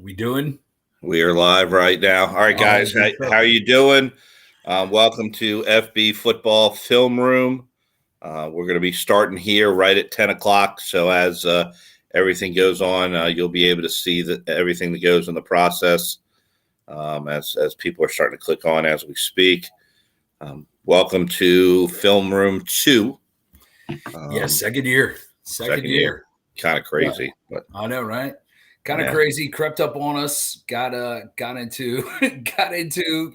We doing? We are live right now. All right, guys, how are you doing? Welcome to FB Football Film Room. We're going to be starting here right at 10 o'clock. So as everything goes on, you'll be able to see everything that goes in the process as people are starting to click on as we speak. Welcome to Film Room 2. Second year. Second year. Kind of crazy. But I know, right? Kind of crazy. Crept up on us. Got into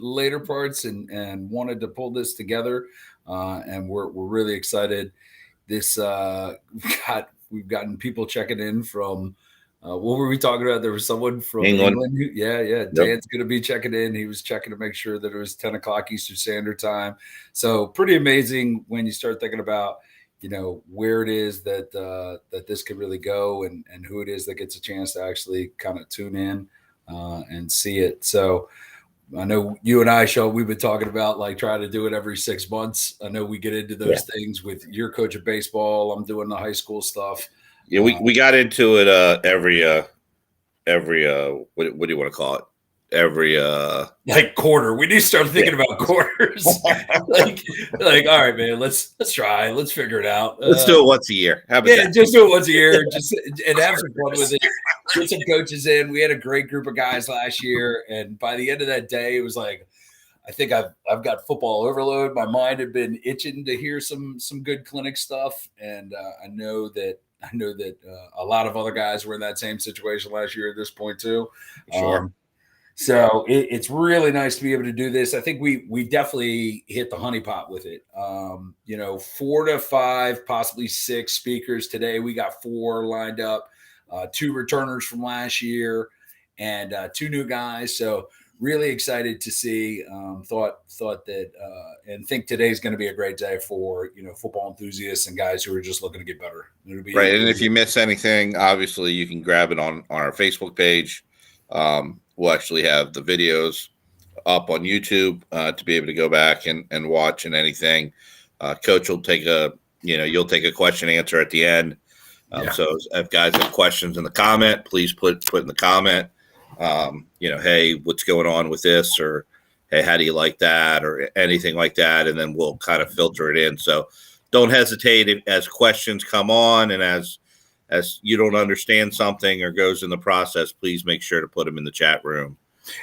later parts and wanted to pull this together. And we're really excited. This we've gotten people checking in from what were we talking about? There was someone from England. Yeah. Yep. Dan's going to be checking in. He was checking to make sure that it was 10 o'clock Eastern Standard Time. So pretty amazing when you start thinking about, where it is that this could really go and who it is that gets a chance to actually kind of tune in and see it. So I know you and I, Sean, we've been talking about like trying to do it every 6 months. I know we get into those things with your coach of baseball. I'm doing the high school stuff. Yeah, we got into it every what do you want to call it? Every like quarter. We need to start thinking about quarters. like all right, man, let's try. Let's figure it out. Let's do it once a year. How about that? Just do it once a year. And have some fun with it. Get some coaches in. We had a great group of guys last year, and by the end of that day, it was like, I think I've got football overload. My mind had been itching to hear some good clinic stuff, and I know that a lot of other guys were in that same situation last year at this point too. Sure. So it's really nice to be able to do this. I think we definitely hit the honeypot with it. 4 to 5, possibly 6 speakers today. We got 4 lined up, 2 returners from last year, and 2 new guys. So really excited to see. Thought that and think today's going to be a great day for football enthusiasts and guys who are just looking to get better. Right, and if you miss anything, obviously you can grab it on our Facebook page. We'll actually have the videos up on YouTube to be able to go back and watch and anything. Coach will take you'll take a question answer at the end. So if guys have questions in the comment, please put in the comment. Hey, what's going on with this? Or, hey, how do you like that? Or anything like that. And then we'll kind of filter it in. So don't hesitate as questions come on and as you don't understand something or goes in the process, please make sure to put them in the chat room.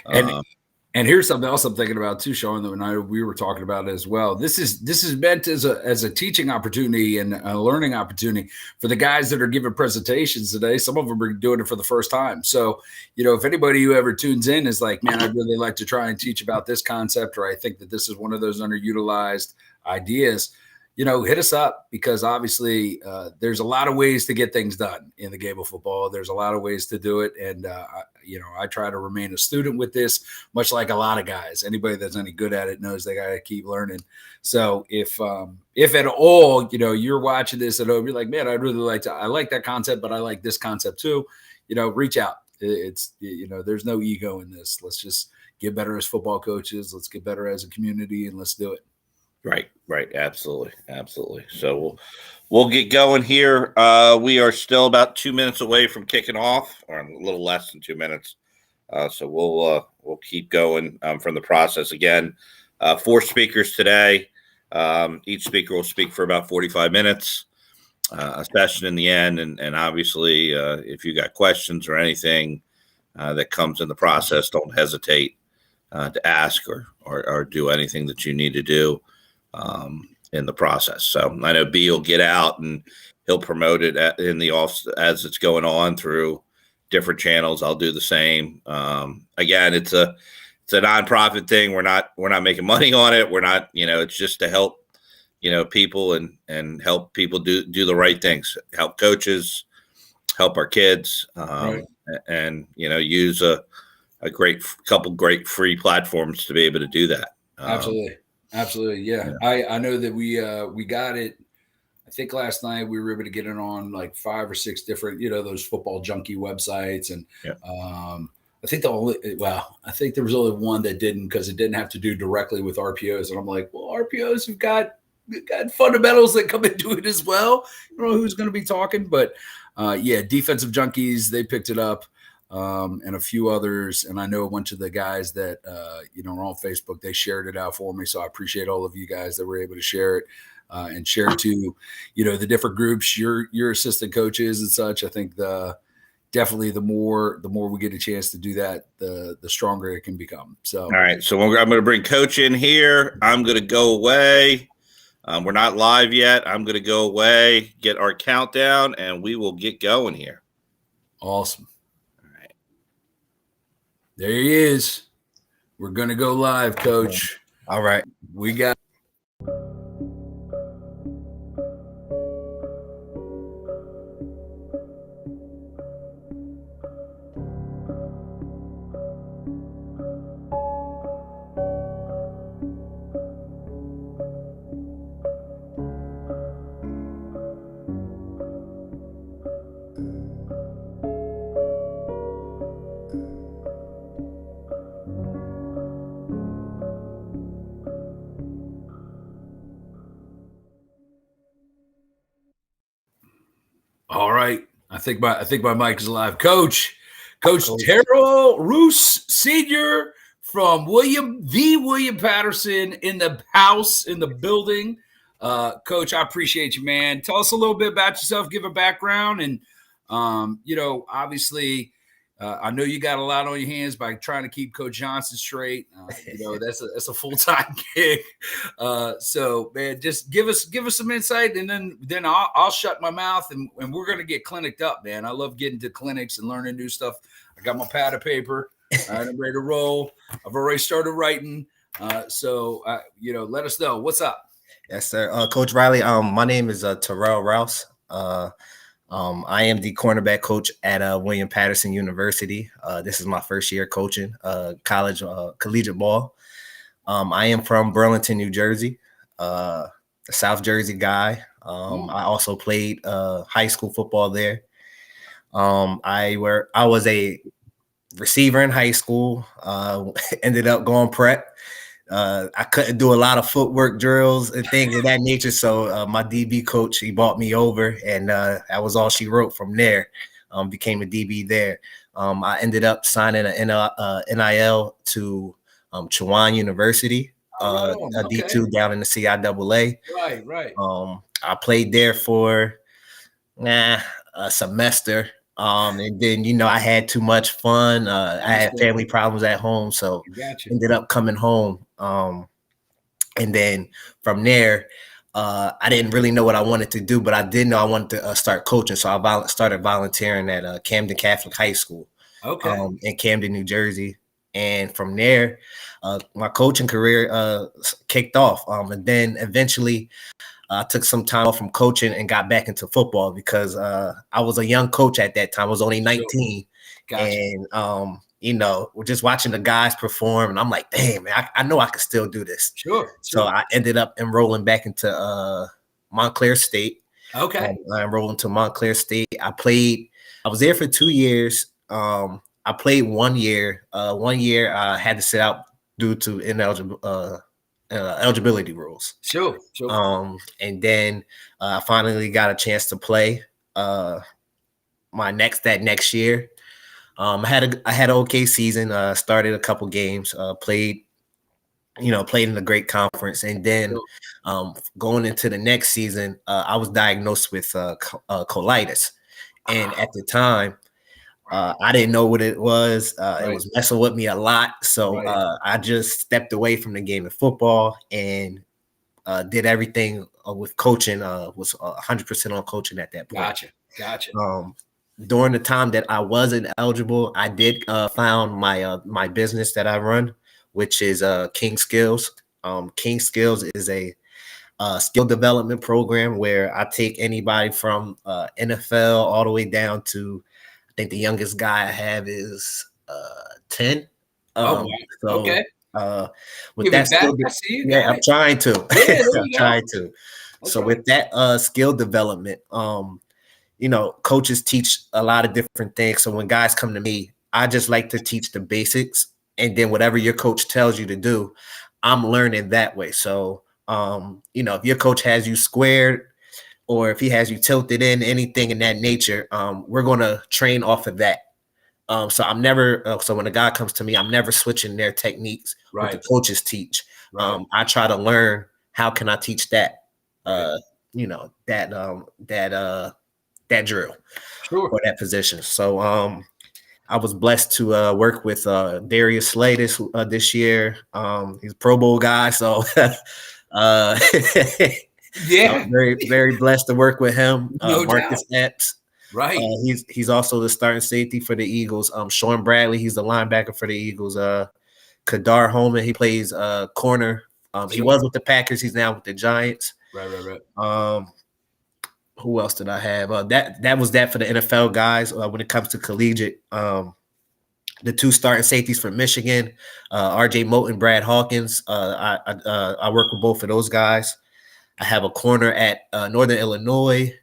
And here's something else I'm thinking about too, Sean, that we were talking about as well. This is meant as a teaching opportunity and a learning opportunity for the guys that are giving presentations today. Some of them are doing it for the first time. So, if anybody who ever tunes in is like, man, I'd really like to try and teach about this concept, or I think that this is one of those underutilized ideas, hit us up, because obviously there's a lot of ways to get things done in the game of football. There's a lot of ways to do it. And, I try to remain a student with this, much like a lot of guys. Anybody that's any good at it knows they got to keep learning. So if at all, you're watching this at home, you're like, man, I'd really I like that concept, but I like this concept too, reach out. It's, there's no ego in this. Let's just get better as football coaches. Let's get better as a community, and let's do it. Right. Absolutely. So we'll get going here. We are still about 2 minutes away from kicking off, or a little less than 2 minutes. So we'll keep going from the process. Again, 4 speakers today. Each speaker will speak for about 45 minutes, a session in the end. And obviously, if you got questions or anything that comes in the process, don't hesitate to ask or do anything that you need to do in the process. So I know B will get out and he'll promote it in the off as it's going on through different channels. I'll do the same. Again, it's a nonprofit thing. We're not making money on it. We're not, it's just to help, people and help people do the right things, help coaches, help our kids, and, use a couple great free platforms to be able to do that. Absolutely. Yeah. I know that we got it. I think last night we were able to get it on like 5 or 6 different, those football junkie websites. And I think I think there was only one that didn't, because it didn't have to do directly with RPOs. And I'm like, well, RPOs have got fundamentals that come into it as well. I don't know who's going to be talking, but defensive junkies, they picked it up. and a few others. And I know a bunch of the guys that, are on Facebook, they shared it out for me. So I appreciate all of you guys that were able to share it and share it to, the different groups, your assistant coaches and such. I think definitely the more we get a chance to do that, the stronger it can become. So, all right. So I'm going to bring Coach in here. I'm going to go away. We're not live yet. I'm going to go away, get our countdown, and we will get going here. Awesome. All right. There he is. We're going to go live, Coach. All right. We got. All right. I think my mic is live. Coach Terrell Rouse Sr. from William Paterson in the house, in the building. Coach, I appreciate you, man. Tell us a little bit about yourself, give a background. And, obviously, I know you got a lot on your hands by trying to keep Coach Johnson straight. That's a full-time gig. So man, just give us some insight, and then I'll shut my mouth, and we're gonna get clinicked up, man. I love getting to clinics and learning new stuff. I got my pad of paper. All right, I'm ready to roll. I've already started writing. So let us know what's up. Yes, sir. Coach Riley. My name is Terrell Rouse. I am the cornerback coach at William Paterson University. This is my first year coaching collegiate ball. I am from Burlington, New Jersey, a South Jersey guy. I also played high school football there. I was a receiver in high school. Ended up going prep. I couldn't do a lot of footwork drills and things of that nature. So my DB coach, he brought me over, and that was all she wrote from there. Became a DB there. I ended up signing an NIL to Uconn University, a D2 down in the CIAA. Right. I played there for a semester. And then, I had too much fun. I had family problems at home, so ended up coming home. And then from there, I didn't really know what I wanted to do, but I did know I wanted to start coaching. So I started volunteering at Camden Catholic High School, in Camden, New Jersey. And from there, my coaching career kicked off. And then eventually, I took some time off from coaching and got back into football because I was a young coach at that time. I was only 19. Gotcha. And, we're just watching the guys perform. And I'm like, damn, man, I know I can still do this. Sure. So I ended up enrolling back into Montclair State. Okay. I enrolled into Montclair State. I was there for 2 years. I played 1 year. 1 year I had to sit out due to eligibility rules. Sure. And then I finally got a chance to play that next year. I had an okay season. Started a couple games. Played in a great conference, and then going into the next season, I was diagnosed with colitis, and at the time, I didn't know what it was. It was messing with me a lot. So I just stepped away from the game of football and did everything with coaching. Was 100% on coaching at that point. Gotcha. During the time that I wasn't eligible, I did found my business that I run, which is King Skills. King Skills is a skill development program where I take anybody from NFL all the way down to, I think the youngest guy I have is 10. Okay. With that skill, I'm trying to. I'm trying to. Okay. So with that skill development, coaches teach a lot of different things. So when guys come to me, I just like to teach the basics, and then whatever your coach tells you to do, I'm learning that way. So if your coach has you squared, or if he has you tilted in, anything in that nature, we're going to train off of that. So I'm never. So when a guy comes to me, I'm never switching their techniques. What the coaches teach. I try to learn how can I teach that. You know, that drill or that position. So I was blessed to work with Darius Slay this year. He's a Pro Bowl guy, so I'm very, very blessed to work with him. No Marcus doubt. Epps. Right. He's also the starting safety for the Eagles. Sean Bradley, he's the linebacker for the Eagles. Kadar Holman, he plays corner. He was with the Packers. He's now with the Giants. Right. Who else did I have? That was that for the NFL guys. When it comes to collegiate, the two starting safeties for Michigan, R.J. Moten, Brad Hawkins. I work with both of those guys. I have a corner at Northern Illinois.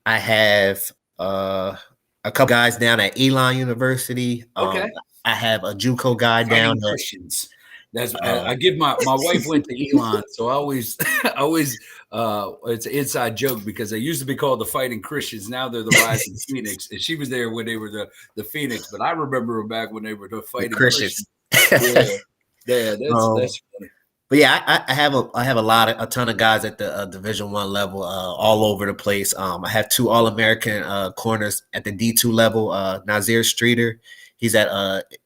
I have a couple guys down at Elon University. I have a JUCO guy down at Christians. That's I give my wife went to Elon, so I always it's an inside joke because they used to be called the Fighting Christians. Now they're the Rising Phoenix, and she was there when they were the Phoenix. But I remember them back when they were the Fighting Christians. That's funny. But yeah, I have a ton of guys at the Division I level, all over the place. I have two All-American corners at the D2 level. Nazir Streeter, he's at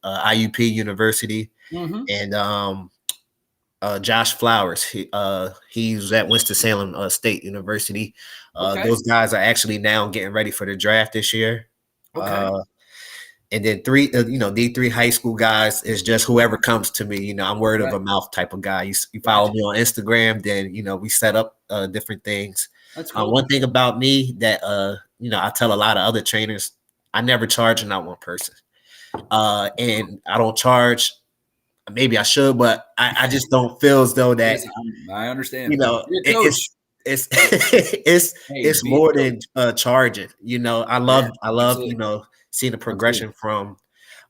IUP University, and Josh Flowers, he's at Winston-Salem State University. Those guys are actually now getting ready for the draft this year. And then D3 high school guys is just whoever comes to me. I'm word of a mouth type of guy. You follow me on Instagram, then we set up different things. That's cool. One thing about me that I tell a lot of other trainers, I never charge not one person. And I don't charge. Maybe I should, but I just don't feel as though that. I understand. It's more than charging. I love seeing the progression from.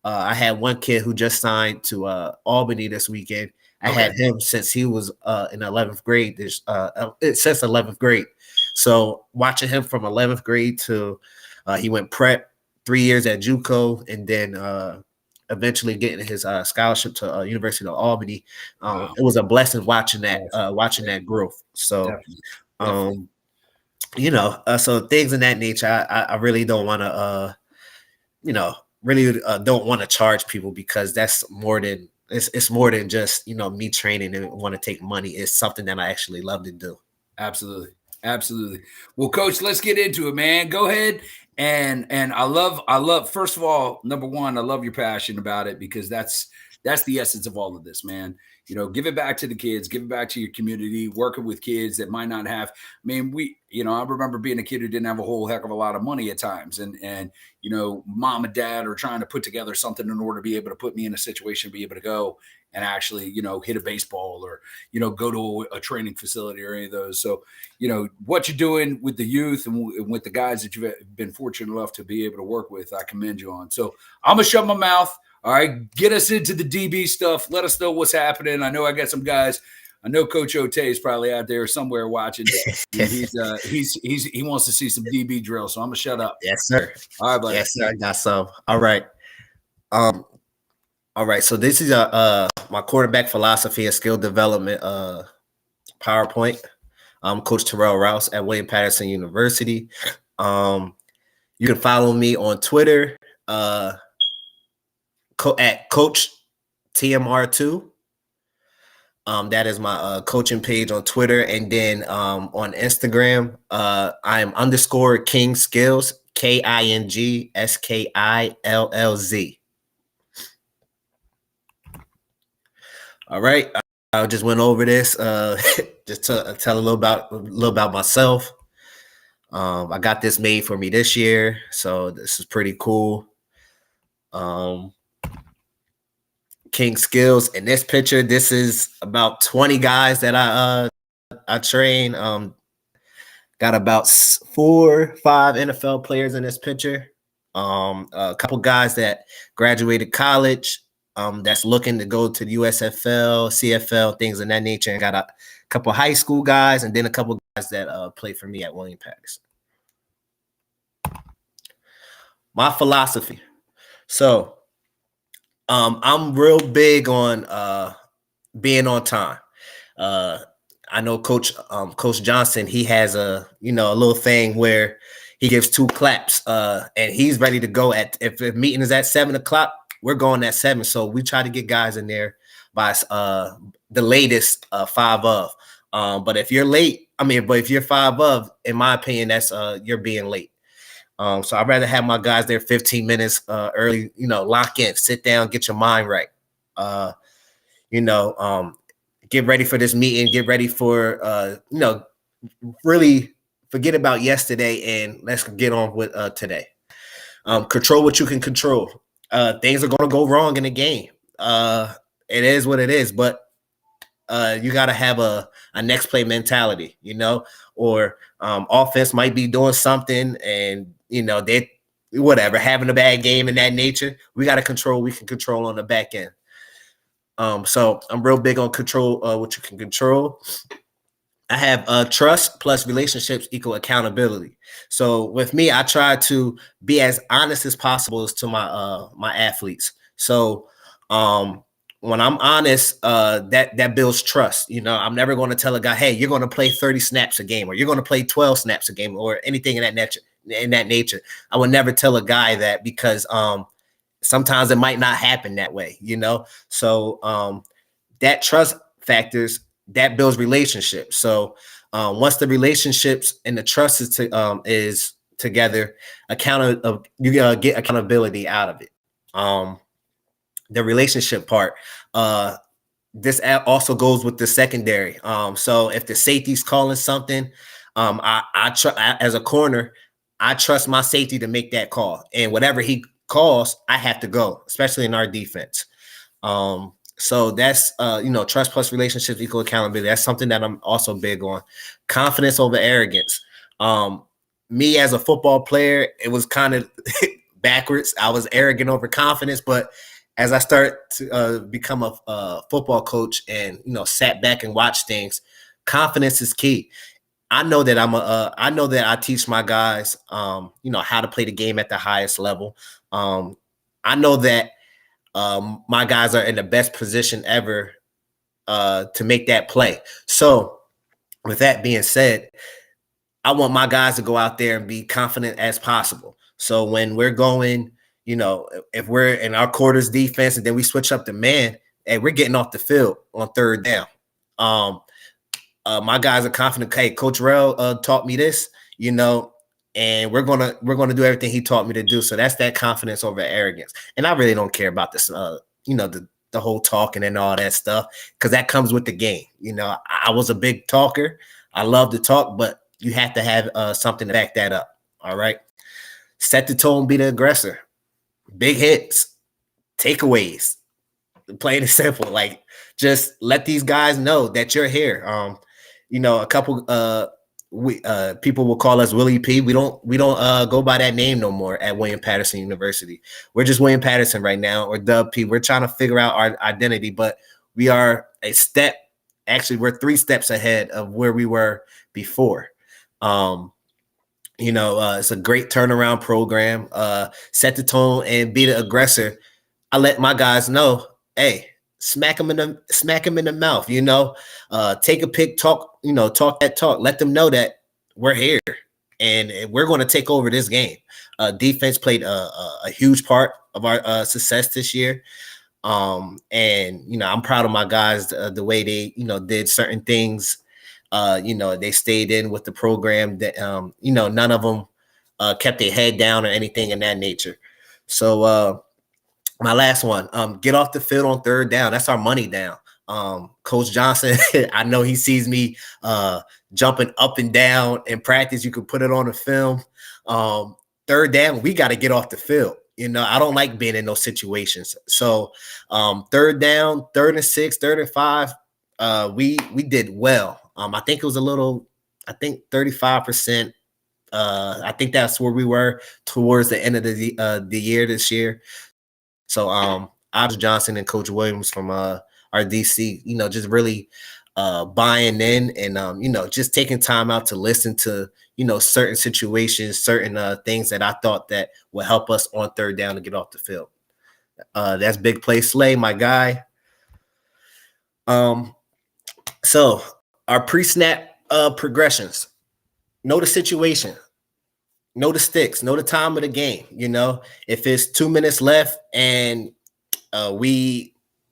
I had one kid who just signed to Albany this weekend. I had him since he was in 11th grade. Since 11th grade. So watching him from 11th grade to he went prep, 3 years at JUCO, and then eventually getting his scholarship to University of Albany. It was a blessing watching that growth. So, so things in that nature, I really don't want to, don't want to charge people because that's more than it's more than just me training and want to take money. It's something that I actually love to do. Absolutely. Well, Coach, let's get into it, man. Go ahead. And I love, first of all, number one, I love your passion about it because that's the essence of all of this, man. Give it back to the kids, give it back to your community, working with kids that might not have. I mean, I remember being a kid who didn't have a whole heck of a lot of money at times. And mom and dad are trying to put together something in order to be able to put me in a situation to be able to go and actually, hit a baseball or, go to a training facility or any of those. So, what you're doing with the youth and with the guys that you've been fortunate enough to be able to work with, I commend you on. So I'm going to shut my mouth. All right, get us into the DB stuff. Let us know what's happening. I know I got some guys. I know Coach Otay is probably out there somewhere watching. He wants to see some DB drills. So I'm gonna shut up. Yes, sir. All right, buddy. Yes, sir. I got some. All right. All right. So this is my quarterback philosophy and skill development PowerPoint. I'm Coach Terrell Rouse at William Paterson University. You can follow me on Twitter. At Coach TMR2. That is my coaching page on Twitter. And then on Instagram, I am _ King Skills, KINGSKILLZ. All right. I just went over this just to tell a little about myself. I got this made for me this year, so this is pretty cool. King Skills. In this picture, this is about 20 guys that I train. Got about 4 or 5 NFL players in this picture. A couple guys that graduated college, that's looking to go to the USFL, CFL, things of that nature. And got a couple high school guys, and then a couple guys that play for me at William Paterson. My philosophy. So I'm real big on being on time. I know Coach Johnson, he has a little thing where he gives 2 claps and he's ready to go if the meeting is at 7:00, we're going at 7. So we try to get guys in there by the latest 5 of. But if you're late, but if you're 5 of, in my opinion, that's you're being late. So I'd rather have my guys there 15 minutes early, lock in, sit down, get your mind right. Get ready for this meeting, get ready for, really forget about yesterday and let's get on with today. Control what you can control. Things are going to go wrong in the game. It is what it is, but you got to have a next play mentality, or offense might be doing something and, they whatever, having a bad game in that nature. We got to control. We can control on the back end. So I'm real big on control what you can control. I have trust plus relationships equal accountability. So with me, I try to be as honest as possible to my athletes. So when I'm honest, that builds trust. I'm never going to tell a guy, hey, you're going to play 30 snaps a game, or you're going to play 12 snaps a game, or anything in that nature. I would never tell a guy that because sometimes it might not happen that way, So that trust factors, that builds relationships. So once the relationships and the trust is together, you get accountability out of it. The relationship part, this also goes with the secondary. So if the safety's calling something, as a corner, I trust my safety to make that call, and whatever he calls, I have to go, especially in our defense. So that's trust plus relationships equal accountability. That's something that I'm also big on. Confidence over arrogance. Me as a football player, it was kind of backwards. I was arrogant over confidence, but as I start to become a football coach and sat back and watched things, confidence is key. I know that I know that I teach my guys how to play the game at the highest level. I know that my guys are in the best position ever to make that play. So with that being said, I want my guys to go out there and be confident as possible. So when we're going, if we're in our quarters defense and then we switch up to man, hey, we're getting off the field on 3rd down. My guys are confident. Hey, Coach Terrell taught me this, and we're gonna do everything he taught me to do. So that's that confidence over arrogance. And I really don't care about this, the whole talking and all that stuff, because that comes with the game. I was a big talker. I love to talk, but you have to have something to back that up. All right. Set the tone, be the aggressor. Big hits, takeaways, plain and simple. Like, just let these guys know that you're here. A couple people will call us Willie P. We don't go by that name no more at William Paterson University. We're just William Paterson right now, or Dub P. We're trying to figure out our identity, but we are a step. Actually, we're 3 steps ahead of where we were before. It's a great turnaround program. Set the tone and be the aggressor. I let my guys know, hey, smack them in the mouth. Take a pick, talk that talk. Let them know that we're here and we're going to take over this game. Defense played a huge part of our success this year. And I'm proud of my guys, the way they did certain things. They stayed in with the program that, none of them kept their head down or anything in that nature. So my last one, get off the field on 3rd down. That's our money down. Coach Johnson, I know he sees me jumping up and down in practice. You can put it on the film. 3rd down, we got to get off the field. I don't like being in those situations. So 3rd down, 3rd and 6, 3rd and 5, we did well. I think it was 35%. I think that's where we were towards the end of the year this year. So Oz Johnson and Coach Williams from our DC, just really buying in and, just taking time out to listen to, certain situations, certain things that I thought that would help us on 3rd down to get off the field. That's big play Slay, my guy. So our pre-snap progressions. Know the situation. Know the sticks. Know the time of the game. You know, if it's 2 minutes left and it's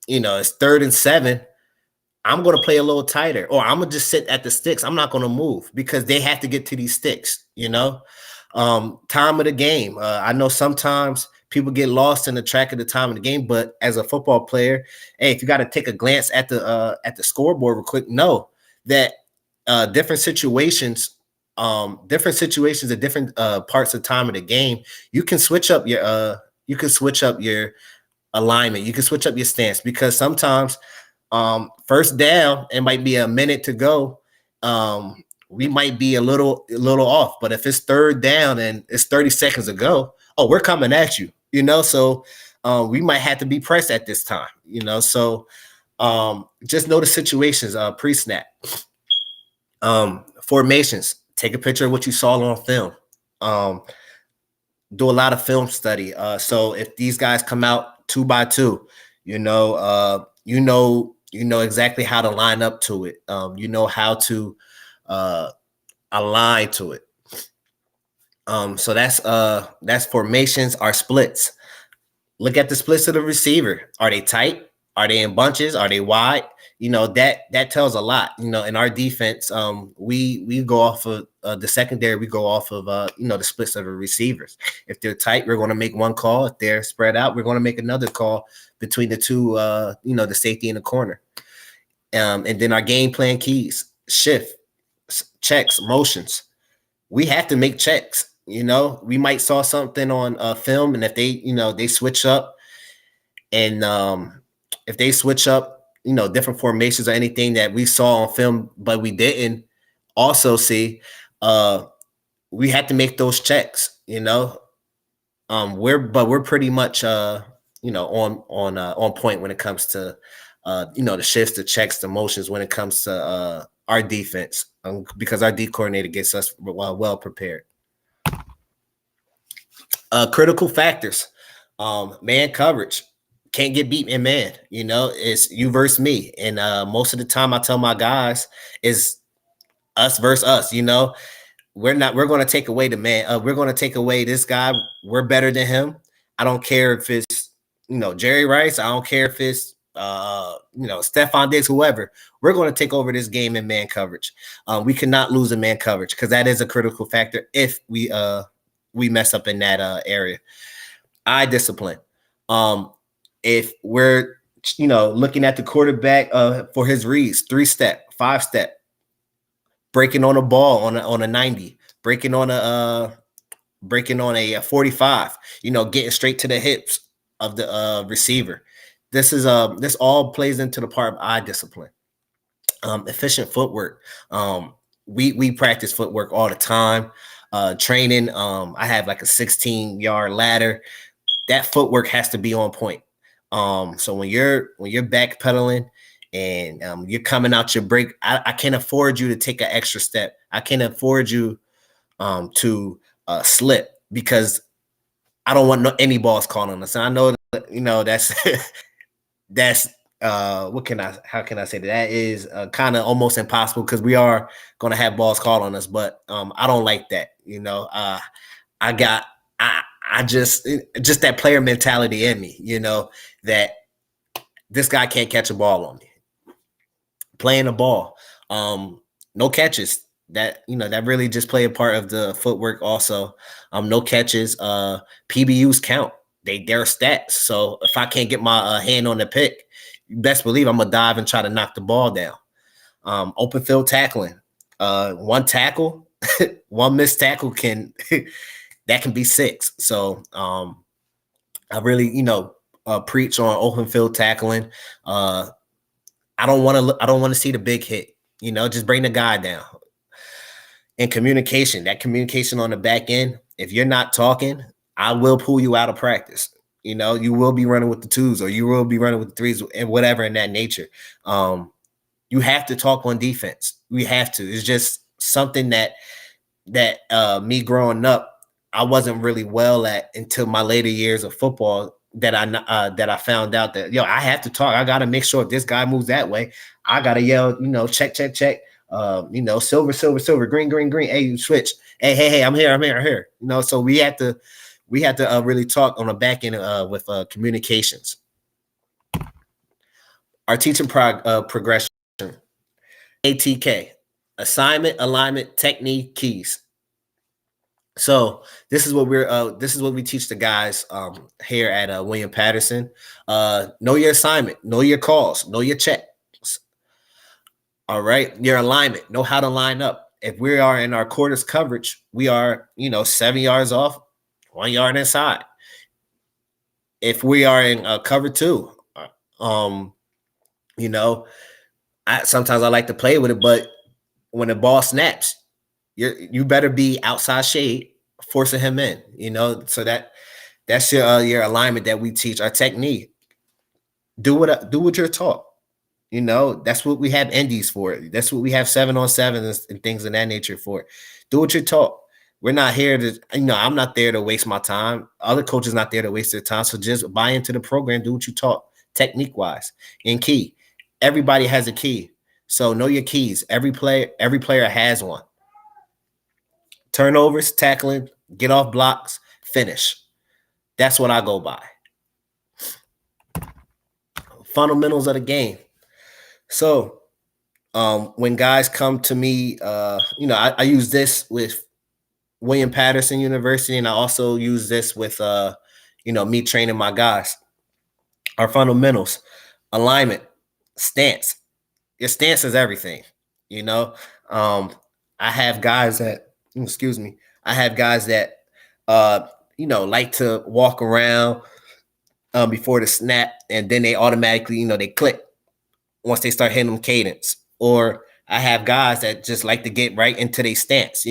3rd and 7, I'm going to play a little tighter, or I'm going to just sit at the sticks. I'm not going to move because they have to get to these sticks, you know. Time of the game. I know sometimes people get lost in the track of the time of the game, but as a football player, hey, if you got to take a glance at the scoreboard real quick, know that different situations at different parts of time of the game, you can switch up your alignment, you can switch up your stance, because sometimes first down, it might be a minute to go. We might be a little off, but if it's 3rd down and it's 30 seconds to go, oh, we're coming at you, you know. So we might have to be pressed at this time, you know. So just know the situations pre-snap. Formations. Take a picture of what you saw on film. Do a lot of film study. So if these guys come out 2 by 2, you know exactly how to line up to it. You know how to align to it. So that's formations. Are splits. Look at the splits of the receiver. Are they tight? Are they in bunches? Are they wide? You know, that tells a lot. You know, in our defense, we go off of the secondary. We go off of the splits of the receivers. If they're tight, we're going to make one call. If they're spread out, we're going to make another call between the two. The safety in the corner. And then our game plan keys: shift, checks, motions. We have to make checks. You know, we might saw something on film, and if they switch up, and if they switch up, different formations or anything that we saw on film, but we didn't also see, we had to make those checks. You know, we're pretty much on point when it comes to the shifts, the checks, the motions when it comes to our defense, because our D coordinator gets us well prepared. Critical factors. Man coverage. Can't get beat in man. You know, it's you versus me. And most of the time I tell my guys is us versus us. You know, we're going to take away the man. We're going to take away this guy. We're better than him. I don't care if it's, Jerry Rice. I don't care if it's, Stephon Diggs, whoever. We're going to take over this game in man coverage. We cannot lose in man coverage, because that is a critical factor if we mess up in that area. Eye discipline. If we're, looking at the quarterback for his reads, 3-step, 5-step, breaking on a ball on a 90, breaking on a 45, getting straight to the hips of the receiver. This all plays into the part of eye discipline. Efficient footwork. We practice footwork all the time. Training. I have like a 16-yard ladder. That footwork has to be on point. So when you're backpedaling and you're coming out your break, I can't afford you to take an extra step. I can't afford you to slip, because I don't want any balls called on us. And I know that, that's how can I say that? That is kind of almost impossible, because we are going to have balls called on us, but I don't like that. I just that player mentality in me, that this guy can't catch a ball on me. Playing the ball, no catches. That really just play a part of the footwork. Also, no catches. PBUs count. They're stats. So if I can't get my hand on the pick, you best believe I'm gonna dive and try to knock the ball down. Open field tackling. One tackle, one missed tackle can be 6. So I really preach on open field tackling. I don't want to see the big hit. Just bring the guy down. And communication. That communication on the back end. If you're not talking, I will pull you out of practice. You will be running with the 2s, or you will be running with the 3s, and whatever in that nature. You have to talk on defense. We have to. It's just something that me growing up, I wasn't really well at until my later years of football, that I found out that I have to talk. I gotta make sure if this guy moves that way, I gotta yell, check. Silver, green. Hey, you switch. Hey, I'm here. So we had to really talk on the back end with communications. Our teaching progression, ATK, assignment, alignment, technique, keys. So this is what we teach the guys here at William Paterson. Know your assignment, know your calls, know your checks. All right, your alignment, know how to line up. If we are in our quarters coverage, we are 7 yards off, 1 yard inside. If we are in cover 2, sometimes I like to play with it, but when the ball snaps, you better be outside shade, forcing him in. So that's your alignment that we teach. Our technique, do what you're taught. That's what we have NDs for. That's what we have 7-on-7 and things of that nature for. Do what you're taught. We're not here to, I'm not there to waste my time. Other coaches not there to waste their time. So just buy into the program, do what you taught, technique wise. And key, everybody has a key. So know your keys. Every player has one. Turnovers, tackling, get off blocks, finish. That's what I go by. Fundamentals of the game. So when guys come to me, I use this with William Paterson University, and I also use this with, me training my guys. Our fundamentals, alignment, stance. Your stance is everything. I have guys that, like to walk around before the snap, and then they automatically, they click once they start hitting them cadence. Or I have guys that just like to get right into their stance.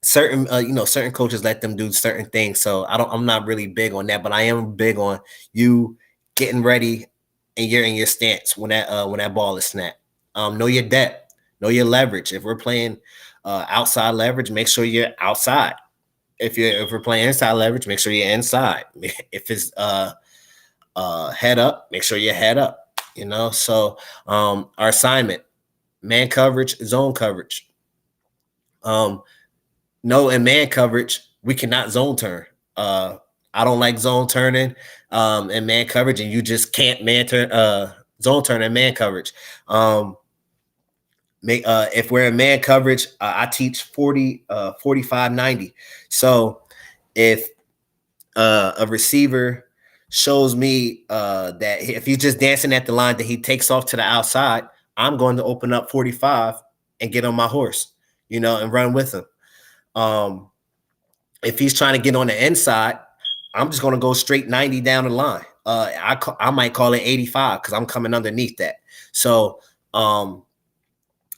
Certain coaches let them do certain things. So I'm not really big on that, but I am big on you getting ready and you're in your stance when that ball is snapped. Know your depth, know your leverage. If we're playing outside leverage, make sure you're outside. If we're playing inside leverage, make sure you're inside. If it's head up, make sure you're head up. So our assignment, man coverage, zone coverage. No, in man coverage, we cannot zone turn. I don't like zone turning in man coverage, and you just can't zone turn in man coverage. If we're in man coverage, I teach 45, 90. So if a receiver shows me that if he's just dancing at the line, that he takes off to the outside, I'm going to open up 45 and get on my horse, and run with him. If he's trying to get on the inside, I'm just going to go straight 90 down the line. I might call it 85 because I'm coming underneath that. So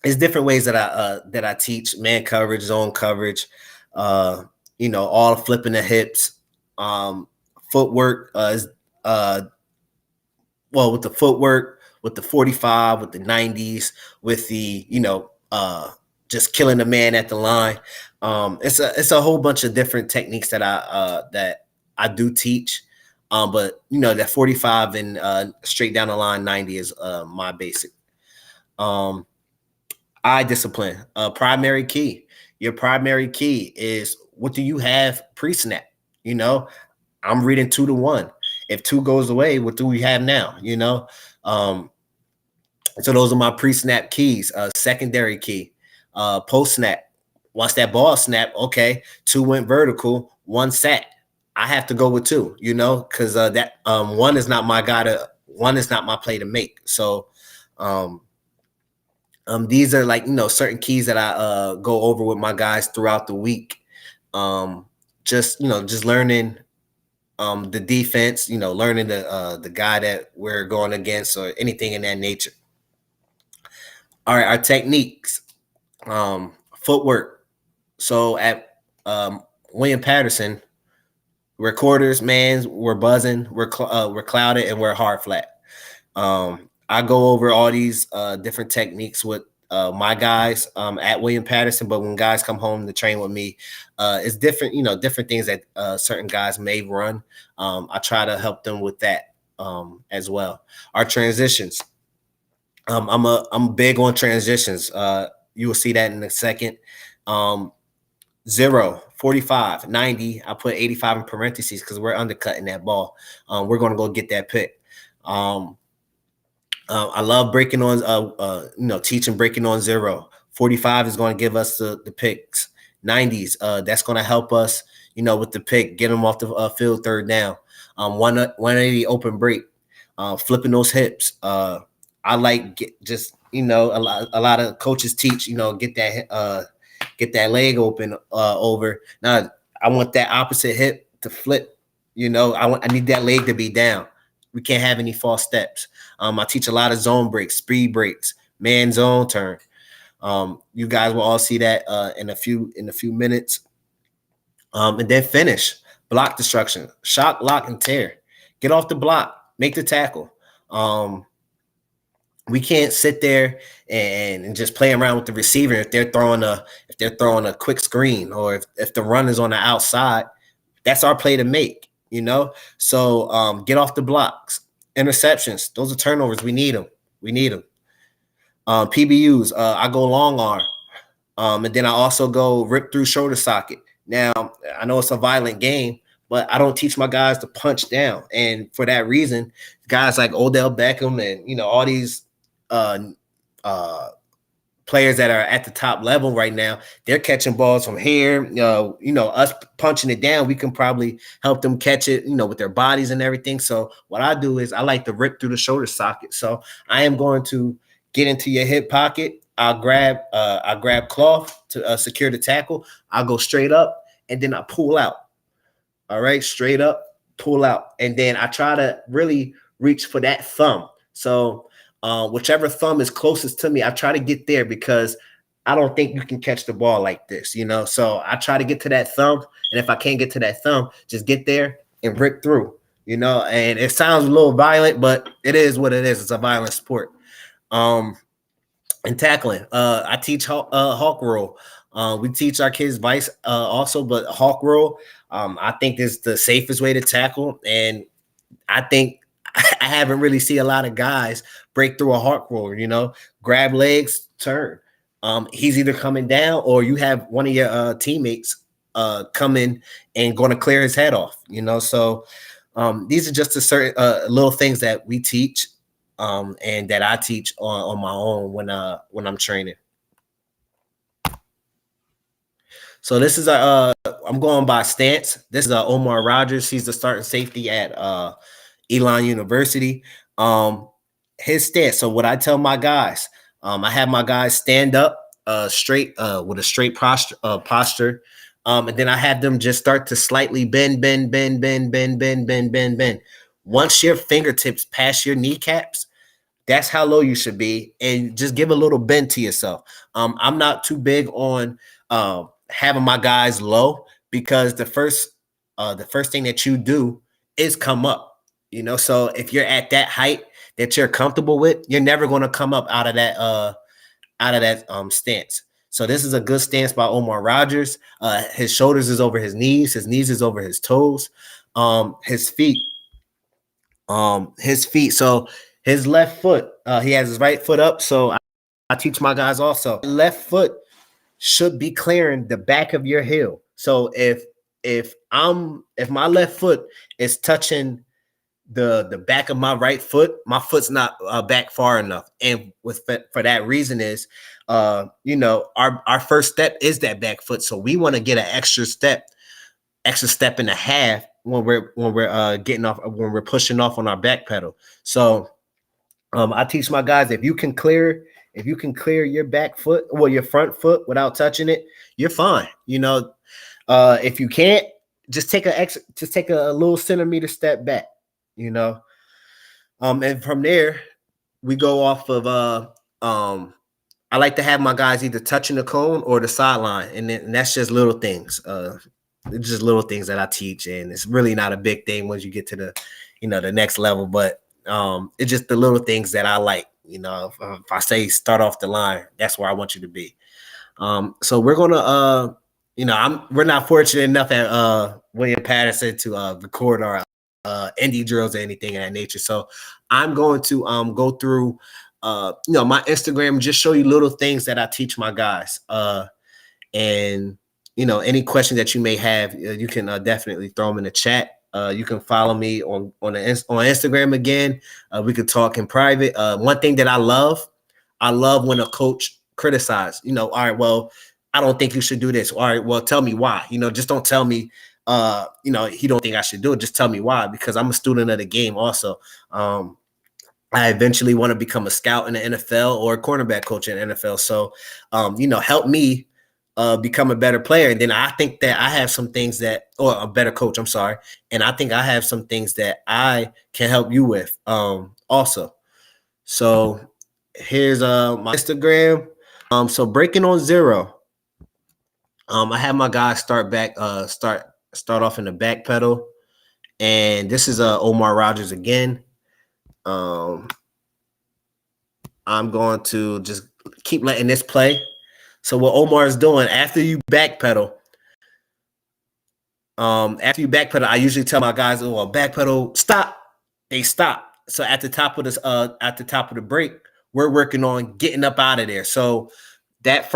it's different ways that I teach man coverage, zone coverage, all flipping the hips, footwork with the footwork, with the 45, with the 90s, with the just killing the man at the line. It's a whole bunch of different techniques that I do teach. But that 45 and straight down the line 90 is my basic. Eye discipline, primary key. Your primary key is, what do you have pre-snap? I'm reading 2-1. If 2 goes away, what do we have now? So those are my pre-snap keys. Secondary key, post-snap. Once that ball snapped, okay, 2 went vertical, 1 sat. I have to go with 2, because that 1 is not my one is not my play to make. So these are certain keys that I go over with my guys throughout the week. Just learning the defense, learning the guy that we're going against or anything in that nature. All right, our techniques, footwork. So at William Paterson, we're quarters, man, we're buzzing, we're clouded, and we're hard flat. I go over all these different techniques with my guys at William Paterson, but when guys come home to train with me, it's different, different things that certain guys may run. I try to help them with that as well. Our transitions. I'm big on transitions. You will see that in a second. 0, 45, 90. I put 85 in parentheses because we're undercutting that ball. We're going to go get that pick. I love breaking on, teaching breaking on 0. 45 is going to give us the picks. 90s, that's going to help us, with the pick, get them off the field third down. 180 open break, flipping those hips. I like a lot of coaches teach, get that leg open over. Now I want that opposite hip to flip. I need that leg to be down. We can't have any false steps. I teach a lot of zone breaks, speed breaks, man zone turn. You guys will all see that in a few minutes. And then finish, block destruction, shock, lock, and tear. Get off the block, make the tackle. We can't sit there and just play around with the receiver if they're throwing a quick screen, or if the run is on the outside. That's our play to make, So get off the blocks. Interceptions, those are turnovers. We need them. PBUs, I go long arm, and then I also go rip through shoulder socket. Now I know it's a violent game, but I don't teach my guys to punch down, and for that reason, guys like Odell Beckham and all these players that are at the top level right now, they're catching balls from here. Us punching it down, we can probably help them catch it, with their bodies and everything. So what I do is I like to rip through the shoulder socket. So I am going to get into your hip pocket. I'll grab cloth to secure the tackle. I'll go straight up, and then I pull out. All right, straight up, pull out, and then I try to really reach for that thumb. So whichever thumb is closest to me, I try to get there, because I don't think you can catch the ball like this, So I try to get to that thumb, and if I can't get to that thumb, just get there and rip through, And it sounds a little violent, but it is what it is. It's a violent sport. And tackling, I teach hawk roll. We teach our kids vice also, but hawk roll, I think is the safest way to tackle, and I think I haven't really seen a lot of guys break through a hawk roll, grab legs, turn. He's either coming down, or you have one of your teammates come in and going to clear his head off, So these are just the certain little things that we teach, and that I teach on my own when I'm training. So this is I'm going by stance. This is Omar Rogers. He's the starting safety at Elon University. His stance. So what I tell my guys, I have my guys stand up straight with a straight posture. And then I have them just start to slightly bend. Once your fingertips pass your kneecaps, that's how low you should be, and just give a little bend to yourself. I'm not too big on having my guys low, because the first thing that you do is come up. So if you're at that height that you're comfortable with, you're never going to come up out of that stance. So this is a good stance by Omar Rogers. His shoulders is over his knees is over his toes. His feet. So his left foot, he has his right foot up. So I teach my guys also, left foot should be clearing the back of your heel. So if my left foot is touching the back of my right foot, my foot's not back far enough. And for that reason is, our first step is that back foot. So we want to get an extra step and a half when we're getting off, when we're pushing off on our back pedal. So I teach my guys, if you can clear your back foot, well, your front foot without touching it, you're fine. If you can't, just take a little centimeter step back. And from there we go off of I like to have my guys either touching the cone or the sideline, and that's just little things. It's just little things that I teach, and it's really not a big thing once you get to the next level, but it's just the little things that I like, You know, if I say start off the line, that's where I want you to be. So we're gonna, we're not fortunate enough at William Paterson to record our indie drills or anything of that nature. So I'm going to go through, my Instagram, just show you little things that I teach my guys. And any questions that you may have, you can definitely throw them in the chat. You can follow me on Instagram again. We could talk in private. One thing that I love when a coach criticizes. All right, well, I don't think you should do this. All right, well, tell me why. Just don't tell me, he don't think I should do it. Just tell me why, because I'm a student of the game also. I eventually want to become a scout in the NFL or a cornerback coach in the NFL. So, help me become a better player. And then I think that I have some things or a better coach, I'm sorry. And I think I have some things that I can help you with also. So here's my Instagram. So breaking on zero. I have my guys start off in the back pedal. And this is Omar Rogers again. I'm going to just keep letting this play. So what Omar is doing after you backpedal, I usually tell my guys, "Oh, backpedal, stop." They stop. So at the top of the break, we're working on getting up out of there. So that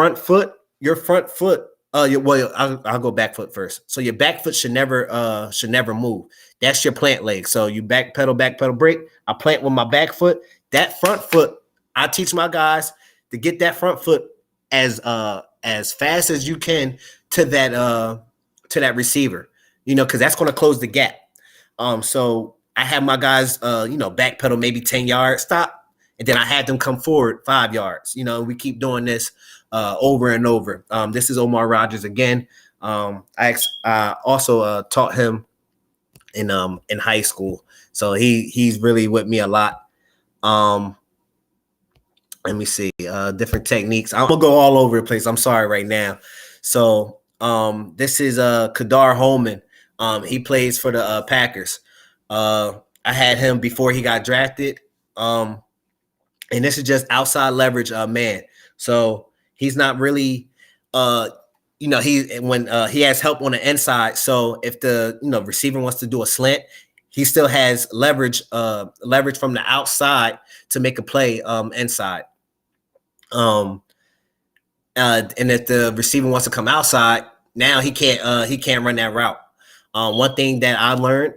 your front foot. I'll go back foot first. So your back foot should never move. That's your plant leg. So you backpedal, break. I plant with my back foot. That front foot, I teach my guys to get that front foot as fast as you can to that receiver, because that's going to close the gap. So I have my guys, backpedal maybe 10 yards, stop, and then I had them come forward 5 yards. We keep doing this over and over. This is Omar Rogers again. I also taught him in high school, so he's really with me a lot. Let me see, different techniques. I'm gonna go all over the place. I'm sorry right now. So this is Kadar Holman. He plays for the Packers. I had him before he got drafted. And this is just outside leverage man. So he's not really he has help on the inside. So if the receiver wants to do a slant, he still has leverage from the outside to make a play inside. And if the receiver wants to come outside, now he can't run that route. One thing that I learned,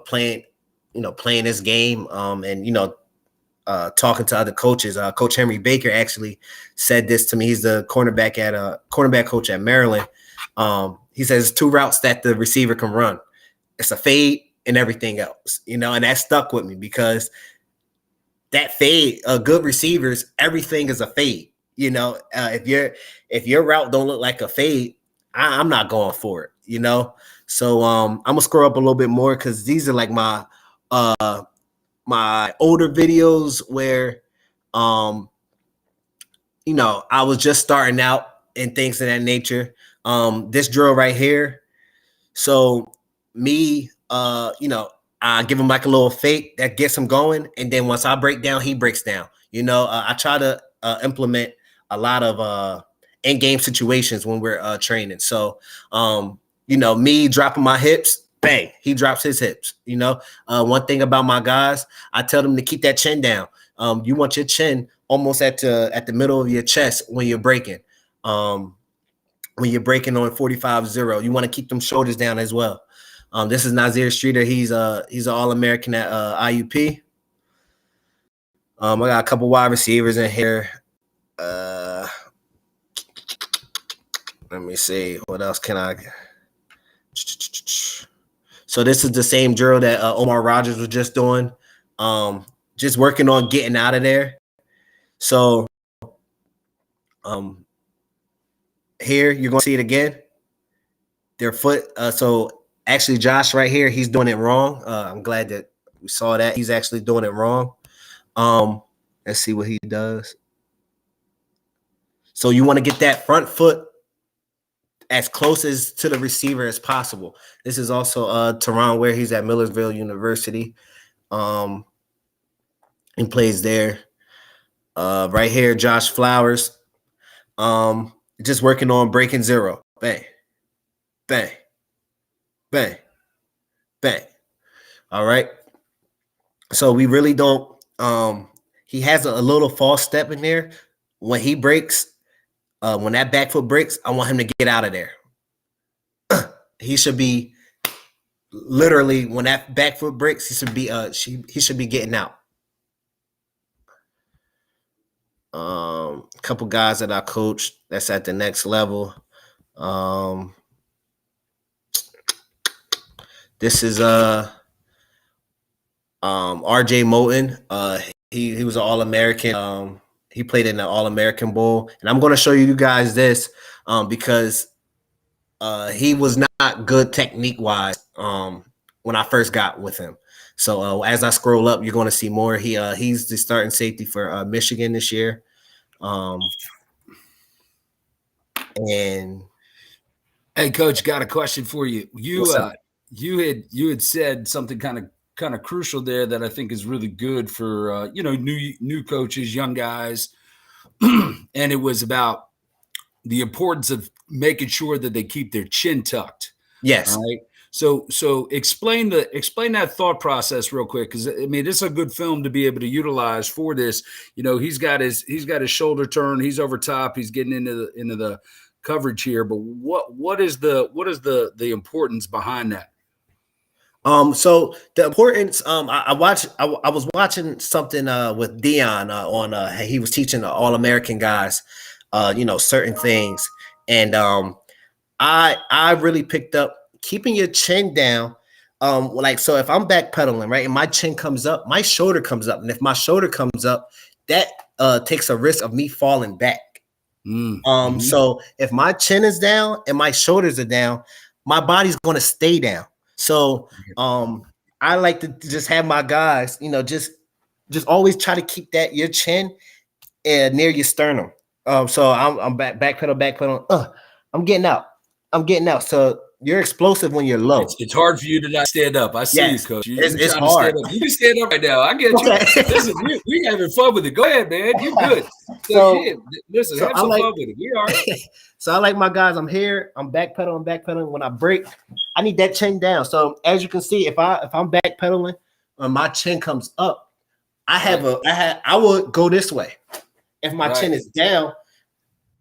playing this game, and talking to other coaches, Coach Henry Baker actually said this to me. He's the cornerback coach at Maryland. He says 2 routes that the receiver can run. It's a fade and everything else, and that stuck with me because that fade, good receivers, everything is a fade. If your route don't look like a fade, I'm not going for it. So I'm gonna scroll up a little bit more because these are like my older videos where I was just starting out and things of that nature. This drill right here. So me, I give him like a little fake that gets him going, and then once I break down, he breaks down. I try to implement a lot of in-game situations when we're training. So, me dropping my hips, bang, he drops his hips. One thing about my guys, I tell them to keep that chin down. You want your chin almost at the middle of your chest when you're breaking. When you're breaking on 45-0, you want to keep them shoulders down as well. This is Nazir Streeter. He's an All-American at IUP. I got a couple wide receivers in here. Let me see. What else can I? So this is the same drill that Omar Rogers was just doing. Just working on getting out of there. So here you're going to see it again. Their foot. So actually, Josh right here, he's doing it wrong. I'm glad that we saw that. He's actually doing it wrong. Let's see what he does. So you want to get that front foot as close as to the receiver as possible. This is also Terrell, where he's at Millersville University. And plays there. Right here, Josh Flowers. Just working on breaking zero. Bang, bang, bang, bang. All right. So we really don't. He has a little false step in there. When he breaks, when that back foot breaks, I want him to get out of there. He should be literally when that back foot breaks, he should be getting out. A couple guys that I coached that's at the next level. This is RJ Moten. He was an All-American. He played in the All-American Bowl. And I'm going to show you guys this because he was not good technique-wise when I first got with him. So as I scroll up, you're going to see more. He's the starting safety for Michigan this year. And hey, Coach, got a question for you. You had said something kind of crucial there that I think is really good for new coaches, young guys, and it was about the importance of making sure that they keep their chin tucked. Yes. Right. So explain that thought process real quick, because I mean it's a good film to be able to utilize for this. He's got his shoulder turn, he's over top, he's getting into the coverage here. But what is the importance behind that? So the importance, I was watching something with Dion on he was teaching the All-American guys, certain things, and I really picked up keeping your chin down. So if I'm backpedaling, right, and my chin comes up, my shoulder comes up, and if my shoulder comes up, that takes a risk of me falling back. Mm-hmm. So if my chin is down and my shoulders are down, my body's going to stay down. So I like to just have my guys, just always try to keep your chin near your sternum. So I'm backpedal. I'm getting out. So you're explosive when you're low. It's hard for you to not stand up. I see you, Coach. It's hard. You can stand up right now. I get you. Okay. Listen, we having fun with it. Go ahead, man. You're good. Listen, have some fun with it. We are. So I like my guys. I'm here. I'm backpedaling. When I break, I need that chin down. So as you can see, if I'm backpedaling, my chin comes up, I would go this way. If my chin is down,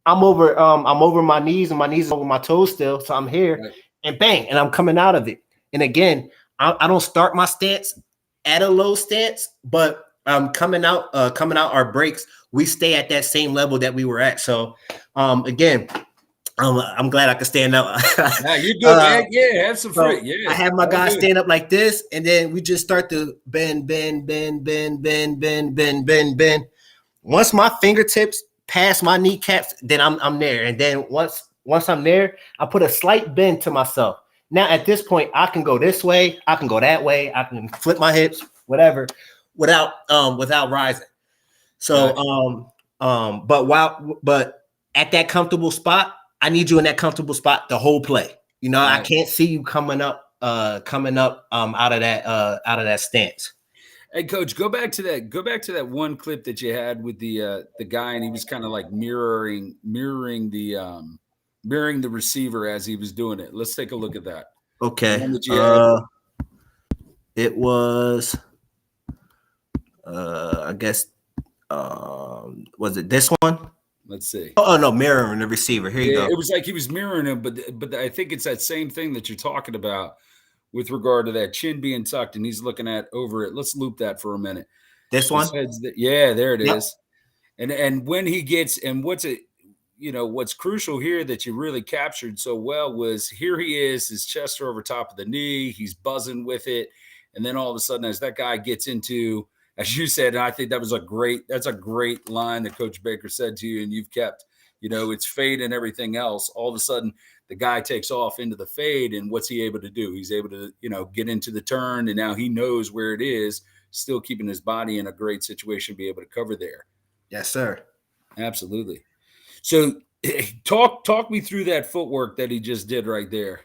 I'm over my knees, and my knees over my toes still. So I'm here, and bang, and I'm coming out of it. And again, I don't start my stance at a low stance, but coming out our breaks, we stay at that same level that we were at. So again, I'm glad I could stand up. Nah, you're good, man. Yeah, have some free. Yeah, I have my guys stand up like this, and then we just start to bend. Once my fingertips pass my kneecaps, then I'm there. And then once I'm there, I put a slight bend to myself. Now at this point, I can go this way, I can go that way, I can flip my hips, whatever, without rising. So but at that comfortable spot, I need you in that comfortable spot the whole play. I can't see you coming up out of that stance. Hey, Coach, go back to that one clip that you had with the guy, and he was kind of like mirroring the receiver as he was doing it. Let's take a look at that. Okay. It was I guess was it this one? Let's see. Oh no, mirroring the receiver. Here you go. It was like he was mirroring him, but I think it's that same thing that you're talking about with regard to that chin being tucked, and he's looking at over it. Let's loop that for a minute. This one? There it is. And when he gets, and what's crucial here that you really captured so well was here he is, his chest over top of the knee, he's buzzing with it, and then all of a sudden as that guy gets into, as you said, and I think that's a great line that Coach Baker said to you, and you've kept, it's fade and everything else. All of a sudden the guy takes off into the fade, and what's he able to do? He's able to, get into the turn, and now he knows where it is, still keeping his body in a great situation to be able to cover there. Yes, sir. Absolutely. So talk me through that footwork that he just did right there.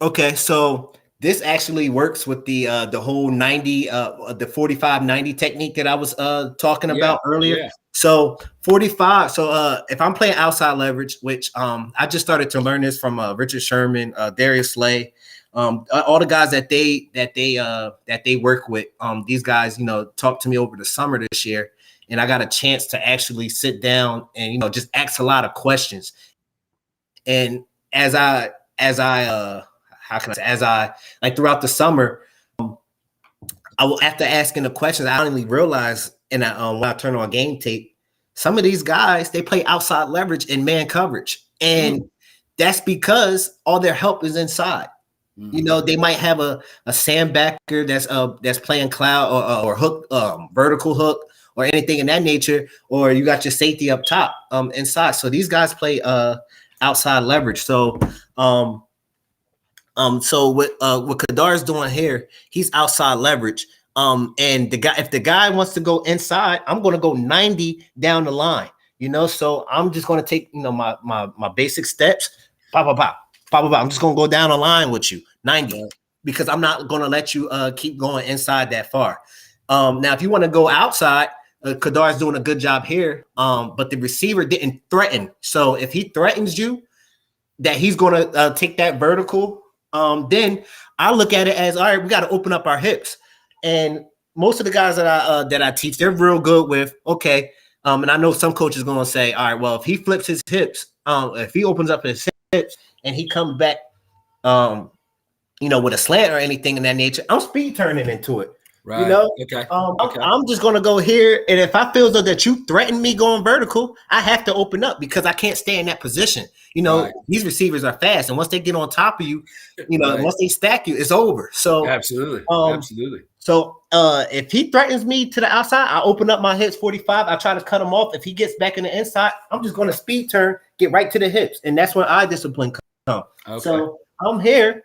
Okay, so this actually works with the whole 90 the 45-90 technique that I was talking about earlier. Yeah. So 45. So if I'm playing outside leverage, which I just started to learn this from Richard Sherman, Darius Slay, all the guys that they work with. These guys, talked to me over the summer this year, and I got a chance to actually sit down and just ask a lot of questions. And as I how can I say, as I like throughout the summer, I will, after asking the questions, I only realized, and when I turn on game tape, some of these guys, they play outside leverage and man coverage, and that's because all their help is inside. They might have a sandbacker that's playing cloud or hook, vertical hook, or anything in that nature, or you got your safety up top inside. So these guys play outside leverage. So so what Kadar's doing here, he's outside leverage. And if the guy wants to go inside, I'm going to go 90 down the line. So I'm just going to take my basic steps. Pop, pop, pop, pop, pop. I'm just going to go down the line with you 90 because I'm not going to let you keep going inside that far. Now, if you want to go outside, Kadar's doing a good job here. But the receiver didn't threaten. So if he threatens you, that he's going to take that vertical. Then I look at it as, all right, we got to open up our hips. And most of the guys that I teach, they're real good with, okay. And I know some coaches going to say, all right, well, if he flips his hips, if he opens up his hips and he comes back, with a slant or anything in that nature, I'm speed turning into it. Right. Okay. I'm just going to go here. And if I feel though that you threaten me going vertical, I have to open up because I can't stay in that position. These receivers are fast. And once they get on top of you, once they stack you, it's over. So absolutely. So if he threatens me to the outside, I open up my hips 45. I try to cut him off. If he gets back in the inside, I'm just going to speed turn, get right to the hips. And that's when eye discipline comes. Okay. So I'm here.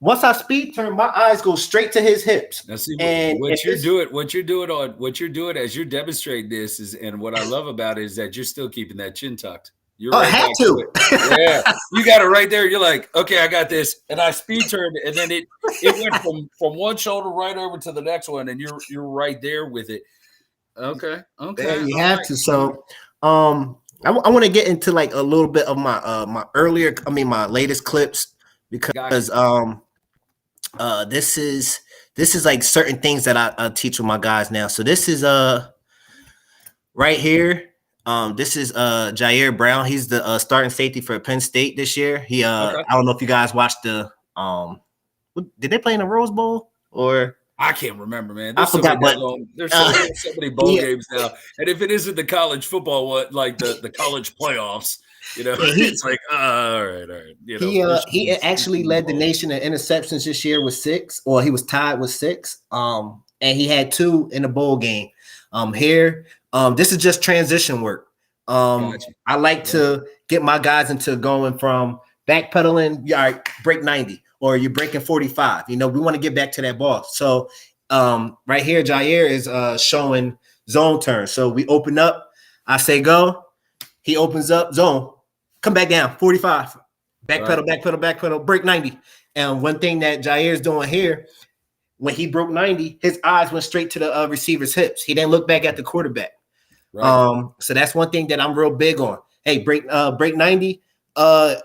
Once I speed turn, my eyes go straight to his hips. Now see, what you're doing as you're demonstrating this is, and what I love about it is that you're still keeping that chin tucked. You're I had to. Yeah, you got it right there. You're like, okay, I got this, and I speed turned, and then it went from one shoulder right over to the next one, and you're right there with it. Okay. Yeah, you have to. So, I want to get into like a little bit of my my latest clips because this is like certain things that I teach with my guys now. So this is right here. This is Jair Brown. He's the starting safety for Penn State this year. He I don't know if you guys watched the did they play in the Rose Bowl or I can't remember, man. I forgot, but there's so many bowl games now. And if it isn't the college football, like the college playoffs, it's like all right. He actually led the nation in interceptions this year with 6, or he was tied with 6. And he had 2 in the bowl game. Here, this is just transition work. Gotcha. I like to get my guys into going from backpedaling, break 90, or you're breaking 45. We want to get back to that ball. So right here, Jair is showing zone turn. So we open up. I say go. He opens up zone. Come back down 45. Backpedal, break 90. And one thing that Jair's doing here, when he broke 90, his eyes went straight to the receiver's hips. He didn't look back at the quarterback. Right. So that's one thing that I'm real big on. Hey, break 90, head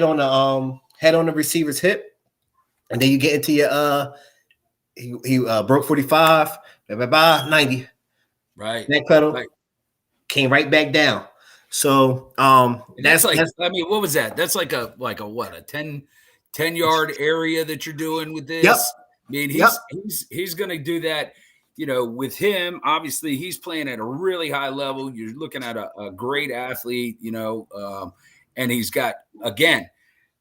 on the receiver's hip, and then you get into your he broke 45, 90. Right. Neck pedal came right back down. So that's what was that? That's like a 10-yard area that you're doing with this. Yep. I mean, he's going to do that. With him, obviously he's playing at a really high level. You're looking at a great athlete, and he's got, again,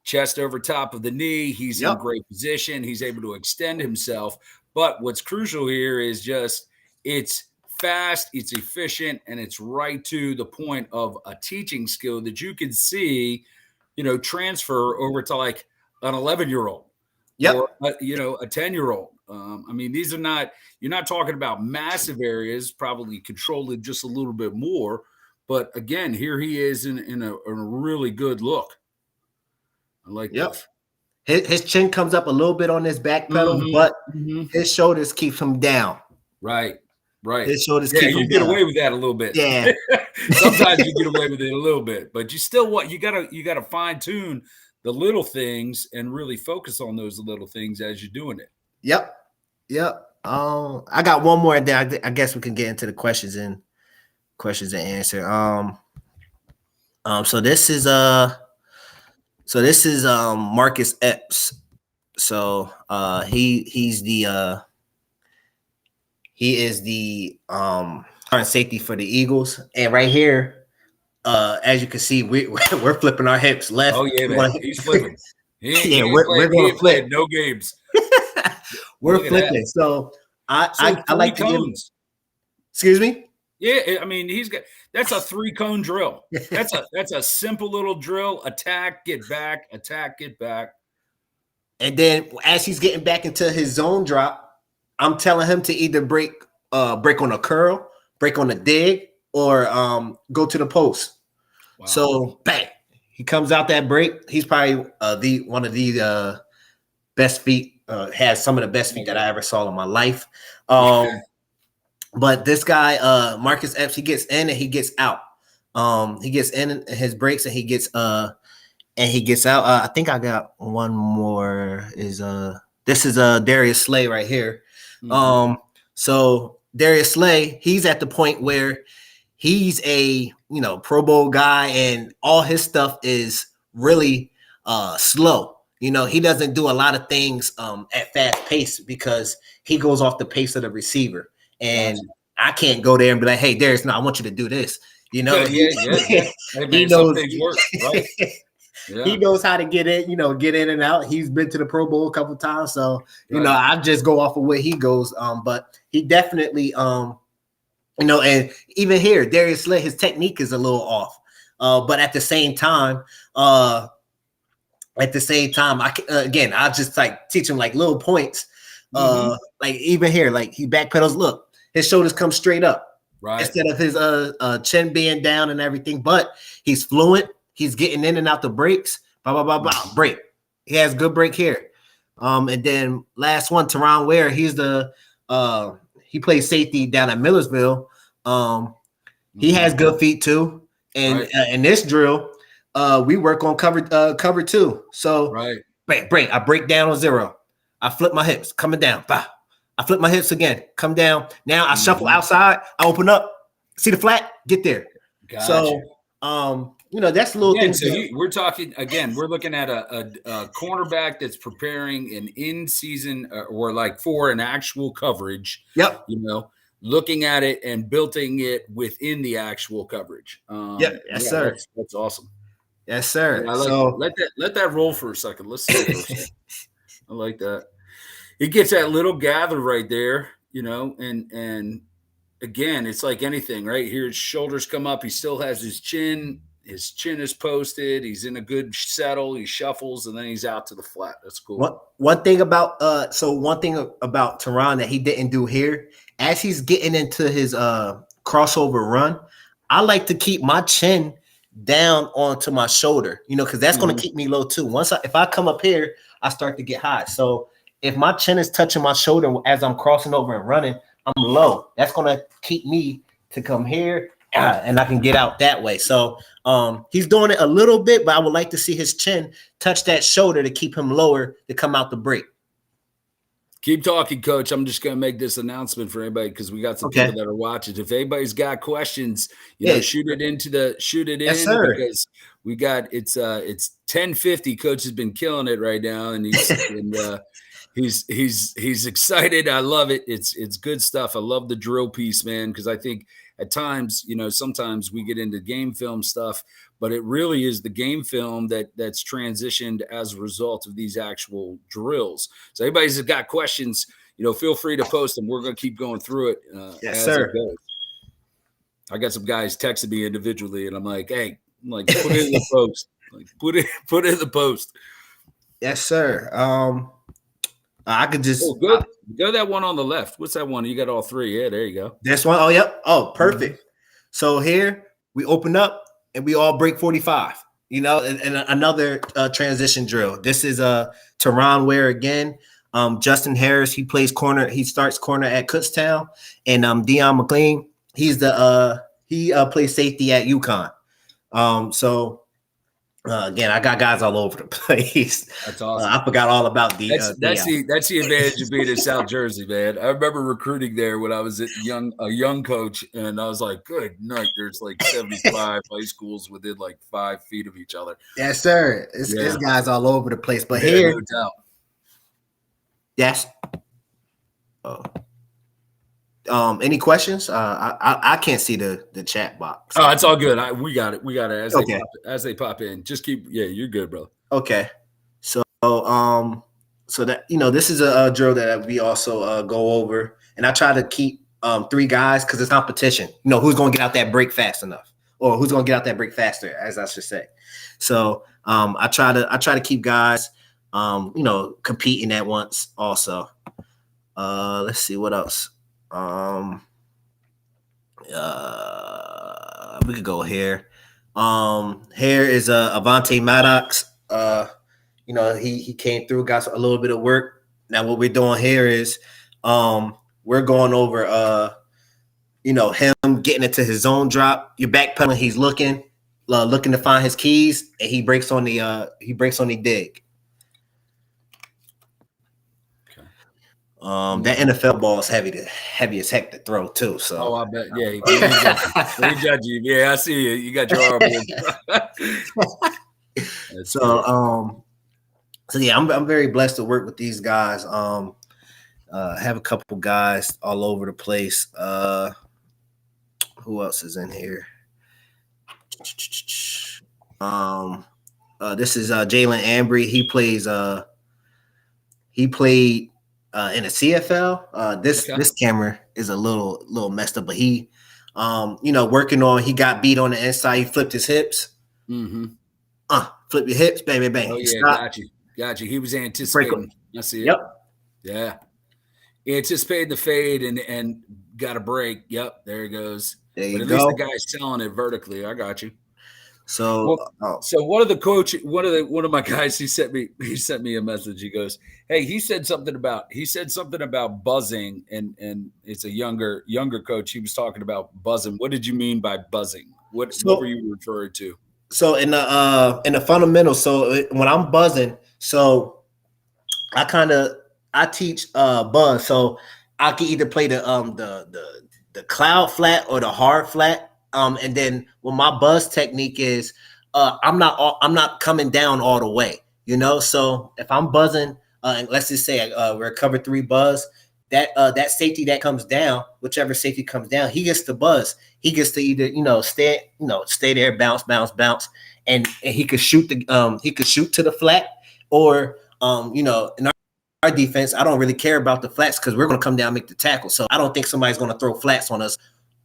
chest over top of the knee. He's in great position. He's able to extend himself. But what's crucial here is just it's fast, it's efficient, and it's right to the point of a teaching skill that you can see, transfer over to like an 11-year-old. Or, a 10-year-old. These are not, you're not talking about massive areas, probably control it just a little bit more. But again, here he is in a really good look. I like that. his chin comes up a little bit on his back pedal, but his shoulders keep him down. Right. His shoulders Yeah, keep you him get down. away with that a little bit. Yeah. Sometimes you get away with it a little bit, but you still you gotta fine tune the little things and really focus on those little things as you're doing it. Yep. I got one more, and then I guess we can get into the questions and answer. So this is Marcus Epps. So he is the current safety for the Eagles, and right here, as you can see, we're flipping our hips left. Oh yeah, man, he's flipping. We're going to flip. No games. We're flipping. So I like to give. Excuse me. Yeah, I mean that's a 3-cone drill. That's a simple little drill. Attack, get back. Attack, get back. And then as he's getting back into his zone drop, I'm telling him to either break on a curl, break on a dig, or go to the post. Wow. So bang, he comes out that break. He's probably one of the best feet. Has some of the best feet that I ever saw in my life. But this guy, Marcus Epps, he gets in and he gets out. He gets in his breaks and he gets out. I think I got one more. This is Darius Slay right here. So Darius Slay, he's at the point where he's a Pro Bowl guy, and all his stuff is really slow. He doesn't do a lot of things at fast pace because he goes off the pace of the receiver. And I can't go there and be like, "Hey, Darius, no, I want you to do this." Yeah. Hey, man, he knows things work, right? Yeah. He knows how to get in and out. He's been to the Pro Bowl a couple times, so I just go off of where he goes. But he definitely, and even here, Darius Slay, his technique is a little off. But at the same time, I just like teach him like little points. Like even here, like he backpedals. Look, his shoulders come straight up, right? Instead of his chin being down and everything. But he's fluent. He's getting in and out the breaks. Break. He has good break here. And then last one, Teron Ware. He's he plays safety down at Millersville. He has good feet too. And in this drill, we work on cover two. So break. I break down on 0. I flip my hips, coming down. Bah. I flip my hips again, come down. Now I shuffle outside. I open up. See the flat? Get there. Gotcha. So, that's a little thing. So we're talking again. We're looking at a cornerback that's preparing an in-season or like for an actual coverage. Yep. Looking at it and building it within the actual coverage. Yes, sir. That's awesome. Yes, sir. Yeah, let that roll for a second. Let's see. For a second. I like that. He gets that little gather right there, and again, it's like anything, right? Here his shoulders come up. He still has his chin. His chin is posted. He's in a good settle. He shuffles, and then he's out to the flat. That's cool. One thing about Teron that he didn't do here, as he's getting into his crossover run, I like to keep my chin down onto my shoulder, because that's going to keep me low too. If I come up here, I start to get high. So if my chin is touching my shoulder as I'm crossing over and running, I'm low. That's going to keep me to come here, and I can get out that way. So he's doing it a little bit, but I would like to see his chin touch that shoulder to keep him lower to come out the break. Keep talking, Coach. I'm just going to make this announcement for anybody because we got some people that are watching. If anybody's got questions, shoot it in. Yes, sir. Because we got it's 10:50. Coach has been killing it right now, and he's excited. I love it. It's good stuff. I love the drill piece, man, because I think at times, sometimes we get into game film stuff, but it really is the game film that's transitioned as a result of these actual drills. So anybody's got questions, feel free to post them. We're going to keep going through it. Yes, sir. It goes. I got some guys texting me individually, and I'm like, hey, put it in the post. Put it in the post. Yes, sir. I could just go that one on the left. What's that one? You got all 3. Yeah, there you go. This one. Oh, yep. Oh, perfect. So here we open up and we all break 45. You know, and another transition drill. This is Teron Ware again. Justin Harris, he plays corner. He starts corner at Kutztown, and Dion McLean, he plays safety at Uconn. So again, I got guys all over the place. That's awesome. I forgot all about that's the advantage of being in South Jersey, man. I remember recruiting there when I was a young coach, and I was like, good night. There's like 75 high schools within like 5 feet of each other. Yes, sir. It's guys all over the place. But here, no doubt. Yes. Oh. Any questions? I can't see the chat box. Oh, it's all good. We got it. As they pop in. Just keep. Yeah, you're good, bro. Okay. So that this is a drill that we also go over, and I try to keep 3 guys because it's competition. Who's going to get out that break fast enough, or who's going to get out that break faster, as I should say. So I try to keep guys competing at once. Also, let's see what else. We could go here. Here is Avante Maddox. He came through, got a little bit of work. Now what we're doing here is we're going over him getting into his zone drop. You're backpedaling, he's looking to find his keys, and he breaks on the dig. That NFL ball is heavy as heck to throw too. So I bet. Yeah, he judge you. Yeah, I see you. You got your arm in. So yeah, I'm very blessed to work with these guys. Have a couple guys all over the place. Who else is in here? This is Jalen Ambry. He played in a CFL. This camera is a little messed up, but he working on, he got beat on the inside, he flipped his hips. Mm-hmm. Flip your hips, bang, bang. Oh yeah, got you. He was anticipating. I see it. Yep. Yeah. He anticipated the fade and got a break. Yep, there he goes. There you but at go. least the guy's selling it vertically. I got you. So, so one of my guys, he sent me a message. He goes, "Hey, he said something about buzzing, and it's a younger coach. He was talking about buzzing. What did you mean by buzzing? What were you referring to?" So in the fundamentals, so when I'm buzzing, so I teach buzz. So I can either play the cloud flat or the hard flat. And then what my buzz technique is, I'm not coming down all the way, So if I'm buzzing, and let's just say we're cover 3 buzz, that safety that comes down, whichever safety comes down, he gets to buzz. He gets to either stay there, bounce, and he could shoot to the flat, or in our defense, I don't really care about the flats because we're going to come down and make the tackle. So I don't think somebody's going to throw flats on us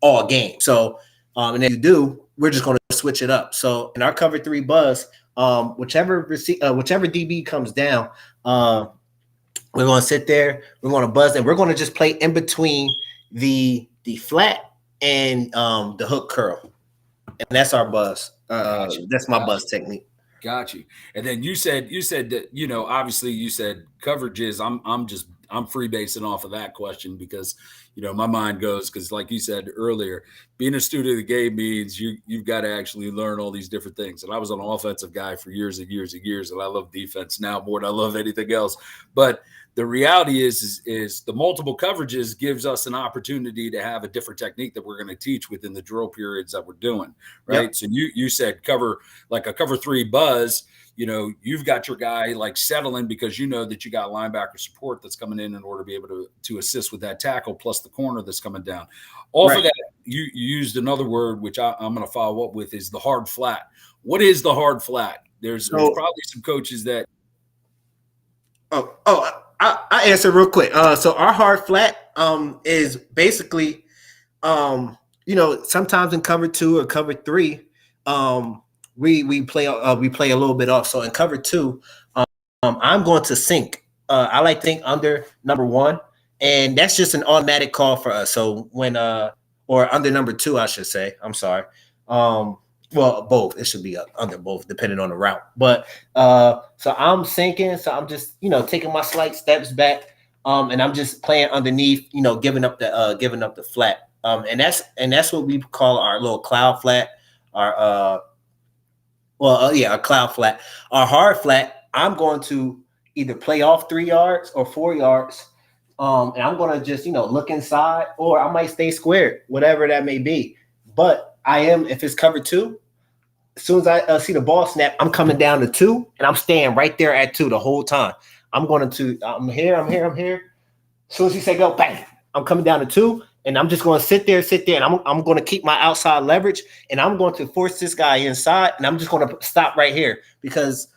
all game. So and if you do, we're just going to switch it up. So in our cover 3 buzz, whichever DB comes down, we're going to sit there, we're going to buzz, and we're going to just play in between the flat and the hook curl, and that's our buzz. That's my buzz technique. Got you. And then you said that, obviously you said coverages. I'm free basing off of that question because, my mind goes, because like you said earlier, being a student of the game means you've got to actually learn all these different things. And I was an offensive guy for years and years and years, and I love defense now more than I love anything else. But the reality is the multiple coverages gives us an opportunity to have a different technique that we're going to teach within the drill periods that we're doing, right? Yep. So you said cover 3 buzz. You've got your guy like settling because that you got linebacker support that's coming in order to be able to assist with that tackle, plus the corner that's coming down. Off of that, you used another word, which I'm going to follow up with, is the hard flat. What is the hard flat? There's probably some coaches that. I answer real quick. So our hard flat is basically, sometimes in cover 2 or cover 3, we play a little bit off. So in cover 2, I'm going to sink. I like to think under number 1, and that's just an automatic call for us. So when or under number 2, I should say. I'm sorry. Well, both. It should be under both, depending on the route. But so I'm sinking. So I'm just, taking my slight steps back. And I'm just playing underneath, giving up the flat. And that's what we call our little cloud flat. Our our cloud flat. Our hard flat, I'm going to either play off 3 yards or 4 yards. And I'm going to just, look inside, or I might stay squared, whatever that may be. But if it's cover 2, as soon as I see the ball snap, I'm coming down to 2, and I'm staying right there at 2 the whole time. I'm here. As soon as you say go, bang, I'm coming down to 2, and I'm just going to sit there, and I'm going to keep my outside leverage, and I'm going to force this guy inside, and I'm just going to stop right here, because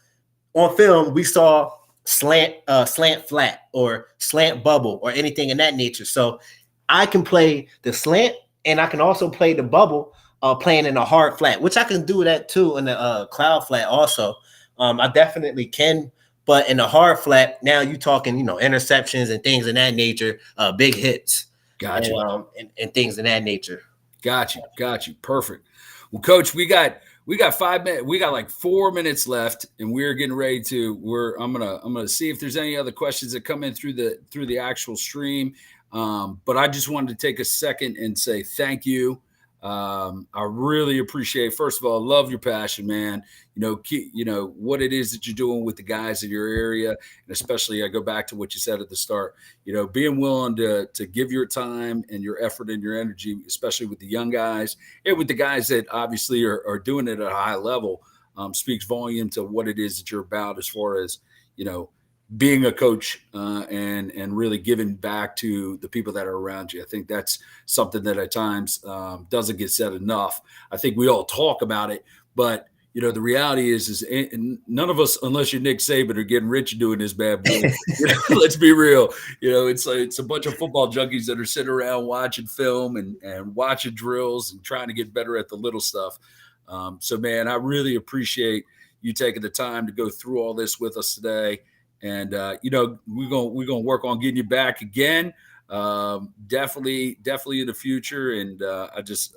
on film we saw slant flat or slant bubble or anything in that nature. So I can play the slant, and I can also play the bubble, playing in a hard flat, which I can do that too in the cloud flat also. I definitely can. But in the hard flat, now you're talking, interceptions and things in that nature, big hits. Gotcha. And things in that nature. Got you. Perfect. Well, Coach, we got 5 minutes. We got like 4 minutes left, and we're getting ready to. I'm gonna see if there's any other questions that come in through the actual stream. But I just wanted to take a second and say thank you. I really appreciate, first of all, love your passion, man. What it is that you're doing with the guys in your area. And especially, I go back to what you said at the start, being willing to give your time and your effort and your energy, especially with the young guys and with the guys that obviously are doing it at a high level, speaks volume to what it is that you're about as far as, being a coach and really giving back to the people that are around you. I think that's something that at times doesn't get said enough. I think we all talk about it, but the reality is none of us, unless you're Nick Saban, are getting rich doing this bad boy. Let's be real. It's a bunch of football junkies that are sitting around watching film and watching drills and trying to get better at the little stuff. So, man, I really appreciate you taking the time to go through all this with us today. And we're gonna work on getting you back again. Definitely in the future. And I just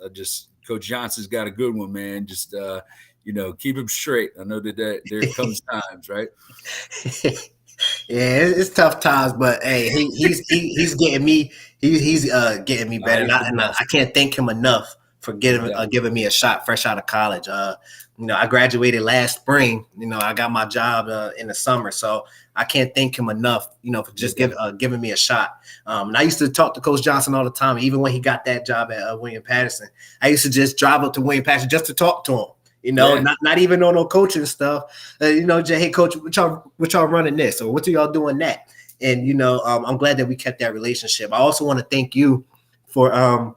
Coach Johnson's got a good one, man. Just keep him straight. I know that there comes times, right? Yeah, it's tough times, but hey, he's getting me. He's getting me better, and I can't thank him enough for giving me a shot fresh out of college. I graduated last spring. I got my job in the summer, so I can't thank him enough, for just giving me a shot. And I used to talk to Coach Johnson all the time, even when he got that job at William Paterson. I used to just drive up to William Paterson just to talk to him. Not even on no coaching stuff. Just, hey, Coach, what y'all running this, or what are y'all doing that? And I'm glad that we kept that relationship. I also want to thank you for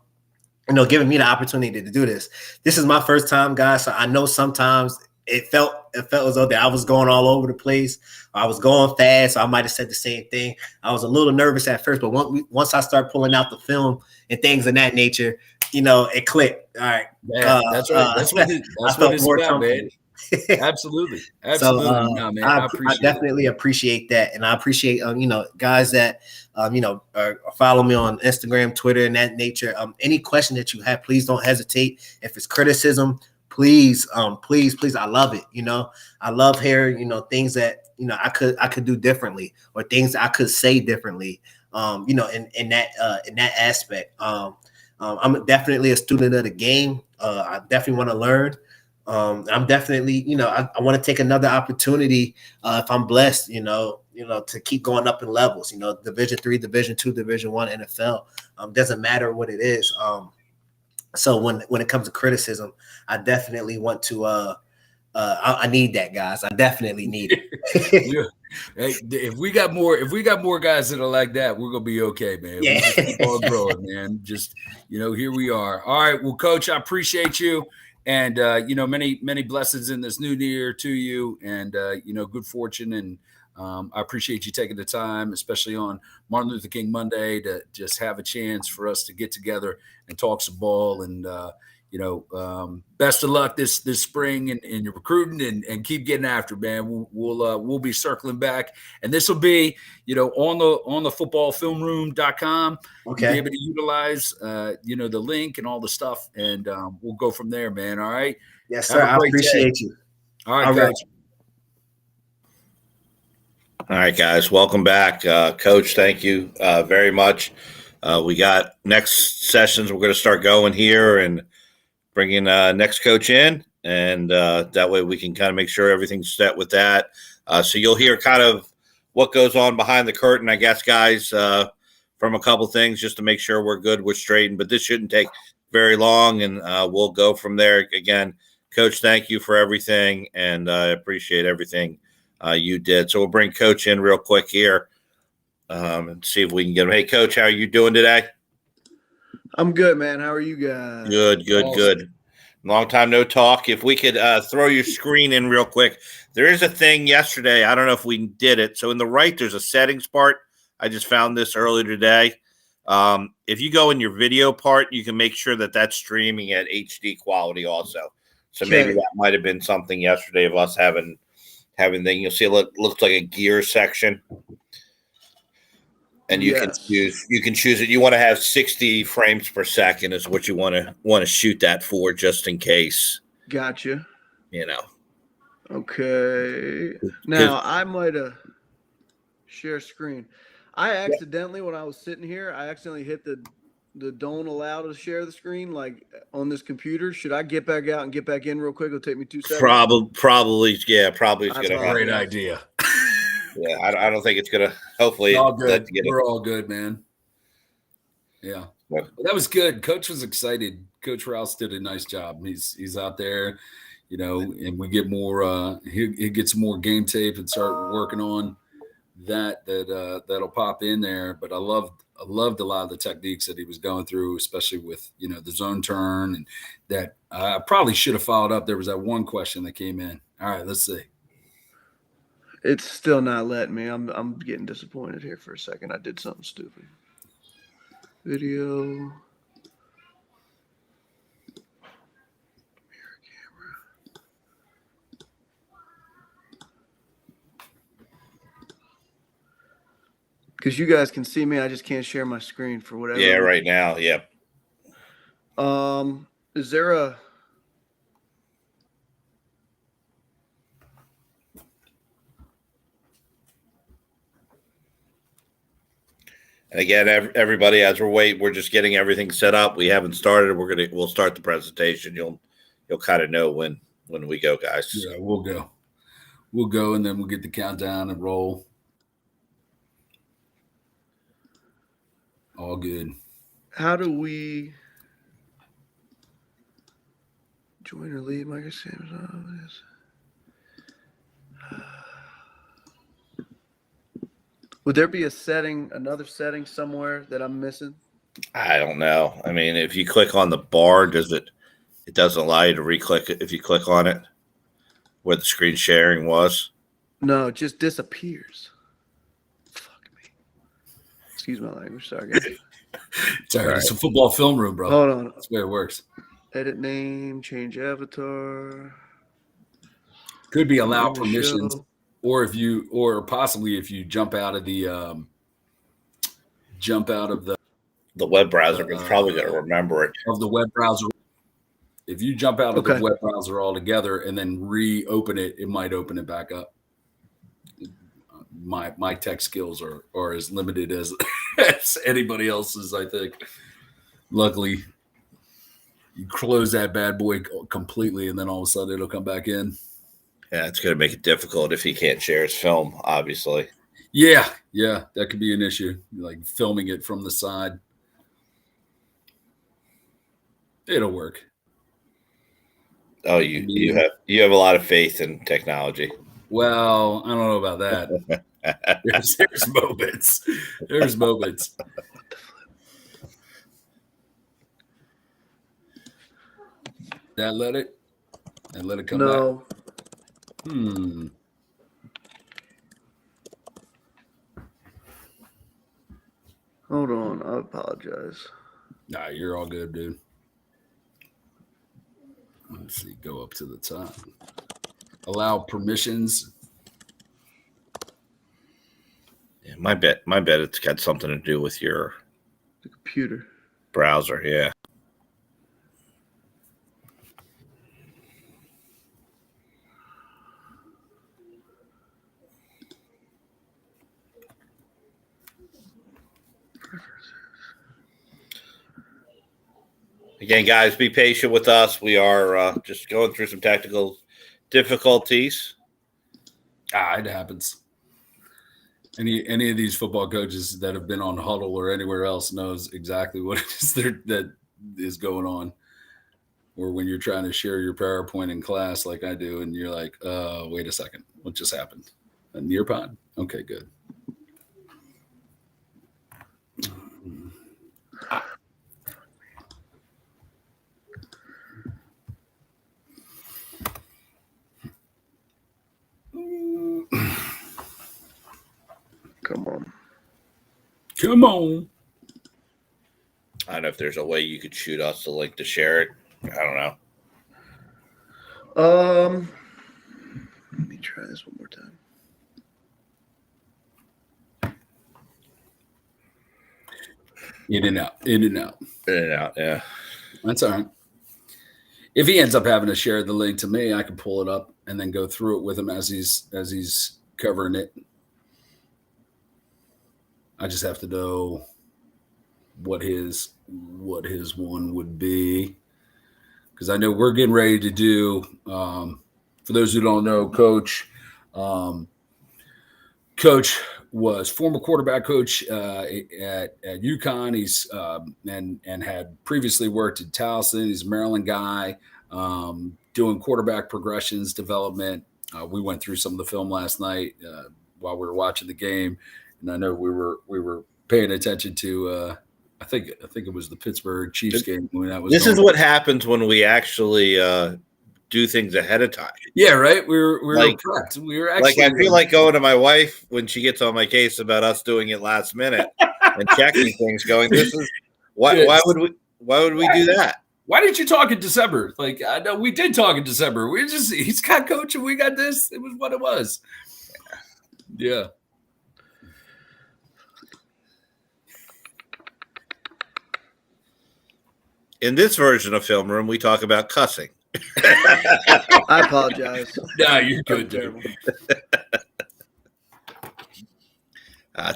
giving me the opportunity to do this. This is my first time, guys. So I know sometimes it felt as though that I was going all over the place. I was going fast. So I might have said the same thing. I was a little nervous at first, but once I start pulling out the film and things of that nature, it clicked. All right. Yeah, that's right. That's what it's about, man. Absolutely. So, man, I definitely appreciate that. And I appreciate, guys that, follow me on Instagram, Twitter, and that nature. Any question that you have, please don't hesitate. If it's criticism, please, I love it. I love hearing, things that, I could do differently, or things I could say differently, in that aspect. I'm definitely a student of the game. I definitely want to learn. I'm definitely, I want to take another opportunity if I'm blessed, to keep going up in levels, Division III, Division II, Division I, NFL. Doesn't matter what it is. So when it comes to criticism, I definitely want to. I need that, guys. I definitely need it. Hey, if we got more guys that are like that, we're gonna be okay, man. Yeah. We just keep on growing, man. Just here we are. All right, well, Coach, I appreciate you. And, many blessings in this new year to you, and, good fortune. And I appreciate you taking the time, especially on Martin Luther King Monday, to just have a chance for us to get together and talk some ball. And, best of luck this spring in your recruiting and keep getting after it, man. We'll be circling back, and this will be on the footballfilmroom.com. Okay. You'll be able to utilize the link and all the stuff, and we'll go from there, man. All right. Yes, sir. I appreciate you. All right, Coach. All right, guys. Welcome back. Coach, thank you very much. We got next sessions. We're going to start going here and bringing next coach in, and that way we can kind of make sure everything's set with that. So you'll hear kind of what goes on behind the curtain, I guess, guys, from a couple things just to make sure we're good, we're straightened. But this shouldn't take very long, and we'll go from there. Again, Coach, thank you for everything, and I appreciate everything you did. So we'll bring Coach in real quick here and see if we can get him. Hey, Coach, how are you doing today? I'm good, man. How are you guys? Good. Long time no talk. If we could throw your screen in real quick. There is a thing yesterday. I don't know if we did it. So in the right, there's a settings part. I just found this earlier today. If you go in your video part, you can make sure that that's streaming at HD quality also. So maybe that might have been something yesterday of us having that. You'll see it looks like a gear section. And you can choose it. You want to have 60 frames per second is what you want to shoot that for, just in case. Gotcha. Okay. Now I might have share screen. I accidentally, when I was sitting here, I accidentally hit the don't allow to share the screen like on this computer. Should I get back out and get back in real quick? It'll take me 2 seconds. Probably. It's That's a great idea. Yeah, I don't think it's gonna. Hopefully, all good. We're all good, man. Yeah, well, that was good. Coach was excited. Coach Rouse did a nice job. He's out there, and we get more. He gets more game tape and start working on that'll pop in there. But I loved a lot of the techniques that he was going through, especially with the zone turn, and that I probably should have followed up. There was that one question that came in. All right, let's see. It's still not letting me. I'm getting disappointed here for a second. I did something stupid. Video. Mirror camera. Because you guys can see me, I just can't share my screen for whatever. Yeah, right now. Yep. Is there a And again, everybody, as we're just getting everything set up. We haven't started. We'll start the presentation. You'll kind of know when we go, guys. Yeah, we'll go, and then we'll get the countdown and roll. All good. How do we join or leave? Like I said, would there be another setting somewhere that I'm missing? I don't know. I mean, if you click on the bar, it doesn't allow you to re-click it if you click on it where the screen sharing was? No, it just disappears. Fuck me. Excuse my language. Sorry, guys. It's all right. It's a football film room, bro. Hold on. That's where it works. Edit name, change avatar. Could be allow permissions. Or possibly if you jump out of the web browser, it's probably going to remember it. Of the web browser. If you jump out of the web browser altogether and then reopen it, it might open it back up. My tech skills are as limited as anybody else's, I think. Luckily, you close that bad boy completely, and then all of a sudden it'll come back in. Yeah, it's going to make it difficult if he can't share his film, obviously. Yeah, that could be an issue, like filming it from the side. It'll work. Oh, you have a lot of faith in technology. Well, I don't know about that. There's moments. There's moments. That let it come back. Hold on. I apologize. Nah, you're all good, dude. Let's see. Go up to the top. Allow permissions. Yeah, my bet it's got something to do with your computer browser. Yeah. Again, guys, be patient with us. We are just going through some technical difficulties. It happens. Any of these football coaches that have been on Huddle or anywhere else knows exactly what it is that is going on. Or when you're trying to share your PowerPoint in class like I do, and you're like, wait a second, what just happened? A Nearpod? Okay, good. Come on. Come on. I don't know if there's a way you could shoot us the link to share it. I don't know. Let me try this one more time. In and out. Yeah. That's all right. If he ends up having to share the link to me, I can pull it up and then go through it with him as he's covering it. I just have to know what his one would be, because I know we're getting ready to do. For those who don't know, Coach was former quarterback coach at Uconn. He's and had previously worked at Towson. He's a Maryland guy, doing quarterback progressions development. We went through some of the film last night while we were watching the game, and I know we were paying attention to. I think it was the Pittsburgh Chiefs game when that was. This is what happens when we actually do things ahead of time. Yeah, right. We were like, prepped. We were actually like, I feel like going to my wife when she gets on my case about us doing it last minute and checking things. Going, this is why would we do that? Why didn't you talk in December? Like, I know we did talk in December. He's got coach and we got this. It was what it was. Yeah. In this version of Film Room, we talk about cussing. I apologize. No, you're good, dude.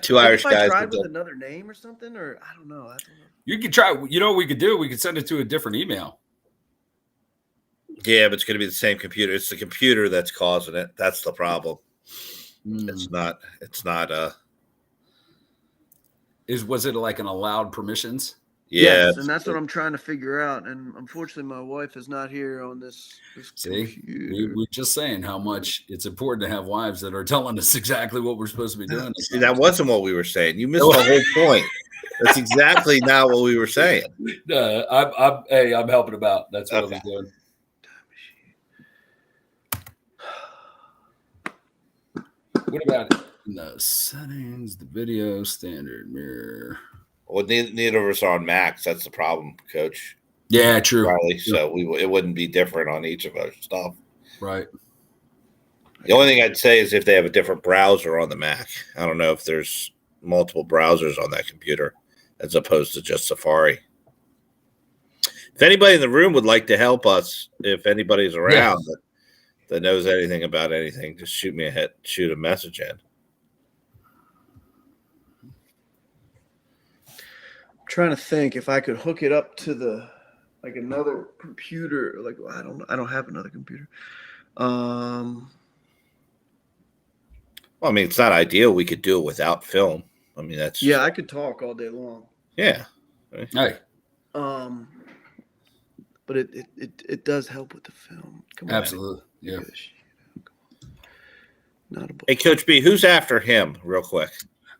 Two Irish guys. I tried with another name or something, or I don't know. You could try. You know what we could do? We could send it to a different email. Yeah, but it's going to be the same computer. It's the computer that's causing it. That's the problem. It's not. Was it like an allowed permissions? Yeah, yes, and that's what I'm trying to figure out. And unfortunately, my wife is not here on this See, we're just saying how much it's important to have wives that are telling us exactly what we're supposed to be doing. See, that wasn't what we were saying. You missed the whole point. That's exactly not what we were saying. No, I'm helping about. That's what I'm doing. What about it? In the settings, the video, standard mirror. Well, neither of us are on Macs. That's the problem, Coach. Yeah, true. Riley. So it wouldn't be different on each of our stuff. Right. The only thing I'd say is if they have a different browser on the Mac. I don't know if there's multiple browsers on that computer as opposed to just Safari. If anybody in the room would like to help us, if anybody's around that knows anything about anything, just shoot a message in. Trying to think if I could hook it up to another computer. Like, I don't have another computer. Well, I mean, it's not ideal. We could do it without film. I mean, that's I could talk all day long. Yeah. Hey. But it does help with the film. Come on. Absolutely. Yeah. Not a Hey, Coach B, who's after him, real quick?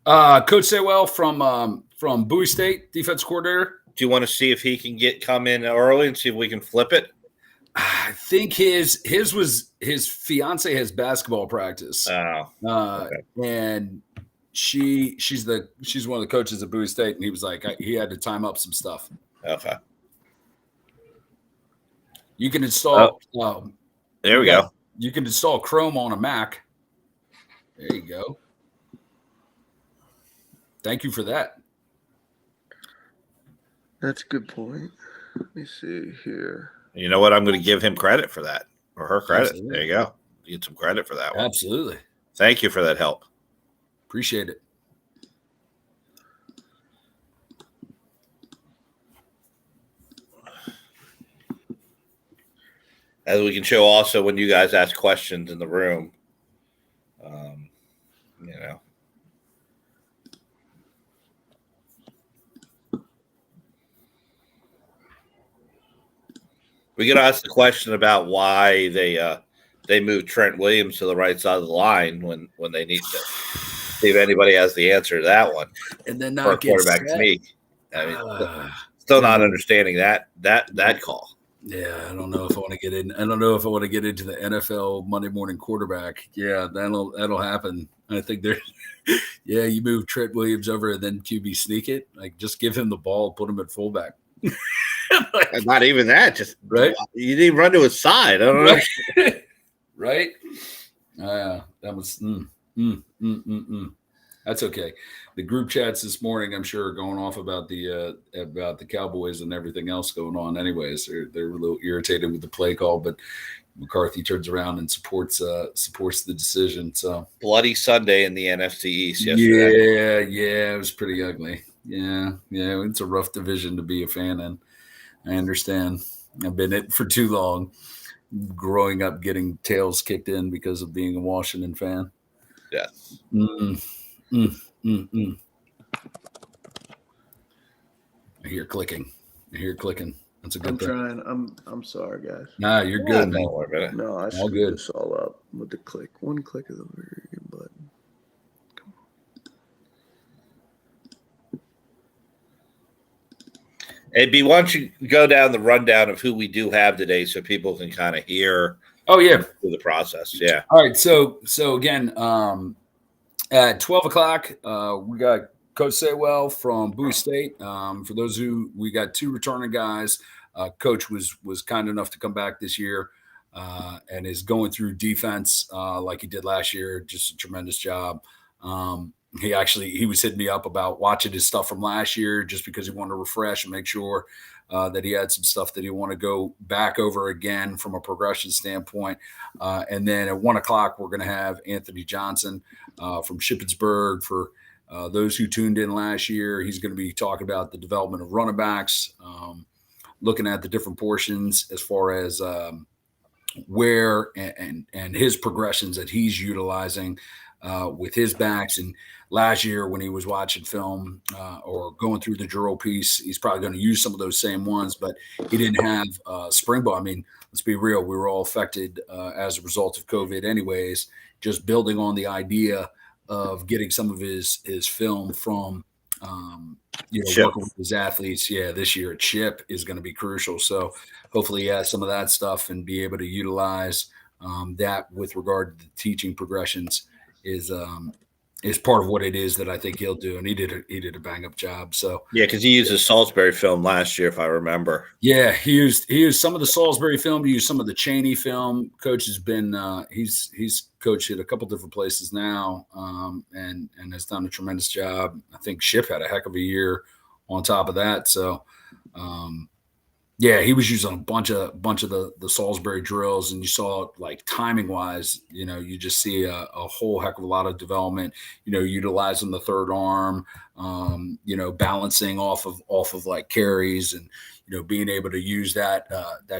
Coach Sewell from Bowie State, defense coordinator. Do you want to see if he can come in early and see if we can flip it? I think his fiance has basketball practice. Oh, okay. And she's one of the coaches at Bowie State, and he was like he had to time up some stuff. Okay. You can install. There we go. You can install Chrome on a Mac. There you go. Thank you for that. That's a good point. Let me see here. You know what? I'm going to give him credit for that, or her credit. Absolutely. There you go. You get some credit for that one. Absolutely. Thank you for that help. Appreciate it. As we can show also when you guys ask questions in the room, we get asked the question about why they moved Trent Williams to the right side of the line when they need to see if anybody has the answer to that one. And then for not a quarterback sneak. I mean, still not understanding that call. Yeah, I don't know if I want to get in. I don't know if I want to get into the NFL Monday morning quarterback. Yeah, that'll happen. I think there. Yeah, you move Trent Williams over and then QB sneak it. Like, just give him the ball, put him at fullback. Like, not even that. Just right. You didn't run to his side. I don't know. Right. That was. That's okay. The group chats this morning, I'm sure, are going off about the Cowboys and everything else going on. Anyways, they're a little irritated with the play call, but McCarthy turns around and supports the decision. So bloody Sunday in the NFC East yesterday. Yeah, it was pretty ugly. Yeah, it's a rough division to be a fan in. I understand. I've been in it for too long. Growing up, getting tails kicked in because of being a Washington fan. Yeah. I hear clicking. That's a good thing. I'm trying. I'm sorry, guys. Nah, you're good, man. No, I screwed this all up with the click. One click of the button. Come on. Hey, B, why don't you go down the rundown of who we do have today so people can kind of hear through the process. Yeah. All right. So again, at 12 o'clock, we got Coach Sewell from Bowie State. For those who we got two returning guys. Coach was kind enough to come back this year and is going through defense like he did last year. Just a tremendous job. He was hitting me up about watching his stuff from last year just because he wanted to refresh and make sure that he had some stuff that he want to go back over again from a progression standpoint. And then at 1 o'clock, we're going to have Anthony Johnson from Shippensburg. For those who tuned in last year, he's going to be talking about the development of running backs, looking at the different portions as far as where and his progressions that he's utilizing with his backs. And last year when he was watching film or going through the drill piece, he's probably going to use some of those same ones, but he didn't have spring ball. I mean, let's be real. We were all affected as a result of COVID anyways, just building on the idea of getting some of his film from, working with his athletes. Yeah, this year at Chip is going to be crucial. So hopefully he has some of that stuff and be able to utilize that with regard to the teaching progressions is part of what it is that I think he'll do. And he did a bang up job. So yeah, because he used the Salisbury film last year, if I remember. Yeah, he used some of the Salisbury film. He used some of the Cheney film. Coach has been he's coached at a couple different places now, and has done a tremendous job. I think Ship had a heck of a year on top of that. So yeah, he was using a bunch of the Salisbury drills, and you saw like timing wise, you just see a whole heck of a lot of development, utilizing the third arm, balancing off of like carries and, being able to use that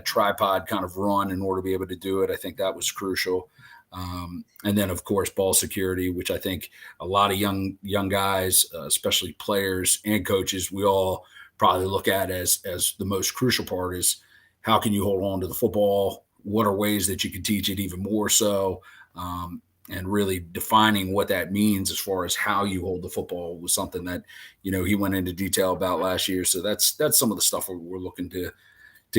tripod kind of run in order to be able to do it. I think that was crucial. And then of course, ball security, which I think a lot of young guys, especially players and coaches, we all probably look at as the most crucial part is how can you hold on to the football? What are ways that you can teach it even more so? And really defining what that means as far as how you hold the football was something that, he went into detail about last year. So that's some of the stuff we're looking to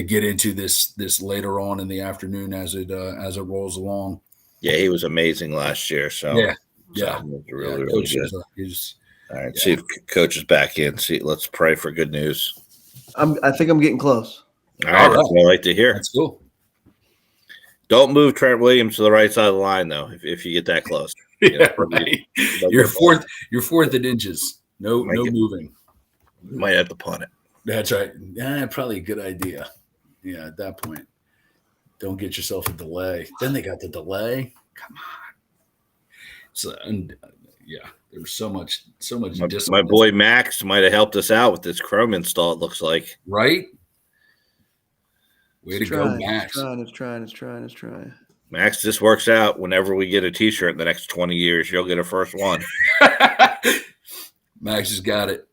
get into this later on in the afternoon as it rolls along. Yeah, he was amazing last year. So yeah, really good. All right, Yeah. see if Coach is back in. Let's pray for good news. I think I'm getting close. All right, that's what I like to hear. That's cool. Don't move Trent Williams to the right side of the line though. If you get that close, Yeah, right. You're fourth in inches. No moving. Might have to punt it. That's right. Yeah, probably a good idea. Yeah, at that point, don't get yourself a delay. Then they got the delay. Come on. So and yeah, there was so much My boy Max might have helped us out with this Chrome install. It looks like, right. Way to go, Max. It's trying. Max, this works out. Whenever we get a T-shirt in the next 20 years, you'll get a first one. Max has got it.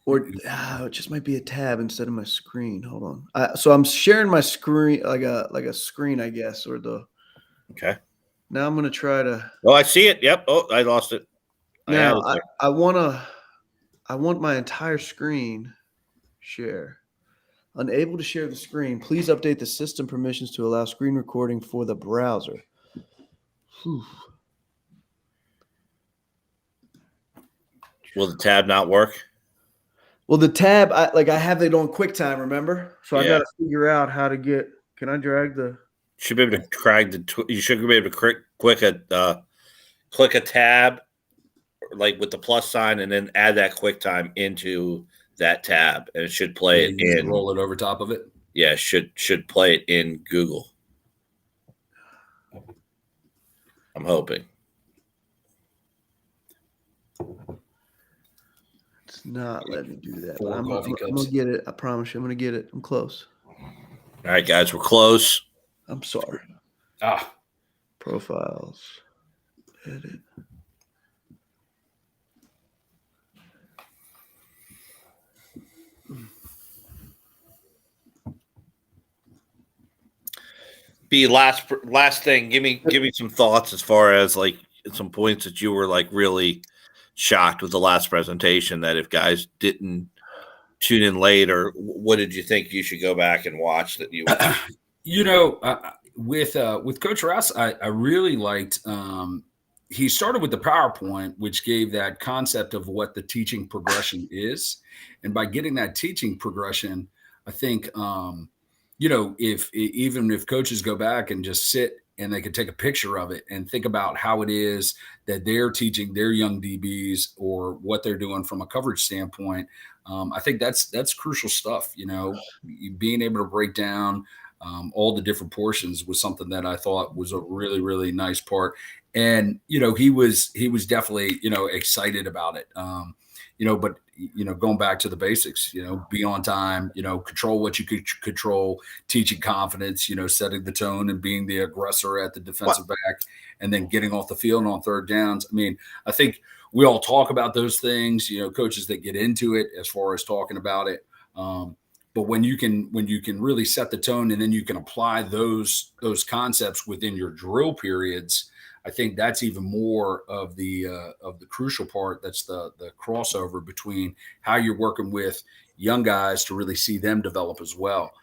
Or it just might be a tab instead of my screen. Hold on. So I'm sharing my screen like a screen, I guess, or the. Okay. Now I'm gonna try to. Oh, I see it. Yep. Oh, I lost it. Now I want my entire screen share. Unable to share the screen. Please update the system permissions to allow screen recording for the browser. Whew. Will the tab not work? Well, the tab, I have it on QuickTime, remember? So I got to figure out how to get. Can I drag the? Should be able to drag you should be able to click a tab, like with the plus sign, and then add that QuickTime into that tab, and it should play it in. Roll it over top of it. Yeah, should play it in Google. I'm hoping. It's not letting me do that. I'm gonna get it. I promise you, I'm gonna get it. I'm close. All right, guys, we're close. I'm sorry. Profiles. Edit. B, last thing. Give me some thoughts as far as like some points that you were like really shocked with the last presentation. That if guys didn't tune in late, or what did you think you should go back and watch that you? With Coach Rouse, I really liked. He started with the PowerPoint, which gave that concept of what the teaching progression is, and by getting that teaching progression, I think. If coaches go back and just sit and they could take a picture of it and think about how it is that they're teaching their young DBs or what they're doing from a coverage standpoint, I think that's crucial stuff. Being able to break down all the different portions was something that I thought was a really, really nice part. And, he was definitely, excited about it. But going back to the basics, be on time, control what you could control, teaching confidence, setting the tone and being the aggressor at the defensive back, and then getting off the field on third downs. I mean, I think we all talk about those things, coaches that get into it as far as talking about it. But when you can really set the tone and then you can apply those concepts within your drill periods, I think that's even more of the crucial part. That's the crossover between how you're working with young guys to really see them develop as well.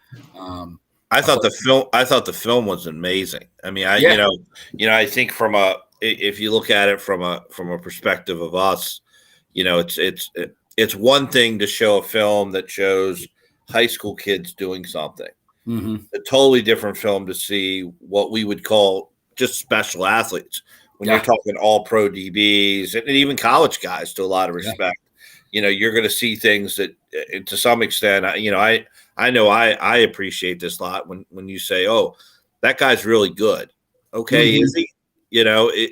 I thought the film was amazing. I mean, I think if you look at it from a perspective of us, it's one thing to show a film that shows high school kids doing something. Mm-hmm. A totally different film to see what we would call just special athletes. When you're talking all pro DBs and even college guys, to a lot of respect, you're going to see things that to some extent, I know I appreciate this a lot when you say, oh, that guy's really good. Okay. Mm-hmm. Is he,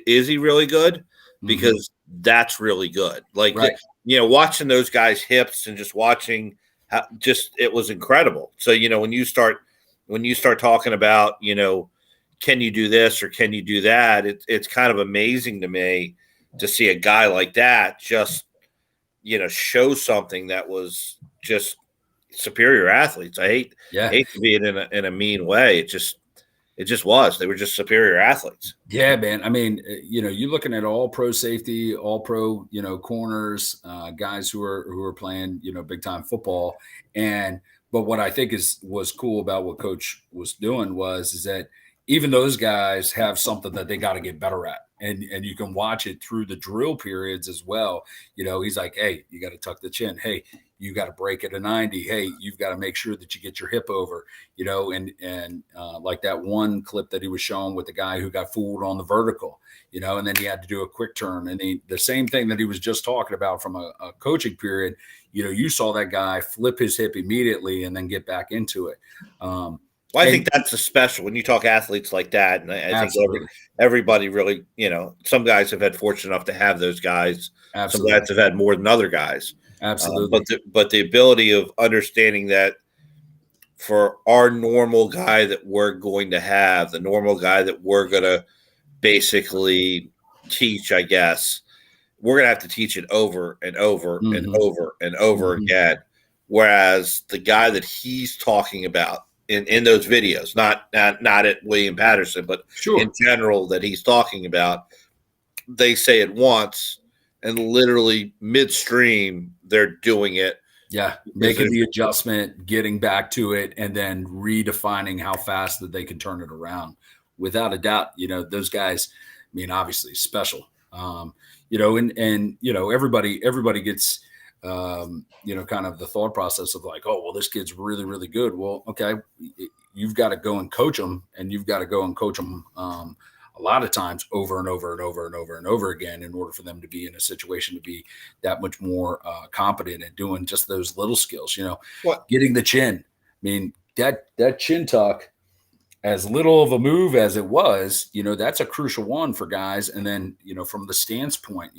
is he really good? Because that's really good. Like, watching those guys' hips and just watching how it was incredible. So, when you start talking about, can you do this or can you do that? It's kind of amazing to me to see a guy like that just, show something that was just superior athletes. I hate to be it in a mean way. It just was. They were just superior athletes. Yeah, man. I mean, you're looking at all pro safety, all pro, corners, guys who are playing, big time football. But what I think was cool about what Coach was doing is that even those guys have something that they got to get better at. And you can watch it through the drill periods as well. He's like, hey, you got to tuck the chin. Hey, you got to break at a 90. Hey, you've got to make sure that you get your hip over, and like that one clip that he was showing with the guy who got fooled on the vertical, and then he had to do a quick turn. And the same thing that he was just talking about from a coaching period, you saw that guy flip his hip immediately and then get back into it. Well, I think that's a special when you talk athletes like that. And I think everybody really, some guys have had fortune enough to have those guys. Absolutely. Some guys have had more than other guys. Absolutely. But the ability of understanding that for our normal guy that we're going to have, the normal guy that we're going to basically teach, I guess, we're going to have to teach it over and over and over and over again. Whereas the guy that he's talking about, in those videos, not at William Paterson, but in general that he's talking about, they say it once and literally midstream they're doing it. Yeah, making the adjustment, getting back to it, and then redefining how fast that they can turn it around. Without a doubt, those guys, obviously special. Everybody gets kind of the thought process of like, oh, well, this kid's really, really good. Well, okay, you've got to go and coach them, and you've got to go and coach them a lot of times over and over and over and over and over again in order for them to be in a situation to be that much more competent at doing just those little skills, getting the chin. That chin tuck, as little of a move as it was, that's a crucial one for guys. And then, from the stance point,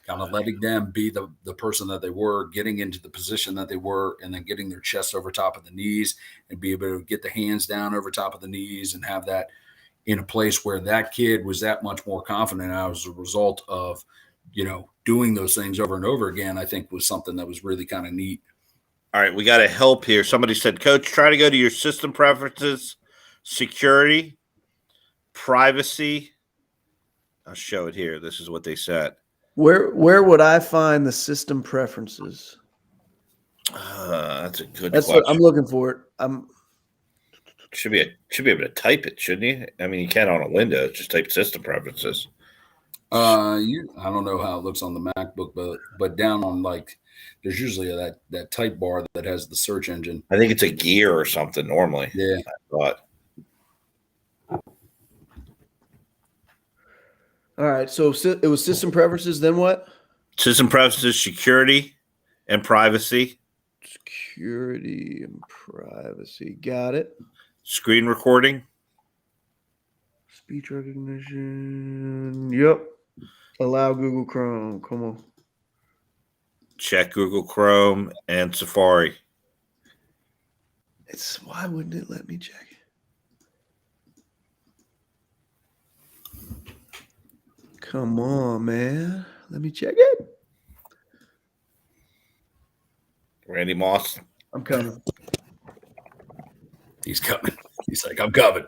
kind of letting them be the person that they were, getting into the position that they were, and then getting their chest over top of the knees and be able to get the hands down over top of the knees and have that in a place where that kid was that much more confident as a result of, doing those things over and over again, I think was something that was really kind of neat. All right. We got to help here. Somebody said, Coach, try to go to your system preferences, security, privacy. I'll show it here. This is what they said. Where would I find the system preferences? That's a good question. That's what I'm looking for. It. Should be able to type it, shouldn't you? You can on a Windows. Just type system preferences. I don't know how it looks on the MacBook, but down on there's usually that type bar that has the search engine. I think it's a gear or something normally. Yeah. I thought. All right. So it was system preferences. Then what? System preferences, security, and privacy. Security and privacy. Got it. Screen recording. Speech recognition. Yep. Allow Google Chrome. Come on. Check Google Chrome and Safari. Why wouldn't it let me check it? Come on, man. Let me check it. Randy Moss. I'm coming. He's coming. He's like, I'm coming.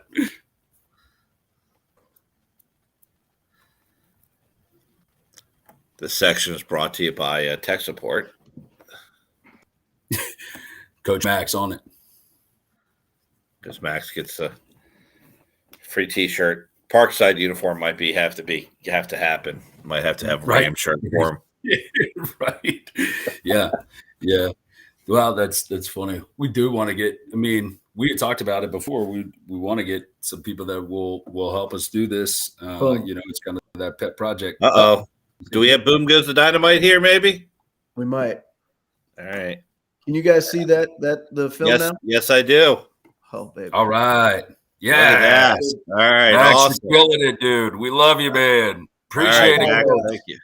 This section is brought to you by Tech Support. Coach Max on it. Because Max gets a free T-shirt. Parkside uniform might have to happen. Might have to have Ram shirt for him. Right. Yeah. Yeah. Well, that's funny. We do want to get. We had talked about it before. We want to get some people that will help us do this. It's kind of that pet project. Uh-oh. Do we have Boom Goes the Dynamite here, maybe? We might. All right. Can you guys see the film now? Yes, I do. Oh, baby. All right. Yeah. All right. Awesome. Killing it, dude. We love you, man. Appreciate it. Thank you.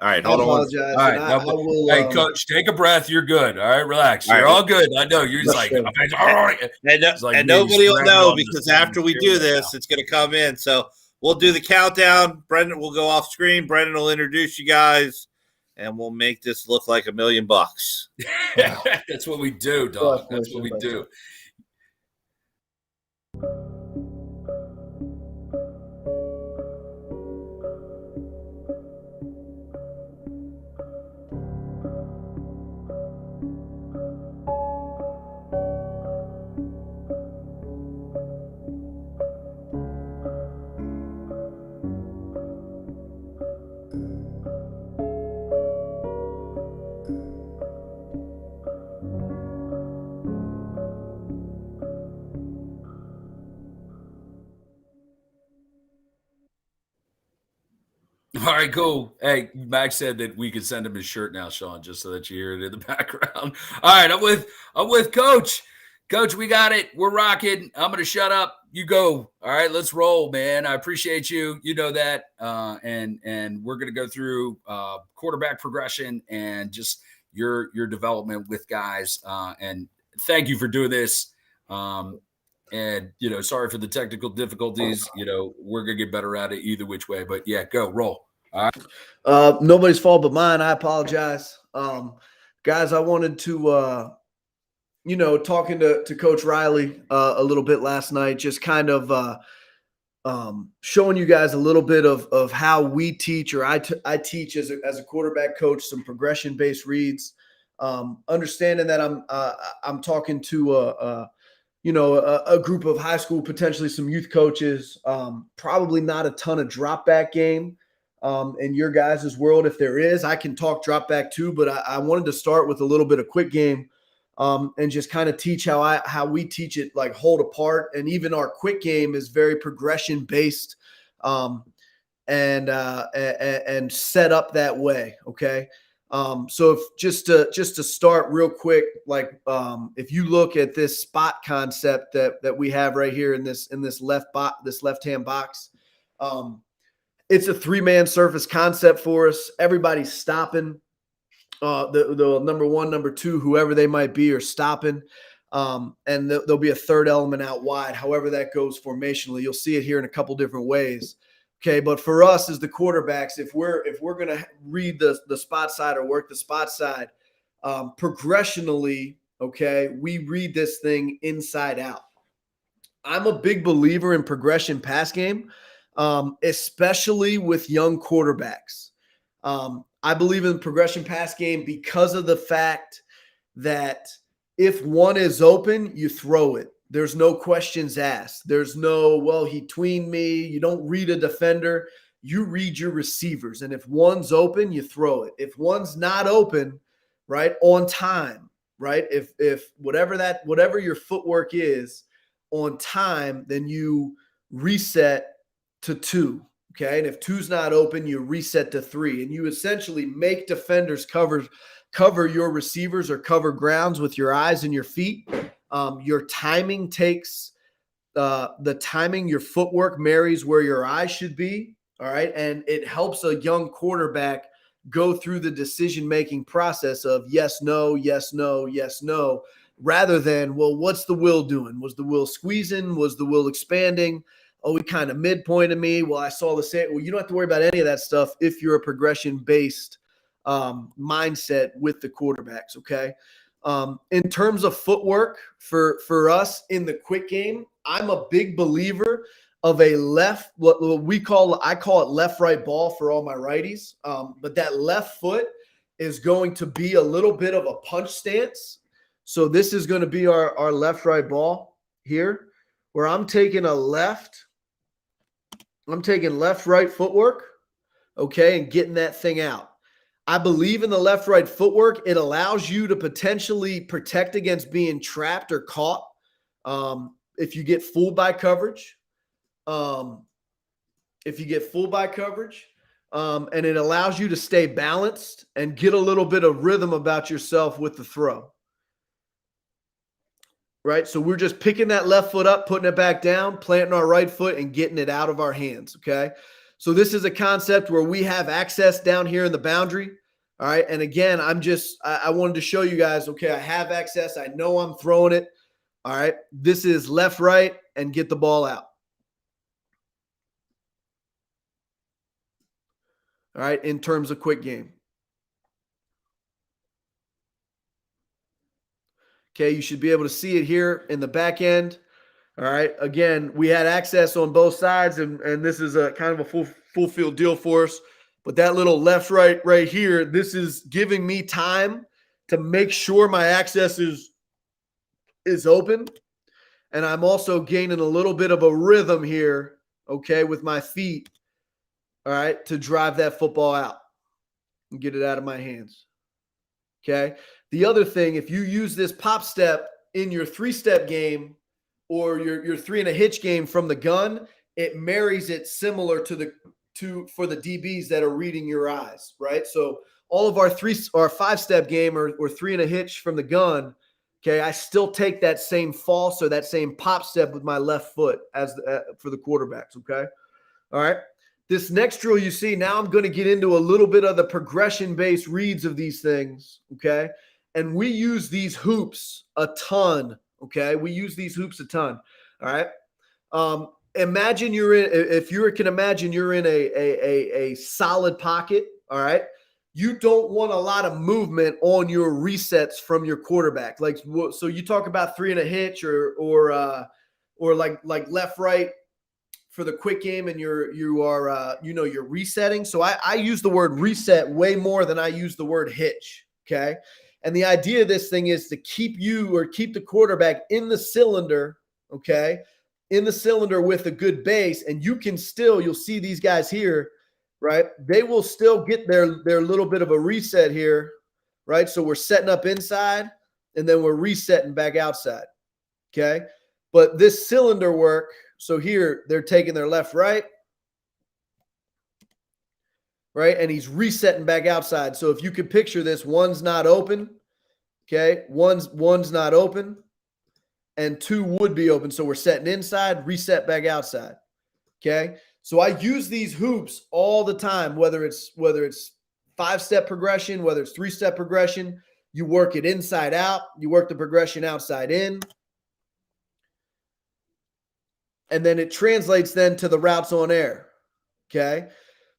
All right. Hold on. Apologize. All right. Hey, Coach, take a breath. You're good. All right. Relax. You're all good. I know. You're just like, and nobody will know because after we do this, it's going to come in. So we'll do the countdown. Brendan will go off screen. Brendan will introduce you guys, and we'll make this look like $1 million. That's what we do, dog. That's what we do. All right, cool. Hey, Max said that we could send him his shirt now, Sean, just so that you hear it in the background. All right, I'm with Coach. Coach, we got it. We're rocking. I'm gonna shut up. You go. All right, let's roll, man. I appreciate you. You know that. And we're gonna go through quarterback progression and just your development with guys. And thank you for doing this. And, sorry for the technical difficulties. We're going to get better at it either which way. But, yeah, go, roll. All right. Nobody's fault but mine. I apologize. Guys, I wanted to, talking to Coach Riley a little bit last night, just kind of showing you guys a little bit of how we teach, or I teach as a quarterback coach, some progression-based reads, understanding that I'm talking to a group of high school, potentially some youth coaches, probably not a ton of drop back game in your guys' world. If there is, I can talk drop back too, but I wanted to start with a little bit of quick game and just kind of teach how we teach it, like hold apart. And even our quick game is very progression based and set up that way. Okay. So if just to start real quick, like if you look at this spot concept that we have right here in this left-hand box, it's a 3-man surface concept for us. Everybody's stopping. The number 1, number 2, whoever they might be, are stopping. And there'll be a third element out wide. However that goes formationally, you'll see it here in a couple different ways. Okay, but for us as the quarterbacks, if we're going to read the spot side or work the spot side, progressionally, okay, we read this thing inside out. I'm a big believer in progression pass game, especially with young quarterbacks. I believe in progression pass game because of the fact that if one is open, you throw it. There's no questions asked. There's no, well, he tweened me. You don't read a defender. You read your receivers. And if one's open, you throw it. If one's not open, right, on time, right, if whatever your footwork is on time, then you reset to 2. Okay. And if 2's not open, you reset to 3. And you essentially make defenders cover your receivers or cover grounds with your eyes and your feet. Your timing takes the timing, your footwork marries where your eyes should be. All right. And it helps a young quarterback go through the decision-making process of yes, no, yes, no, yes, no, rather than, well, what's the will doing? Was the will squeezing? Was the will expanding? Oh, he kind of midpointed me. Well, I saw the same. Well, you don't have to worry about any of that stuff if you're a progression-based mindset with the quarterbacks. Okay. In terms of footwork for us in the quick game, I'm a big believer of a I call it left-right ball for all my righties. But that left foot is going to be a little bit of a punch stance. So this is going to be our left-right ball here, where I'm taking left-right footwork, okay, and getting that thing out. I believe in the left-right footwork. It allows you to potentially protect against being trapped or caught if you get fooled by coverage. And it allows you to stay balanced and get a little bit of rhythm about yourself with the throw. Right? So we're just picking that left foot up, putting it back down, planting our right foot, and getting it out of our hands, okay? So this is a concept where we have access down here in the boundary. All right. And again, I wanted to show you guys, okay, I have access. I know I'm throwing it. All right. This is left, right, and get the ball out. All right. In terms of quick game. Okay. You should be able to see it here in the back end. All right. Again, we had access on both sides, and this is a kind of a full field deal for us. But that little left, right here, this is giving me time to make sure my access is open. And I'm also gaining a little bit of a rhythm here, okay, with my feet, all right, to drive that football out and get it out of my hands. Okay. The other thing, if you use this pop step in your 3-step game, or your 3 and a hitch game from the gun, it marries it similar to for the DBs that are reading your eyes, right? So all of our 5-step game or 3 and a hitch from the gun, okay, I still take that same false or that same pop step with my left foot as for the quarterbacks, okay? All right. This next drill you see, now I'm going to get into a little bit of the progression-based reads of these things, okay? And we use these hoops a ton, okay? We use these hoops a ton, all right? Imagine you're in, if you can imagine you're in a solid pocket, all right? You don't want a lot of movement on your resets from your quarterback. Like, so you talk about 3 and a hitch or like left, right for the quick game, and you're resetting. So I use the word reset way more than I use the word hitch, okay? And the idea of this thing is to keep the quarterback in the cylinder, okay? In the cylinder with a good base, and you'll see these guys here, right? They will still get their little bit of a reset here, right? So we're setting up inside, and then we're resetting back outside, okay? But this cylinder work, so here they're taking their left, right, and he's resetting back outside. So if you could picture this, one's not open, okay? One's not open, and 2 would be open. So we're setting inside, reset back outside, okay? So I use these hoops all the time, whether it's 5-step progression, whether it's 3-step progression. You work it inside out, you work the progression outside in. And then it translates then to the routes on air, okay?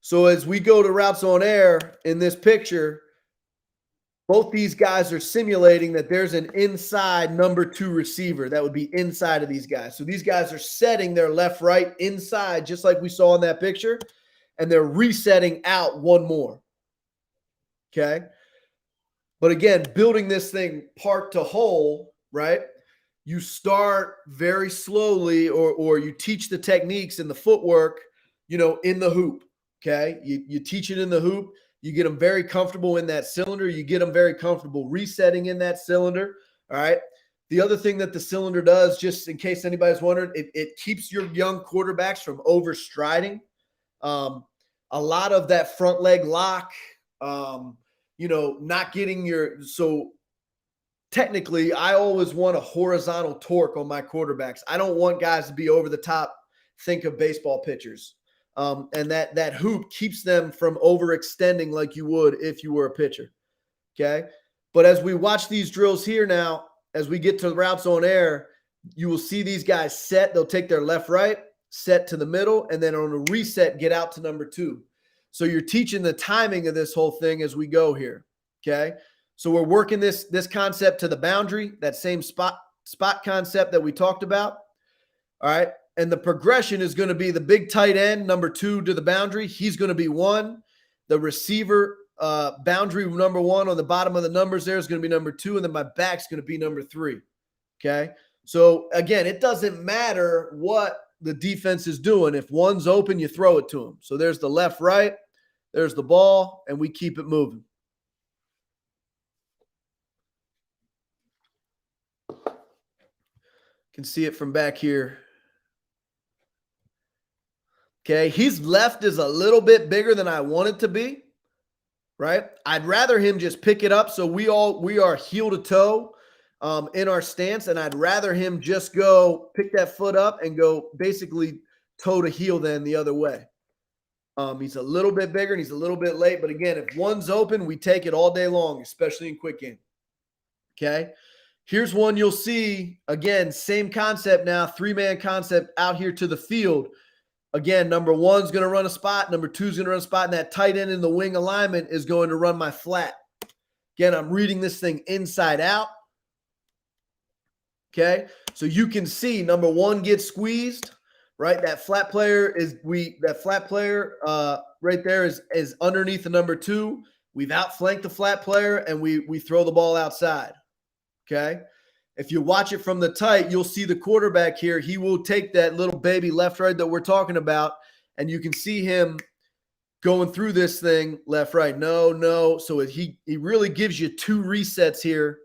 So as we go to routes on air in this picture, both these guys are simulating that there's an inside number 2 receiver that would be inside of these guys. So these guys are setting their left, right, inside, just like we saw in that picture, and they're resetting out one more, okay? But again, building this thing part to whole, right? You start very slowly, or you teach the techniques and the footwork, in the hoop, okay? You teach it in the hoop. You get them very comfortable in that cylinder. You get them very comfortable resetting in that cylinder, all right? The other thing that the cylinder does, just in case anybody's wondering, it keeps your young quarterbacks from overstriding. A lot of that front leg lock, not getting so technically, I always want a horizontal torque on my quarterbacks. I don't want guys to be over the top. Think of baseball pitchers. And that hoop keeps them from overextending like you would if you were a pitcher, okay? But as we watch these drills here now, as we get to the routes on air, you will see these guys set. They'll take their left, right, set to the middle, and then on a reset, get out to number 2. So you're teaching the timing of this whole thing as we go here, okay? So we're working this concept to the boundary, that same spot concept that we talked about. All right. And the progression is going to be the big tight end, number 2 to the boundary. He's going to be 1. The receiver, boundary number 1 on the bottom of the numbers there is going to be number 2. And then my back's going to be number 3. Okay. So again, it doesn't matter what the defense is doing. If one's open, you throw it to them. So there's the left, right. There's the ball, and we keep it moving. Can see it from back here. Okay, his left is a little bit bigger than I want it to be, right? I'd rather him just pick it up, so we are heel to toe in our stance, and I'd rather him just go pick that foot up and go basically toe to heel than the other way. He's a little bit bigger and he's a little bit late, but again, if one's open, we take it all day long, especially in quick game. Okay. Here's one you'll see, again, same concept now, 3-man concept out here to the field. Again, number 1's going to run a spot, number 2's going to run a spot, and that tight end in the wing alignment is going to run my flat. Again, I'm reading this thing inside out. Okay, so you can see number 1 gets squeezed, right? That flat player right there is underneath the number 2. We've outflanked the flat player, and we throw the ball outside. Okay. If you watch it from the tight, you'll see the quarterback here. He will take that little baby left, right that we're talking about, and you can see him going through this thing left, right. No. So he really gives you 2 resets here,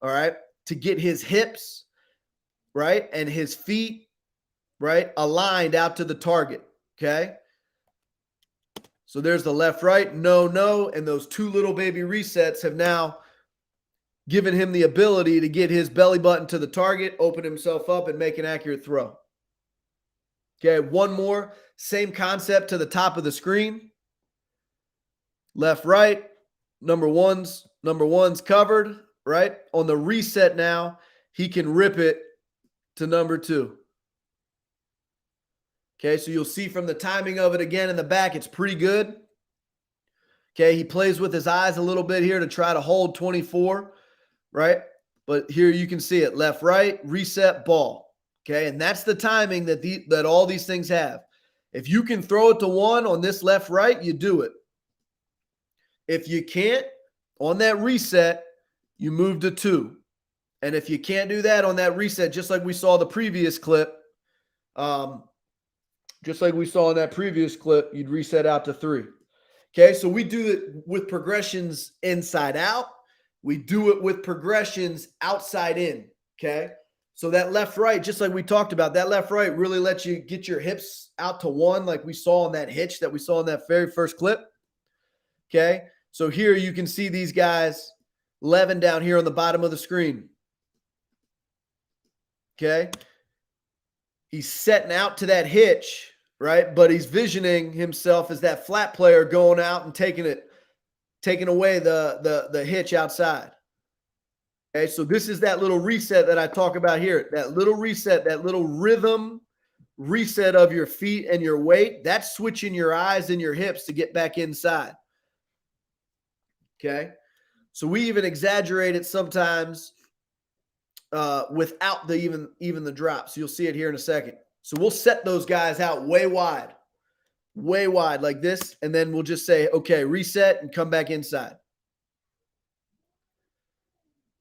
all right, to get his hips, right, and his feet, right, aligned out to the target, okay? So there's the left, right, no, no. And those two little baby resets have now given him the ability to get his belly button to the target, open himself up, and make an accurate throw. Okay, one more. Same concept to the top of the screen. Left, right. Number one's covered, right? On the reset now, he can rip it to number 2. Okay, so you'll see from the timing of it again in the back, it's pretty good. Okay, he plays with his eyes a little bit here to try to hold 24, right? But here you can see it, left, right, reset, ball. Okay, and that's the timing that all these things have. If you can throw it to 1 on this left, right, you do it. If you can't, on that reset, you move to 2. And if you can't do that on that reset, just like we saw the previous clip, you'd reset out to 3. Okay, so we do it with progressions inside out. We do it with progressions outside in, okay? So that left, right, just like we talked about, that left, right really lets you get your hips out to 1 like we saw on that hitch that we saw in that very first clip, okay? So here you can see these guys, Levin down here on the bottom of the screen, okay? He's setting out to that hitch, right? But he's visioning himself as that flat player going out and taking away the hitch outside. Okay, so this is that little reset that I talk about here. That little reset, that little rhythm reset of your feet and your weight. That's switching your eyes and your hips to get back inside. Okay, so we even exaggerate it sometimes without even the drop. So you'll see it here in a second. So we'll set those guys out way wide like this, and then we'll just say, okay, reset and come back inside.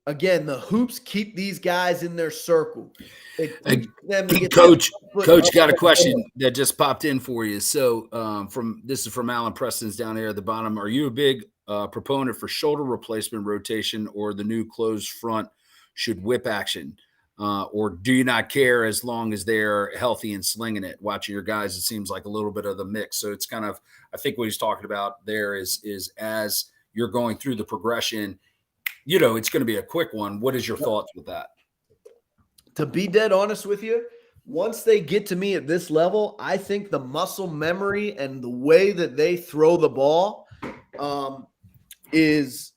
Again, the hoops keep these guys in their circle. Coach, got a question that just popped in for you. So this is from Alan Preston's down here at the bottom. Are you a big proponent for shoulder replacement rotation, or the new closed front should whip action? Or do you not care as long as they're healthy and slinging it? Watching your guys, it seems like a little bit of the mix. So it's kind of, I think what he's talking about there is as you're going through the progression, it's going to be a quick one. What is your thoughts with that? To be dead honest with you, once they get to me at this level, I think the muscle memory and the way that they throw the ball is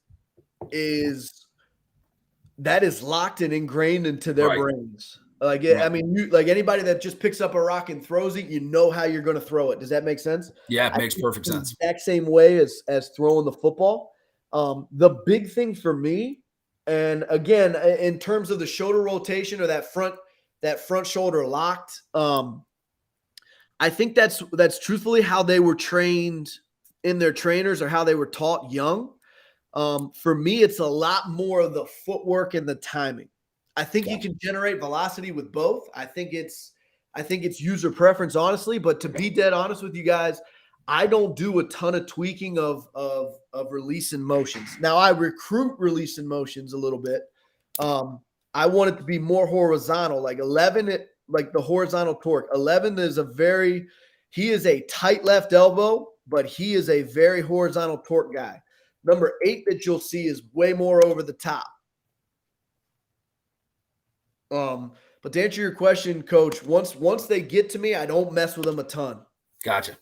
locked and ingrained into their brains. I mean, like anybody that just picks up a rock and throws it, you know how you're going to throw it. Does that make sense? Yeah, it makes perfect sense. Exact same way as throwing the football. The big thing for me, and again, in terms of the shoulder rotation or that front shoulder locked, I think that's truthfully how they were trained in their trainers or how they were taught young. For me, it's a lot more of the footwork and the timing. I think you can generate velocity with both. I think it's user preference, honestly. But to be dead honest with you guys, I don't do a ton of tweaking of release and motions. Now I recruit release and motions a little bit. I want it to be more horizontal, like 11, like the horizontal torque. 11 is he is a tight left elbow, but he is a very horizontal torque guy. Number 8 that you'll see is way more over the top. But to answer your question, Coach, once they get to me, I don't mess with them a ton. Gotcha.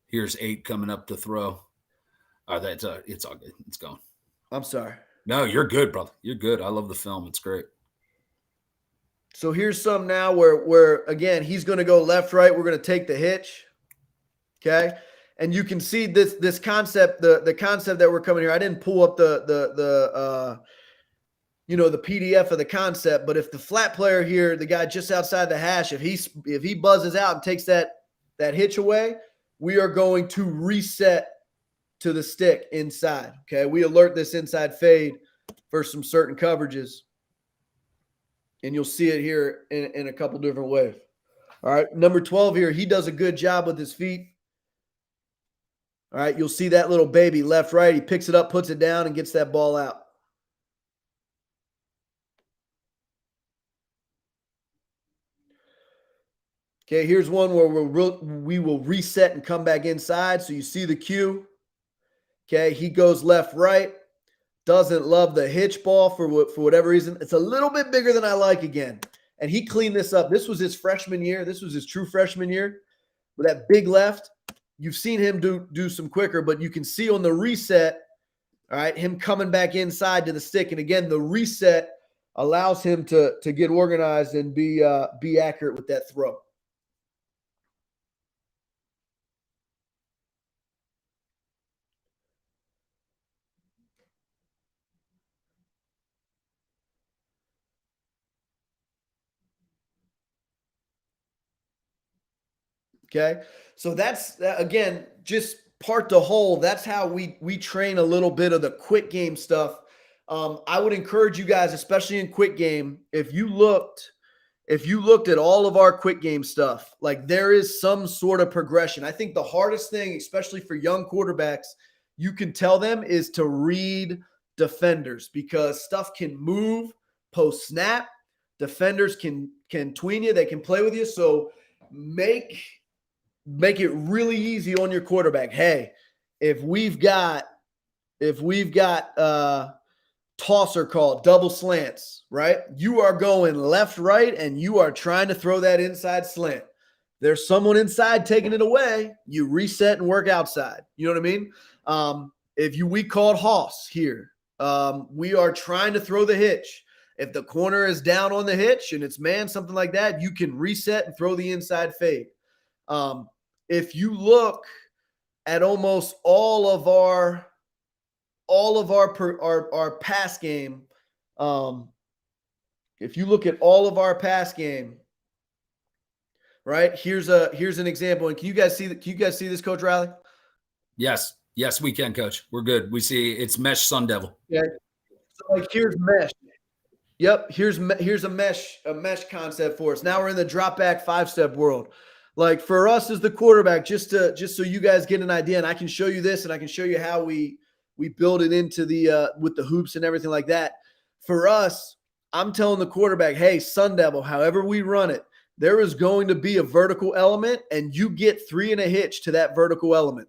Here's 8 coming up to throw. It's all good. It's gone. I'm sorry. No, you're good, brother. You're good. I love the film. It's great. So here's some now where again, he's going to go left, right. We're going to take the hitch. Okay. And you can see this concept, the concept that we're coming here. I didn't pull up the PDF of the concept, but if the flat player here, the guy just outside the hash, if he buzzes out and takes that hitch away, we are going to reset to the stick inside. Okay. We alert this inside fade for some certain coverages. And you'll see it here in a couple different ways. All right. Number 12 here, he does a good job with his feet. All right. You'll see that little baby left, right. He picks it up, puts it down, and gets that ball out. Okay, here's one where we will reset and come back inside. So you see the cue. Okay, he goes left, right. Doesn't love the hitch ball for whatever reason. It's a little bit bigger than I like again. And he cleaned this up. This was his freshman year. This was his true freshman year with that big left. You've seen him do some quicker, but you can see on the reset, all right, him coming back inside to the stick. And again, the reset allows him to get organized and be accurate with that throw. Okay, so that's again just part to whole. That's how we train a little bit of the quick game stuff. I would encourage you guys, especially in quick game, if you looked at all of our quick game stuff, like there is some sort of progression. I think the hardest thing, especially for young quarterbacks, you can tell them is to read defenders because stuff can move post snap. Defenders can tween you, they can play with you. So make it really easy on your quarterback. Hey, if we've got tosser called double slants, right? You are going left, right, and you are trying to throw that inside slant. There's someone inside taking it away. You reset and work outside. You know what I mean? We called Hoss here. We are trying to throw the hitch. If the corner is down on the hitch and it's man, something like that, you can reset and throw the inside fade. If you look at almost all of our pass game, if you look at all of our pass game, right? Here's an example. And can you guys see this, Coach Riley? Yes, we can, Coach. We're good. We see it's mesh Sun Devil. Yeah. So like here's mesh. Yep. Here's a mesh concept for us. Now we're in the drop back 5-step world. Like for us as the quarterback, just so you guys get an idea, and I can show you this, and I can show you how we build it into the with the hoops and everything like that. For us, I'm telling the quarterback, hey, Sun Devil, however we run it, there is going to be a vertical element, and you get 3 and a hitch to that vertical element.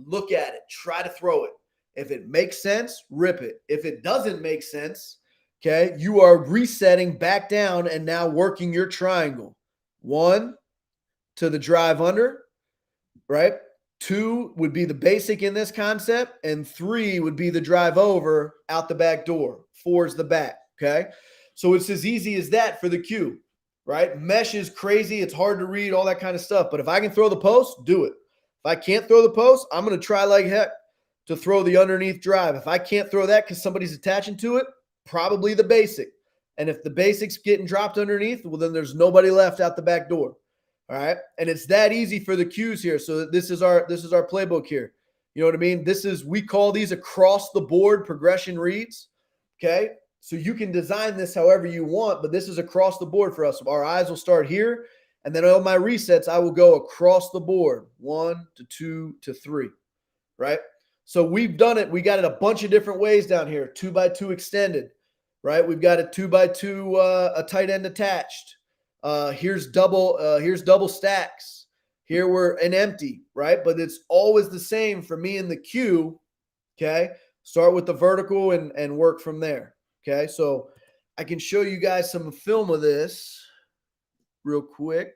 Look at it. Try to throw it. If it makes sense, rip it. If it doesn't make sense, okay, you are resetting back down and now working your triangle. 1 to the drive under, right? 2 would be the basic in this concept, and 3 would be the drive over out the back door. 4 is the back, okay? So it's as easy as that for the cue, right? Mesh is crazy. It's hard to read, all that kind of stuff. But if I can throw the post, do it. If I can't throw the post, I'm going to try like heck to throw the underneath drive. If I can't throw that because somebody's attaching to it, probably the basic. And if the basic's getting dropped underneath, well, then there's nobody left out the back door. All right. And it's that easy for the cues here. So this is our playbook here. You know what I mean? We call these across the board progression reads. Okay. So you can design this however you want, but this is across the board for us. Our eyes will start here. And then on my resets, I will go across the board. 1 to 2 to 3. Right. So we've done it. We got it a bunch of different ways down here. 2x2 extended. Right. We've got a 2x2, a tight end attached. Here's double stacks. Here we're an empty, right? But it's always the same for me in the cue. Okay. Start with the vertical and work from there. Okay. So I can show you guys some film of this real quick.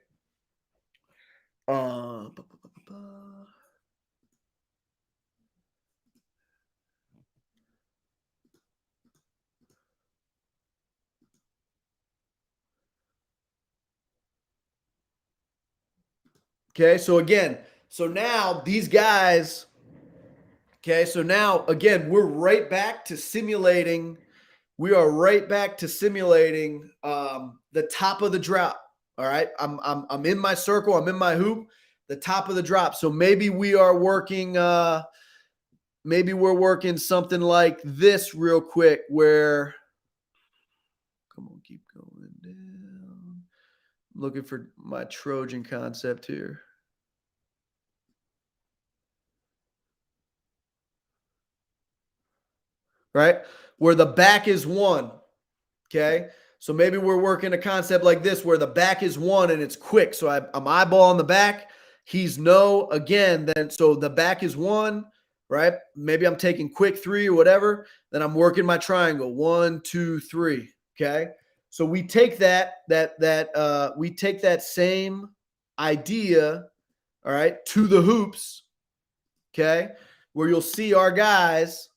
Okay, so now these guys, okay, so now again, we're right back to simulating. We are right back to simulating the top of the drop. All right, I'm in my circle, I'm in my hoop, the top of the drop. So maybe we are working, maybe we're working something like this real quick where, come on, keep going down. I'm looking for my Trojan concept here. Right? Where the back is 1. Okay. So maybe we're working a concept like this where the back is 1 and it's quick. So I'm eyeballing the back. He's no again. Then so the back is 1, right? Maybe I'm taking quick 3 or whatever. Then I'm working my triangle 1, 2, 3. Okay. So we take that same idea, all right, to the hoops. Okay, where you'll see our guys.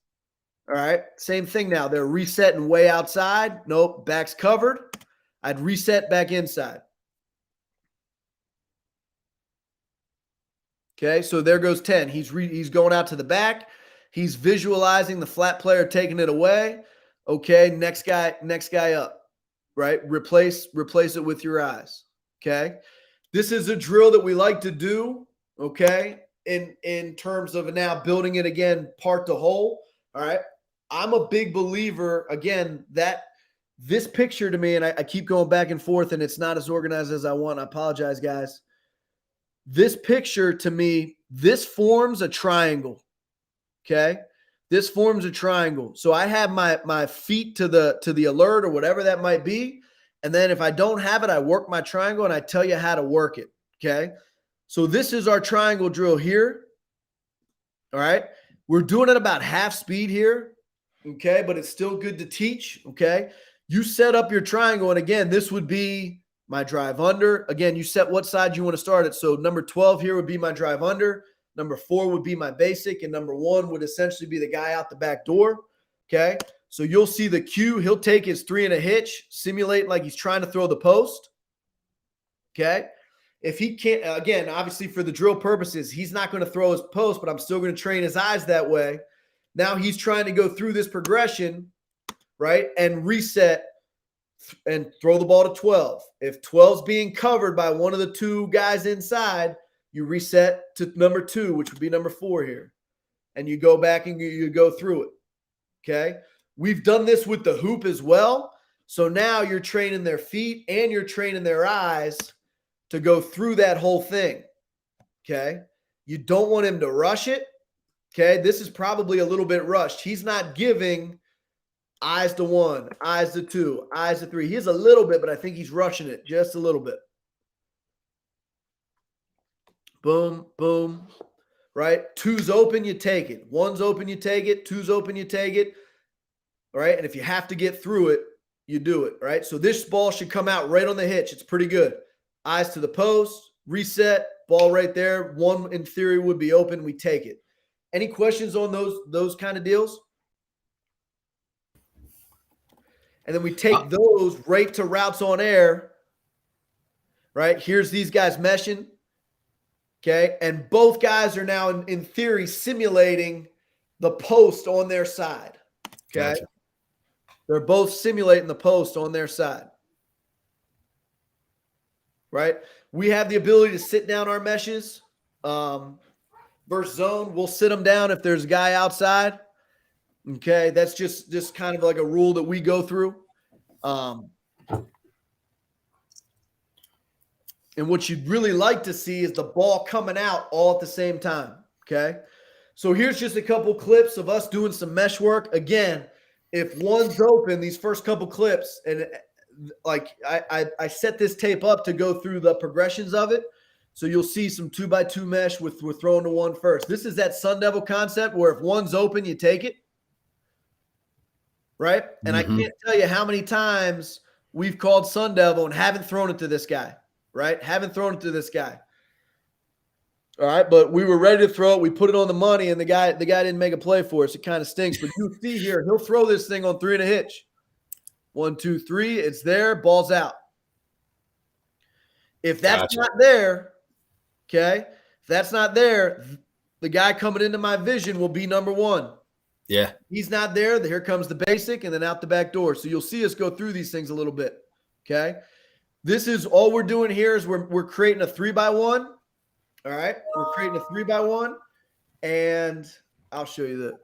All right, same thing now. They're resetting way outside. Nope, back's covered. I'd reset back inside. Okay, so there goes 10. He's going out to the back. He's visualizing the flat player taking it away. Okay, next guy up. Right, replace it with your eyes. Okay, this is a drill that we like to do. Okay, in terms of now building it again, part to whole. All right. I'm a big believer, again, that this picture to me, and I keep going back and forth, and it's not as organized as I want. I apologize, guys. This picture to me, this forms a triangle. Okay. This forms a triangle. So I have my feet to the alert or whatever that might be. And then if I don't have it, I work my triangle and I tell you how to work it. Okay. So this is our triangle drill here. All right. We're doing it about half speed here. Okay. But it's still good to teach. Okay. You set up your triangle. And again, this would be my drive under. Again, you set what side you want to start it. So number 12 here would be my drive under. Number 4 would be my basic. And number 1 would essentially be the guy out the back door. Okay. So you'll see the cue. He'll take his 3 and a hitch, simulate like he's trying to throw the post. Okay. If he can't, again, obviously for the drill purposes, he's not going to throw his post, but I'm still going to train his eyes that way. Now he's trying to go through this progression, right, and reset and throw the ball to 12. If 12's being covered by one of the 2 guys inside, you reset to number 2, which would be number 4 here. And you go back and you go through it. Okay. We've done this with the hoop as well. So now you're training their feet and you're training their eyes to go through that whole thing. Okay. You don't want him to rush it. Okay. This is probably a little bit rushed. He's not giving eyes to 1, eyes to 2, eyes to 3. He is a little bit, but I think he's rushing it just a little bit. Boom, boom. Right. 2's open, you take it. 1's open, you take it. 2's open, you take it. All right. And if you have to get through it, you do it. Right. So this ball should come out right on the hitch. It's pretty good. Eyes to the post, reset, ball right there. 1 in theory would be open. We take it. Any questions on those kind of deals? And then we take those right to routes on air. Right. Here's these guys meshing. Okay. And both guys are now in theory simulating the post on their side. Okay. Gotcha. They're both simulating the post on their side. Right. We have the ability to sit down our meshes. Versus zone, we'll sit them down if there's a guy outside. Okay. That's just kind of like a rule that we go through. And what you'd really like to see is the ball coming out all at the same time. Okay. So here's just a couple clips of us doing some mesh work. Again, if 1's open, these first couple clips, and like I set this tape up to go through the progressions of it. So you'll see some 2x2 mesh with we're throwing to 1 first. This is that Sun Devil concept where if 1's open, you take it. Right. And I can't tell you how many times we've called Sun Devil and haven't thrown it to this guy. Right. Haven't thrown it to this guy. All right. But we were ready to throw it. We put it on the money and the guy didn't make a play for us. It kind of stinks. But you see here, he'll throw this thing on 3 and a hitch. 1, 2, 3. It's there. Ball's out. If that's not there, okay, if that's not there, the guy coming into my vision will be number 1. Yeah. He's not there. Here comes the basic and then out the back door. So you'll see us go through these things a little bit. Okay. This is all we're doing here is we're creating a 3x1. All right. We're creating a 3x1. And I'll show you the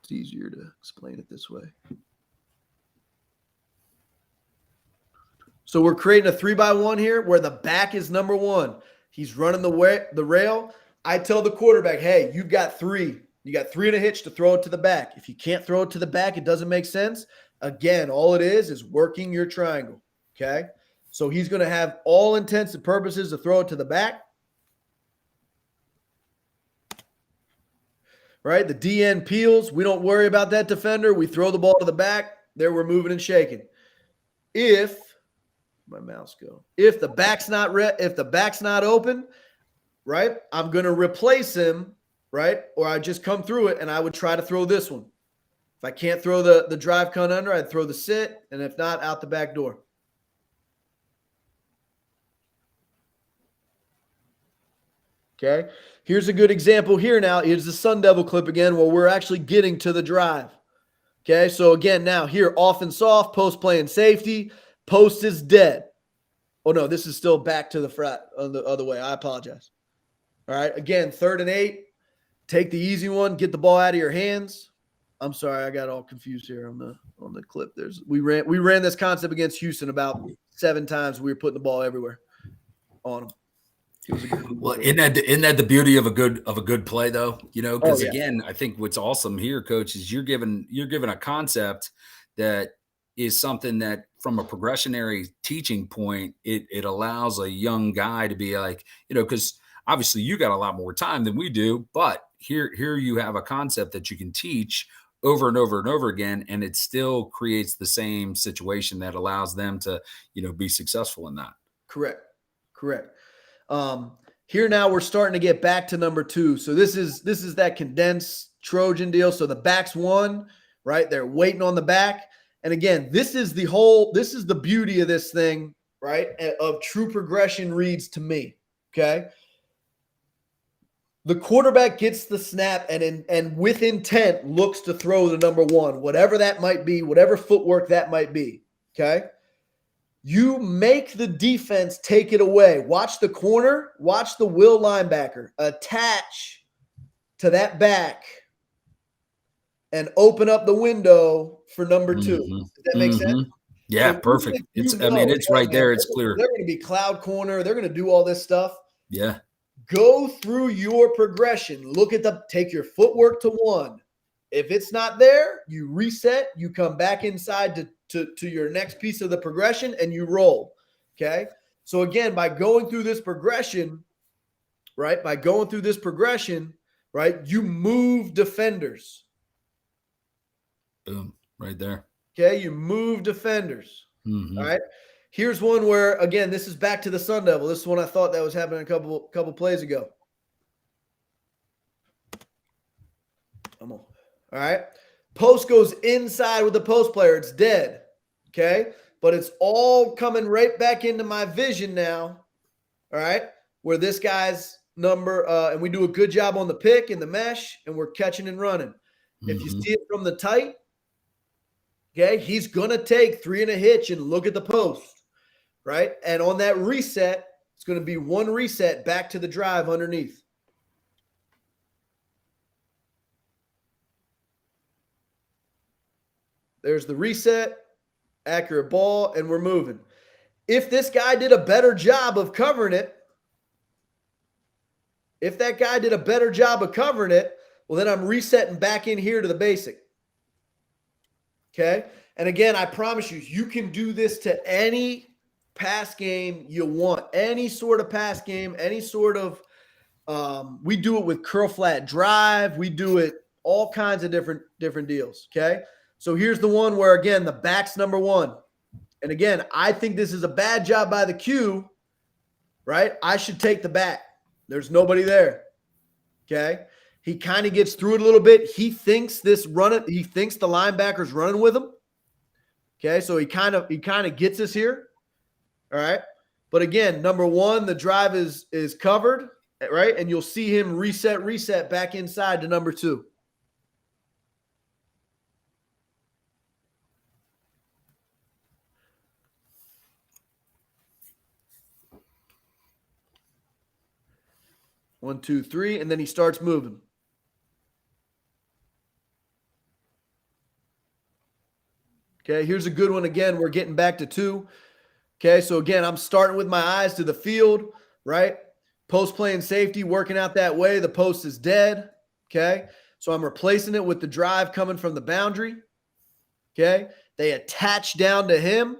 it's easier to explain it this way. So we're creating a 3x1 here where the back is number 1. He's running the rail. I tell the quarterback, hey, you've got 3. You got 3 and a hitch to throw it to the back. If you can't throw it to the back, it doesn't make sense. Again, all it is working your triangle, okay? So he's going to have all intents and purposes to throw it to the back. Right? The DN peels. We don't worry about that defender. We throw the ball to the back. There we're moving and shaking. If my mouse go, if the back's not open, right, I'm going to replace him, right? Or I just come through it and I would try to throw this one. If I can't throw the drive cut under, I'd throw the sit, and if not, out the back door. Okay, here's a good example here now. Here's the Sun Devil clip again where we're actually getting to the drive. Okay, so again, now here, off and soft, post playing safety, post is dead. Oh, no, this is still back to the frat on the other way. I apologize. All right, again, 3rd and 8. Take the easy one, get the ball out of your hands. I'm sorry, I got all confused here on the clip. We ran this concept against Houston about 7 times. We were putting the ball everywhere on them. Well, isn't that the beauty of a good play though? You know, because again, I think what's awesome here, Coach, is you're given a concept that is something that from a progressionary teaching point, it allows a young guy to be like, you know, because obviously you got a lot more time than we do, but here you have a concept that you can teach over and over and over again, and it still creates the same situation that allows them to, you know, be successful in that. Correct. Here now we're starting to get back to number 2. So this is that condensed Trojan deal. So the back's one, right? They're waiting on the back. And again, this is the beauty of this thing, right? Of true progression reads to me. Okay. The quarterback gets the snap and with intent looks to throw the number 1, whatever that might be, whatever footwork that might be. Okay. You make the defense take it away. Watch the corner, watch the will linebacker attach to that back and open up the window for number 2. Does that make sense? Yeah, so perfect. It's right there. It's clear. They're going to be cloud corner. They're going to do all this stuff. Yeah. Go through your progression. Take your footwork to 1. If it's not there, you reset, you come back inside to your next piece of the progression and you roll. Okay. So again, by going through this progression, right? You move defenders. Boom. Right there. Okay. You move defenders. Mm-hmm. All right. Here's one where, again, this is back to the Sun Devil. This is one I thought that was happening a couple plays ago. Come on. All right. Post goes inside with the post player. It's dead. Okay. But it's all coming right back into my vision now. All right. Where this guy's number, and we do a good job on the pick and the mesh, and we're catching and running. Mm-hmm. If you see it from the tight, okay, he's going to take 3 and a hitch and look at the post. Right. And on that reset, it's going to be 1 reset back to the drive underneath. There's the reset, accurate ball, and we're moving. If this guy did a better job of covering it, well, then I'm resetting back in here to the basic. Okay? And again, I promise you can do this to any pass game you want. Any sort of pass game, any sort of we do it with curl flat drive. We do it all kinds of different deals. Okay? So here's the one where, again, the back's number 1. And again, I think this is a bad job by the Q, right? I should take the back. There's nobody there. Okay? He kind of gets through it a little bit. He thinks the linebacker's running with him. Okay? So he kind of gets us here. All right? But again, number 1, the drive is covered, right? And you'll see him reset back inside to number 2. One, two, 3, and then he starts moving. Okay, here's a good one again. We're getting back to 2. Okay, so again, I'm starting with my eyes to the field, right? Post playing safety, working out that way. The post is dead. Okay, so I'm replacing it with the drive coming from the boundary. Okay, They attach down to him.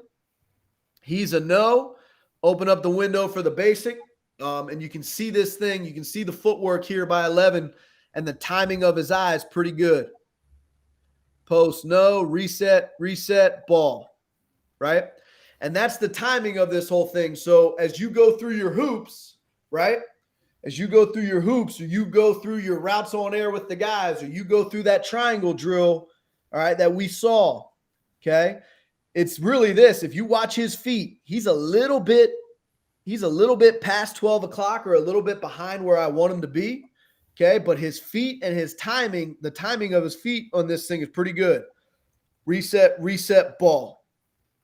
He's a no. Open up the window for the basic. And you can see this thing. You can see the footwork here by 11 and the timing of his eyes pretty good. Post, no, reset, ball, right? And that's the timing of this whole thing. So as you go through your hoops, right? As you go through your hoops, or you go through your routes on air with the guys, or you go through that triangle drill, all right, that we saw, okay? It's really this. If you watch his feet, he's a little bit past 12 o'clock or a little bit behind where I want him to be, okay? But his feet and his timing, the timing of his feet on this thing is pretty good. Reset, ball.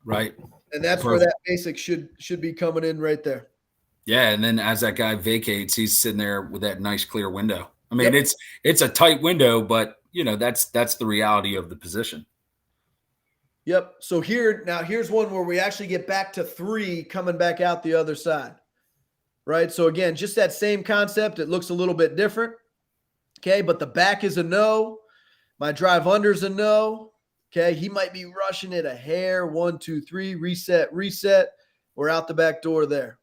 Right. And that's where that basic should be coming in right there. Yeah, and then as that guy vacates, he's sitting there with that nice clear window. I mean, it's a tight window, but that's the reality of the position. Yep. So here's one where we actually get back to 3 coming back out the other side. Right? So again, just that same concept. It looks a little bit different. Okay, but the back is a no. My drive under is a no. Okay, he might be rushing it a hair. 1, 2, 3, reset. We're out the back door there.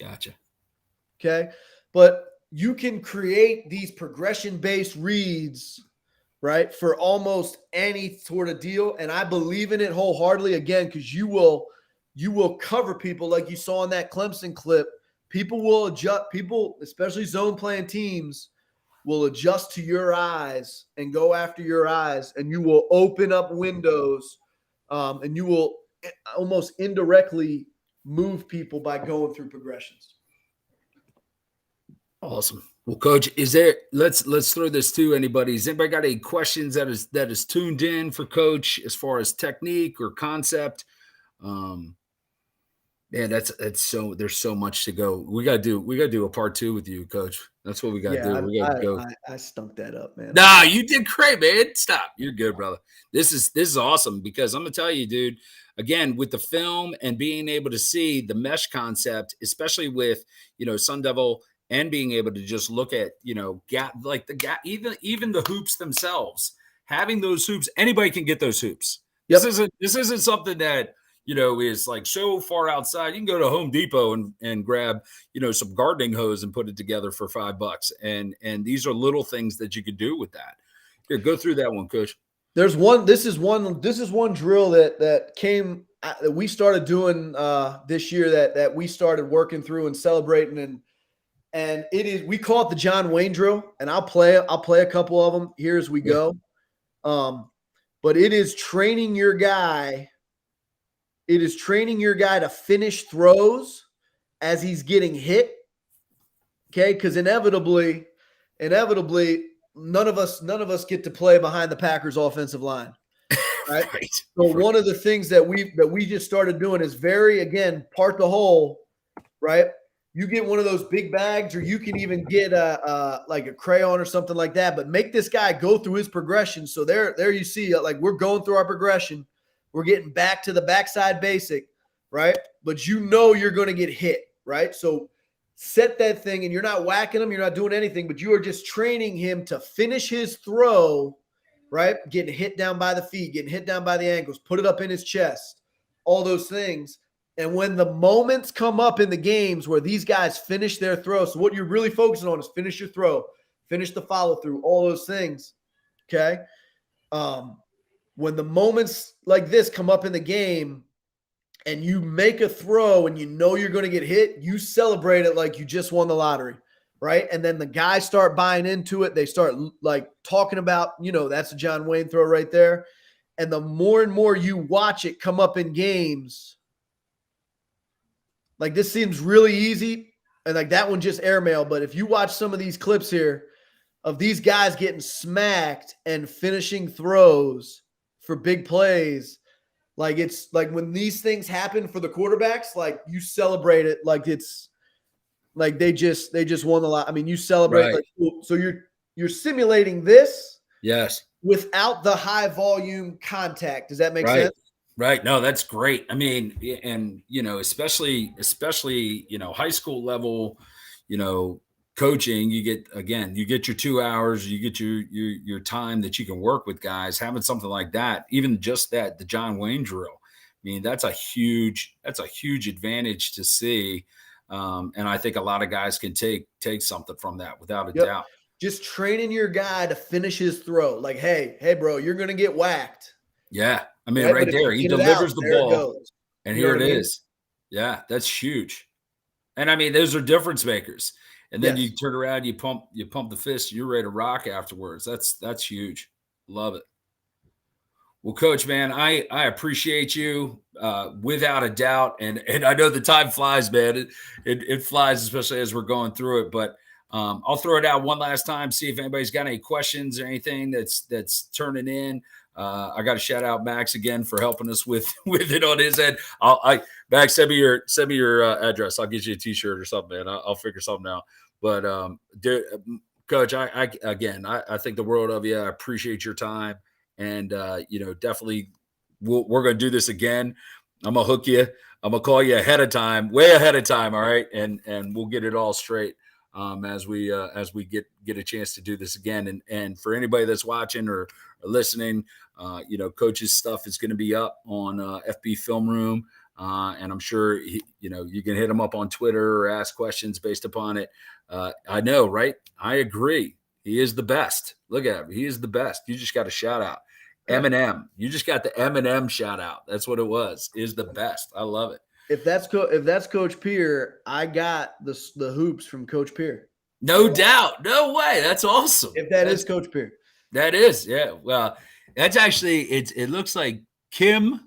Gotcha. Okay. But you can create these progression-based reads, right, for almost any sort of deal. And I believe in it wholeheartedly, again, because you will cover people like you saw in that Clemson clip. People will adjust, especially zone playing teams, will adjust to your eyes and go after your eyes, and you will open up windows, and you will almost indirectly move people by going through progressions. Awesome. Well, Coach, let's throw this to anybody. Has anybody got any questions that is tuned in for Coach as far as technique or concept? Man, there's so much to go. We gotta do a part 2 with you, Coach. That's what we gotta do. We gotta go. I stunk that up, man. Nah, you did great, man. Stop. You're good, brother. This is awesome because I'm gonna tell you, dude. Again, with the film and being able to see the mesh concept, especially with Sun Devil, and being able to just look at gap, like the gap, even the hoops themselves. Having those hoops, anybody can get those hoops. Yep. This isn't something that is like so far outside. You can go to Home Depot and grab some gardening hose and put it together for $5. And these are little things that you could do with that. Here, go through that one, Coach. This is one drill that came that we started doing this year that we started working through and celebrating, and we call it the John Wayne drill, and I'll play a couple of them here as we go. But it is training your guy. It is training your guy to finish throws as he's getting hit. Okay, because inevitably, none of us get to play behind the Packers offensive line. Right? Right. So one of the things that we just started doing is part the hole, right? You get one of those big bags, or you can even get like a crayon or something like that, but make this guy go through his progression. So there you see, like, we're going through our progression. We're getting back to the backside basic, right? But you're going to get hit, right? So set that thing, and you're not whacking him. You're not doing anything, but you are just training him to finish his throw, right? Getting hit down by the feet, getting hit down by the ankles, put it up in his chest, all those things. And when the moments come up in the games where these guys finish their throw, so what you're really focusing on is finish your throw, finish the follow through, all those things, okay? When the moments like this come up in the game and you make a throw and you're going to get hit, you celebrate it like you just won the lottery, right? And then the guys start buying into it. They start like talking about, that's a John Wayne throw right there. And the more and more you watch it come up in games, like, this seems really easy, and like that one just airmail. But if you watch some of these clips here of these guys getting smacked and finishing throws for big plays, like, it's like when these things happen for the quarterbacks, like, you celebrate it like it's like they just won the lot. I mean, you celebrate, right. Like, so you're simulating this, yes, without the high volume contact. Does that make right. sense? Right. No, that's great. I mean, and especially high school level, coaching, you get your 2 hours, you get your time that you can work with guys. Having something like that, even just that, the John Wayne drill, I mean, that's a huge advantage to see. And I think a lot of guys can take something from that without a doubt. Just training your guy to finish his throw. Like, hey, bro, you're going to get whacked. Yeah. I mean, right there, he delivers the ball, and here it is. Yeah, that's huge. And I mean, those are difference makers. And then you turn around, you pump the fist, you're ready to rock afterwards. That's huge. Love it. Well, Coach, man, I appreciate you without a doubt. And I know the time flies, man. It flies, especially as we're going through it. But I'll throw it out one last time, see if anybody's got any questions or anything that's turning in. I got to shout out Max again for helping us with it on his end. Max, send me your address. I'll get you a T-shirt or something, man. I'll figure something out. But dude, Coach, I think the world of you. I appreciate your time, and definitely we're going to do this again. I'm gonna hook you. I'm gonna call you way ahead of time. All right, and we'll get it all straight as we get a chance to do this again. And for anybody that's watching or listening, Coach's stuff is going to be up on FB Film Room. And I'm sure, you can hit him up on Twitter or ask questions based upon it. I know, right? I agree. He is the best. Look at him. He is the best. You just got a shout out. Eminem. You just got the Eminem shout out. That's what it was. Is the best. I love it. If that's Coach Peer, I got the hoops from Coach Peer. No doubt. No way. That's awesome. If that's Coach Peer. That is. Yeah. Well, that's actually, it looks like Kim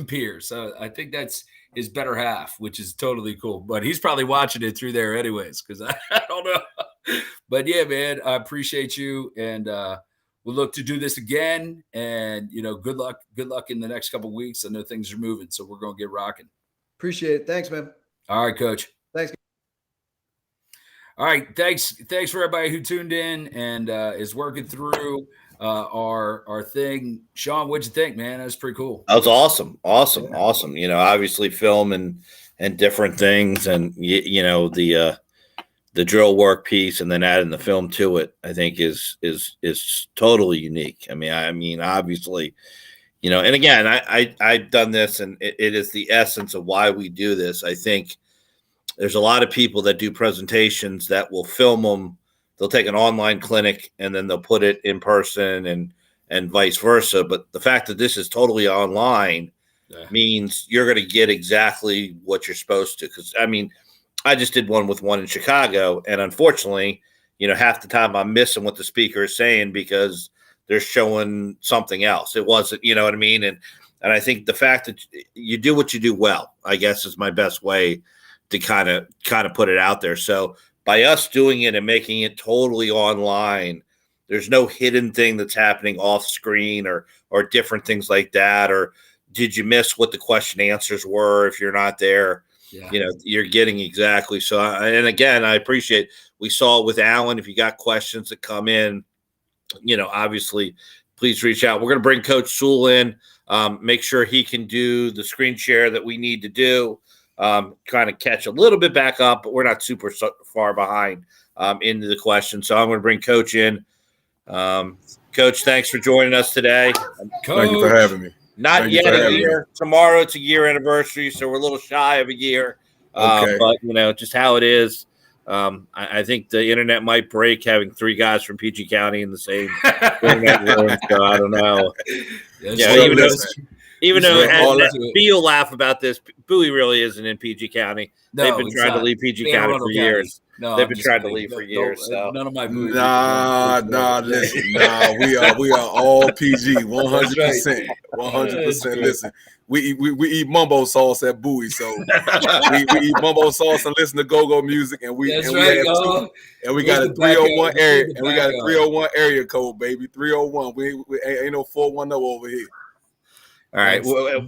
Peer. So I think that's his better half, which is totally cool. But he's probably watching it through there anyways, because I don't know. But yeah, man, I appreciate you. And we'll look to do this again. And, good luck in the next couple of weeks. I know things are moving, so we're going to get rocking. Appreciate it. Thanks, man. All right, Coach. Thanks. All right. Thanks for everybody who tuned in and is working through our thing. Sean, what'd you think, man? That was pretty cool. That was awesome. Obviously film and different things, and the drill work piece, and then adding the film to it, I think is totally unique. I mean, obviously, and again, I've done this, and it is the essence of why we do this. I think there's a lot of people that do presentations that will film them. They'll take an online clinic and then they'll put it in person and vice versa. But the fact that this is totally online means you're going to get exactly what you're supposed to. Because, I just did one in Chicago, and unfortunately, half the time I'm missing what the speaker is saying because they're showing something else. It wasn't, you know what I mean? And I think the fact that you do what you do well, I guess, is my best way to kind of put it out there. So by us doing it and making it totally online, there's no hidden thing that's happening off screen or different things like that. Or did you miss what the question answers were if you're not there? Yeah. You're getting exactly. So, and again, I appreciate, we saw it with Alan. If you got questions that come in, obviously please reach out. We're going to bring Coach Sewell in, make sure he can do the screen share that we need to do. Kind of catch a little bit back up, but we're not super far behind into the question. So I'm going to bring Coach in. Coach, thanks for joining us today. Coach, thank you for having me. Not yet a year. Tomorrow it's a year anniversary, so we're a little shy of a year. Okay. But just how it is. I think the internet might break having three guys from PG County in the same internet room. So I don't know. Even though you'll laugh about this, Bowie really isn't in PG County. They've been trying to leave PG County for years. They've been trying to leave for years. So none of my Bowie. Listen. We are all PG, 100%. 100%. Listen, we eat mumbo sauce at Bowie, so we eat mumbo sauce and listen to go-go music, and we got a 301 area, and we got a 301 area code, baby. 301. We ain't no 410 over here. All right,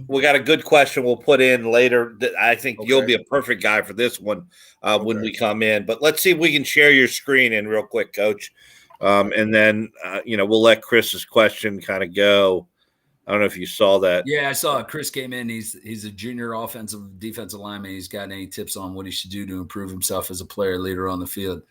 we got a good question we'll put in later. I think you'll be a perfect guy for this one when we come in. But let's see if we can share your screen in real quick, Coach. And then, we'll let Chris's question kind of go. I don't know if you saw that. Yeah, I saw it. Chris came in. He's a junior defensive lineman. He's got any tips on what he should do to improve himself as a player later on the field?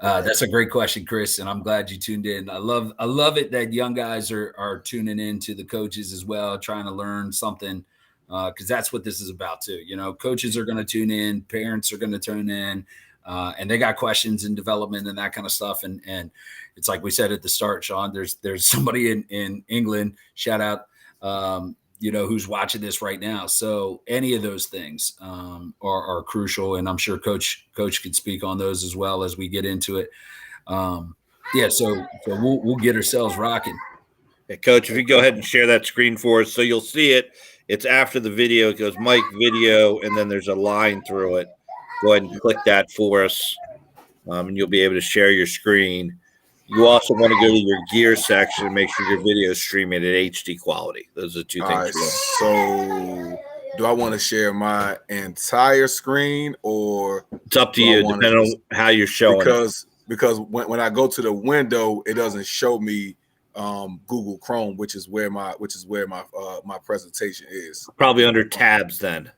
That's a great question, Chris, and I'm glad you tuned in. I love it that young guys are tuning in to the coaches as well, trying to learn something, because that's what this is about too. Coaches are going to tune in, parents are going to tune in, and they got questions and development and that kind of stuff. And it's like we said at the start, Sean. There's somebody in England. Shout out. Who's watching this right now. So any of those things are crucial. And I'm sure coach could speak on those as well as we get into it. So we'll get ourselves rocking. Yeah, Coach, if you go ahead and share that screen for us, so you'll see it. It's after the video. It goes Mike video, and then there's a line through it. Go ahead and click that for us, and you'll be able to share your screen. You also want to go to your gear section and make sure your video is streaming at HD quality. Those are the two things. All right, so do I want to share my entire screen, or it's up to you, depending on how you're showing because when I go to the window, it doesn't show me Google Chrome, which is where my my presentation is. Probably under tabs then.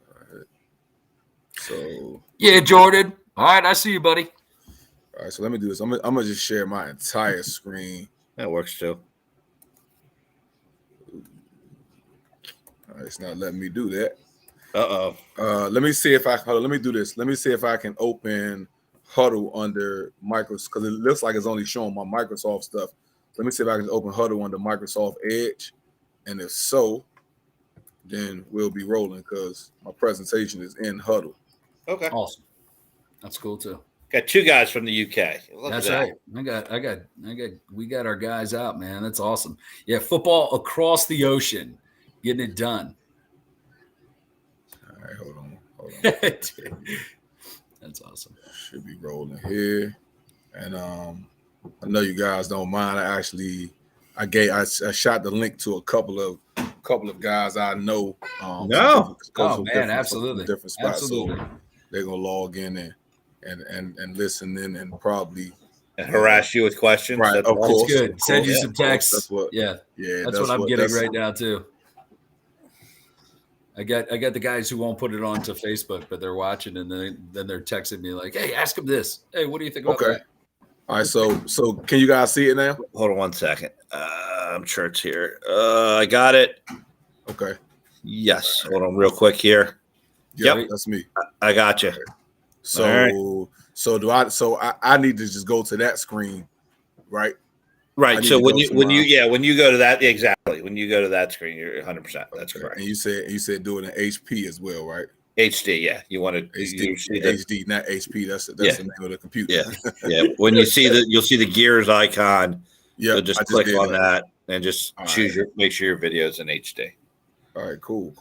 All right. So yeah, Jordan. All right, I see you, buddy. All right, so let me do this. I'm gonna just share my entire screen. That works too. All right, it's not letting me do that. Uh-oh. Let me see if I let me do this. Let me see if I can open Huddle under Microsoft, because it looks like it's only showing my Microsoft stuff. Let me see if I can open Huddle under Microsoft Edge, and if so, then we'll be rolling because my presentation is in Huddle. Okay. Awesome. That's cool too. Got two guys from the UK. That's right. We got our guys out, man. That's awesome. Yeah, football across the ocean, getting it done. All right, hold on. That's awesome. Should be rolling here, and I know you guys don't mind. I shot the link to a couple of guys I know. Absolutely. Different spots. Absolutely. So they're gonna log in and listen in and probably harass you with questions. Right, That's of course. Good. Send you some texts. That's what I'm getting right now too. I got the guys who won't put it onto Facebook, but they're watching, and then they're texting me like, "Hey, ask them this. Hey, what do you think about that?" All right, so can you guys see it now? Hold on 1 second. I'm sure it's here. I got it. Okay. Yes. Hold on real quick here. Yep. That's me. I got you. So right. So I need to just go to that screen, right? Right. So when you go to that, exactly. When you go to that screen, you're 100%. That's correct. And you said do it in HP as well, right? HD, yeah. You want to HD, not HP. That's the name of the computer. Yeah. Yeah. When you see you'll see the gears icon. Yeah. So just click on that and just make sure your video's in HD. All right, cool.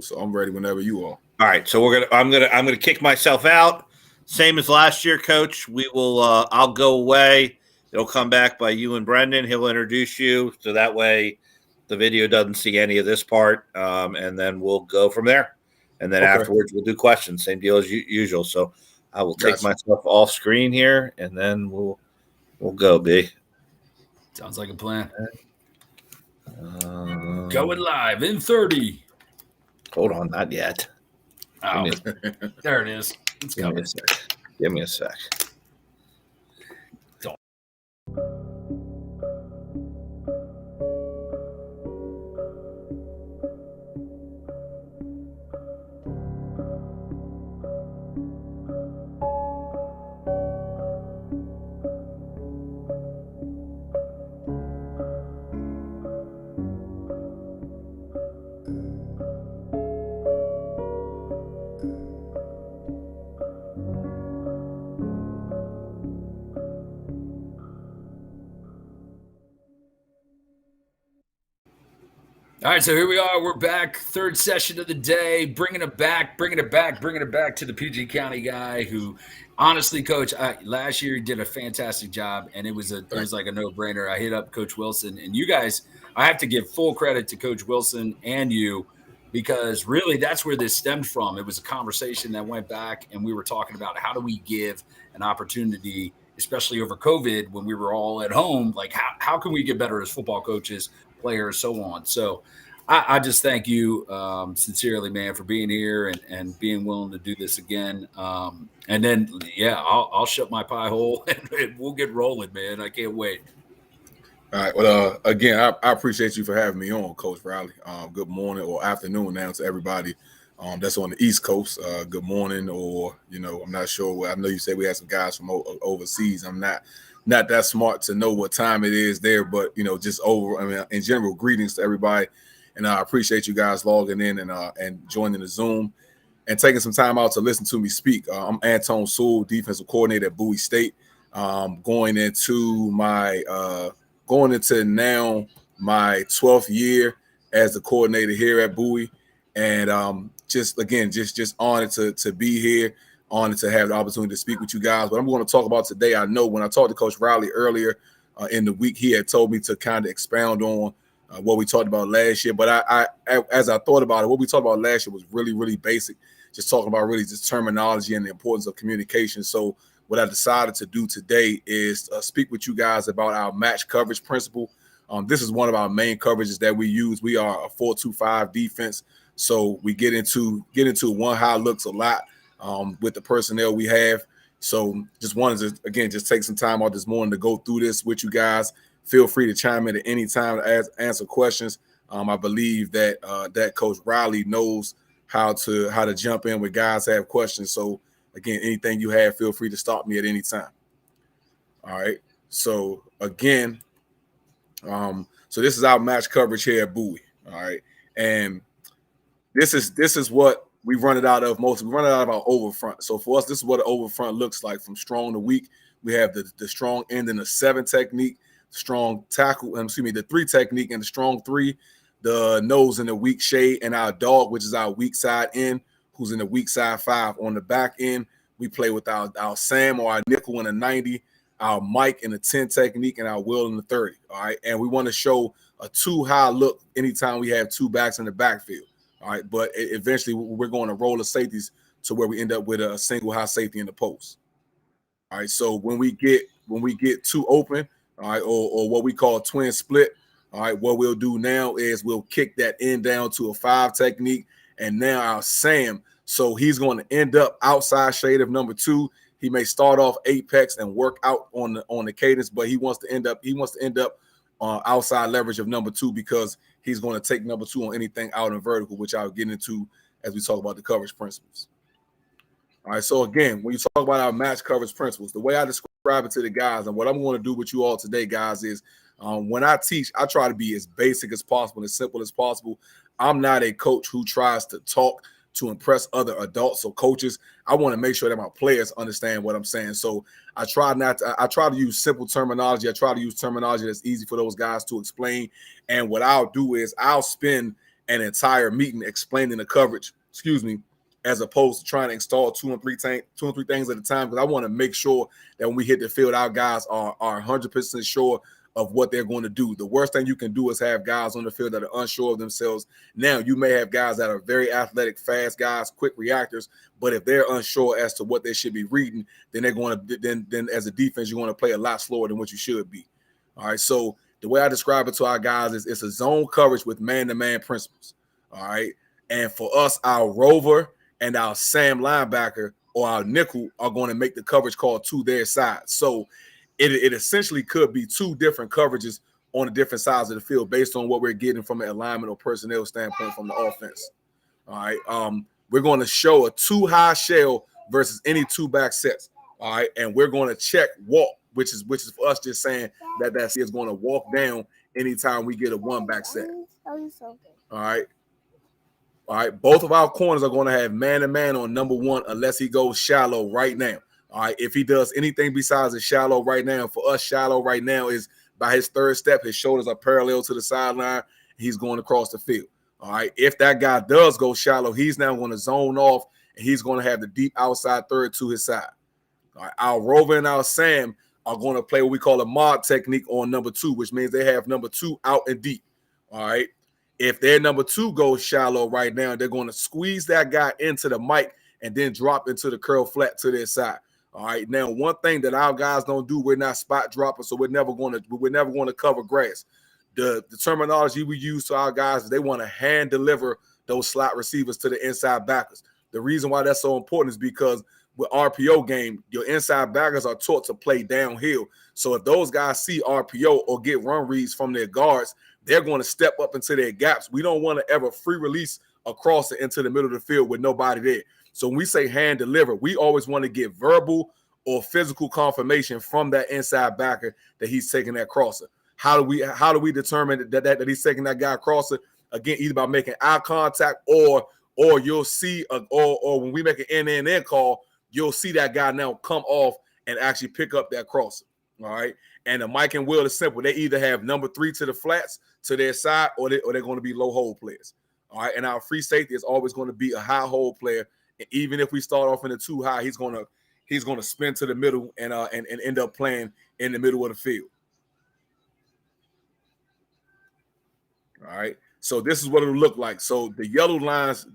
So I'm ready whenever you are. All right. So I'm gonna kick myself out. Same as last year, Coach. We will I'll go away. It'll come back by you and Brendan. He'll introduce you, so that way the video doesn't see any of this part, and then we'll go from there. And then afterwards, we'll do questions. Same deal as usual. So I will take myself off screen here, and then we'll go, B. Sounds like a plan. Going live in 30. Hold on, not yet. Oh, there it is. It's coming. Give me a sec. All right, so here we are. We're back. Third session of the day, bringing it back to the PG County guy who, honestly, Coach, last year he did a fantastic job, and it was like a no-brainer. I hit up Coach Wilson, and you guys, I have to give full credit to Coach Wilson and you, because really that's where this stemmed from. It was a conversation that went back, and we were talking about how do we give an opportunity, especially over COVID when we were all at home, like how can we get better as football coaches, players, so on. So I just thank you sincerely, man, for being here and being willing to do this again. And then, yeah, I'll shut my pie hole and we'll get rolling, man. I can't wait. All right. Well, again, I appreciate you for having me on, Coach Riley. Good morning or afternoon now to everybody that's on the East Coast. Good morning, or I'm not sure. I know you said we had some guys from overseas. I'm not that smart to know what time it is there, but just in general, greetings to everybody, and I appreciate you guys logging in and joining the Zoom and taking some time out to listen to me speak. I'm Antone Sewell, defensive coordinator at Bowie State. Going into now my 12th year as the coordinator here at Bowie, and just honored to be here, honored to have the opportunity to speak with you guys. What I'm going to talk about today, I know when I talked to Coach Riley earlier in the week, he had told me to kind of expound on what we talked about last year. But as I thought about it, what we talked about last year was really, really basic, just talking about really just terminology and the importance of communication. So what I decided to do today is speak with you guys about our match coverage principle. This is one of our main coverages that we use. We are a 4-2-5 defense, so we get into one high looks a lot with the personnel we have. So just wanted to again just take some time out this morning to go through this with you guys. Feel free to chime in at any time to answer questions. I believe that Coach Riley knows how to jump in when guys have questions. So again, anything you have, feel free to stop me at any time. All right. So again, so this is our match coverage here at Bowie. All right, and this is what we run it out of most. We run it out of our over front. So for us, this is what an over front looks like from strong to weak. We have the strong end and the 7 technique, strong tackle, the 3 technique and the strong 3, the nose and the weak shade, and our dog, which is our weak side end, who's in the weak side 5. On the back end, we play with our Sam or our nickel in the 90, our Mike in the 10 technique, and our Will in the 30. All right, and we want to show a 2 high look anytime we have 2 backs in the backfield. All right, but eventually we're going to roll the safeties to where we end up with a single high safety in the post. All right, so when we get 2 open, all right, or what we call twin split, all right, what we'll do now is we'll kick that end down to a 5 technique, and now our Sam, so he's going to end up outside shade of number 2. He may start off apex and work out on the cadence, but he wants to end up outside leverage of number 2 because he's going to take number 2 on anything out in vertical, which I'll get into as we talk about the coverage principles. All right, so again, when you talk about our match coverage principles, the way I describe it to the guys, and what I'm going to do with you all today, guys, is when I teach, I try to be as basic as possible, as simple as possible. I'm not a coach who tries to talk to impress other adults or coaches. I want to make sure that my players understand what I'm saying. So I try to use simple terminology. I try to use terminology that's easy for those guys to explain. And what I'll do is I'll spend an entire meeting explaining the coverage, as opposed to trying to install 2 and 3 things at a time, because I want to make sure that when we hit the field, our guys are 100% sure of what they're going to do. The worst thing you can do is have guys on the field that are unsure of themselves. Now, you may have guys that are very athletic, fast guys, quick reactors, but if they're unsure as to what they should be reading, then they're going to then as a defense, you're going to play a lot slower than what you should be. All right, so the way I describe it to our guys is it's a zone coverage with man-to-man principles. All right, and for us, our rover and our Sam linebacker or our nickel are going to make the coverage call to their side. So it essentially could be 2 different coverages on the different sides of the field based on what we're getting from an alignment or personnel standpoint from the offense. All right. We're going to show a 2 high shell versus any 2 back sets. All right. And we're going to check walk, which is for us just saying that is going to walk down anytime we get a 1 back set. All right. All right. Both of our corners are going to have man-to-man on number 1 unless he goes shallow right now. All right, if he does anything besides a shallow right now, for us, shallow right now is by his 3rd step, his shoulders are parallel to the sideline. He's going across the field. All right, if that guy does go shallow, he's now going to zone off, and he's going to have the deep outside 3rd to his side. All right, our rover and our Sam are going to play what we call a mod technique on number 2, which means they have number 2 out and deep. All right, if their number 2 goes shallow right now, they're going to squeeze that guy into the mic and then drop into the curl flat to their side. All right. Now, one thing that our guys don't do, we're not spot droppers, so we're never going to cover grass. the terminology we use to our guys is they want to hand deliver those slot receivers to the inside backers. The reason why that's so important is because with RPO game, your inside backers are taught to play downhill. So if those guys see RPO or get run reads from their guards, they're going to step up into their gaps. We don't want to ever free release across it into the middle of the field with nobody there. So when we say hand deliver, we always want to get verbal or physical confirmation from that inside backer that he's taking that crosser. How do we determine that he's taking that guy crosser? Again, either by making eye contact or you'll see or when we make an end call, you'll see that guy now come off and actually pick up that crosser. All right. And the Mike and Will is simple. They either have number 3 to the flats to their side or they're going to be low hole players. All right. And our free safety is always going to be a high hole player. And even if we start off in the 2 high, he's going to spin to the middle and end up playing in the middle of the field. All right. So this is what it'll look like. So the yellow lines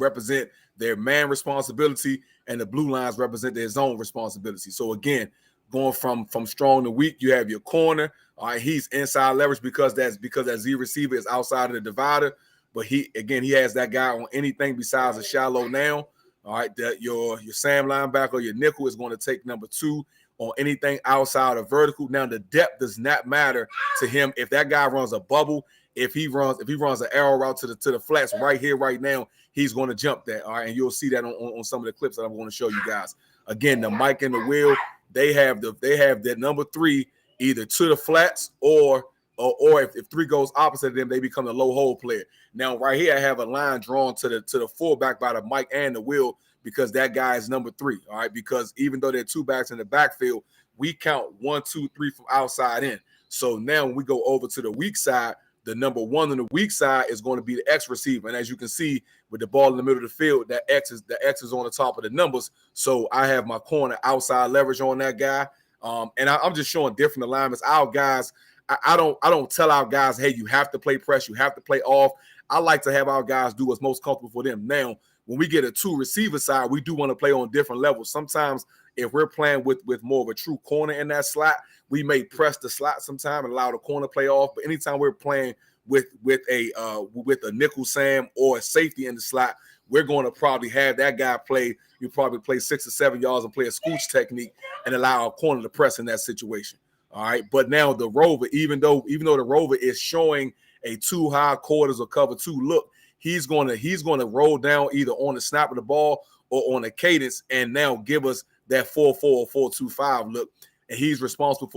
represent their man responsibility, and the blue lines represent their zone responsibility. So again, going from strong to weak, you have your corner. All right, he's inside leverage because that Z receiver is outside of the divider. But he has that guy on anything besides a shallow now. All right, that your Sam linebacker, your nickel is going to take number 2 on anything outside of vertical. Now the depth does not matter to him. If that guy runs a bubble, if he runs an arrow route to the flats right here, right now, he's going to jump that. All right, and you'll see that on some of the clips that I'm going to show you guys. Again, the Mike and the Will, they have that number 3 either to the flats or if 3 goes opposite of them, they become a low hole player. Now, right here, I have a line drawn to the fullback by the Mike and the Will because that guy is number 3. All right, because even though there are 2 backs in the backfield, we count 1, 2, 3 from outside in. So now when we go over to the weak side, the number 1 on the weak side is going to be the X receiver. And as you can see with the ball in the middle of the field, the X is on the top of the numbers. So I have my corner outside leverage on that guy. And I'm just showing different alignments. Our guys, I don't tell our guys, hey, you have to play press, you have to play off. I like to have our guys do what's most comfortable for them. Now, when we get a 2 receiver side, we do want to play on different levels. Sometimes if we're playing with more of a true corner in that slot, we may press the slot sometime and allow the corner to play off. But anytime we're playing with a nickel Sam or a safety in the slot, we're going to probably have that guy play. You probably play 6 or 7 yards and play a scooch technique and allow our corner to press in that situation. All right. But now the rover, even though the rover is showing a 2 high quarters or cover 2 look, he's going to roll down either on the snap of the ball or on a cadence and now give us that 4-4 or 4-2-5 look. And he's still responsible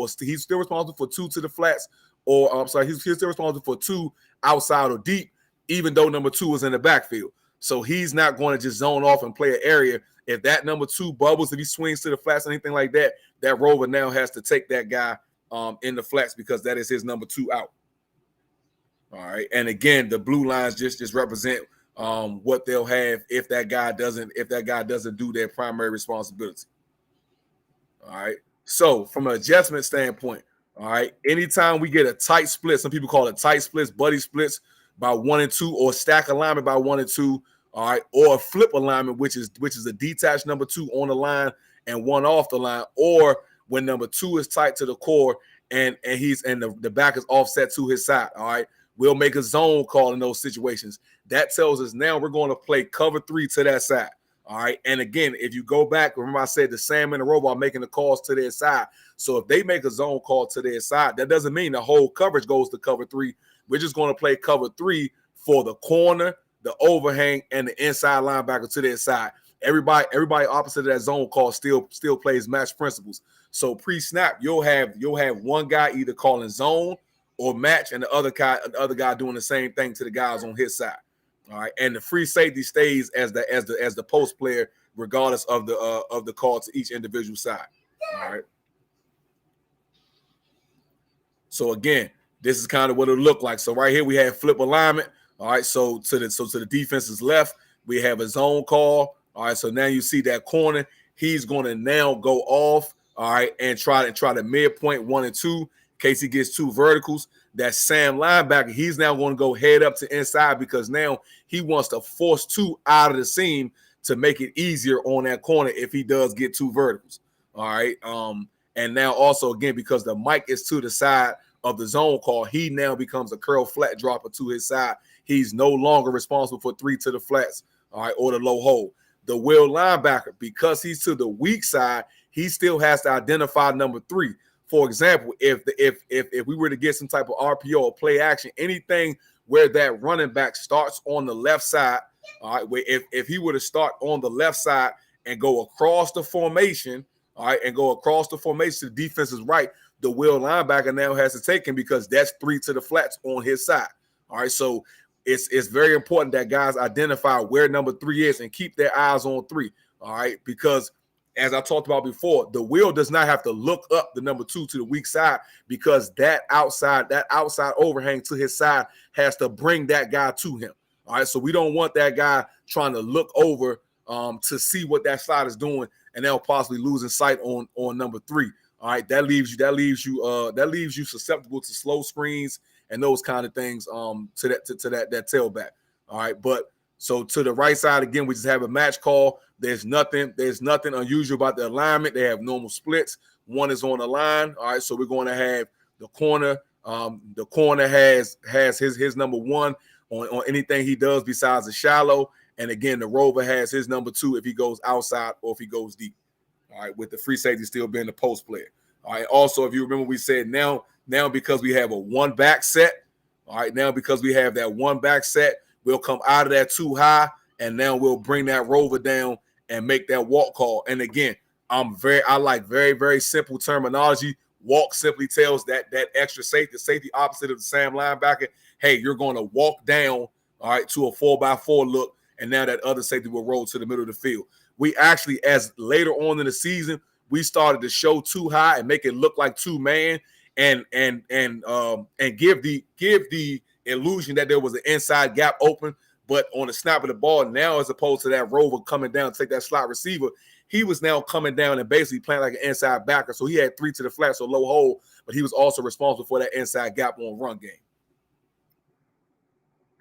for 2 to the flats, or I'm sorry, he's still responsible for 2 outside or deep, even though number 2 is in the backfield. So he's not going to just zone off and play an area. If that number 2 bubbles, if he swings to the flats, anything like that, that rover now has to take that guy in the flats because that is his number 2 out. All right. And again, the blue lines just represent what they'll have if that guy doesn't do their primary responsibility. All right. So from an adjustment standpoint, all right, anytime we get a tight split, some people call it tight splits, buddy splits by 1 and 2, or stack alignment by 1 and 2, all right, or a flip alignment, which is a detached number 2 on the line and 1 off the line, or when number 2 is tight to the core and the back is offset to his side. All right, we'll make a zone call in those situations. That tells us now we're going to play cover 3 to that side. All right. And again, if you go back, remember I said the Sam and the Robo are making the calls to their side. So if they make a zone call to their side, that doesn't mean the whole coverage goes to cover 3. We're just going to play cover 3 for the corner, the overhang, and the inside linebacker to their side. Everybody opposite of that zone call still plays match principles. So pre-snap, you'll have one guy either calling zone or match, and the other guy doing the same thing to the guys on his side. All right, and the free safety stays as the post player, regardless of the call to each individual side. All right. So again, this is kind of what it'll look like. So right here we have flip alignment. All right. So to the defense's left, we have a zone call. All right. So now you see that corner. He's going to now go off. All right, and try to midpoint 1 and 2 in case he gets 2 verticals. That Sam linebacker, he's now going to go head up to inside because now he wants to force 2 out of the seam to make it easier on that corner if he does get 2 verticals. All right. And now also, again, because the mic is to the side of the zone call, he now becomes a curl flat dropper to his side. He's no longer responsible for 3 to the flats, all right, or the low hold. The will linebacker, because he's to the weak side, he still has to identify number 3. For example, if we were to get some type of RPO or play action, anything where that running back starts on the left side, all right, where if he were to start on the left side and go across the formation, all right, and go across the formation to the defense's right, the will linebacker now has to take him because that's 3 to the flats on his side. All right, so it's very important that guys identify where number 3 is and keep their eyes on 3. All right, because as I talked about before, the will does not have to look up the number 2 to the weak side, because that outside overhang to his side has to bring that guy to him. All right, so we don't want that guy trying to look over to see what that side is doing, and they'll possibly losing sight on number 3. All right, that leaves you susceptible to slow screens and those kind of things to that tailback. All right, but so to the right side again, we just have a match call. There's nothing unusual about the alignment. They have normal splits. One is on the line. All right, so we're going to have the corner. The corner has his number 1 on anything he does besides the shallow. And again, the rover has his number 2 if he goes outside or if he goes deep. All right, with the free safety still being the post player. All right, also, if you remember, we said now because we have a 1 back set, all right, now because we have that 1 back set, we'll come out of that 2 high, and now we'll bring that rover down and make that walk call. And again, I like very, very simple terminology. Walk simply tells that extra safety opposite of the Sam linebacker, hey, you're going to walk down, all right, to a 4x4 look, and now that other safety will roll to the middle of the field. We actually, as later on in the season, we started to show 2 high and make it look like 2-man, and give the illusion that there was an inside gap open. But on the snap of the ball now, as opposed to that rover coming down to take that slot receiver, he was now coming down and basically playing like an inside backer. So he had 3 to the flat, so low hole, but he was also responsible for that inside gap on run game.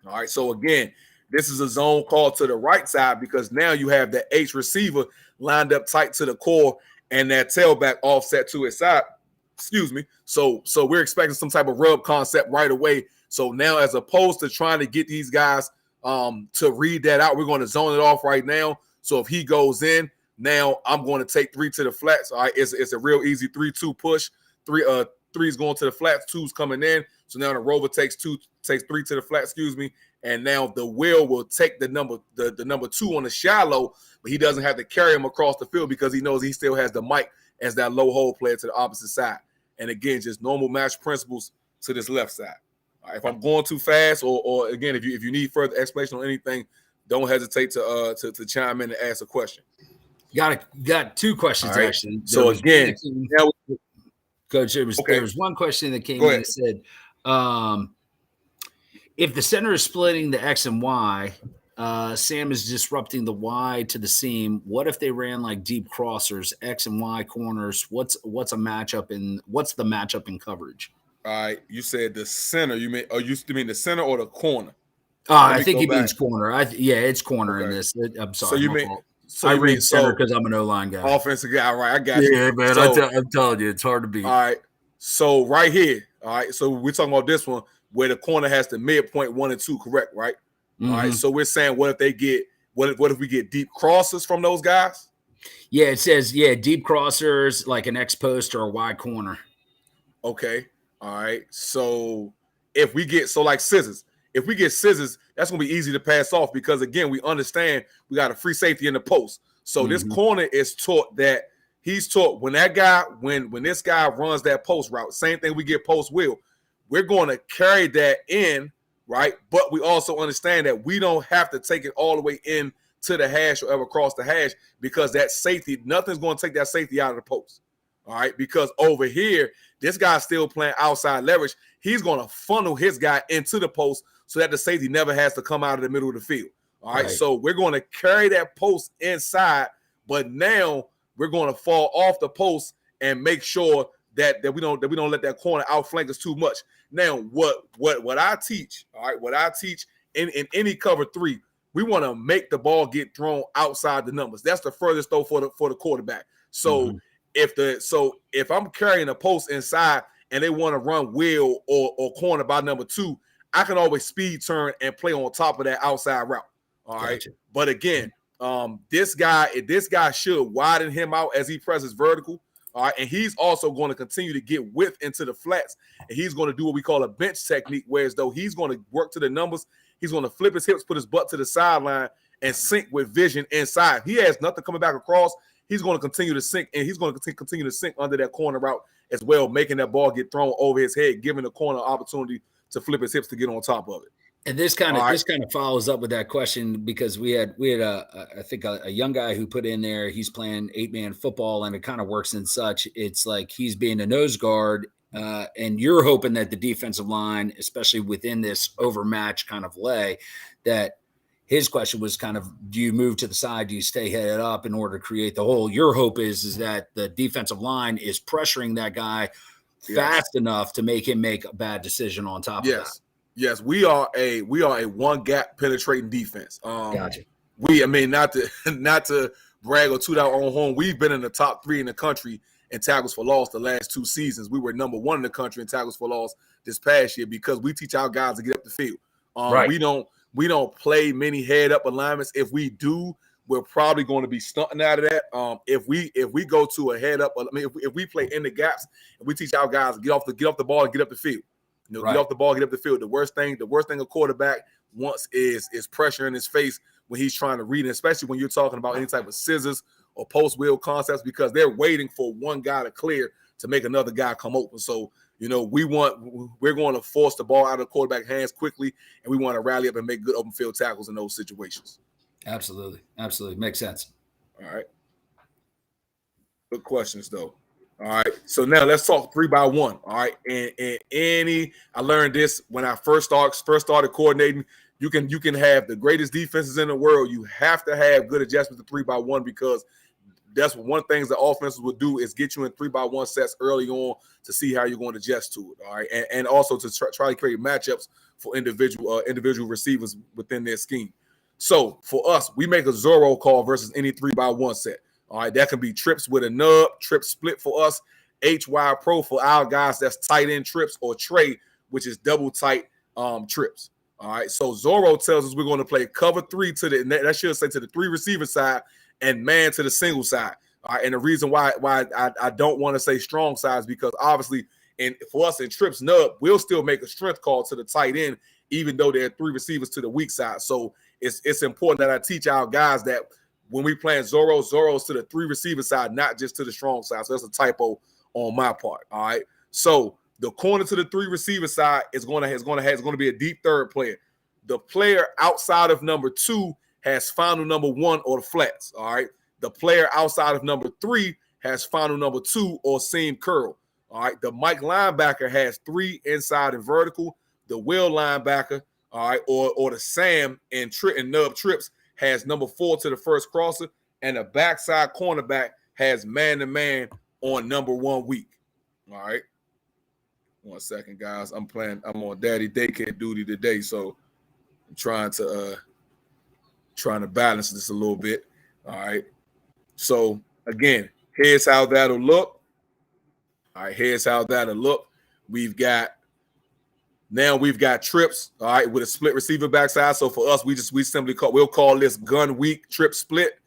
All right, so again, this is a zone call to the right side because now you have the H receiver lined up tight to the core and that tailback offset to his side. Excuse me. So we're expecting some type of rub concept right away. So now, as opposed to trying to get these guys to read that out, we're going to zone it off right now. So if he goes in, now I'm going to take 3 to the flats. All right, it's a real easy 3-2 push. 3's going to the flats, 2's coming in. So now the rover takes 3 to the flat, and now the will take the number 2 on the shallow, but he doesn't have to carry him across the field because he knows he still has the mic as that low hole player to the opposite side. And again, just normal match principles to this left side. All right, if I'm going too fast, or again, if you need further explanation on anything, don't hesitate to chime in and ask a question. Got 2 questions, right. Actually. So again, Coach, there was one question that came in that said, if the center is splitting the X and Y, Sam is disrupting the Y to the seam. What if they ran like deep crossers, X and Y corners? What's the matchup in coverage? All right, you said the center. You mean the center or the corner? I think he means corner. It's corner in this. I'm sorry. I read center because I'm an O-line guy. Offensive guy, right? I got you. Yeah, man. I'm telling you, it's hard to beat. All right. So right here, all right. So we're talking about this one where the corner has the midpoint 1 and 2, correct? Right. Mm-hmm. All right. So we're saying, what if they get? What if we get deep crossers from those guys? Yeah, it says deep crossers like an X post or a Y corner. Okay. All right. So if we get like scissors. If we get scissors, that's going to be easy to pass off because, again, we understand we got a free safety in the post. So this corner is taught that he's taught when this guy runs that post route, same thing we get post will, we're going to carry that in, right? But we also understand that we don't have to take it all the way in to the hash or ever cross the hash because that safety, nothing's going to take that safety out of the post. All right, because over here, this guy's still playing outside leverage. He's going to funnel his guy into the post so that the safety never has to come out of the middle of the field. All right, so we're going to carry that post inside, but now we're going to fall off the post and make sure that we don't let that corner outflank us too much. Now, what I teach, all right, what I teach in any cover 3, we want to make the ball get thrown outside the numbers. That's the furthest throw for the quarterback. So if I'm carrying a post inside and they want to run wheel or corner by number 2, I can always speed turn and play on top of that outside route. All right. Gotcha. But again, this guy should widen him out as he presses vertical. All right. And he's also going to continue to get width into the flats. And he's going to do what we call a bench technique, whereas though he's going to work to the numbers. He's going to flip his hips, put his butt to the sideline, and sink with vision inside. He has nothing coming back across. He's going to continue to sink, and he's going to continue to sink under that corner route as well, making that ball get thrown over his head, giving the corner opportunity to flip his hips to get on top of it. And this kind of follows up with that question, because we had I think a young guy who put in there, he's playing 8-man football, and it kind of works in such. It's like he's being a nose guard, and you're hoping that the defensive line, especially within this overmatch kind of lay, that his question was kind of, do you move to the side? Do you stay headed up in order to create the hole? Your hope is that the defensive line is pressuring that guy fast enough to make him make a bad decision on top of that. Yes, we are a one gap penetrating defense. Gotcha. Not to brag or toot our own horn, we've been in the top 3 in the country in tackles for loss the last 2 seasons. We were number 1 in the country in tackles for loss this past year because we teach our guys to get up the field. Right. We don't play many head up alignments. If we do, we're probably going to be stunting out of that. If we go to a head up, if we play in the gaps and we teach our guys to get off the ball and get up the field. Get off the ball, get up the field. The worst thing a quarterback wants is pressure in his face when he's trying to read it, especially when you're talking about any type of scissors or post wheel concepts, because they're waiting for one guy to clear to make another guy come open. So, we're going to force the ball out of the quarterback hands quickly, and we want to rally up and make good open field tackles in those situations. Absolutely. Makes sense. All right. Good questions, though. All right. So now let's talk 3x1. All right. And I learned this when I first started coordinating. You can have the greatest defenses in the world. You have to have good adjustments to 3x1, because that's one thing the offenses will do is get you in 3x1 sets early on to see how you're going to adjust to it. All right. And also to try to create matchups for individual receivers within their scheme. So for us, we make a Zorro call versus any 3x1 set. All right. That can be trips with a nub, trip split for us, HY Pro for our guys, that's tight end trips, or tray, which is double tight trips. All right. So Zorro tells us we're going to play cover 3 to the 3 receiver side and man to the single side. All right. And the reason why I don't want to say strong side is because obviously, and for us in trips nub, we'll still make a strength call to the tight end, even though there are 3 receivers to the weak side. So it's important that I teach our guys that when we plan Zorro's to the 3 receiver side, not just to the strong side. So that's a typo on my part. All right. So the corner to the 3 receiver side is going to be a deep third player. The player outside of number 2 has final number 1 or the flats. All right. The player outside of number 3 has final number 2 or seam curl. All right. The Mike linebacker has 3 inside and vertical. The Will linebacker, all right, or the Sam and nub trips has number 4 to the first crosser, and the backside cornerback has man-to-man on number 1 week. All right. 1 second, guys. I'm on daddy daycare duty today, so I'm trying to balance this a little bit. All right. So again, here's how that'll look. All right, here's how that'll look. We've got trips, all right, with a split receiver backside. So for us, we'll call this gun weak trip split.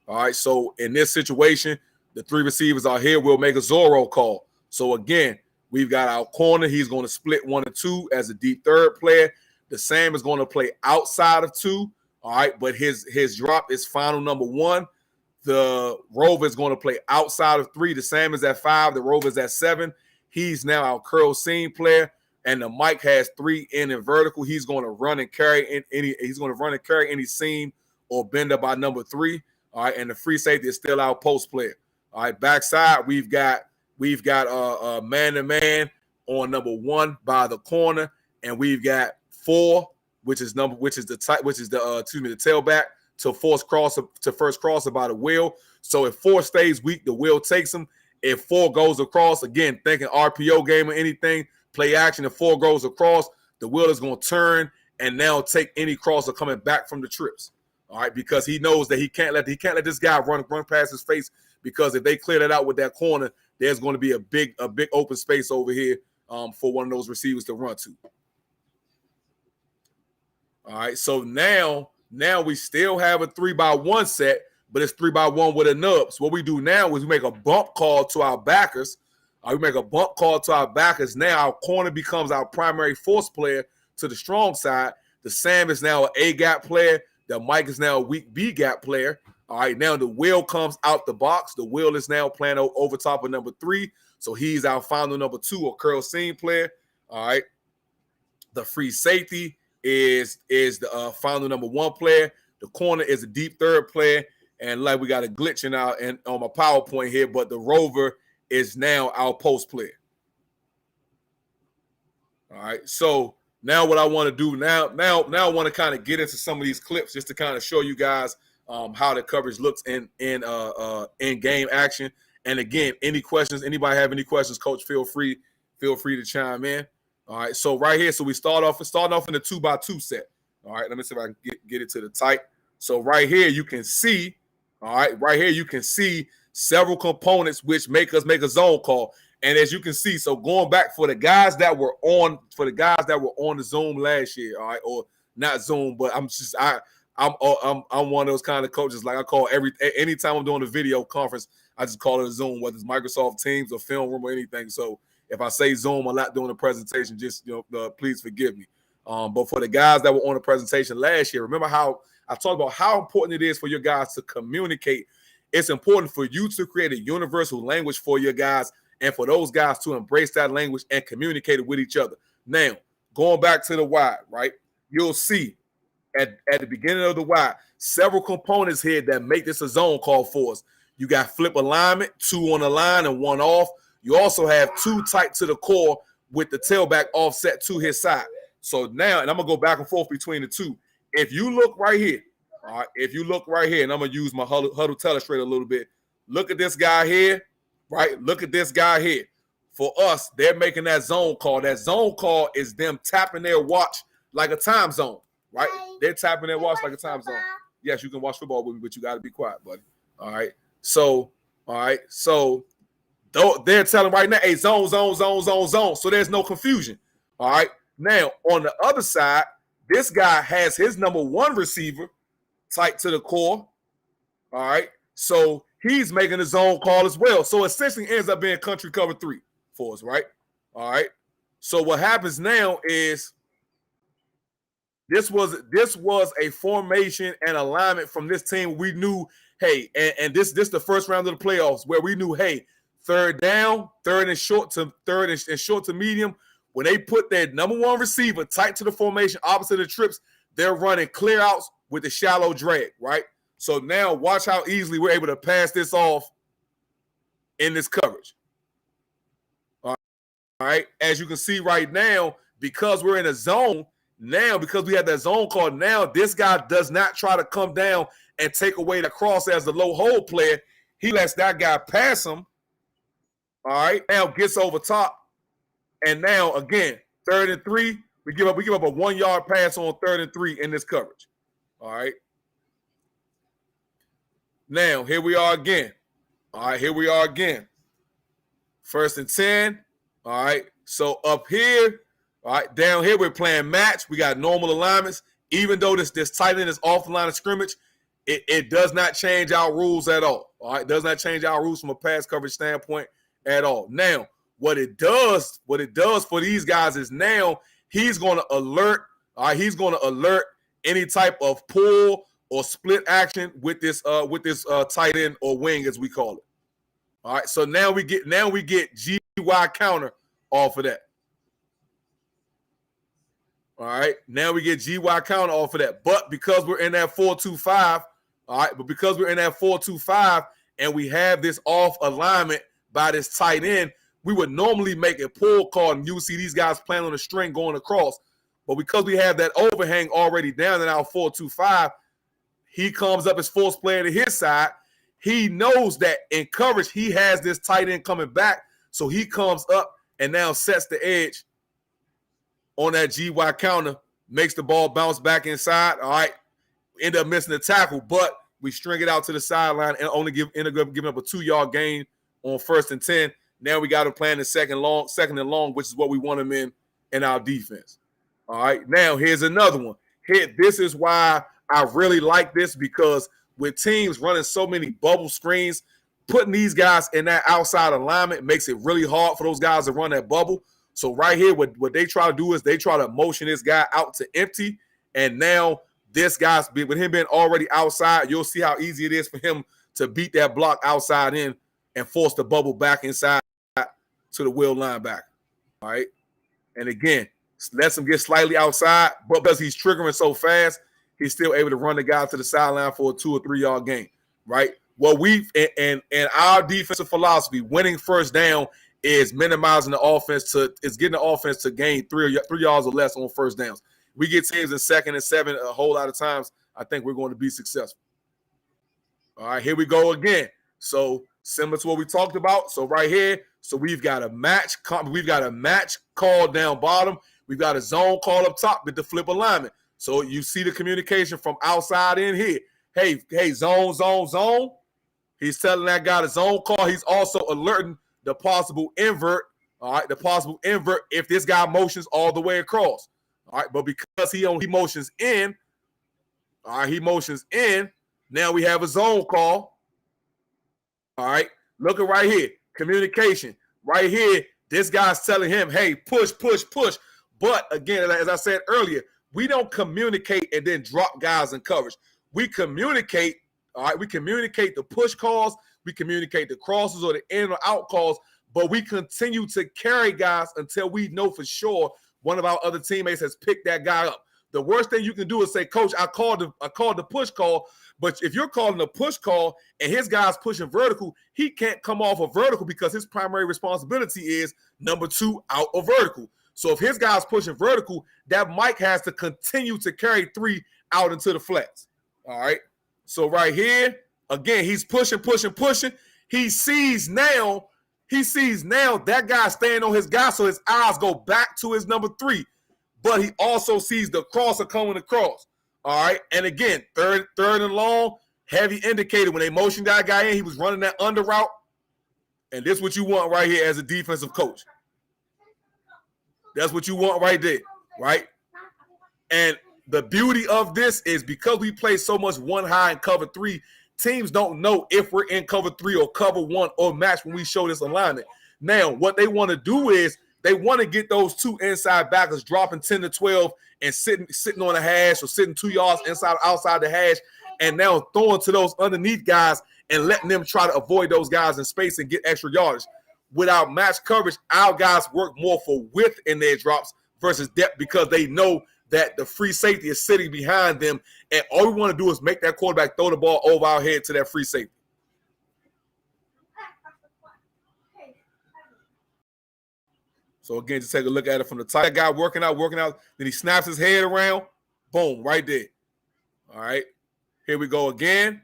All right. So in this situation, the 3 receivers are here. We'll make a Zorro call. So again, we've got our corner. He's going to split 1 and 2 as a deep third player. The Sam is going to play outside of 2. All right. But his drop is final number 1. The Rover is going to play outside of 3. The Sam is at 5. The Rover is at 7. He's now our curl seam player. And the Mike has 3 in and vertical. He's going to run and carry any seam or bend up by number 3. All right. And the free safety is still our post player. All right. Backside, we've got a man-to-man on number 1 by the corner, and we've got 4, the tailback to first crosser by the Will. So if 4 stays weak, the Will takes him. If 4 goes across, again, thinking RPO game or anything, play action, if 4 goes across, the Will is going to turn and now take any crosser coming back from the trips. All right, because he knows that he can't let this guy run past his face, because if they clear that out with that corner, there's going to be a big open space over here for one of those receivers to run to. All right, so now we still have a 3-by-1 set, but it's 3-by-1 with a nub. So what we do now is we make a bump call to our backers. We make a bump call to our backers. Now our corner becomes our primary force player to the strong side. The Sam is now an A-gap player. The Mike is now a weak B-gap player. All right, now the Will comes out the box. The Will is now playing over top of number 3. So he's our final number 2 or curl seam player. All right. The free safety is the final number 1 player. The corner is a deep third player. And like we got a glitch on my PowerPoint here, but the rover is now our post player. All right. So now what I want to do now I want to kind of get into some of these clips just to kind of show you guys how the coverage looks in game action. And again, any questions? Anybody have any questions? Coach, feel free to chime in. All right. So right here, so we start off in the 2-by-2 set. All right. Let me see if I can get it to the tight. So right here, you can see. All right. Right here, you can see several components which make us make a zone call. And as you can see, so going back for the guys that were on the Zoom last year, all right, or not Zoom, but I'm one of those kind of coaches. Like I call anytime I'm doing a video conference, I just call it a Zoom, whether it's Microsoft Teams or Film Room or anything. So if I say Zoom, I'm not doing a presentation. Just please forgive me. But for the guys that were on the presentation last year, remember how I talked about how important it is for your guys to communicate. It's important for you to create a universal language for your guys and for those guys to embrace that language and communicate it with each other. Now, going back to the wide, right? You'll see at the beginning of the wide, several components here that make this a zone call for us. You got flip alignment, 2 on the line and 1 off. You also have 2 tight to the core with the tailback offset to his side. So now, and I'm going to go back and forth between the 2. If you look right here, all right, and I'm going to use my huddle telestrator a little bit. Look at this guy here, right? Look at this guy here. For us, they're making that zone call. That zone call is them tapping their watch like a time zone, right? They're tapping their watch like a time zone. Yes, you can watch football with me, but you got to be quiet, buddy. All right. So they're telling right now, hey, zone. So there's no confusion. All right. Now, on the other side, this guy has his number 1 receiver tight to the core. All right. So he's making a zone call as well. So essentially ends up being country cover 3 for us, right? All right. So what happens now is this was a formation and alignment from this team. We knew, hey, and this the first round of the playoffs where we knew, hey, third down, third and short to medium. When they put their number 1 receiver tight to the formation opposite the trips, they're running clear outs with the shallow drag, right? So now watch how easily we're able to pass this off in this coverage. All right. As you can see right now, because we're in a zone, now because we have that zone call, now this guy does not try to come down and take away the cross as the low hole player. He lets that guy pass him. All right. Now gets over top. And now, again, 3rd and 3, we give up a 1-yard pass on 3rd and 3 in this coverage. All right. Now, here we are again. All right, here we are again. 1st and 10. All right. So up here, all right, down here, we're playing match. We got normal alignments. Even though this tight end is off the line of scrimmage, it does not change our rules at all. All right. It does not change our rules from a pass coverage standpoint at all. Now, what it does for these guys is now he's going to alert. All right, he's going to alert any type of pull or split action with this tight end or wing, as we call it. All right, so now we get GY counter off of that. All right, now we get GY counter off of that. But because we're in that 4-2-5, all right, but because we're in that 4-2-5 and we have this off alignment by this tight end, we would normally make a pull call and you see these guys playing on a string going across. But because we have that overhang already down in our 4-2-5, he comes up as force player to his side. He knows that in coverage, he has this tight end coming back. So he comes up and now sets the edge on that GY counter, makes the ball bounce back inside. All right. End up missing the tackle, but we string it out to the sideline and only end up giving up a 2-yard gain on 1st and 10. Now we got him playing the second and long, which is what we want him in our defense. All right. Now here's another one. This is why I really like this, because with teams running so many bubble screens, putting these guys in that outside alignment makes it really hard for those guys to run that bubble. So right here, what they try to do is they try to motion this guy out to empty. And now this guy's, with him being already outside, you'll see how easy it is for him to beat that block outside in and force the bubble back inside to the will linebacker. All right. And again, lets him get slightly outside, but because he's triggering so fast, he's still able to run the guy to the sideline for a 2 or 3 yard gain. Right. What we've and our defensive philosophy, winning first down, is minimizing the offense getting the offense to gain 3 yards or less on first downs. We get teams in 2nd and 7 a whole lot of times. I think we're going to be successful. All right, here we go again. So similar to what we talked about. So right here, so we've got a match. We've got a match call down bottom. We've got a zone call up top with the flip alignment. So you see the communication from outside in here. Hey, zone, zone, zone. He's telling that guy the zone call. He's also alerting the possible invert. All right, the possible invert if this guy motions all the way across. All right, but because he motions in, all right, he motions in. Now we have a zone call. All right, look at right here, communication. Right here, this guy's telling him, hey, push, push, push. But again, as I said earlier, we don't communicate and then drop guys in coverage. We communicate, all right, we communicate the push calls, we communicate the crosses or the in or out calls, but we continue to carry guys until we know for sure one of our other teammates has picked that guy up. The worst thing you can do is say, Coach, I called the push call, but if you're calling a push call and his guy's pushing vertical, he can't come off a vertical because his primary responsibility is number 2 out of vertical. So if his guy's pushing vertical, that Mike has to continue to carry 3 out into the flats. All right. So right here, again, he's pushing, pushing, pushing. He sees now that guy staying on his guy, so his eyes go back to his number 3. But he also sees the crosser coming across. All right. And again, third and long, heavy indicator. When they motioned that guy in, he was running that under route. And this is what you want right here as a defensive coach. That's what you want right there, right? And the beauty of this is because we play so much one high and cover 3, teams don't know if we're in cover 3 or cover 1 or match when we show this alignment. Now, what they want to do is they want to get those 2 inside backers dropping 10 to 12 and sitting on the hash or sitting 2 yards outside the hash, and now throwing to those underneath guys and letting them try to avoid those guys in space and get extra yardage. Without match coverage, our guys work more for width in their drops versus depth because they know that the free safety is sitting behind them, and all we want to do is make that quarterback throw the ball over our head to that free safety. So again, just take a look at it from the top. That guy working out, then he snaps his head around, boom, right there. All right, here we go again.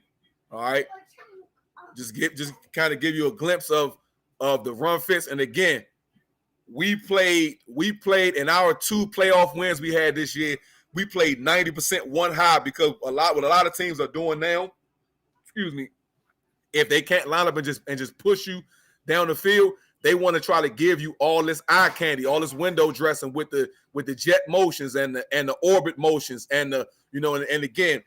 All right, just kind of give you a glimpse of the run fits. And again, we played in our 2 playoff wins we had this year. We played 90% one high because what a lot of teams are doing now, if they can't line up and just push you down the field, they want to try to give you all this eye candy, all this window dressing with the jet motions and the orbit motions and again,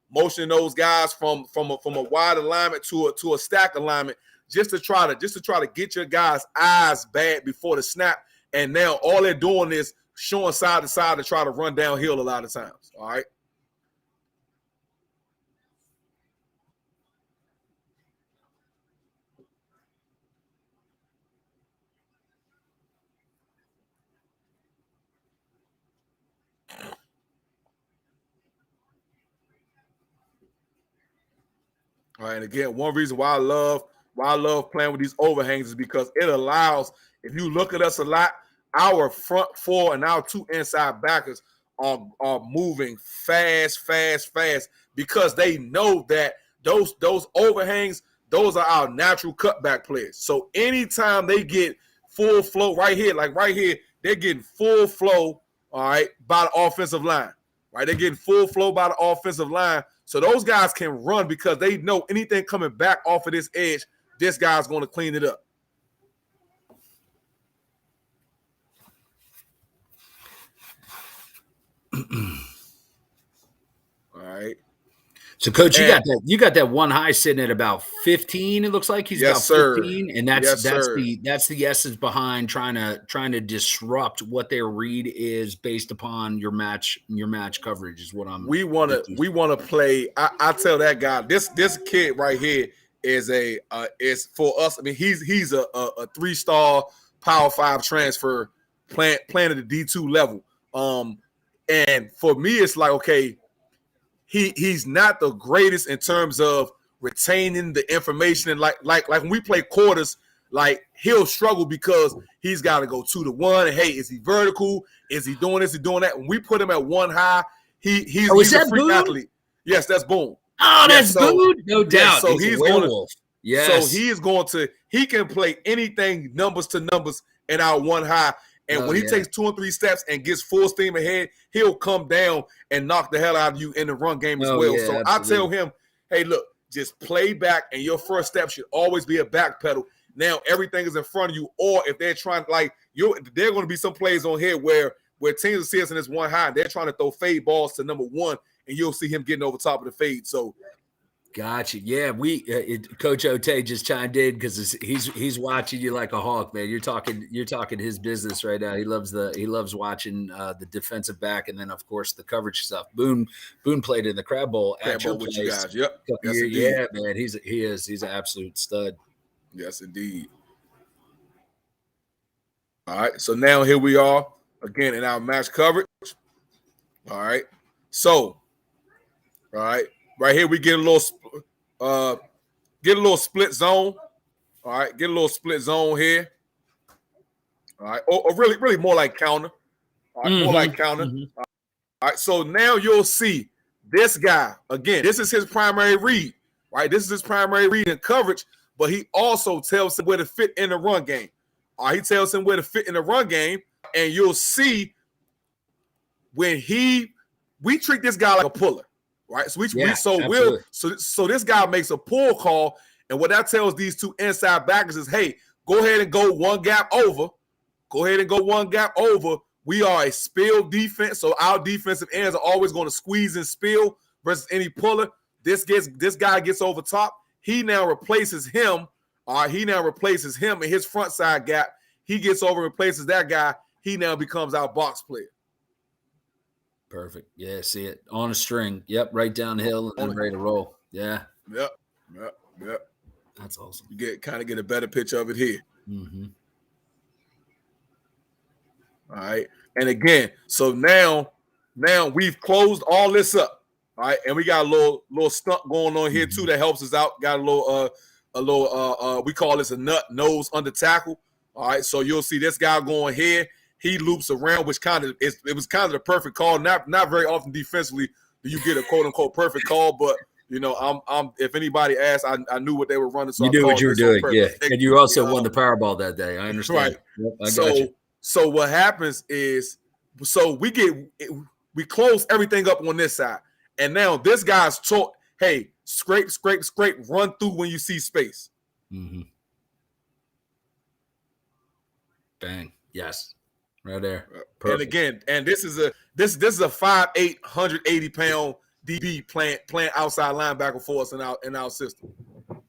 motioning those guys from a wide alignment to a stack alignment. Just to try to get your guys' eyes bad before the snap. And now all they're doing is showing side to side to try to run downhill a lot of times. All right. All right. And again, one reason why I love playing with these overhangs is because it allows, if you look at us a lot, our front 4 and our 2 inside backers are moving fast because they know that those overhangs, those are our natural cutback players. So anytime they get full flow right here, they're getting full flow, all right, by the offensive line, right? They're getting full flow by the offensive line. So those guys can run because they know anything coming back off of this edge, this guy's going to clean it up. right. So, Coach, you got that one high sitting at about 15. It looks like he's about 15, and that's the essence behind trying to disrupt what their read is based upon your match coverage is what I'm. We want to play. I tell that guy this kid right here is for us. I mean, he's a 3-star Power 5 transfer playing at the D2 level. And for me, it's like, okay, he's not the greatest in terms of retaining the information, and like when we play quarters, like he'll struggle because he's got to go 2 to 1. And hey, is he vertical? Is he doing this? Is he doing that? When we put him at 1 high, he's a freak athlete. Yes, that's Boone. Oh, that's Boone, no doubt. So he's going to. Yes. So he can play anything numbers to numbers in our 1 high. And when he takes 2 or 3 steps and gets full steam ahead, he'll come down and knock the hell out of you in the run game as well. So absolutely. I tell him, hey, look, just play back, and your first step should always be a back pedal. Now everything is in front of you, or if they're trying, there are going to be some plays on here where teams will see us in this 1 high, and they're trying to throw fade balls to number 1, and you'll see him getting over top of the fade. So. Gotcha. Yeah, Coach Ote just chimed in because he's watching you like a hawk, man. You're talking his business right now. He loves watching the defensive back, and then of course the coverage stuff. Boone played in the Crab Bowl at your place. You guys. Yep. Yes, yeah, man. He's an absolute stud. Yes, indeed. All right. So now here we are again in our match coverage. All right. So, all right. Right here, we get a little split zone. All right, get a little split zone here. All right, or really more like counter. All right, more like counter. Mm-hmm. All right, so now you'll see this guy again. This is his primary read. Right, this is his primary read in coverage, but he also tells him where to fit in the run game. All right, he tells him where to fit in the run game, and you'll see when we treat this guy like a puller. Right, so this guy makes a pull call, and what that tells these 2 inside backers is, hey, go ahead and go 1 gap over. Go ahead and go 1 gap over. We are a spill defense, so our defensive ends are always going to squeeze and spill versus any puller. This guy gets over top. He now replaces him. All right, he now replaces him in his front side gap. He gets over and replaces that guy. He now becomes our box player. Perfect. Yeah, see it on a string. Yep, right downhill and ready to roll. Yeah. Yep. That's awesome. You get a better picture of it here. Mm-hmm. All right. And again, so now we've closed all this up. All right, and we got a little stunt going on here too that helps us out. Got a little we call this a nut nose under tackle. All right, so you'll see this guy going here. He loops around, which it was kind of the perfect call. Not very often defensively do you get a quote unquote perfect call, but I'm if anybody asked, I knew what they were running. So you knew what you were doing, yeah. And you also won the Powerball that day. I understand. Right. Yep, I got you. So what happens is, we close everything up on this side, and now this guy's taught, hey, scrape, run through when you see space. Mm-hmm. Bang. Yes. Right there. Perfect. And again, and this is a 5'8", 180-pound DB playing outside linebacker for us in our system. All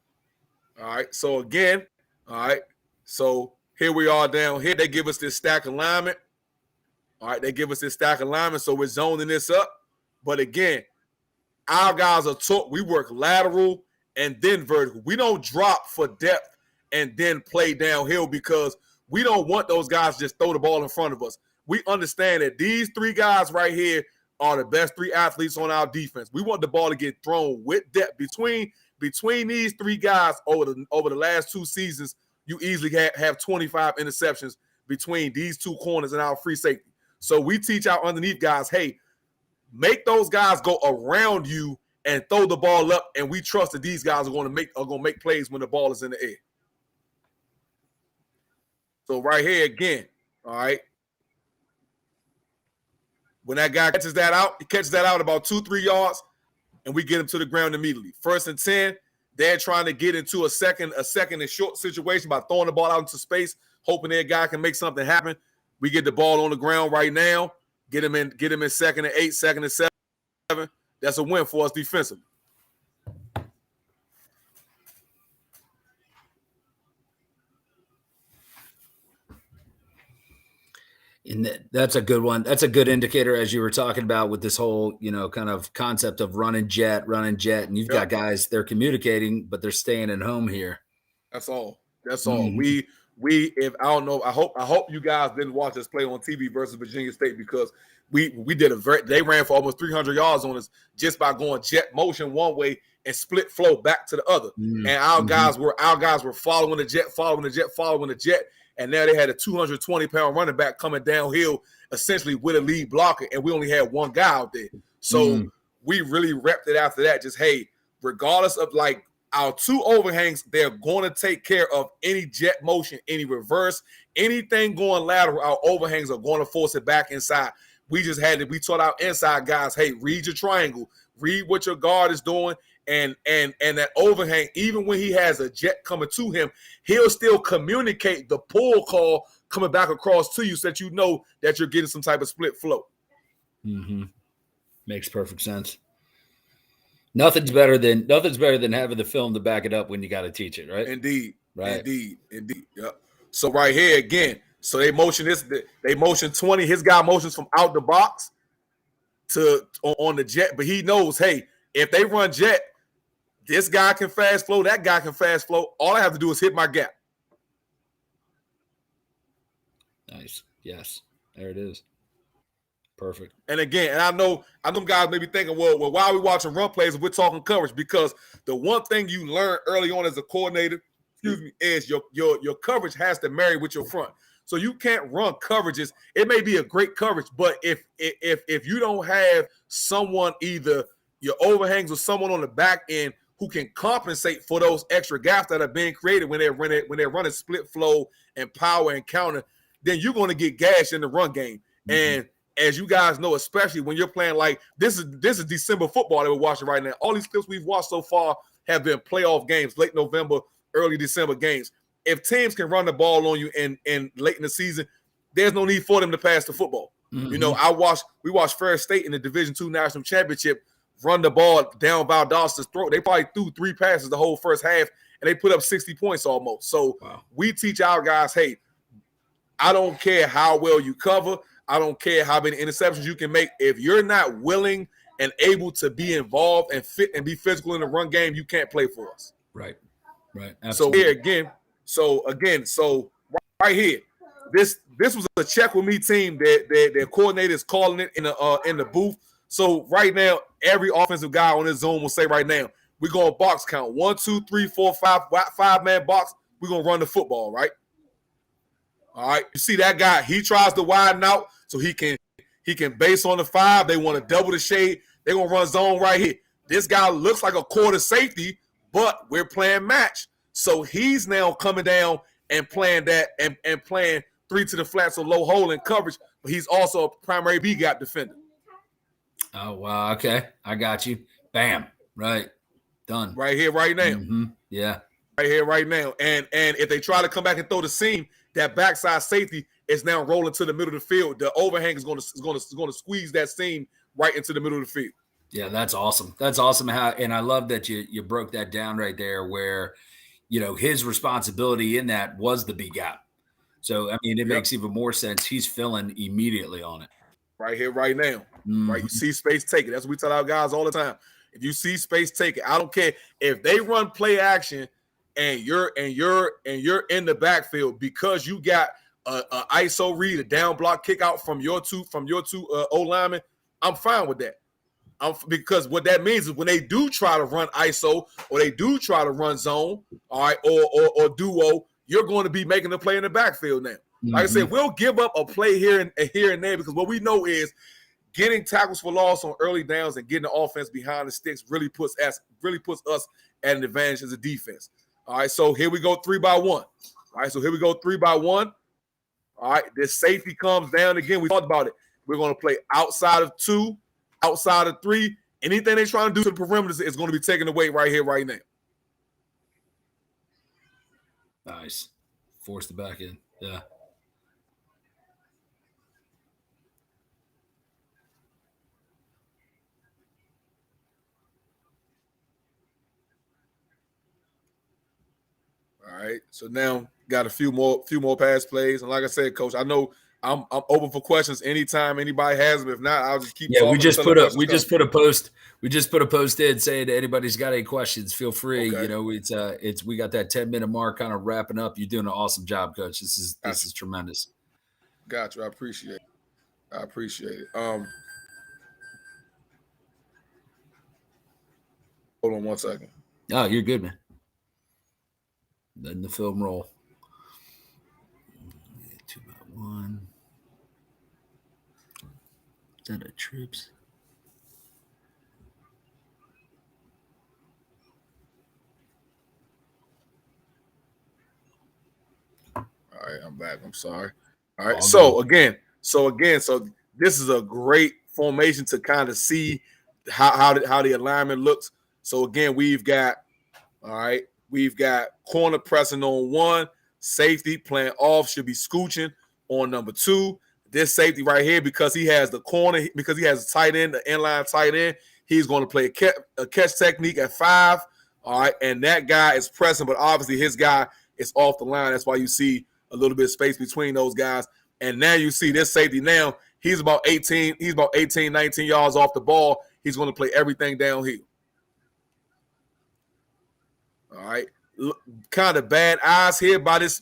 right. So again, all right. So here we are down here. They give us this stack alignment. All right. They give us this stack alignment. So we're zoning this up. But again, our guys are taught we work lateral and then vertical. We don't drop for depth and then play downhill because we don't want those guys to just throw the ball in front of us. We understand that these 3 guys right here are the best 3 athletes on our defense. We want the ball to get thrown with depth. Between these 3 guys over the last 2 seasons, you easily have 25 interceptions between these 2 corners and our free safety. So we teach our underneath guys, hey, make those guys go around you and throw the ball up, and we trust that these guys are going to make plays when the ball is in the air. So right here again, all right. When that guy catches that out, he catches that out about 2-3 yards, and we get him to the ground immediately. 1st and 10, they're trying to get into a second and short situation by throwing the ball out into space, hoping their guy can make something happen. We get the ball on the ground right now. Get him in 2nd and 8, 2nd and 7. that's a win for us defensively. And that's a good one. That's a good indicator, as you were talking about, with this whole, kind of concept of running jet. And you've got guys, they're communicating, but they're staying at home here. That's all. That's all. We if I don't know, I hope you guys didn't watch us play on TV versus Virginia State, because we did they ran for almost 300 yards on us just by going jet motion one way and split flow back to the other. And our guys were following the jet. And now they had a 220-pound running back coming downhill, essentially with a lead blocker, and we only had one guy out there. So we really repped it after that. Just, hey, regardless of like our two overhangs, they're going to take care of any jet motion, any reverse, anything going lateral. Our overhangs are going to force it back inside. We taught our inside guys, hey, read your triangle, read what your guard is doing. And that overhang, even when he has a jet coming to him, he'll still communicate the pull call coming back across to you, so that you know that you're getting some type of split flow. Makes perfect sense. Nothing's better than having the film to back it up when you got to teach it, right? Indeed. Right. Indeed. Yep. So right here again, so they motion 20. His guy motions from out the box to on the jet, but he knows, hey, if they run jet, this guy can fast flow, that guy can fast flow. All I have to do is hit my gap. Nice. Yes. There it is. Perfect. And again, I know guys may be thinking, well, why are we watching run plays if we're talking coverage? Because the one thing you learn early on as a coordinator, is your coverage has to marry with your front. So you can't run coverages. It may be a great coverage, but if you don't have someone, either your overhangs or someone on the back end who can compensate for those extra gaps that are being created when they're running split flow and power and counter, then you're going to get gashed in the run game. And as you guys know, especially when you're playing like this is December football that we're watching right now. All these clips we've watched so far have been playoff games, late November, early December games. If teams can run the ball on you in late in the season, there's no need for them to pass the football. We watched Ferris State in the Division II National Championship run the ball down Valdos's throat. They probably threw 3 passes the whole first half, and they put up 60 points almost. So we teach our guys, hey, I don't care how well you cover. I don't care how many interceptions you can make. If you're not willing and able to be involved and fit and be physical in the run game, you can't play for us. Right. Absolutely. So right here, this was a check with me team that their coordinator is calling it in the booth. So right now, every offensive guy on this zone will say right now, we're going to box count 1, 2, 3, 4, 5-man box. We're going to run the football, right? All right. You see that guy, he tries to widen out so he can base on the 5. They want to double the shade. They're going to run zone right here. This guy looks like a quarter safety, but we're playing match. So he's now coming down and playing that and playing 3 to the flat, so low hole in coverage, but he's also a primary B-gap defender. Oh, wow. Okay. I got you. Bam. Right. Done. Right here, right now. Yeah. Right here, right now. And if they try to come back and throw the seam, that backside safety is now rolling to the middle of the field. The overhang is going to squeeze that seam right into the middle of the field. Yeah, that's awesome. That's awesome. And I love that you broke that down right there, where his responsibility in that was the B gap. So I mean, it makes even more sense. He's filling immediately on it. Right here, right now. Right, you see space, take it. That's what we tell our guys all the time. If you see space, take it. I don't care if they run play action and you're in the backfield because you got a ISO read, a down block kick out from your two O linemen. I'm fine with that. Because what that means is when they do try to run ISO or they do try to run zone, all right, or duo, you're going to be making a play in the backfield now. Like I said, we'll give up a play here and there because what we know is getting tackles for loss on early downs and getting the offense behind the sticks really puts us at an advantage as a defense. All right, so here we go 3-by-1. All right, so here we go 3-by-1. All right, this safety comes down again. We talked about it. We're going to play outside of 2, outside of 3. Anything they're trying to do to the perimeter is going to be taken away right here, right now. Nice. Force the back in. Yeah. right. So now got a few more pass plays, and like I said, Coach, I know I'm open for questions anytime anybody has them. If not, I'll just keep talking. We just put a post in saying anybody's got any questions, feel free. Okay. You know, it's we got that 10-minute mark kind of wrapping up. You're doing an awesome job, Coach. This is tremendous. Got you. I appreciate it. Hold on 1 second. Oh, you're good, man. Letting the film roll. 2-1. Is that a trips? All right, I'm back. I'm sorry. All right. So again, this is a great formation to kind of see how the alignment looks. So again, we've got corner pressing on 1, safety playing off, should be scooching on number 2. This safety right here, because he has the corner, because he has a tight end, the inline tight end, he's going to play a catch technique at 5. All right, and that guy is pressing, but obviously his guy is off the line. That's why you see a little bit of space between those guys. And now you see this safety now, he's about 18, 19 yards off the ball. He's going to play everything downhill. All right. Kind of bad eyes here by this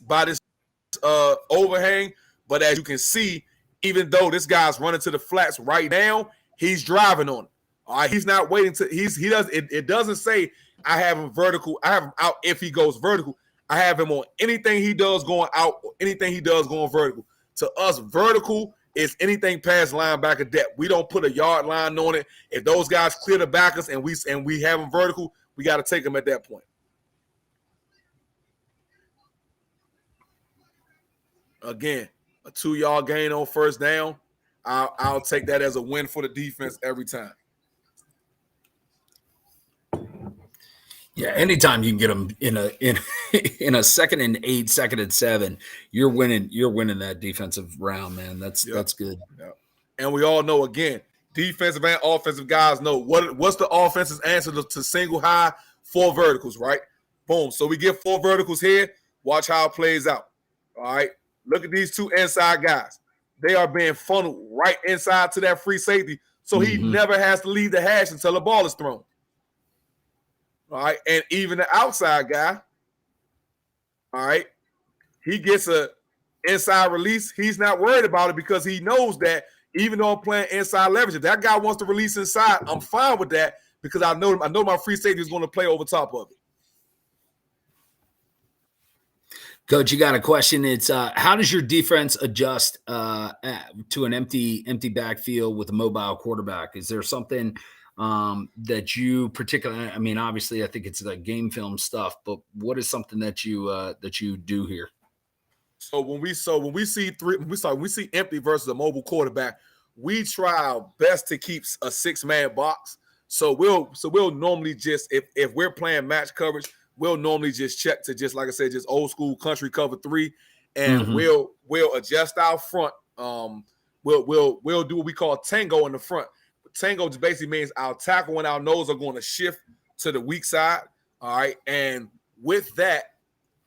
overhang. But as you can see, even though this guy's running to the flats right now, he's driving on it. All right. He's not waiting to it doesn't say I have him vertical. I have him out if he goes vertical. I have him on anything he does going out, anything he does going vertical. To us, vertical is anything past linebacker depth. We don't put a yard line on it. If those guys clear the backers and we have them vertical, we got to take them at that point. Again, a 2-yard gain on first down. I'll take that as a win for the defense every time. Yeah, anytime you can get them in a 2nd and 8, 2nd and 7, you're winning that defensive round, man. That's good. Yeah. And we all know, again, defensive and offensive guys know what's the offense's answer to single high, 4 verticals, right? Boom. So we get 4 verticals here. Watch how it plays out. All right. Look at these 2 inside guys. They are being funneled right inside to that free safety, so he never has to leave the hash until the ball is thrown. All right, and even the outside guy, all right, he gets a inside release. He's not worried about it because he knows that even though I'm playing inside leverage, if that guy wants to release inside, I'm fine with that because I know my free safety is going to play over top of it. Coach, you got a question. It's how does your defense adjust to an empty backfield with a mobile quarterback? Is there something that you particularly? I mean, obviously, I think it's the game film stuff, but what is something that you do here? So when we see empty versus a mobile quarterback, we try our best to keep a 6-man box. So we'll normally just if we're playing match coverage, we'll normally just check to just like I said, just old school country cover 3, and we'll adjust our front. We'll do what we call tango in the front. Tango just basically means our tackle and our nose are going to shift to the weak side. All right, and with that,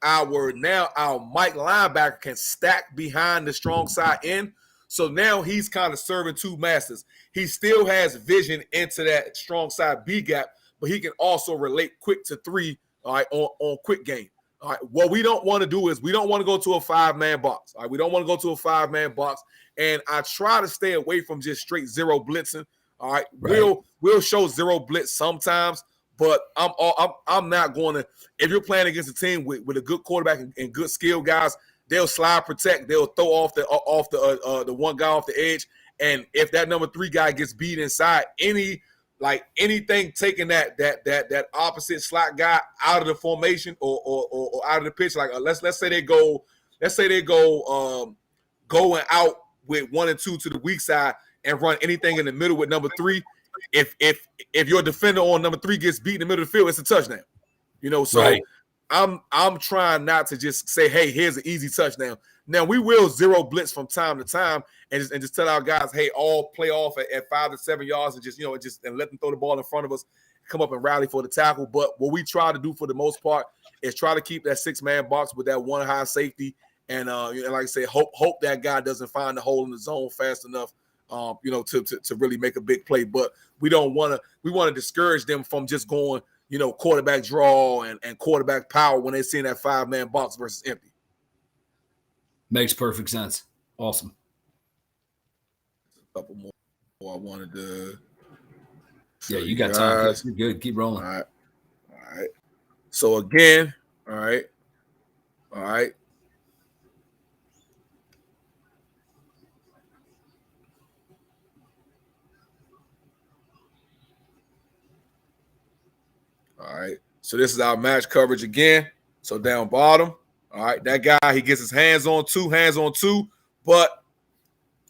our Mike linebacker can stack behind the strong side end. So now he's kind of serving 2 masters. He still has vision into that strong side B gap, but he can also relate quick to 3. All right, on quick game. All right, what we don't want to do is we don't want to go to a 5-man box. All right, we don't want to go to a 5-man box, and I try to stay away from just straight zero blitzing. All right, we'll show zero blitz sometimes, but I'm not going to. If you're playing against a team with a good quarterback and good skill guys, they'll slide protect. They'll throw off the one guy off the edge, and if that number 3 guy gets beat inside, anything taking that opposite slot guy out of the formation or out of the pitch, like let's say they go going out with 1 and 2 to the weak side and run anything in the middle with number 3. If your defender on number 3 gets beat in the middle of the field, it's a touchdown. So right. I'm trying not to just say, hey, here's an easy touchdown. Now we will zero blitz from time to time and just tell our guys, hey, all play off at 5 to 7 yards and just let them throw the ball in front of us. come up and rally for the tackle. But what we try to do for the most part is try to keep that 6-man box with that one high safety. And like I said, hope that guy doesn't find the hole in the zone fast enough, to really make a big play. But we want to discourage them from just going, quarterback draw and quarterback power when they're seeing that 5-man box versus empty. Makes perfect sense. Awesome. A couple more I wanted to. Yeah, you got time. You're good. Keep rolling. All right. So again, all right. All right. So this is our match coverage again. So down bottom. All right. That guy, he gets his hands on two. But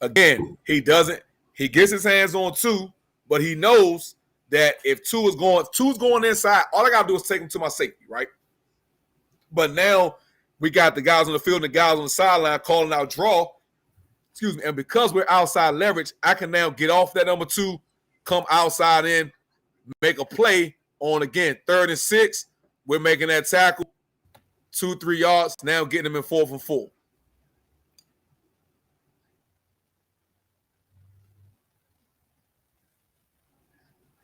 again, he doesn't. He gets his hands on two, but he knows that if two's going inside, all I got to do is take him to my safety, right? But now we got the guys on the field and the guys on the sideline calling out draw. Excuse me. And because we're outside leverage, I can now get off that number 2, come outside in, make a play on, again, 3rd and 6. We're making that tackle, 2-3 yards, now getting them in 4th and 4.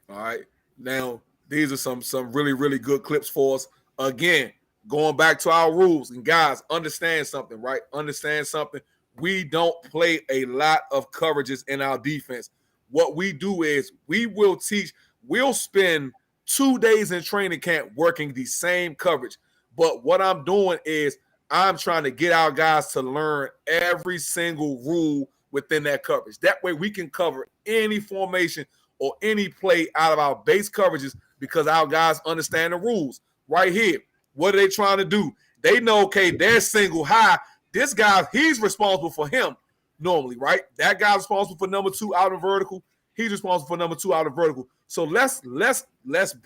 All right. Now, these are some really, really good clips for us. Again, going back to our rules. And guys, understand something, right? Understand something. We don't play a lot of coverages in our defense. What we do is we'll spend 2 days in training camp working the same coverage. But what I'm doing is I'm trying to get our guys to learn every single rule within that coverage. That way we can cover any formation or any play out of our base coverages because our guys understand the rules. Right here, what are they trying to do? They know, okay, they're single high. This guy, he's responsible for him normally, right? That guy's responsible for number 2 out of vertical. He's responsible for number 2 out of vertical. So let's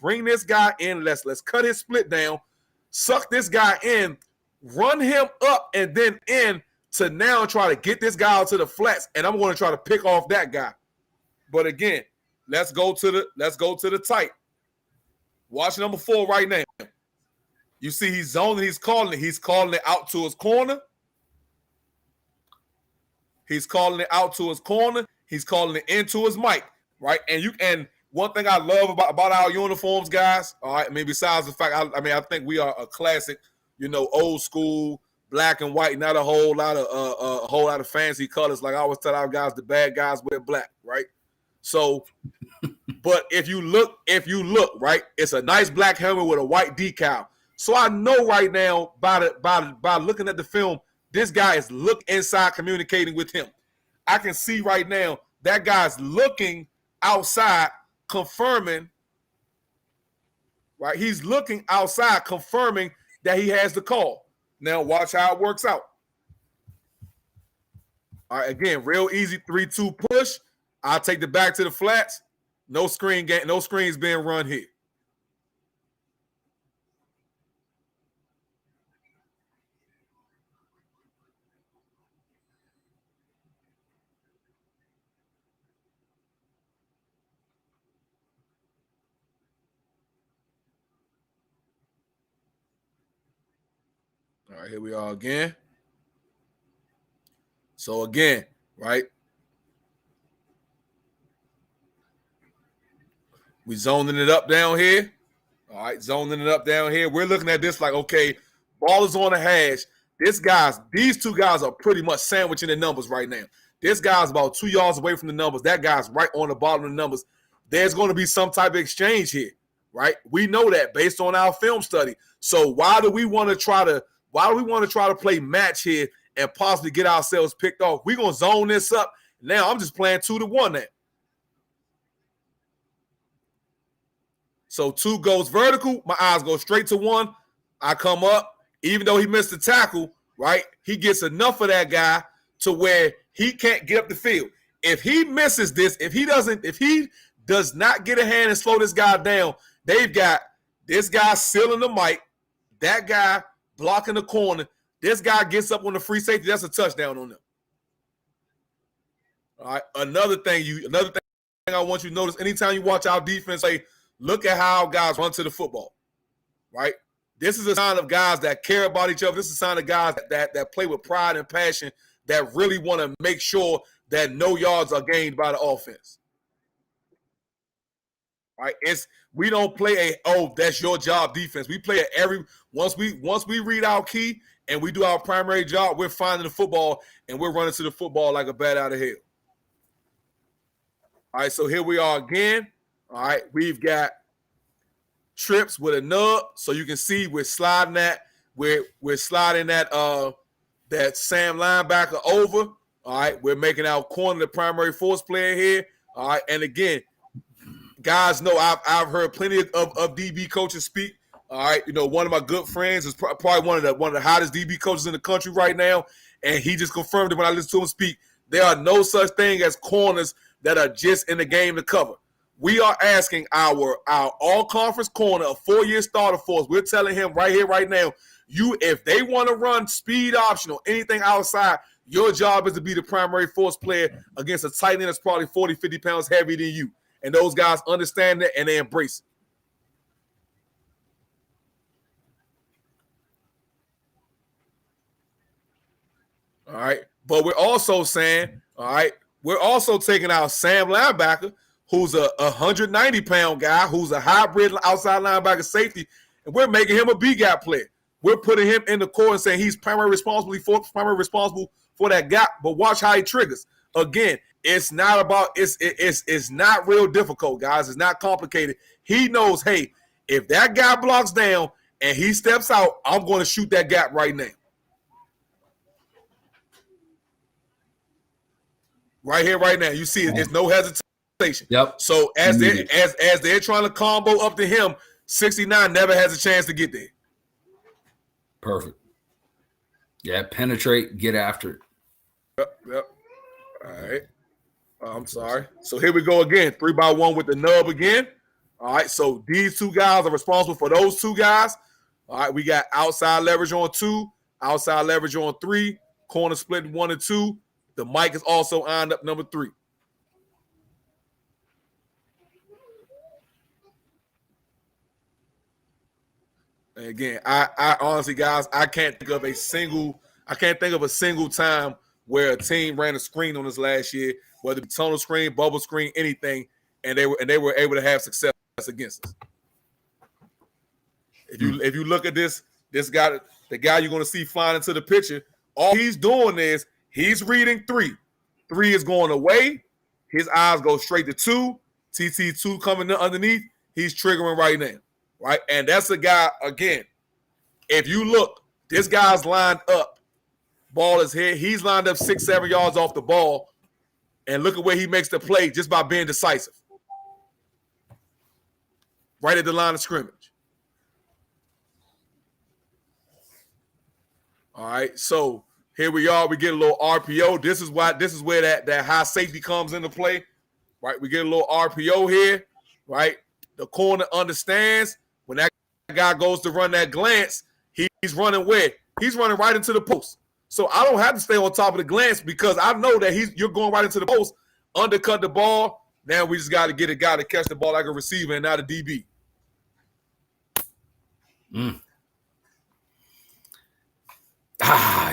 bring this guy in. Let's cut his split down, suck this guy in, run him up, and then in to now try to get this guy out to the flats. And I'm going to try to pick off that guy. But again, let's go to the tight. Watch number 4 right now. You see he's zoning, he's calling it. He's calling it out to his corner. He's calling it out to his corner. He's calling it into his mic, right? And one thing I love about our uniforms, guys, all right, I mean, besides the fact, I think we are a classic, old school, black and white, not a whole lot of fancy colors. Like I always tell our guys, the bad guys wear black, right? So, but if you look, right, it's a nice black helmet with a white decal. So I know right now by looking at the film, this guy is inside communicating with him. I can see right now that guy's looking outside, confirming, right? He's looking outside, confirming that he has the call. Now watch how it works out. All right, again, real easy 3-2 push. I'll take the back to the flats. No screens being run here. All right, here we are again. So again, right? We zoning it up down here. All right, zoning it up down here. We're looking at this like, okay, ball is on the hash. These 2 guys are pretty much sandwiching the numbers right now. This guy's about 2 yards away from the numbers. That guy's right on the bottom of the numbers. There's going to be some type of exchange here, right? We know that based on our film study. So why do we want to try to play match here and possibly get ourselves picked off? We're going to zone this up. Now I'm just playing 2-1 now. So 2 goes vertical. My eyes go straight to 1. I come up. Even though he missed the tackle, right, he gets enough of that guy to where he can't get up the field. If he misses this, if he does not get a hand and slow this guy down, they've got this guy sealing the mic, that guy blocking the corner. This guy gets up on the free safety. That's a touchdown on them. All right. Another thing I want you to notice, anytime you watch our defense play, Look at how guys run to the football, right? This is a sign of guys that care about each other. This is a sign of guys that play with pride and passion, that really want to make sure that no yards are gained by the offense. Right? We don't play that's your job defense. We play once we read our key and we do our primary job, we're finding the football and we're running to the football like a bat out of hell. All right, so here we are again. All right, we've got trips with a nub, so you can see we're sliding that. We're sliding that Sam linebacker over. All right, we're making our corner the primary force player here. All right, and again, guys know I've heard plenty of DB coaches speak. All right, one of my good friends is probably one of the hottest DB coaches in the country right now, and he just confirmed it when I listened to him speak. There are no such thing as corners that are just in the game to cover. We are asking our all-conference corner, a 4-year starter for us. We're telling him right here, right now, if they want to run speed optional, anything outside, your job is to be the primary force player against a tight end that's probably 40, 50 pounds heavier than you. And those guys understand that and they embrace it. All right. But we're also saying, all right, we're also taking our Sam linebacker, who's a 190-pound guy, who's a hybrid outside linebacker safety, and we're making him a B-gap player. We're putting him in the core and saying he's primarily responsible for that gap, but watch how he triggers. Again, it's not real difficult, guys. It's not complicated. He knows, hey, if that guy blocks down and he steps out, I'm going to shoot that gap right now. Right here, right now. You see it. There's no hesitation. Yep. So as they're trying to combo up to him, 69 never has a chance to get there. Perfect. Yeah, penetrate, get after it. Yep. All right. I'm sorry. So here we go again. 3x1 with the nub again. All right. So these two guys are responsible for those two guys. All right. We got outside leverage on 2, outside leverage on 3, corner split 1 and 2. The mic is also on up number 3. And again, I honestly, guys, I can't think of a single time where a team ran a screen on us last year, whether it be tunnel screen, bubble screen, anything, and they were able to have success against us. If you look at this guy, the guy you're going to see flying into the picture, all he's doing is he's reading 3. 3 is going away. His eyes go straight to 2. TT2 coming underneath. He's triggering right now, right? And that's a guy, again, if you look, this guy's lined up. Ball is here. He's lined up 6-7 yards off the ball. And look at where he makes the play just by being decisive. Right at the line of scrimmage. All right, so here we are. We get a little RPO. This is where that high safety comes into play, right? We get a little RPO here, right? The corner understands when that guy goes to run that glance, he's running where? He's running right into the post. So I don't have to stay on top of the glance because I know that you're going right into the post, undercut the ball. Now we just got to get a guy to catch the ball like a receiver and not a DB.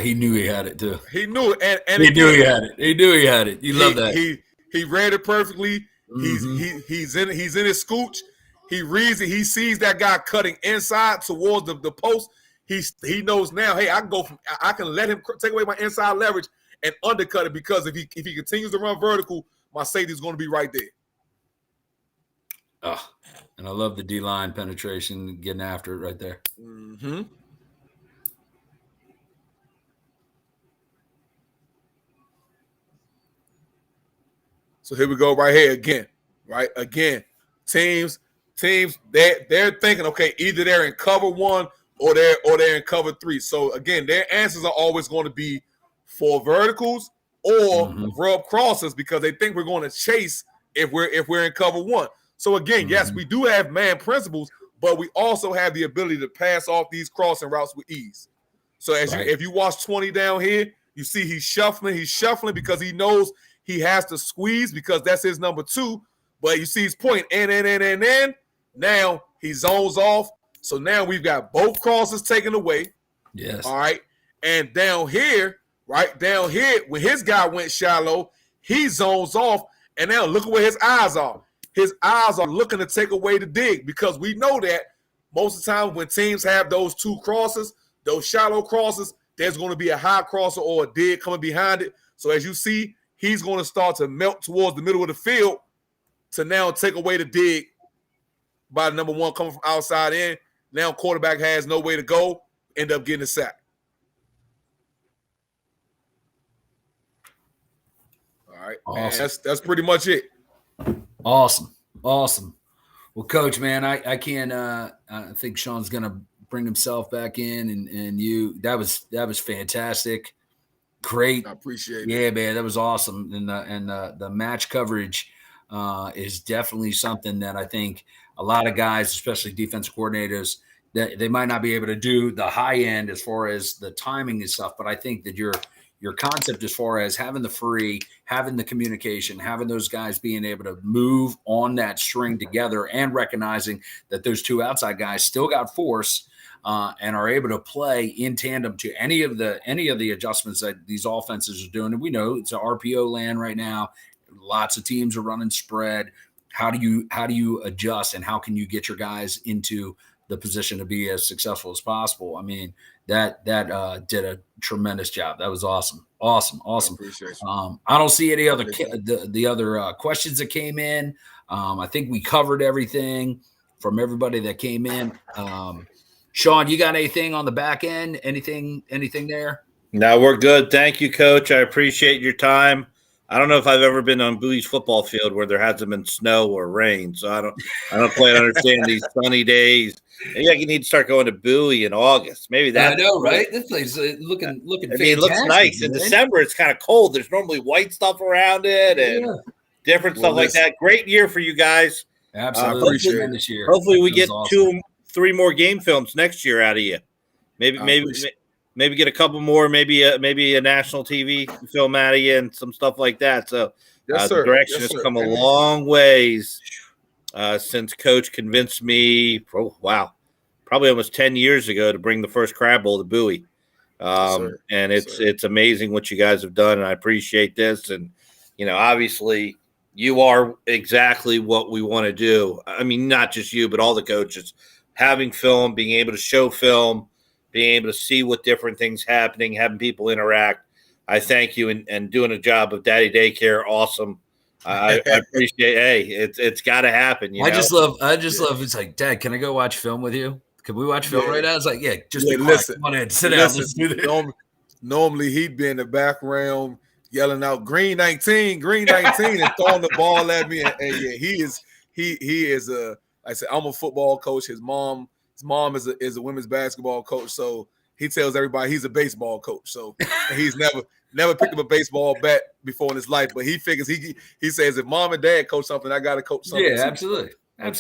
He knew he had it too. He knew it, and he knew he had it. He knew he had it. You love that. He read it perfectly. He's in his scooch. He reads it. He sees that guy cutting inside towards the post. He knows now. Hey, I can let him take away my inside leverage and undercut it because if he continues to run vertical, my safety is going to be right there. And I love the D-line penetration, getting after it right there. Mm-hmm. So here we go right here again, right? Again, teams, they're thinking, okay, either they're in cover 1 or they're in cover 3. So again, their answers are always going to be 4 verticals or rub crosses because they think we're going to chase if we're in cover 1. So again, yes, we do have man principles, but we also have the ability to pass off these crossing routes with ease. So if you watch 20 down here, you see he's shuffling because he knows he has to squeeze because that's his number 2. But you see he's pointing and Now he zones off. So now we've got both crosses taken away. Yes. All right. And down here, when his guy went shallow, he zones off. And now look at where his eyes are. His eyes are looking to take away the dig, because we know that most of the time when teams have those two crosses, those shallow crosses, there's going to be a high crosser or a dig coming behind it. So as you see, he's going to start to melt towards the middle of the field to now take away the dig by the number one coming from outside in. Now quarterback has no way to go, end up getting a sack. All right. Awesome. And that's pretty much it. Awesome. Well, Coach, man, I can't I think Sean's gonna bring himself back in, and you that was fantastic. Great. I appreciate it. Yeah, man, that was awesome. And the match coverage is definitely something that I think a lot of guys, especially defensive coordinators, that they might not be able to do the high end as far as the timing and stuff. But I think that your concept as far as having the free, having the communication, having those guys being able to move on that string together, and recognizing that those two outside guys still got force and are able to play in tandem to any of the adjustments that these offenses are doing. And we know it's an RPO land right now. Lots of teams are running spread. How do you adjust, and how can you get your guys into the position to be as successful as possible? I mean, that did a tremendous job. That was awesome. I appreciate you. I don't see any other the other questions that came in. I think we covered everything from everybody that came in. Sean, you got anything on the back end? Anything there? No, we're good. Thank you, Coach. I appreciate your time. I don't know if I've ever been on Bowie's football field where there hasn't been snow or rain, so I don't quite understand these sunny days. Maybe I need to start going to Bowie in August. Maybe that. I know, right? This place looking. I mean, it looks nice. In December, it's kind of cold. There's normally white stuff around it and different stuff like that. Great year for you guys. Absolutely, this year. Hopefully, we get awesome. 2-3 more game films next year out of you. Maybe get a couple more. Maybe a national TV film out of you and some stuff like that. So the direction has come a long ways since Coach convinced me. Oh, wow. Probably almost 10 years ago to bring the first crab bowl to Bowie. And it's amazing what you guys have done. And I appreciate this. And, obviously you are exactly what we want to do. I mean, not just you, but all the coaches having film, being able to show film, being able to see what different things happening, having people interact. I thank you and doing a job of daddy daycare. Awesome. I appreciate. Hey, it's got to happen. I just love. It's like, Dad, can I go watch film with you? Can we watch film right now? It's like, just be quiet. Come on in, sit down. Let's do this. Normally he'd be in the background yelling out green 19, and throwing the ball at me. And he is a. Like I said, I'm a football coach. His mom is a women's basketball coach. So he tells everybody he's a baseball coach. So he's never picked up a baseball bat before in his life, but he figures he says if mom and dad coach something, I got to coach something. Yeah, absolutely. I'll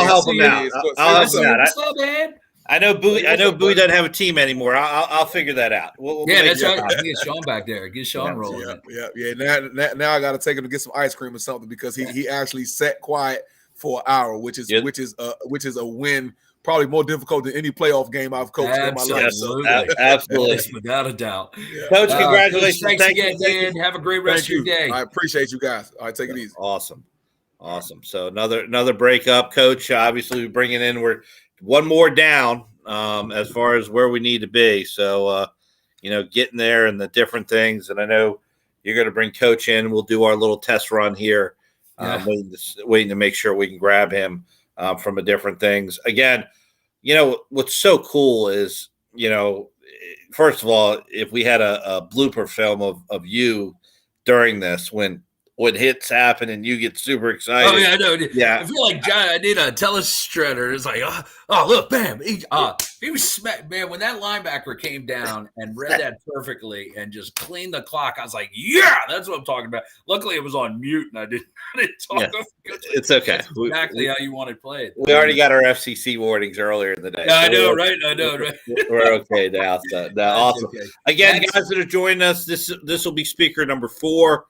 help him out. I'll help him out. I know Bowie doesn't have a team anymore. I'll figure that out. That's right. Get Sean back there. Get Sean rolling. Yeah. Now I got to take him to get some ice cream or something because he actually sat quiet for an hour, which is a win. Probably more difficult than any playoff game I've coached in my life. Absolutely. Without a doubt. Yeah. Coach, congratulations. Thanks again, Dan. Have a great rest of your day. I appreciate you guys. All right, take it easy. Awesome. So another breakup, Coach. Obviously, we're bringing in. We're one more down as far as where we need to be. So, getting there and the different things. And I know you're going to bring Coach in. We'll do our little test run here. Waiting to make sure we can grab him from a different things. Again, what's so cool is, first of all, if we had a blooper film of you during this when hits happen and you get super excited. Oh, yeah, I know. Yeah. I feel like John, I need a telestrator. It's like, oh look, bam. He was smacked, man. When that linebacker came down and read that perfectly and just cleaned the clock, I was like, yeah, that's what I'm talking about. Luckily, it was on mute and I didn't talk. Yeah. It's okay. That's exactly how you want it played. We already got our FCC warnings earlier in the day. Yeah, I know, right? We're okay now. So, awesome. Okay. Again, guys that are joining us, this will be speaker number 4.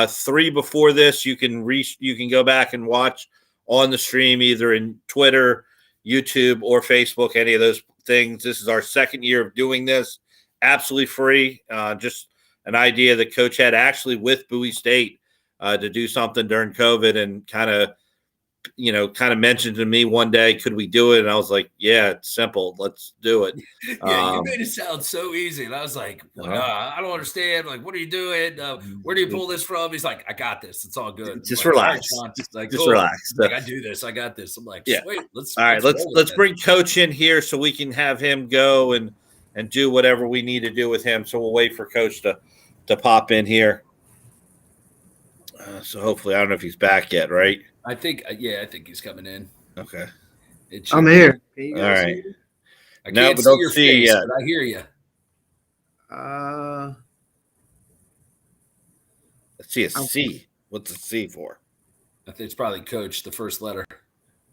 3 before this, you can go back and watch on the stream, either in Twitter, YouTube, or Facebook, any of those things. This is our second year of doing this, absolutely free. Just an idea that Coach had actually with Bowie State to do something during COVID, and kind of mentioned to me one day, could we do it? And I was like, yeah, it's simple. Let's do it. Yeah, you made it sound so easy. And I was like, I don't understand. Like, what are you doing? Where do you pull this from? He's like, I got this. It's all good. Just like, relax. Like, just cool. relax. Like, I do this. I got this. I'm like, yeah. Sweet. Let's bring Coach in here so we can have him go and do whatever we need to do with him. So we'll wait for Coach to pop in here. So hopefully, I don't know if he's back yet, right? I think he's coming in. Okay. I'm here. All right. I can't see your face, but I hear you. Let's see a C. What's a C for? I think it's probably Coach, the first letter.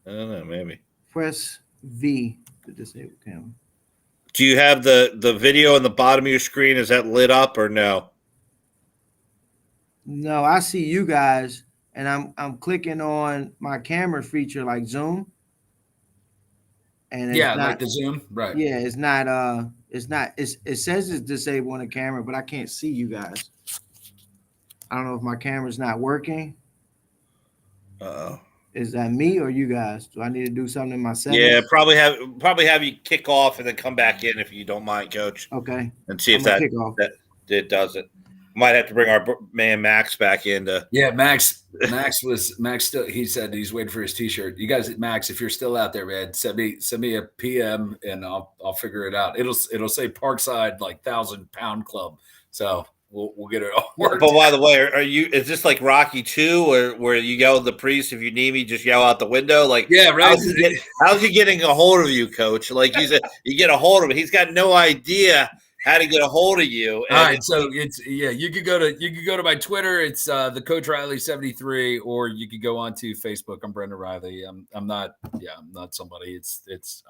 I don't know, maybe. Press V to disable camera. Do you have the video on the bottom of your screen? Is that lit up or no? No, I see you guys, and I'm clicking on my camera feature like Zoom. And it's not, like the Zoom, right? Yeah, it says it's disabled on the camera, but I can't see you guys. I don't know if my camera's not working. Uh-oh. Is that me or you guys? Do I need to do something in my settings? Yeah, probably have you kick off and then come back in if you don't mind, Coach. Okay. And see if that it does it. Might have to bring our man Max back in to. Yeah, Max still. He said he's waiting for his T-shirt. You guys, Max, if you're still out there, man, send me a PM and I'll figure it out. It'll say Parkside 1,000-pound club. So we'll get it all worked. But by the way, is this like Rocky 2 where you yell at the priest, if you need me, just yell out the window? Like, yeah, right. How's he getting a hold of you, Coach? Like you get a hold of him. He's got no idea how to get a hold of you. All right, so you could go to my Twitter. It's the Coach Riley 73, or you could go onto Facebook. I'm Brendan Riley. I'm not somebody.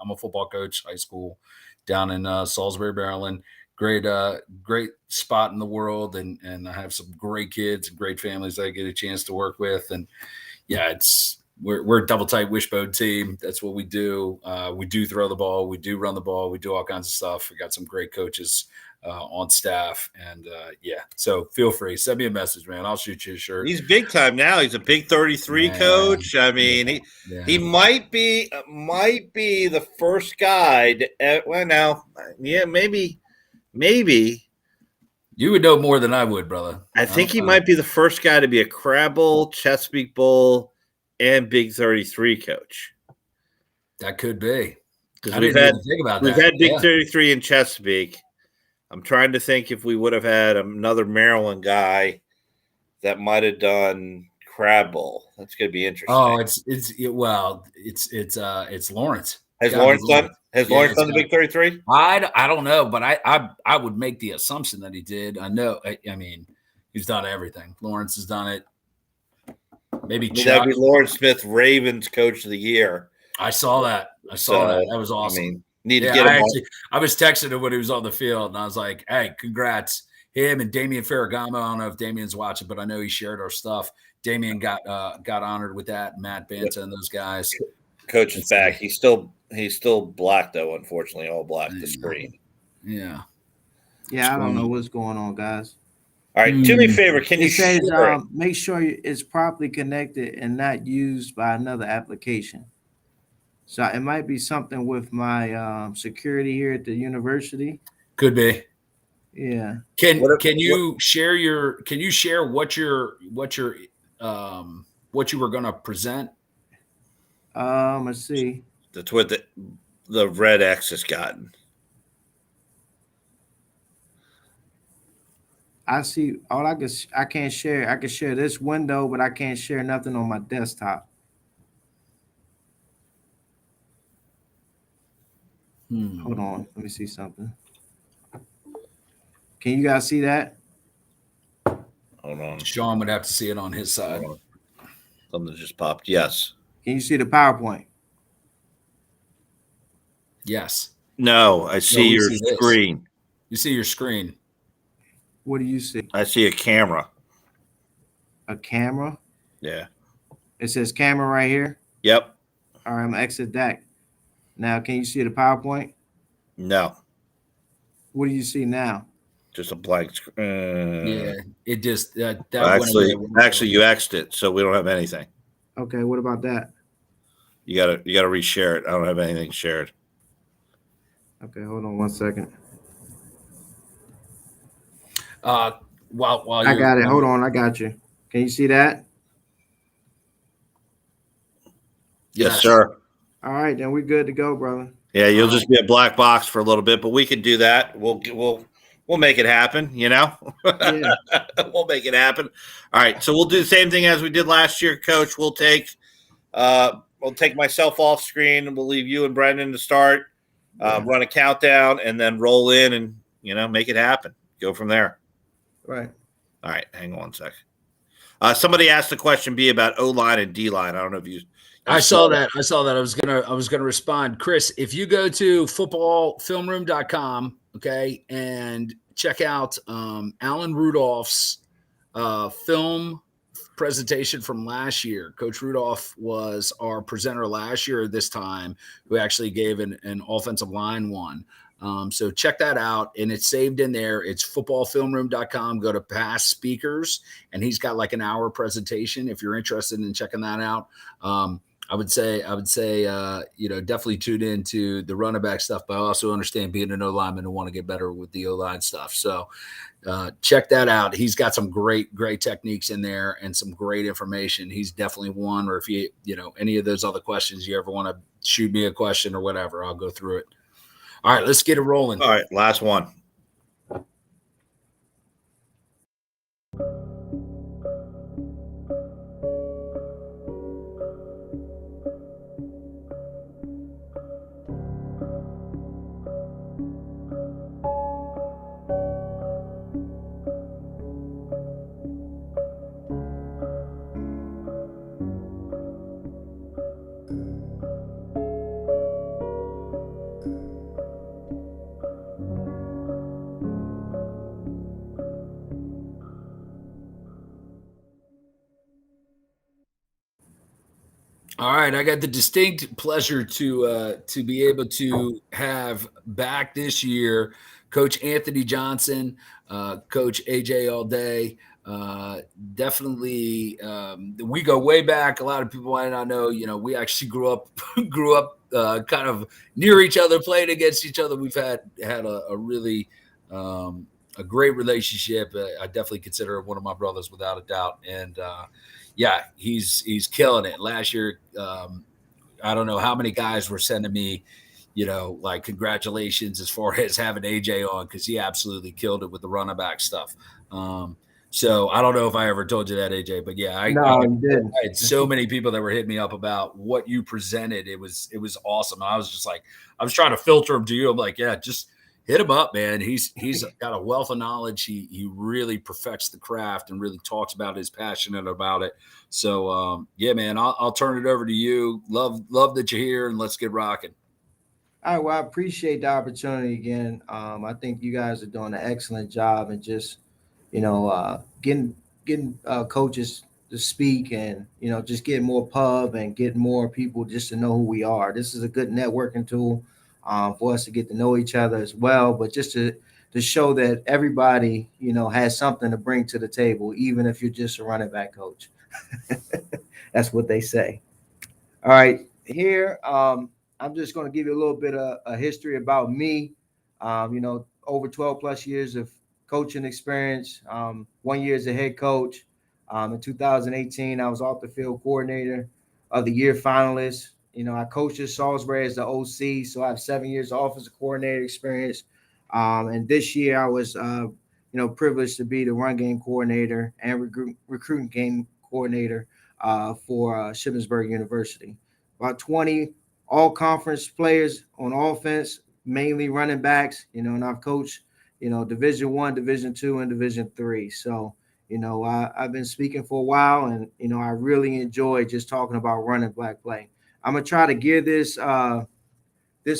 I'm a football coach, high school, down in Salisbury, Maryland. Great spot in the world, and I have some great kids and great families that I get a chance to work with. And yeah, we're a double tight wishbone team. That's what we do. We do throw the ball. We do run the ball. We do all kinds of stuff. We got some great coaches on staff. And so feel free. Send me a message, man. I'll shoot you a shirt. He's big time now. He's a big 33 coach. I mean, he might be the first guy maybe. You would know more than I would, brother. I think he might be the first guy to be a Crab Bowl, Chesapeake Bowl, and Big 33 coach. That could be. Because we've had Big 33 in Chesapeake. I'm trying to think if we would have had another Maryland guy that might have done Crab Bowl. That's going to be interesting. Oh, it's Lawrence. Has Lawrence done the Big 33? I don't know, but I would make the assumption that he did. I know. I mean, he's done everything. Lawrence has done it. Maybe that'd be Lawrence Smith, Ravens Coach of the Year. I saw that. That. That was awesome. I mean, need to get him. I was texting him when he was on the field, and I was like, "Hey, congrats, him and Damian Ferragamo." I don't know if Damian's watching, but I know he shared our stuff. Damian got honored with that. Matt Banta and those guys. Coach is back. He's still black though. Unfortunately, all black. The screen. Yeah. Yeah, I don't know what's going on, guys. All right, do me a favor. Can you say make sure it's properly connected and not used by another application? So it might be something with my security here at the university. Could be. Yeah. Can you share what you were going to present? Let's see. That's what the red X has gotten. I see. I can't share. I can share this window, but I can't share nothing on my desktop. Hold on. Let me see something. Can you guys see that? Hold on. Sean would have to see it on his side. Something just popped. Yes. Can you see the PowerPoint? Yes. No, I see your screen. You see your screen. What do you see? I see a camera. A camera? Yeah. It says camera right here. Yep. All right, I'm gonna exit that. Now, can you see the PowerPoint? No. What do you see now? Just a blank screen. Yeah, it just that Actually, went away. you X'd it, so we don't have anything. Okay, what about that? You gotta reshare it. I don't have anything shared. Okay, hold on 1 second. While I got it. Hold on, I got you. Can you see that? Yes, sir. All right, then we're good to go, brother. Yeah, you'll just be a black box for a little bit, but we can do that. We'll make it happen. You know, Yeah. we'll make it happen. All right, so we'll do the same thing as we did last year, Coach. We'll take myself off screen, and we'll leave you and Brendan to start. Run a countdown, and then roll in, and make it happen. Go from there. Right. All right, hang on 1 second. Somebody asked the question B about O-line and D-line. I don't know if you. I saw that. I was gonna respond. Chris, if you go to footballfilmroom.com, okay, and check out Alan Rudolph's film presentation from last year. Coach Rudolph was our presenter last year at this time, who actually gave an offensive line one. So check that out, and it's saved in there. It's footballfilmroom.com. Go to past speakers, and he's got like an hour presentation if you're interested in checking that out. I would say, definitely tune into the running back stuff, but I also understand being an O-lineman and want to get better with the O-line stuff. So check that out. He's got some great techniques in there and some great information. He's definitely one, or if any of those other questions, you ever want to shoot me a question or whatever, I'll go through it. All right, let's get it rolling. All right, last one. All right, I got the distinct pleasure to be able to have back this year Coach Anthony Johnson, Coach AJ All Day. Definitely, we go way back. A lot of people might not know. We actually grew up kind of near each other, playing against each other. We've had a really a great relationship. I definitely consider him one of my brothers without a doubt, and. Yeah, he's killing it. Last year, I don't know how many guys were sending me, like congratulations as far as having AJ on, because he absolutely killed it with the running back stuff. So I don't know if I ever told you that, AJ, but yeah, I had so many people that were hitting me up about what you presented. It was awesome. I was just like, I was trying to filter them to you. I'm like, yeah, just hit him up, man. He's got a wealth of knowledge. He really perfects the craft and really talks about it, is passionate about it. So yeah, man, I'll turn it over to you. Love that you're here, and let's get rocking. All right. Well, I appreciate the opportunity again. I think you guys are doing an excellent job, and just getting coaches to speak, and just getting more pub and getting more people just to know who we are. This is a good networking tool. For us to get to know each other as well, but just to show that everybody, has something to bring to the table, even if you're just a running back coach. That's what they say. All right, here, I'm just going to give you a little bit of a history about me. Over 12 plus years of coaching experience, 1 year as a head coach. In 2018, I was off the field coordinator of the year finalist. I coached at Salisbury as the OC, so I have 7 years of offensive coordinator experience. And this year I was, privileged to be the run game coordinator and recruiting game coordinator for Shippensburg University. About 20 all-conference players on offense, mainly running backs, and I've coached, Division I, Division II, and Division III. So, I've been speaking for a while, and, I really enjoy just talking about running back play. I'm gonna try to gear this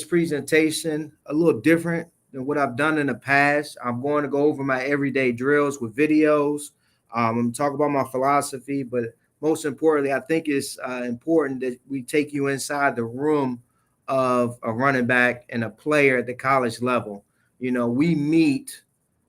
presentation a little different than what I've done in the past. I'm going to go over my everyday drills with videos. I'm gonna talk about my philosophy, but most importantly, I think it's important that we take you inside the room of a running back and a player at the college level. We meet,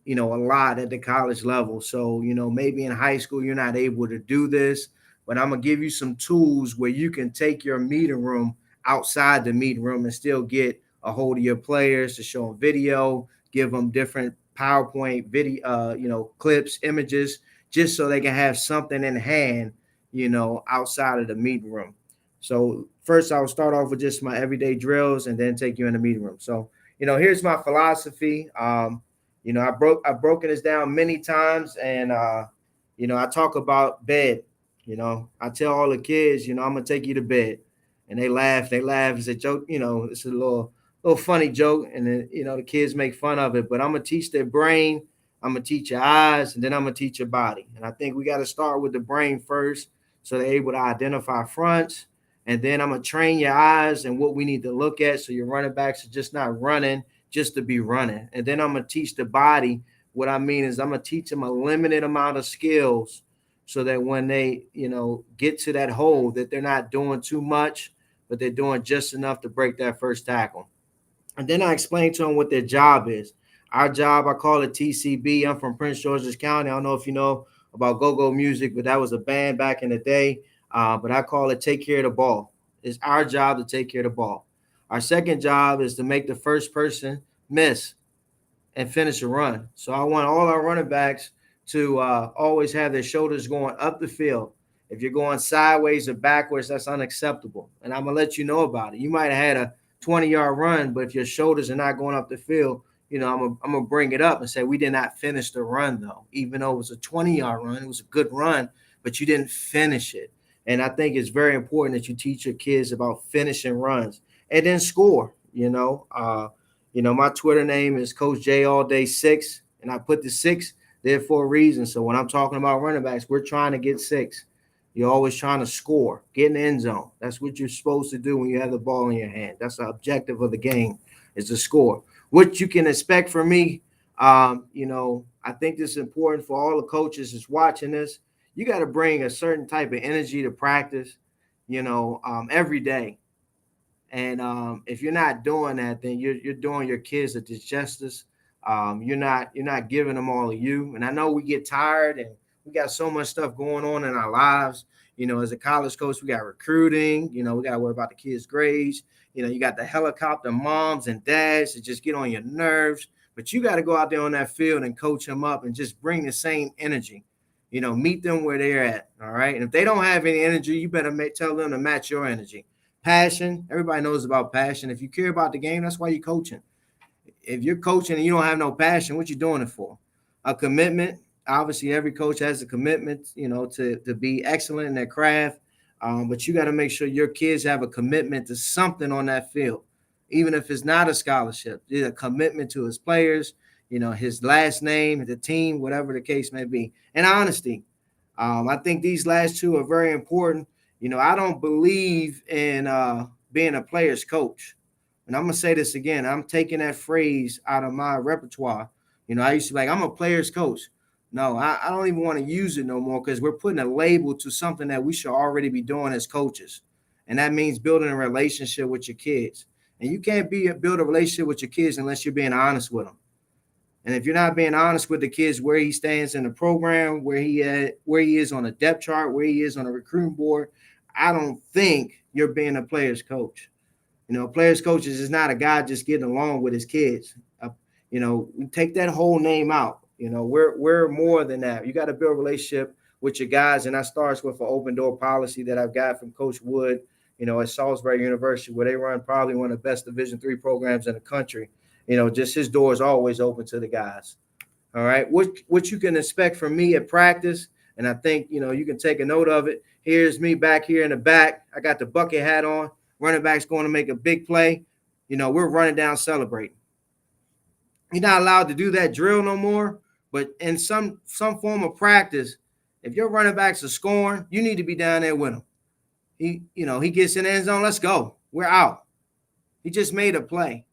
a lot at the college level. So, maybe in high school, you're not able to do this, but I'm going to give you some tools where you can take your meeting room outside the meeting room and still get a hold of your players to show them video, give them different PowerPoint video, clips, images, just so they can have something in hand, outside of the meeting room. So first I'll start off with just my everyday drills and then take you in the meeting room. So, here's my philosophy. I've broken this down many times, and I talk about bed. I tell all the kids, I'm gonna take you to bed, and they laugh. It's a joke. It's a little funny joke, and then the kids make fun of it. But I'm gonna teach their brain. I'm gonna teach your eyes, and then I'm gonna teach your body. And I think we got to start with the brain first, so they're able to identify fronts. And then I'm gonna train your eyes and what we need to look at, so your running backs are just not running just to be running. And then I'm gonna teach the body. What I mean is I'm gonna teach them a limited amount of skills, so that when they, get to that hole, that they're not doing too much, but they're doing just enough to break that first tackle. And then I explain to them what their job is. Our job, I call it TCB. I'm from Prince George's County. I don't know if you know about go-go music, but that was a band back in the day. But I call it take care of the ball. It's our job to take care of the ball. Our second job is to make the first person miss and finish a run. So I want all our running backs to always have their shoulders going up the field. If you're going sideways or backwards, that's unacceptable. And I'm going to let you know about it. You might have had a 20-yard run, but if your shoulders are not going up the field, I'm going to bring it up and say, we did not finish the run, though. Even though it was a 20-yard run, it was a good run, but you didn't finish it. And I think it's very important that you teach your kids about finishing runs and then score. My Twitter name is Coach J All Day 6, and I put the 6 there for a reason. So when I'm talking about running backs, we're trying to get 6. You're always trying to score, get in the end zone. That's what you're supposed to do when you have the ball in your hand. That's the objective of the game, is to score. What you can expect from me, I think this is important for all the coaches that's watching this. You got to bring a certain type of energy to practice, every day. And if you're not doing that, then you're doing your kids a disjustice. You're not giving them all of you. And I know we get tired and we got so much stuff going on in our lives. As a college coach, we got recruiting. We got to worry about the kids' grades. You got the helicopter moms and dads that just get on your nerves. But you got to go out there on that field and coach them up and just bring the same energy. Meet them where they're at. All right. And if they don't have any energy, you better tell them to match your energy. Passion. Everybody knows about passion. If you care about the game, that's why you're coaching. If you're coaching and you don't have no passion, what you doing it for? A commitment. Obviously, every coach has a commitment, to be excellent in their craft. But you got to make sure your kids have a commitment to something on that field, even if it's not a scholarship. It's a commitment to his players, his last name, the team, whatever the case may be. And honesty. I think these last two are very important. I don't believe in being a player's coach. And I'm going to say this again. I'm taking that phrase out of my repertoire. I used to be like, I'm a player's coach. No, I don't even want to use it no more, because we're putting a label to something that we should already be doing as coaches. And that means building a relationship with your kids. And you can't build a relationship with your kids unless you're being honest with them. And if you're not being honest with the kids, where he stands in the program, where he is on a depth chart, where he is on a recruiting board, I don't think you're being a player's coach. Players coaches is not a guy just getting along with his kids. We take that whole name out. We're more than that. You got to build a relationship with your guys, and that starts with an open door policy that I've got from Coach Wood, at Salisbury University, where they run probably one of the best Division III programs in the country. Just his door is always open to the guys. All right. What you can expect from me at practice, and I think, you can take a note of it. Here's me back here in the back. I got the bucket hat on. Running back's going to make a big play. We're running down celebrating. You're not allowed to do that drill no more, but in some form of practice, if your running backs are scoring, you need to be down there with him. He gets in the end zone. Let's go. We're out. He just made a play.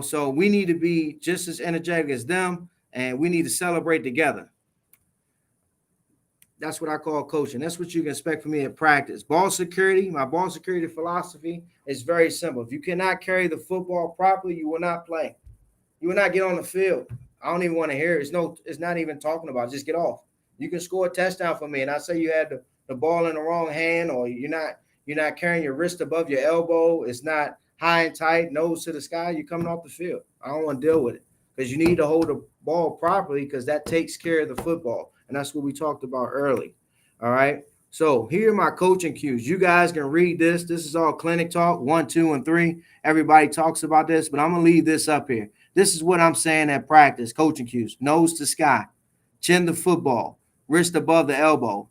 So we need to be just as energetic as them, and we need to celebrate together. That's what I call coaching. That's what you can expect from me in practice. Ball security, my ball security philosophy is very simple. If you cannot carry the football properly, you will not play. You will not get on the field. I don't even want to hear it. It's not even talking about it. Just get off. You can score a touchdown for me, and I say you had the ball in the wrong hand, or you're not carrying your wrist above your elbow. It's not high and tight, nose to the sky. You're coming off the field. I don't want to deal with it because you need to hold the ball properly because that takes care of the football, and that's what we talked about early. All right. So here are my coaching cues. You guys can read this. This is all clinic talk, 1, 2, and 3. Everybody talks about this, but I'm going to leave this up here. This is what I'm saying at practice, coaching cues. Nose to sky, chin to football, wrist above the elbow.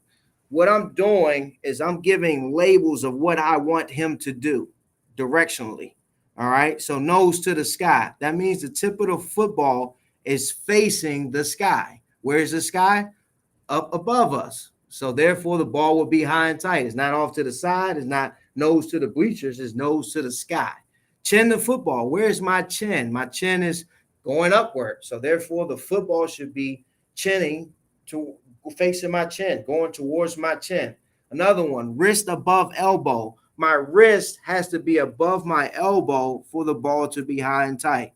What I'm doing is I'm giving labels of what I want him to do directionally. All right. So nose to the sky. That means the tip of the football is facing the sky. Where is the sky? Up above us. So therefore, the ball will be high and tight. It's not off to the side. It's not nose to the bleachers. It's nose to the sky. Chin to football. Where's my chin? My chin is going upward. So therefore, the football should be chinning to facing my chin, going towards my chin. Another one, wrist above elbow. My wrist has to be above my elbow for the ball to be high and tight.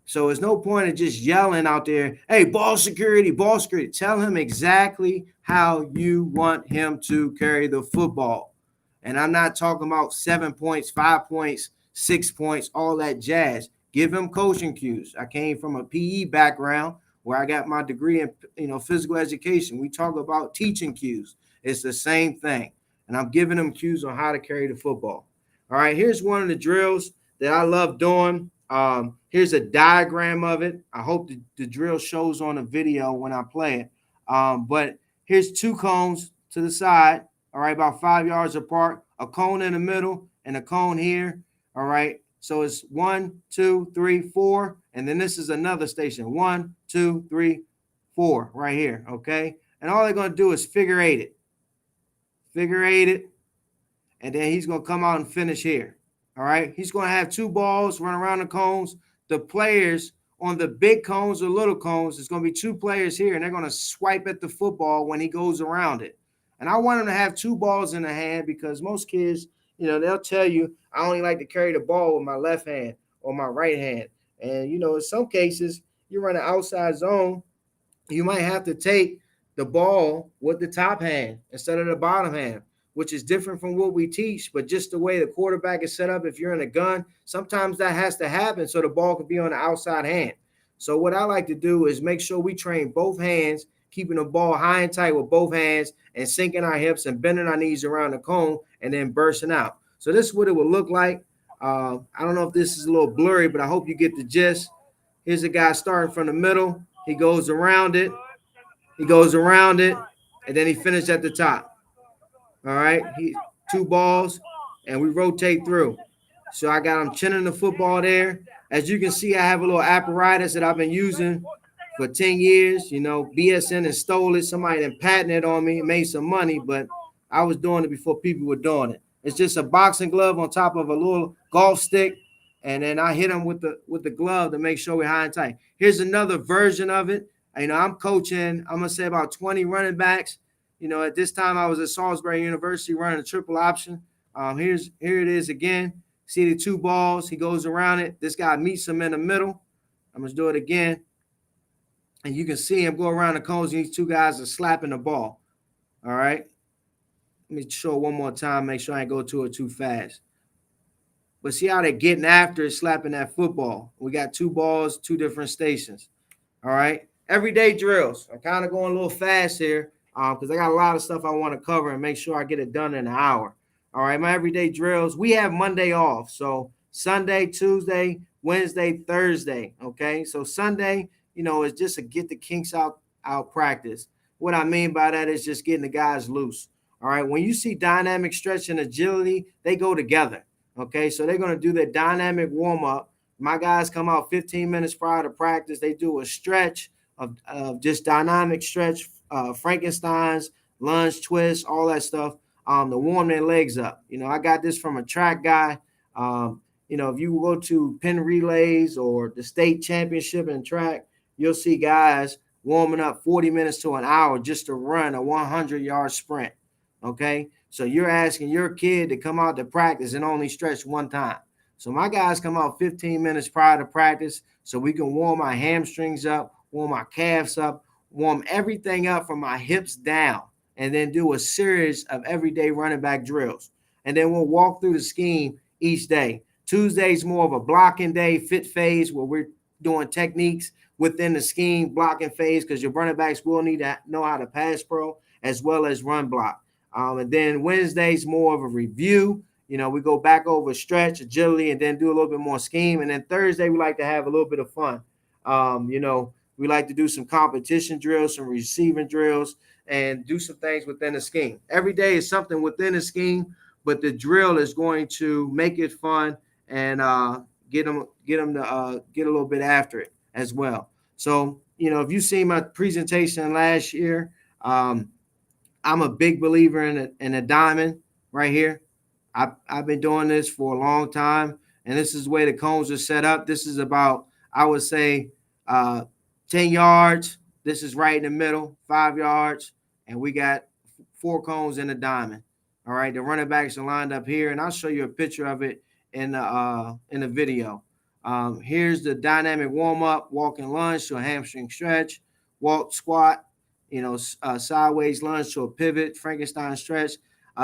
So there's no point in just yelling out there, hey, ball security, ball security. Tell him exactly how you want him to carry the football. And I'm not talking about 7 points, 5 points, 6 points, all that jazz. Give him coaching cues. I came from a PE background where I got my degree in physical education. We talk about teaching cues. It's the same thing. And I'm giving them cues on how to carry the football. All right, here's one of the drills that I love doing. Here's a diagram of it. I hope the drill shows on the video when I play it. But here's 2 cones to the side, all right, about 5 yards apart, a cone in the middle and a cone here, all right. So it's 1, 2, 3, 4, and then this is another station, 1, 2, 3, 4 right here, okay. And all they're going to do is figure eight it, and then he's going to come out and finish here. All right, he's going to have 2 balls run around the cones. The players on the big cones or little cones, there's going to be 2 players here, and they're going to swipe at the football when he goes around it. And I want him to have 2 balls in the hand because most kids, they'll tell you, I only like to carry the ball with my left hand or my right hand. And, in some cases, you run an outside zone, you might have to take the ball with the top hand instead of the bottom hand, which is different from what we teach, but just the way the quarterback is set up, if you're in a gun, sometimes that has to happen so the ball can be on the outside hand. So what I like to do is make sure we train both hands, keeping the ball high and tight with both hands and sinking our hips and bending our knees around the cone and then bursting out. So this is what it would look like. I don't know if this is a little blurry, but I hope you get the gist. Here's a guy starting from the middle. He goes around it, and then he finished at the top. All right, 2 balls, and we rotate through. So I got him chinning the football there. As you can see, I have a little apparatus that I've been using for 10 years. BSN and stole it. Somebody then patented it on me, made some money, but I was doing it before people were doing it. It's just a boxing glove on top of a little golf stick, and then I hit them with the glove to make sure we're high and tight. Here's another version of it. I'm coaching, I'm going to say about 20 running backs. At this time I was at Salisbury University running a triple option. Here it is again. See the 2 balls. He goes around it. This guy meets him in the middle. I'm going to do it again. And you can see him go around the cones. And these 2 guys are slapping the ball. All right. Let me show it one more time. Make sure I ain't go to it too fast. But see how they're getting after it, slapping that football. We got 2 balls, 2 different stations. All right. Everyday drills. I'm kind of going a little fast here because I got a lot of stuff I want to cover and make sure I get it done in an hour. All right. My everyday drills. We have Monday off. So Sunday, Tuesday, Wednesday, Thursday. Okay. So Sunday, is just a get the kinks out practice. What I mean by that is just getting the guys loose. All right. When you see dynamic stretch and agility, they go together. Okay. So they're going to do their dynamic warm up. My guys come out 15 minutes prior to practice. They do a stretch of just dynamic stretch, Frankenstein's, lunge, twist, all that stuff to warm their legs up. I got this from a track guy. If you go to Penn Relays or the state championship in track, you'll see guys warming up 40 minutes to an hour just to run a 100-yard sprint. Okay, so you're asking your kid to come out to practice and only stretch one time. So my guys come out 15 minutes prior to practice so we can warm my hamstrings up, warm my calves up, warm everything up from my hips down, and then do a series of everyday running back drills. And then we'll walk through the scheme each day. Tuesday's more of a blocking day, fit phase, where we're doing techniques within the scheme, blocking phase, because your running backs will need to know how to pass pro as well as run block. And then Wednesday's more of a review. You know, we go back over stretch, agility, and then do a little bit more scheme. And then Thursday, we like to have a little bit of fun. You know, we like to do some competition drills, some receiving drills, and do some things within the scheme. Every day is something within the scheme, but the drill is going to make it fun and get them to get a little bit after it as well. So, you know, if you see my presentation last year, I'm a big believer in a diamond right here. I've been doing this for a long time, and this is the way the cones are set up. This is about, I would say, 10 yards. This is right in the middle, 5 yards, and we got 4 cones in a diamond. All right, the running backs are lined up here, and I'll show you a picture of it in the video. Here's the dynamic warm-up, walk and lunge to a hamstring stretch, walk, squat, you know, sideways lunge to a pivot, Frankenstein stretch,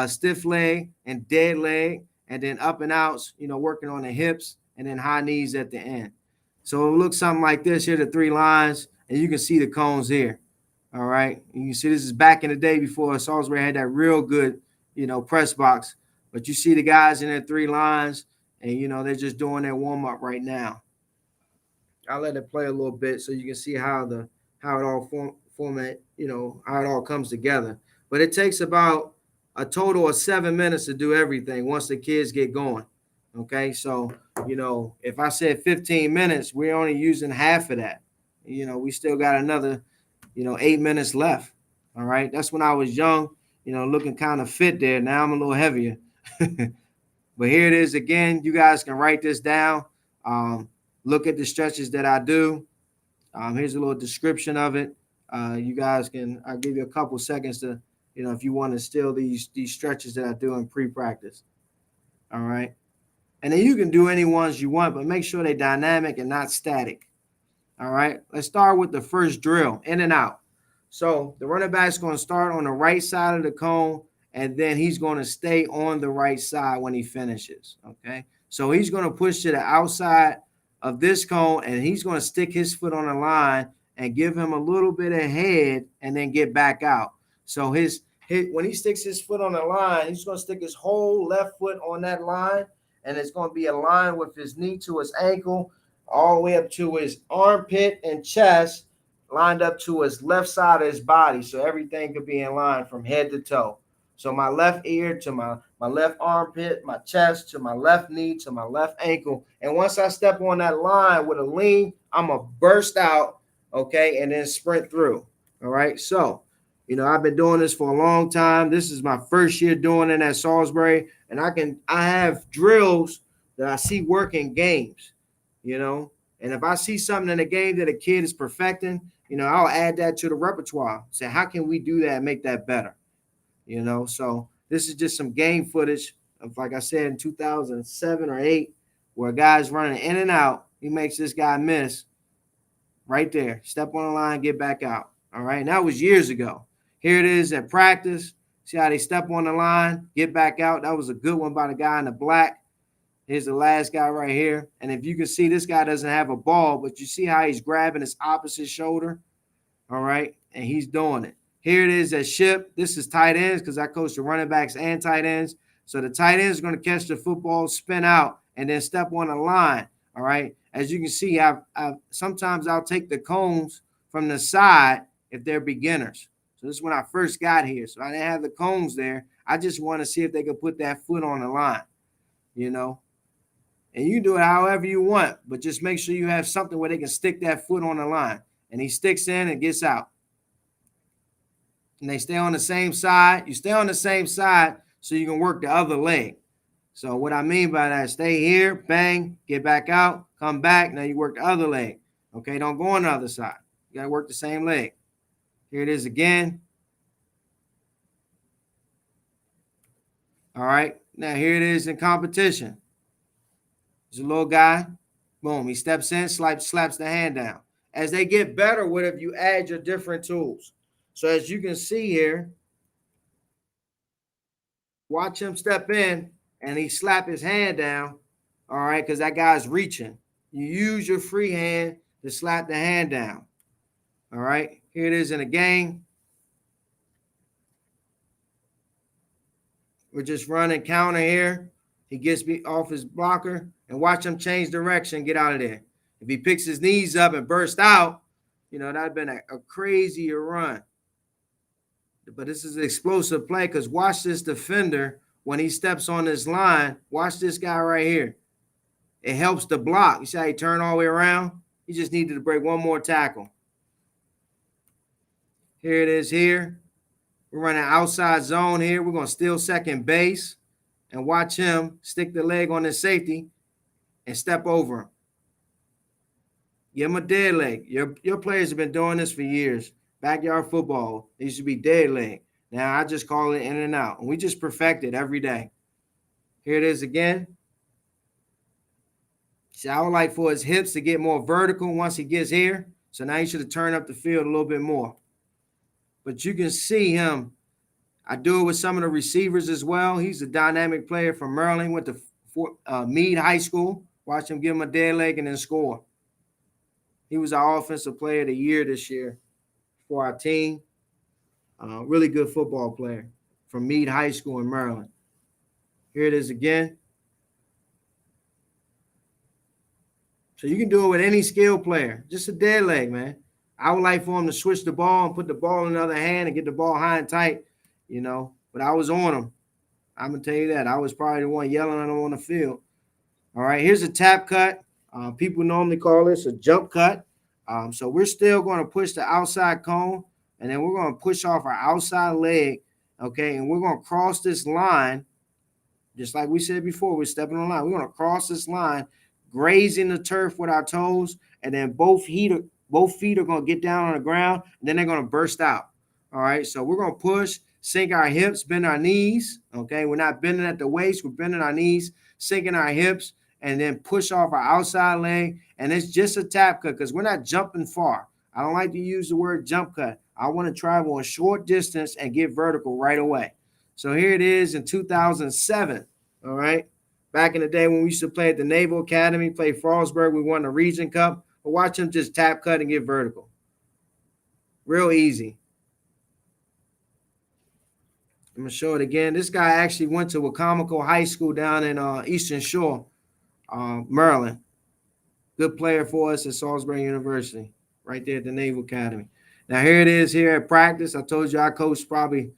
stiff leg and dead leg, and then up and outs, you know, working on the hips, and then high knees at the end. So it looks something like this. Here are the 3 lines, and you can see the cones here. All right. And you see this is back in the day before Salisbury had that real good, you know, press box. But you see the guys in their 3 lines, and, you know, they're just doing their warm-up right now. I'll let it play a little bit so you can see how it all format, you know, how it all comes together. But it takes about a total of 7 minutes to do everything once the kids get going. Okay, so, you know, if I said 15 minutes, we're only using half of that. You know, we still got another, you know, 8 minutes left. All right, that's when I was young, you know, looking kind of fit there. Now I'm a little heavier. But here it is again. You guys can write this down. Look at the stretches that I do. Here's a little description of it. You guys can, I'll give you a couple seconds to, you know, if you want to steal these stretches that I do in pre-practice. All right. And then you can do any ones you want, but make sure they're dynamic and not static. All right. Let's start with the first drill, in and out. So the running back's going to start on the right side of the cone, and then he's going to stay on the right side when he finishes. Okay. So he's going to push to the outside of this cone, and he's going to stick his foot on the line and give him a little bit of head and then get back out. So when he sticks his foot on the line, he's going to stick his whole left foot on that line, and it's going to be aligned with his knee to his ankle, all the way up to his armpit and chest, lined up to his left side of his body. So everything could be in line from head to toe. So my left ear to my left armpit, my chest to my left knee to my left ankle. And once I step on that line with a lean, I'm going to burst out, okay, and then sprint through. All right. So, you know, I've been doing this for a long time. This is my first year doing it at Salisbury. And I have drills that I see work in games, you know. And if I see something in a game that a kid is perfecting, you know, I'll add that to the repertoire. Say, how can we do that and make that better? You know, so this is just some game footage of, like I said, in 2007 or 8, where a guy's running in and out. He makes this guy miss right there. Step on the line, get back out. All right. And that was years ago. Here it is at practice. See how they step on the line, get back out. That was a good one by the guy in the black. Here's the last guy right here. And if you can see, this guy doesn't have a ball, but you see how he's grabbing his opposite shoulder. All right. And he's doing it. Here it is at Ship. This is tight ends because I coach the running backs and tight ends. So the tight end is going to catch the football, spin out, and then step on the line. All right. As you can see, sometimes I'll take the cones from the side if they're beginners. So this is when I first got here. So I didn't have the cones there. I just want to see if they could put that foot on the line, you know. And you do it however you want, but just make sure you have something where they can stick that foot on the line. And he sticks in and gets out. And they stay on the same side. You stay on the same side so you can work the other leg. So what I mean by that, stay here, bang, get back out, come back. Now you work the other leg. Okay, don't go on the other side. You got to work the same leg. Here it is again. All right. Now here it is in competition. There's a little guy. Boom. He steps in, slaps the hand down. As they get better with it, you add your different tools. So as you can see here, watch him step in and he slap his hand down. All right. Because that guy's reaching. You use your free hand to slap the hand down. All right. Here it is in a game. We're just running counter here. He gets me off his blocker and watch him change direction, get out of there. If he picks his knees up and burst out, that'd been a crazier run. But this is an explosive play because watch this defender when he steps on this line. Watch this guy right here. It helps the block. You see how he turned all the way around? He just needed to break one more tackle. Here it is here. We're running outside zone here. We're going to steal second base and watch him stick the leg on his safety and step over him. Give him a dead leg. Your players have been doing this for years. Backyard football, it used to be dead leg. Now I just call it in and out. And we just perfect it every day. Here it is again. See, I would like for his hips to get more vertical once he gets here. So now he should have turned up the field a little bit more. But you can see him. I do it with some of the receivers as well. He's a dynamic player from Maryland, went to Meade High School. Watch him give him a dead leg and then score. He was our offensive player of the year this year for our team. Really good football player from Meade High School in Maryland. Here it is again. So you can do it with any skill player. Just a dead leg, man. I would like for him to switch the ball and put the ball in the other hand and get the ball high and tight, But I was on him. I'm going to tell you that. I was probably the one yelling at him on the field. All right, here's a tap cut. People normally call this a jump cut. So we're still going to push the outside cone, and then we're going to push off our outside leg, okay? And we're going to cross this line, just like we said before, we're stepping on the line. We're going to cross this line, grazing the turf with our toes, and then both feet are going to get down on the ground, and then they're going to burst out. All right, so we're going to push, sink our hips, bend our knees, okay? We're not bending at the waist. We're bending our knees, sinking our hips, and then push off our outside leg, and it's just a tap cut because we're not jumping far. I don't like to use the word jump cut. I want to travel a short distance and get vertical right away. So here it is in 2007, all right? Back in the day when we used to play at the Naval Academy, play Frostburg, we won the Region Cup. But watch him just tap cut and get vertical. Real easy. I'm going to show it again. This guy actually went to Uconn High School down in Eastern Shore, Maryland. Good player for us at Salisbury University, right there at the Naval Academy. Now, here it is here at practice. I told you I coached probably,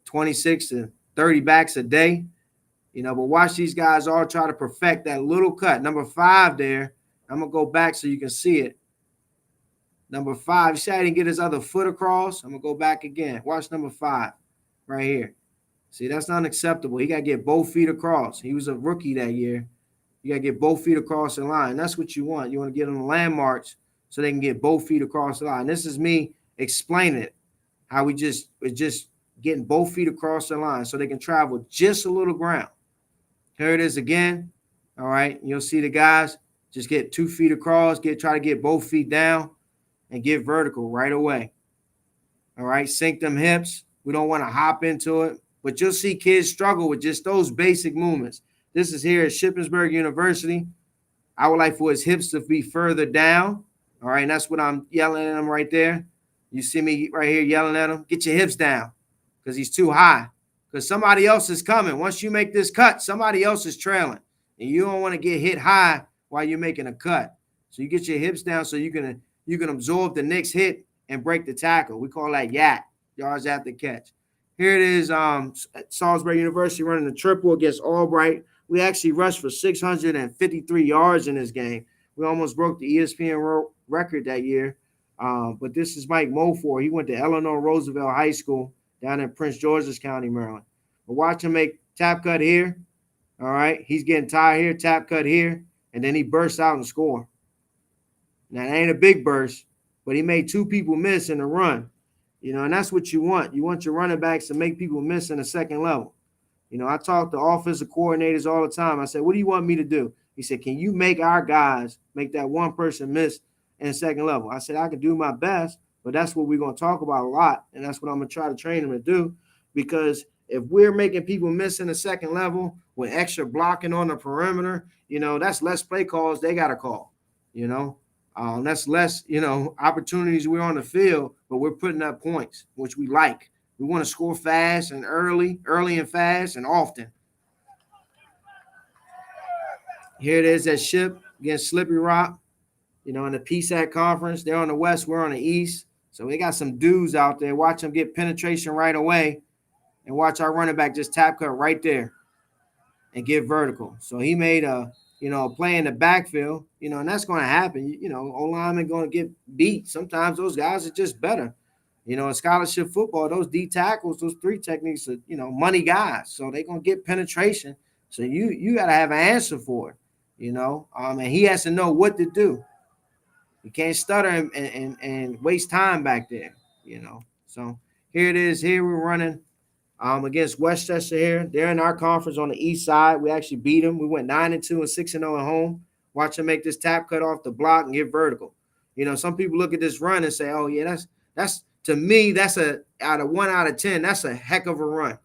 26 to 30 backs a day. But watch these guys all try to perfect that little cut. Number 5 there. I'm going to go back so you can see it. Number 5. You see how he didn't get his other foot across? I'm going to go back again. Watch number 5 right here. See, that's not acceptable. He got to get both feet across. He was a rookie that year. You got to get both feet across the line. That's what you want. You want to get them landmarks so they can get both feet across the line. This is me explaining it, how we're just getting both feet across the line so they can travel just a little ground. Here it is again. All right. You'll see the guys just get 2 feet across, try to get both feet down and get vertical right away. All right. Sink them hips. We don't want to hop into it, but you'll see kids struggle with just those basic movements. This is here at Shippensburg University. I would like for his hips to be further down. All right. And that's what I'm yelling at him right there. You see me right here yelling at him. Get your hips down because he's too high. Because somebody else is coming. Once you make this cut, somebody else is trailing. And you don't want to get hit high while you're making a cut. So you get your hips down so you can absorb the next hit and break the tackle. We call that YAT, yards after catch. Here it is, Salisbury University running the triple against Albright. We actually rushed for 653 yards in this game. We almost broke the ESPN record that year. But this is Mike Mofor. He went to Eleanor Roosevelt High School down in Prince George's County, Maryland. But watch him make tap cut here. All right. He's getting tired here, tap cut here, and then he bursts out and score. Now, that ain't a big burst, but he made 2 people miss in the run. And that's what you want. You want your running backs to make people miss in the second level. I talk to offensive coordinators all the time. I said, what do you want me to do? He said, can you make our guys make that one person miss in the second level? I said, I can do my best, but that's what we're going to talk about a lot. And that's what I'm going to try to train them to do, because if we're making people miss in the second level with extra blocking on the perimeter, that's less play calls they got to call. That's less, opportunities we're on the field, but we're putting up points, which we like. We want to score fast and early and fast and often. Here it is at Ship against Slippery Rock, in the PSAC conference. They're on the west, we're on the east. So we got some dudes out there. Watch them get penetration right away, and watch our running back just tap cut right there and get vertical. So he made a play in the backfield, and that's going to happen. O-linemen going to get beat. Sometimes those guys are just better. In scholarship football, those D tackles, those 3 techniques are, money guys. So they're going to get penetration. So you got to have an answer for it, and he has to know what to do. You can't stutter and waste time back there, So here it is. Here we're running against Westchester here. They're in our conference on the east side. We actually beat them. We went 9-2 and 6-0 at home. Watch them make this tap cut off the block and get vertical. Some people look at this run and say, oh, yeah, that's to me, that's out of 1 out of 10, that's a heck of a run,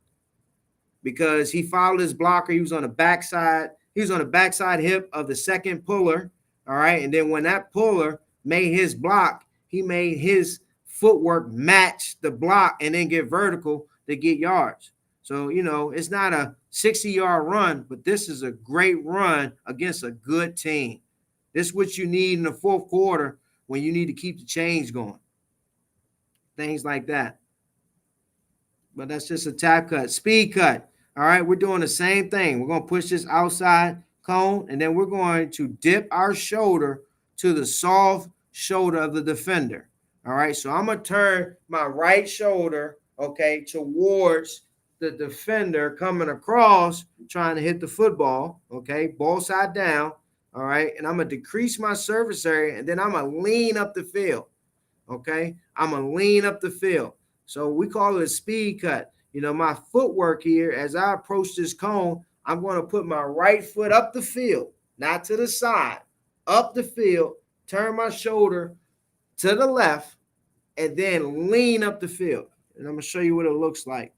because he followed his blocker. He was on the backside. He was on the backside hip of the second puller. All right. And then when that puller made his block, he made his footwork match the block and then get vertical to get yards. So, it's not a 60-yard run, but this is a great run against a good team. This is what you need in the fourth quarter when you need to keep the change going. Things like that. But that's just a tap cut, speed cut. All right, we're doing the same thing. We're going to push this outside cone, and then we're going to dip our shoulder to the soft shoulder of the defender. All right, so I'm going to turn my right shoulder, towards the defender coming across, trying to hit the football, ball side down, all right, and I'm going to decrease my surface area, and then I'm going to lean up the field, I'm going to lean up the field. So we call it a speed cut. My footwork here, as I approach this cone, I'm going to put my right foot up the field, not to the side, up the field, turn my shoulder to the left, and then lean up the field. And I'm going to show you what it looks like.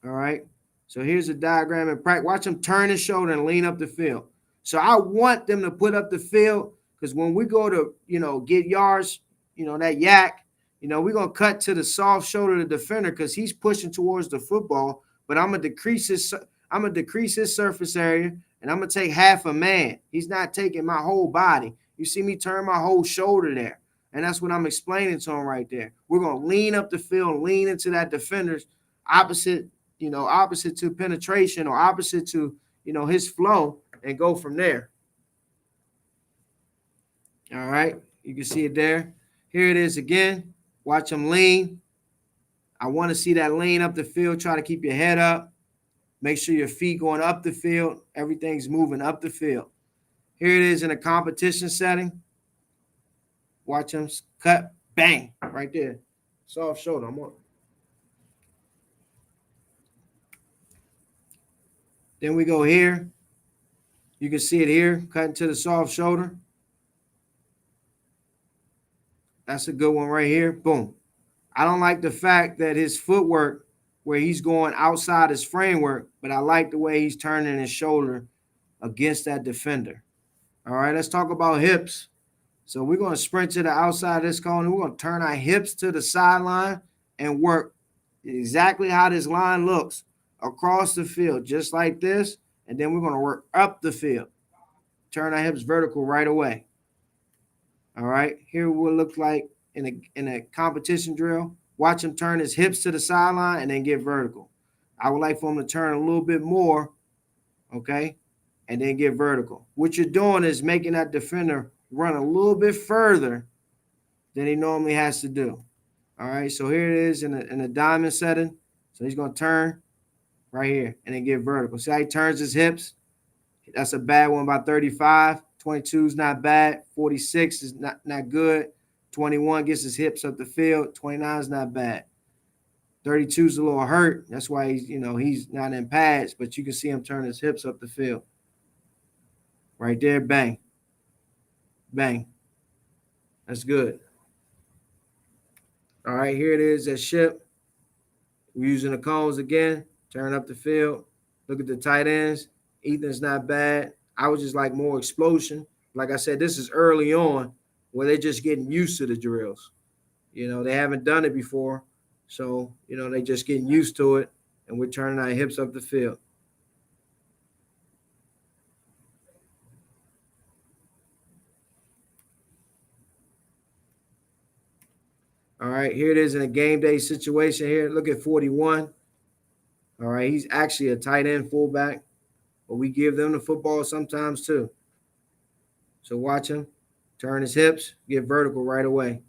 All right. So here's a diagram in practice. Watch them turn his shoulder and lean up the field. So I want them to put up the field, because when we go to, get yards, that yak, we're going to cut to the soft shoulder of the defender because he's pushing towards the football, but I'm going to decrease his surface area, and I'm going to take half a man. He's not taking my whole body. You see me turn my whole shoulder there. And that's what I'm explaining to him right there. We're going to lean up the field, lean into that defender's opposite to penetration, or opposite to, his flow, and go from there. All right. You can see it there. Here it is again. Watch him lean. I want to see that lean up the field. Try to keep your head up. Make sure your feet going up the field. Everything's moving up the field. Here it is in a competition setting. Watch him cut, bang, right there. Soft shoulder. I'm on. Then we go here. You can see it here, cutting to the soft shoulder. That's a good one right here. Boom. I don't like the fact that his footwork, where he's going outside his framework, but I like the way he's turning his shoulder against that defender. All right, let's talk about hips. So we're going to sprint to the outside of this cone, and we're going to turn our hips to the sideline and work exactly how this line looks across the field, just like this. And then we're going to work up the field. Turn our hips vertical right away. All right, here will look like in a competition drill. Watch him turn his hips to the sideline and then get vertical. I would like for him to turn a little bit more, and then get vertical. What you're doing is making that defender run a little bit further than he normally has to do. All right, so here it is in a diamond setting. So he's going to turn right here and then get vertical. See how he turns his hips? That's a bad one by 35. 22 is not bad. 46 is not good. 21 gets his hips up the field. 29 is not bad. 32 is a little hurt. That's why he's not in pads, but you can see him turn his hips up the field. Right there, bang. Bang. That's good. All right, here it is at Ship. We're using the cones again. Turn up the field. Look at the tight ends. Ethan's not bad. I would just like more explosion. Like I said, this is early on where they're just getting used to the drills. They haven't done it before. So, they just getting used to it, and we're turning our hips up the field. All right, here it is in a game day situation here. Look at 41. All right, he's actually a tight end fullback, but we give them the football sometimes too. So watch him turn his hips, get vertical right away.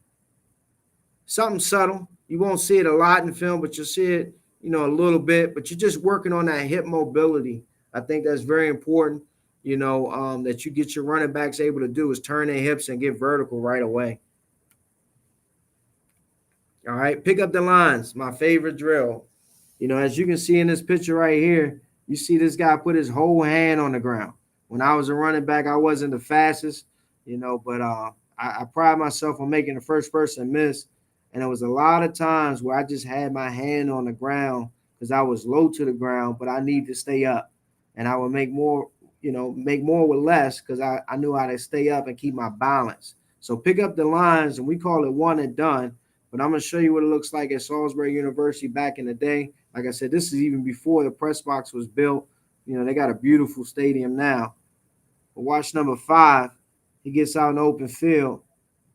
Something subtle. You won't see it a lot in film, but you'll see it, a little bit. But you're just working on that hip mobility. I think that's very important, that you get your running backs able to do is turn their hips and get vertical right away. All right, pick up the lines, my favorite drill. As you can see in this picture right here, you see this guy put his whole hand on the ground. When I was a running back, I wasn't the fastest, but I pride myself on making the first person miss. And there was a lot of times where I just had my hand on the ground because I was low to the ground, but I need to stay up. And I would make more with less because I knew how to stay up and keep my balance. So pick up the lines, and we call it one and done. But I'm going to show you what it looks like at Salisbury University back in the day. Like I said, this is even before the press box was built. They got a beautiful stadium now. But watch number 5. He gets out in the open field.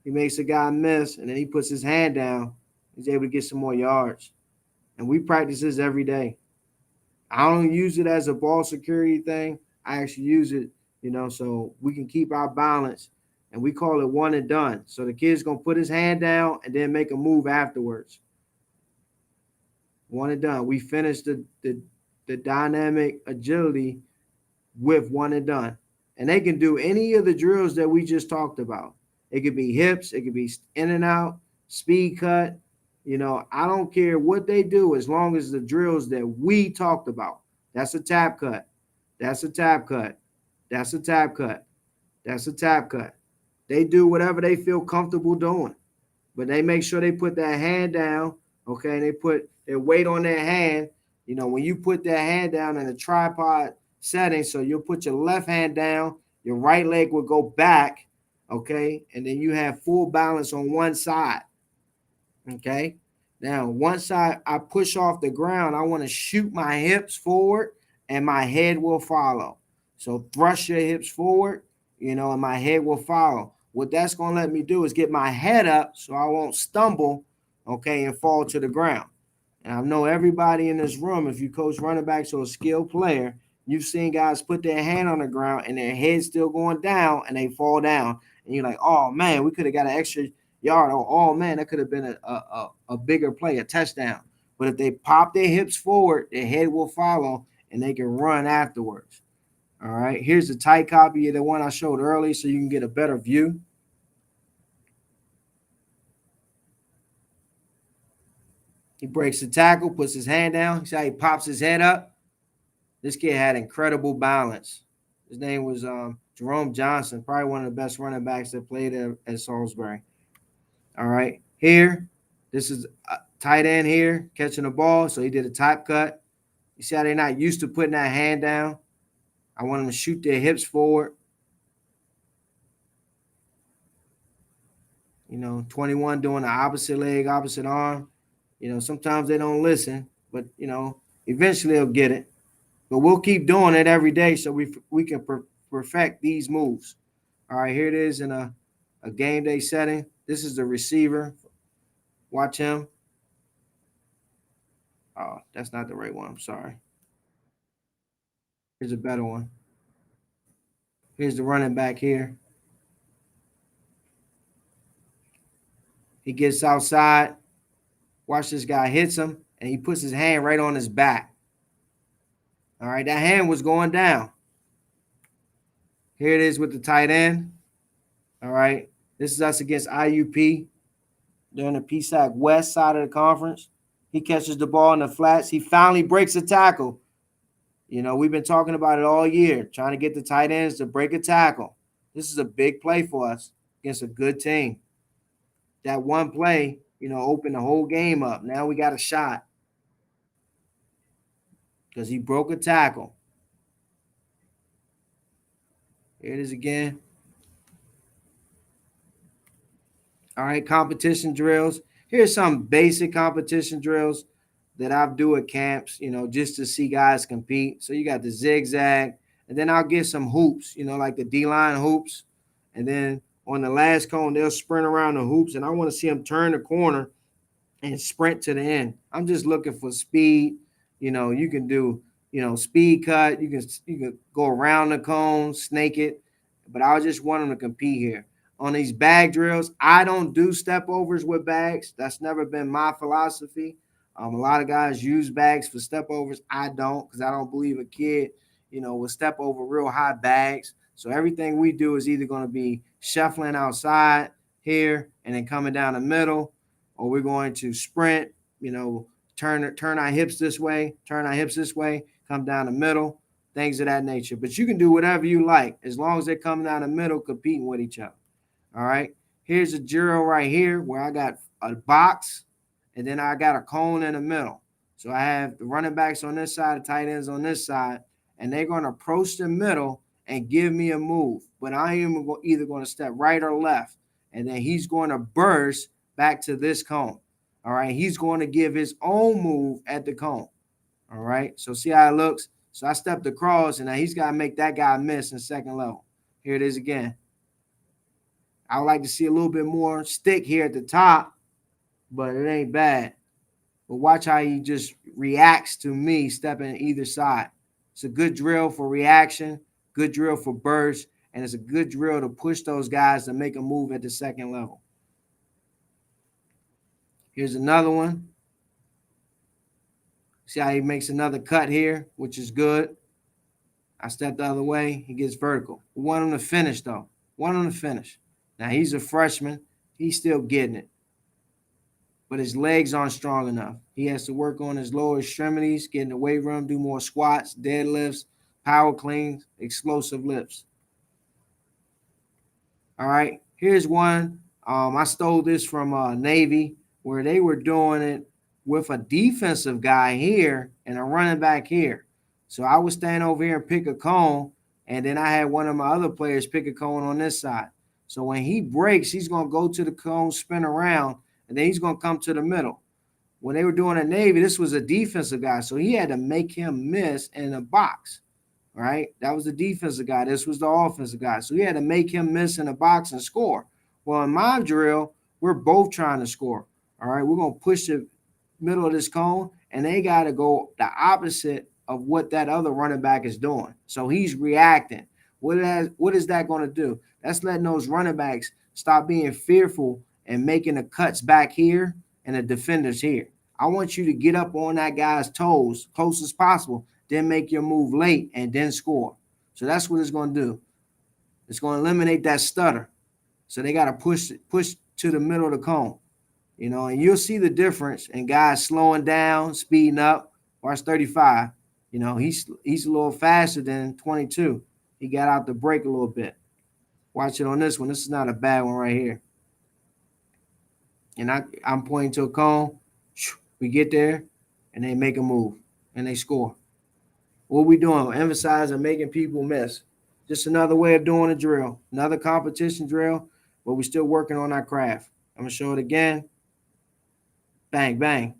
He makes a guy miss, and then he puts his hand down. He's able to get some more yards. And we practice this every day. I don't use it as a ball security thing. I actually use it, so we can keep our balance. And we call it one and done. So the kid's going to put his hand down and then make a move afterwards. One and done. We finished the dynamic agility with one and done. And they can do any of the drills that we just talked about. It could be hips. It could be in and out, speed cut. I don't care what they do as long as the drills that we talked about. That's a tap cut. That's a tap cut. That's a tap cut. That's a tap cut. They do whatever they feel comfortable doing, but they make sure they put that hand down, okay? They put their weight on their hand. When you put that hand down in a tripod setting, so you'll put your left hand down, your right leg will go back, okay? And then you have full balance on one side, okay? Now, once I push off the ground, I want to shoot my hips forward, and my head will follow. So thrust your hips forward, and my head will follow. What that's going to let me do is get my head up so I won't stumble, okay, and fall to the ground. And I know everybody in this room, if you coach running backs or a skilled player, you've seen guys put their hand on the ground and their head's still going down and they fall down. And you're like, oh, man, we could have got an extra yard. Or, oh, man, that could have been a bigger play, a touchdown. But if they pop their hips forward, their head will follow and they can run afterwards. All right, here's the tight copy of the one I showed earlier so you can get a better view. He breaks the tackle, puts his hand down. See how he pops his head up? This kid had incredible balance. His name was Jerome Johnson, probably one of the best running backs that played at Salisbury. All right, here, this is a tight end here catching the ball. So he did a top cut. You see how they're not used to putting that hand down? I want them to shoot their hips forward. 21 doing the opposite leg, opposite arm. Sometimes they don't listen, but, eventually they'll get it. But we'll keep doing it every day so we can perfect these moves. All right, here it is in a game day setting. This is the receiver. Watch him. Oh, that's not the right one. I'm sorry. Here's a better one. Here's the running back here. He gets outside. Watch this guy hits him, and he puts his hand right on his back. All right, that hand was going down. Here it is with the tight end. All right, this is us against IUP. They're in the PSAC West side of the conference. He catches the ball in the flats. He finally breaks a tackle. You know, we've been talking about it all year, trying to get the tight ends to break a tackle. This is a big play for us against a good team. That one play, you know, opened the whole game up. Now we got a shot because he broke a tackle. Here it is again. All right, competition drills. Here's some basic competition drills that I do at camps, you know, just to see guys compete. So you got the zigzag, and then I'll get some hoops, you know, like the D-line hoops. And then on the last cone, they'll sprint around the hoops, and I want to see them turn the corner and sprint to the end. I'm just looking for speed. You know, you can do, you know, speed cut. You can go around the cone, snake it, but I just want them to compete here. On these bag drills, I don't do step overs with bags. That's never been my philosophy. A lot of guys use bags for step overs. I don't, because I don't believe a kid, you know, will step over real high bags. So everything we do is either going to be shuffling outside here and then coming down the middle, or we're going to sprint, you know, turn our hips this way, come down the middle, things of that nature. But you can do whatever you like as long as they're coming down the middle, competing with each other. All right. Here's a drill right here where I got a box and then I got a cone in the middle. So I have the running backs on this side, the tight ends on this side, and they're going to approach the middle and give me a move. But I am either going to step right or left, and then he's going to burst back to this cone. All right. He's going to give his own move at the cone. All right. So see how it looks. So I stepped across, and now he's got to make that guy miss in second level. Here it is again. I would like to see a little bit more stick here at the top, but it ain't bad. But watch how he just reacts to me stepping either side. It's a good drill for reaction, good drill for burst, and it's a good drill to push those guys to make a move at the second level. Here's another one. See how he makes another cut here, which is good. I step the other way. He gets vertical. We want him to finish, though. Now, he's a freshman. He's still getting it. But his legs aren't strong enough. He has to work on his lower extremities, get in the weight room, do more squats, deadlifts, power cleans, explosive lifts. All right, here's one. I stole this from Navy, where they were doing it with a defensive guy here and a running back here. So I would stand over here and pick a cone, and then I had one of my other players pick a cone on this side. So when he breaks, he's going to go to the cone, spin around, and then he's going to come to the middle. When they were doing at Navy, this was a defensive guy, so he had to make him miss in a box, right? That was the defensive guy. This was the offensive guy. So he had to make him miss in a box and score. Well, in my drill, we're both trying to score, all right? We're going to push the middle of this cone, and they got to go the opposite of what that other running back is doing. So he's reacting. What is that going to do? That's letting those running backs stop being fearful and making the cuts back here and the defenders here. I want you to get up on that guy's toes close as possible, then make your move late and then score. So that's what it's going to do. It's going to eliminate that stutter. So they got to push to the middle of the cone, you know, and you'll see the difference in guys slowing down, speeding up. Watch 35. You know, he's a little faster than 22. He got out the break a little bit. Watch it on this one. This is not a bad one right here. And I'm pointing to a cone. We get there, and they make a move, and they score. What we doing? We're emphasizing making people miss. Just another way of doing a drill. Another competition drill, but we're still working on our craft. I'm going to show it again. Bang, bang.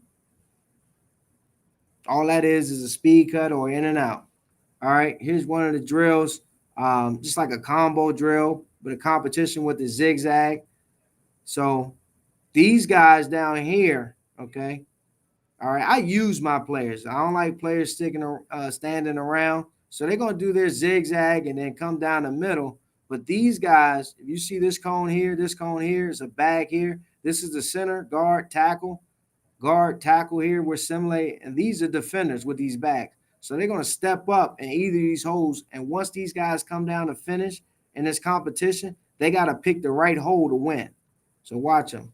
All that is a speed cut or in and out. All right, here's one of the drills, just like a combo drill, but a competition with the zigzag. So these guys down here, okay, all right, I use my players. I don't like players standing around. So they're going to do their zigzag and then come down the middle. But these guys, if you see this cone here, is a bag here. This is the center, guard, tackle here. We're simulating, and these are defenders with these bags. So they're going to step up in either of these holes, and once these guys come down to finish in this competition, they got to pick the right hole to win. So watch them.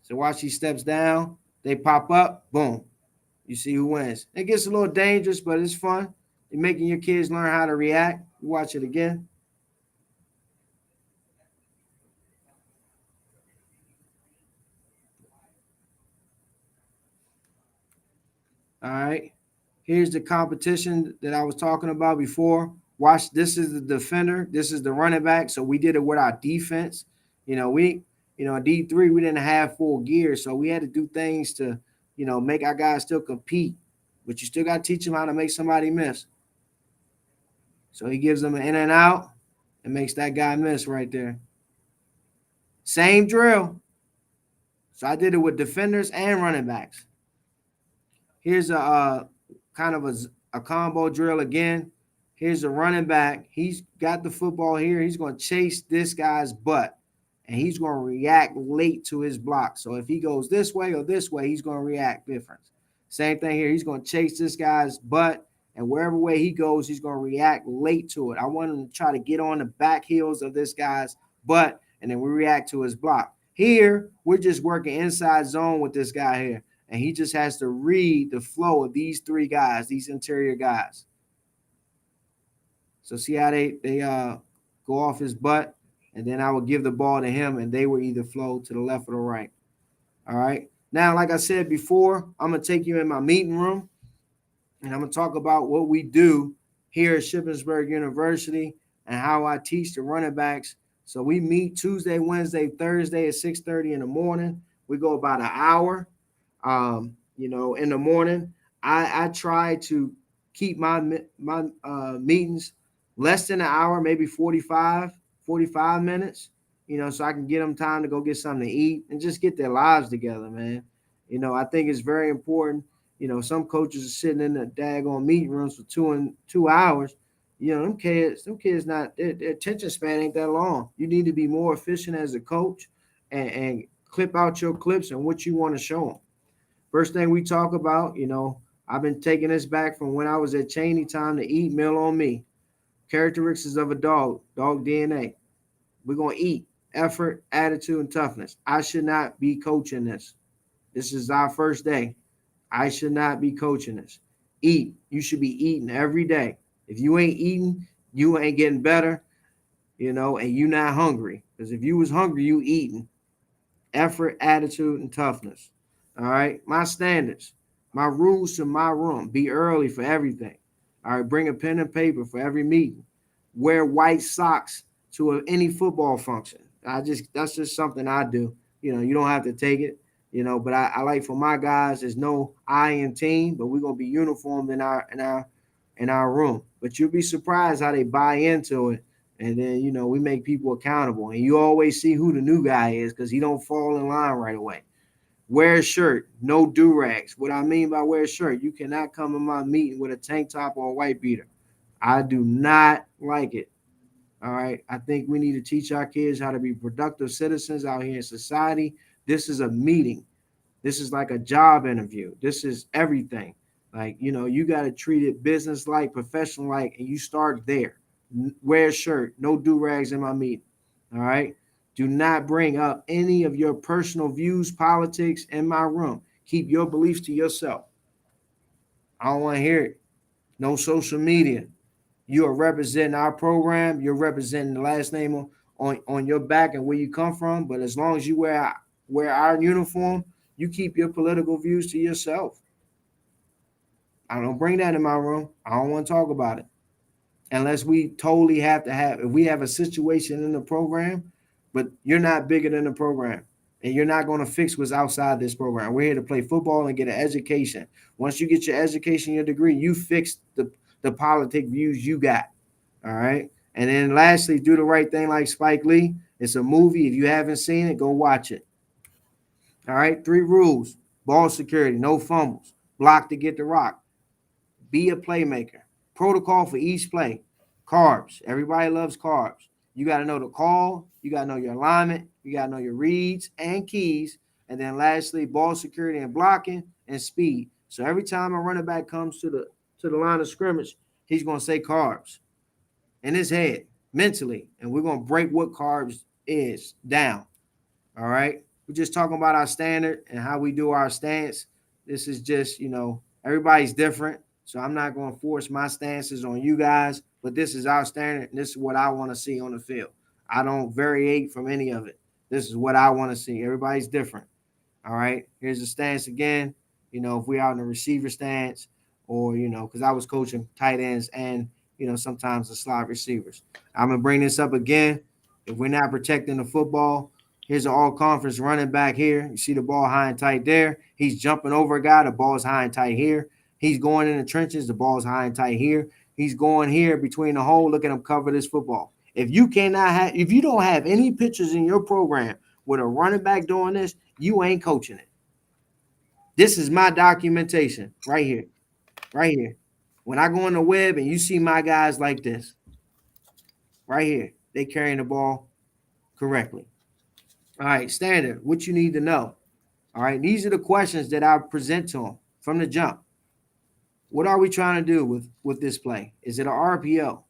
So watch, he steps down, they pop up, boom. You see who wins. It gets a little dangerous, but it's fun. You're making your kids learn how to react. You watch it again. All right. Here's the competition that I was talking about before. Watch, this is the defender. This is the running back. So we did it with our defense. In D3, we didn't have full gear. So we had to do things to, make our guys still compete. But you still got to teach them how to make somebody miss. So he gives them an in and out and makes that guy miss right there. Same drill. So I did it with defenders and running backs. Here's a kind of a combo drill again. Here's a running back. He's got the football here. He's going to chase this guy's butt, and he's going to react late to his block. So if he goes this way or this way, he's going to react different. Same thing here. He's going to chase this guy's butt, and wherever way he goes, he's going to react late to it. I want him to try to get on the back heels of this guy's butt, and then we react to his block. Here, we're just working inside zone with this guy here, and he just has to read the flow of these three guys, these interior guys. So see how they go off his butt, and then I would give the ball to him, and they would either flow to the left or the right. All right. Now, like I said before, I'm going to take you in my meeting room, and I'm going to talk about what we do here at Shippensburg University and how I teach the running backs. So we meet Tuesday, Wednesday, Thursday at 6:30 in the morning. We go about an hour. In the morning, I try to keep my meetings less than an hour, maybe 45 minutes, so I can get them time to go get something to eat and just get their lives together, man. I think it's very important. Some coaches are sitting in the daggone meeting rooms for 2 hours. Them kids not, their attention span ain't that long. You need to be more efficient as a coach and clip out your clips and what you want to show them. First thing we talk about, I've been taking this back from when I was at Cheney. Time to eat, meal on me. Characteristics of a dog DNA. We're going to eat, effort, attitude, and toughness. I should not be coaching this. This is our first day. I should not be coaching this. Eat. You should be eating every day. If you ain't eating, you ain't getting better, and you not hungry. Because if you was hungry, you eating. Effort, attitude, and toughness. All right. My standards, my rules to my room. Be early for everything. All right. Bring a pen and paper for every meeting. Wear white socks to any football function. That's just something I do. You don't have to take it, but I like for my guys, there's no I in team, but we're going to be uniformed in our room. But you'll be surprised how they buy into it. And then, we make people accountable. And you always see who the new guy is because he don't fall in line right away. Wear a shirt, no do-rags. What I mean by wear a shirt, you cannot come in my meeting with a tank top or a white beater. I do not like it. All right. I think we need to teach our kids how to be productive citizens out here in society. This is a meeting. This is like a job interview. This is everything. Like, you got to treat it business-like, professional-like, and you start there. Wear a shirt, no do-rags in my meeting. All right. Do not bring up any of your personal views, politics in my room. Keep your beliefs to yourself. I don't want to hear it. No social media. You are representing our program. You're representing the last name on your back and where you come from. But as long as you wear our uniform, you keep your political views to yourself. I don't bring that in my room. I don't want to talk about it. Unless we totally have to if we have a situation in the program, but you're not bigger than the program. And you're not going to fix what's outside this program. We're here to play football and get an education. Once you get your education, your degree, you fix the politic views you got. All right. And then lastly, do the right thing like Spike Lee. It's a movie. If you haven't seen it, go watch it. All right. 3 rules. Ball security, no fumbles. Block to get the rock. Be a playmaker. Protocol for each play. Carbs. Everybody loves carbs. You got to know the call. You got to know your alignment. You got to know your reads and keys. And then lastly, ball security and blocking and speed. So every time a running back comes to the line of scrimmage, he's going to say carbs in his head mentally. And we're going to break what carbs is down. All right. we're just talking about our standard and how we do our stance. This is just, everybody's different. So I'm not going to force my stances on you guys, but this is our standard. And this is what I want to see on the field. I don't variate from any of it. This is what I want to see. Everybody's different. All right. Here's the stance again. If we're out in the receiver stance or, because I was coaching tight ends and, sometimes the slot receivers. I'm going to bring this up again. If we're not protecting the football, here's an all-conference running back here. You see the ball high and tight there. He's jumping over a guy. The ball is high and tight here. He's going in the trenches. The ball is high and tight here. He's going here between the hole. Look at him cover this football. If you don't have any pictures in your program with a running back doing this, you ain't coaching it. This is my documentation right here. Right here. When I go on the web and you see my guys like this, right here, they carrying the ball correctly. All right, standard, what you need to know. All right, these are the questions that I present to them from the jump. What are we trying to do with this play? Is it an RPO?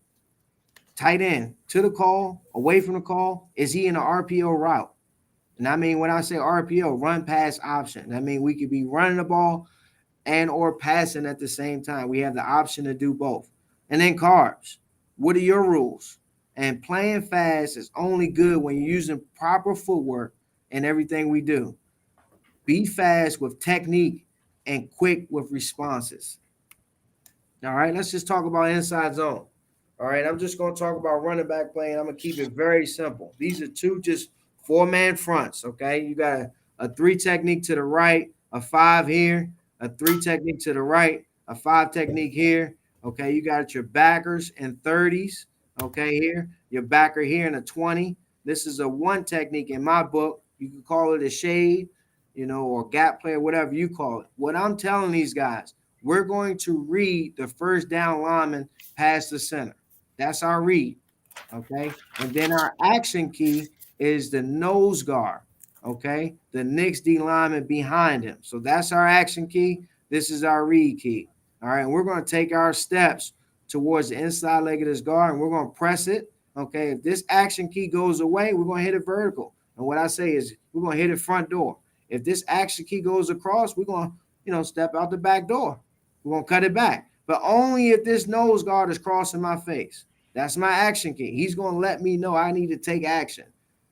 Tight end, to the call, away from the call? Is he in an RPO route? And I mean, when I say RPO, run pass option, that means we could be running the ball and or passing at the same time. We have the option to do both. And then carbs. What are your rules? And playing fast is only good when you're using proper footwork in everything we do. Be fast with technique and quick with responses. All right, let's just talk about inside zone. All right, I'm just going to talk about running back play, and I'm going to keep it very simple. These are two just four-man fronts, okay? You got a 3 technique to the right, a 5 here, a 3 technique to the right, a 5 technique here. Okay, you got your backers in 30s. Okay, here your backer here in a 20. This is a 1 technique in my book. You can call it a shade, or gap play, or whatever you call it. What I'm telling these guys, we're going to read the first down lineman past the center. That's our read. Okay, and then our action key is the nose guard. Okay, the next D lineman behind him. So that's our action key. This is our read key. All right, and we're going to take our steps towards the inside leg of this guard, and we're going to press it. Okay, if this action key goes away, we're going to hit it vertical. And what I say is we're going to hit it front door. If this action key goes across, we're going to, step out the back door. We're going to cut it back. But only if this nose guard is crossing my face. That's my action key. He's going to let me know I need to take action.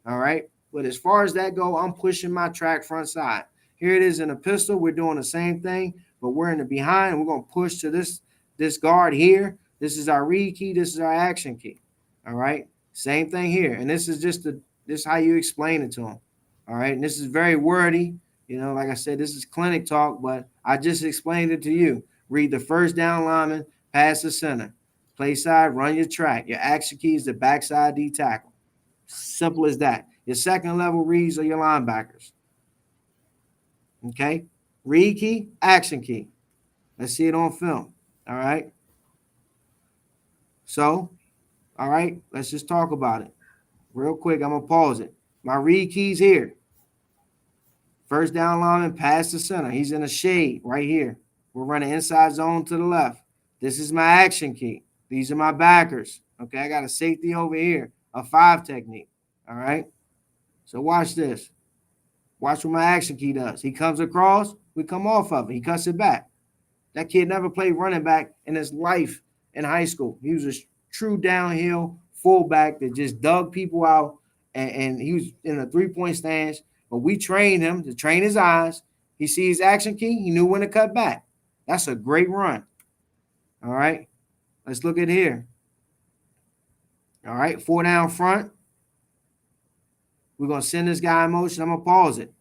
All right. But as far as that go, I'm pushing my track front side. Here it is in a pistol. We're doing the same thing, but we're in the behind. We're going to push to this guard here. This is our read key. This is our action key. All right. Same thing here. And this is just this is how you explain it to them. All right. And this is very wordy. Like I said, this is clinic talk, but I just explained it to you. Read the first down lineman, pass the center. Play side, run your track. Your action key is the backside D tackle. Simple as that. Your second level reads are your linebackers. Okay? Read key, action key. Let's see it on film. All right? So, all right, let's just talk about it. Real quick, I'm going to pause it. My read key's here. First down lineman, pass the center. He's in a shade right here. We're running inside zone to the left. This is my action key. These are my backers. Okay, I got a safety over here, a 5 technique. All right. So watch this. Watch what my action key does. He comes across, we come off of it. He cuts it back. That kid never played running back in his life in high school. He was a true downhill fullback that just dug people out, and he was in a 3-point stance. But we trained him to train his eyes. He sees action key. He knew when to cut back. That's a great run. All right. Let's look at here. All right. 4 down front. We're going to send this guy in motion. I'm going to pause it.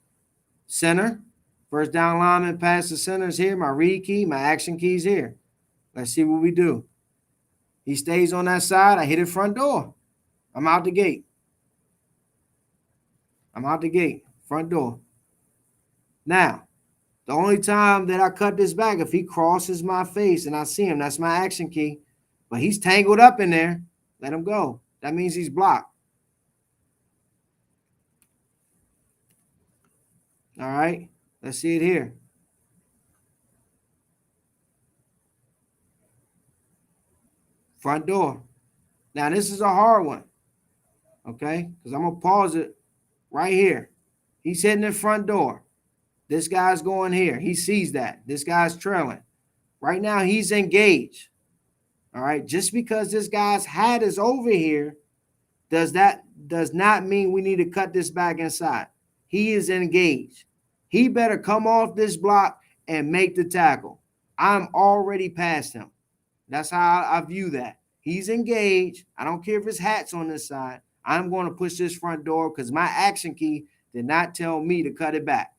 Center. First down lineman past the center is here. My read key, my action key is here. Let's see what we do. He stays on that side. I hit it front door. I'm out the gate. Front door. Now, the only time that I cut this back, if he crosses my face and I see him, that's my action key. But he's tangled up in there. Let him go. That means he's blocked. All right. Let's see it here. Front door. Now, this is a hard one. Okay? Because I'm going to pause it right here. He's hitting the front door. This guy's going here. He sees that. This guy's trailing. Right now, he's engaged. All right. Just because this guy's hat is over here does not mean we need to cut this back inside. He is engaged. He better come off this block and make the tackle. I'm already past him. That's how I view that. He's engaged. I don't care if his hat's on this side. I'm going to push this front door because my action key did not tell me to cut it back.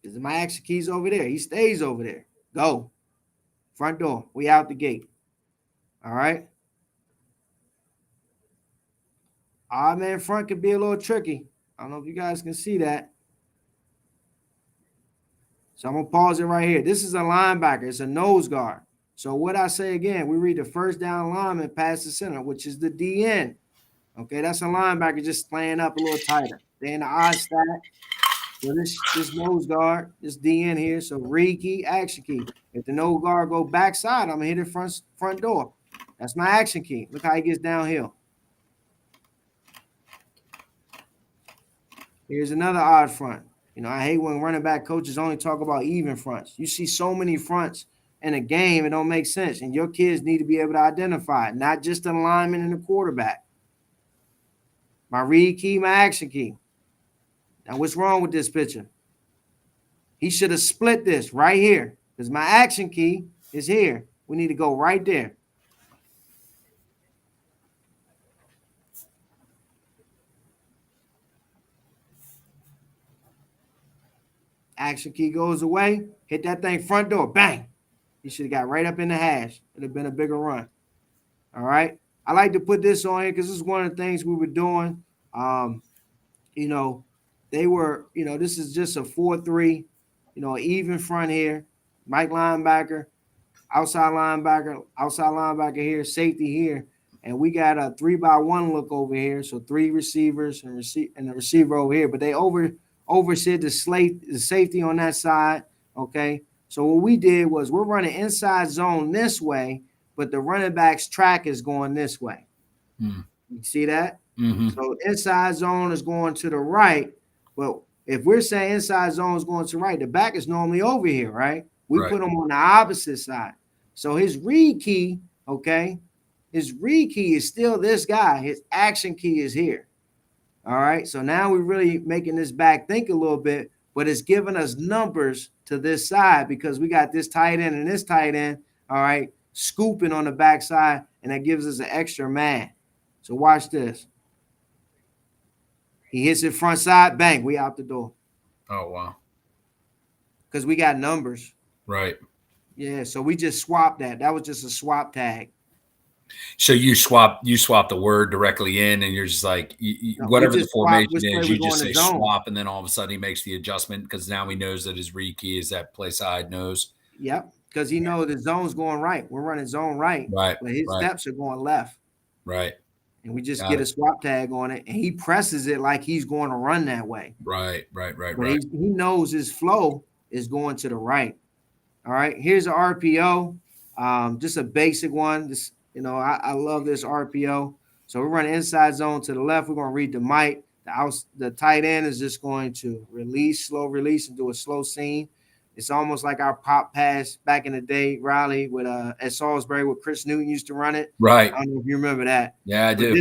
Because my action key's over there. He stays over there. Go. Front door. We out the gate. All right. Odd man front could be a little tricky. I don't know if you guys can see that. So I'm going to pause it right here. This is a linebacker. It's a nose guard. So what I say again, we read the first down lineman past the center, which is the DN. Okay, that's a linebacker just playing up a little tighter. They're in the odd stack. So this nose guard, this DN here. So read key, action key. If the nose guard go backside, I'm going to hit it front door. That's my action key. Look how he gets downhill. Here's another odd front. You know, I hate when running back coaches only talk about even fronts. You see so many fronts in a game, it don't make sense. And your kids need to be able to identify it, not just the lineman and the quarterback. My read key, my action key. Now, what's wrong with this picture? He should have split this right here because my action key is here. We need to go right there. Action key goes away. Hit that thing front door. Bang. You should have got right up in the hash. It would have been a bigger run. All right. I like to put this on here because this is one of the things we were doing. You know, they were, you know, this is just a 4-3, you know, even front here. Mike linebacker, outside linebacker here, safety here. And we got a 3-by-1 look over here. So 3 receivers and the receiver over here. But they overset the safety on that side. Okay. So what we did was we're running inside zone this way, but the running back's track is going this way. You see that? Mm-hmm. So inside zone is going to the right. But if we're saying inside zone is going to the right, the back is normally over here, right? We put him on the opposite side. So his read key, okay, his read key is still this guy. His action key is here. All right. So now we're really making this back think a little bit, but it's giving us numbers to this side because we got this tight end and this tight end, all right, scooping on the backside, and that gives us an extra man. So watch this. He hits it front side, bang, we out the door. Oh, wow. Because we got numbers. Right. Yeah, so we just swapped that. That was just a swap tag. So you swap the word directly in, and you're just like, whatever the formation is, you just say swap, and then all of a sudden he makes the adjustment because now he knows that his read key is that play side nose. Yep, because he knows the zone's going right. We're running zone right, but his steps are going left. Right. And we just get a swap tag on it, and he presses it like he's going to run that way. Right. But he knows his flow is going to the right. All right, here's an RPO, just a basic one. This, you know, I love this RPO. So we're running inside zone to the left. We're going to read the mic. The tight end is just going to slow release, and do a slow seam. It's almost like our pop pass back in the day, Riley, with at Salisbury, where Chris Newton used to run it. Right. I don't know if you remember that. Yeah, I do.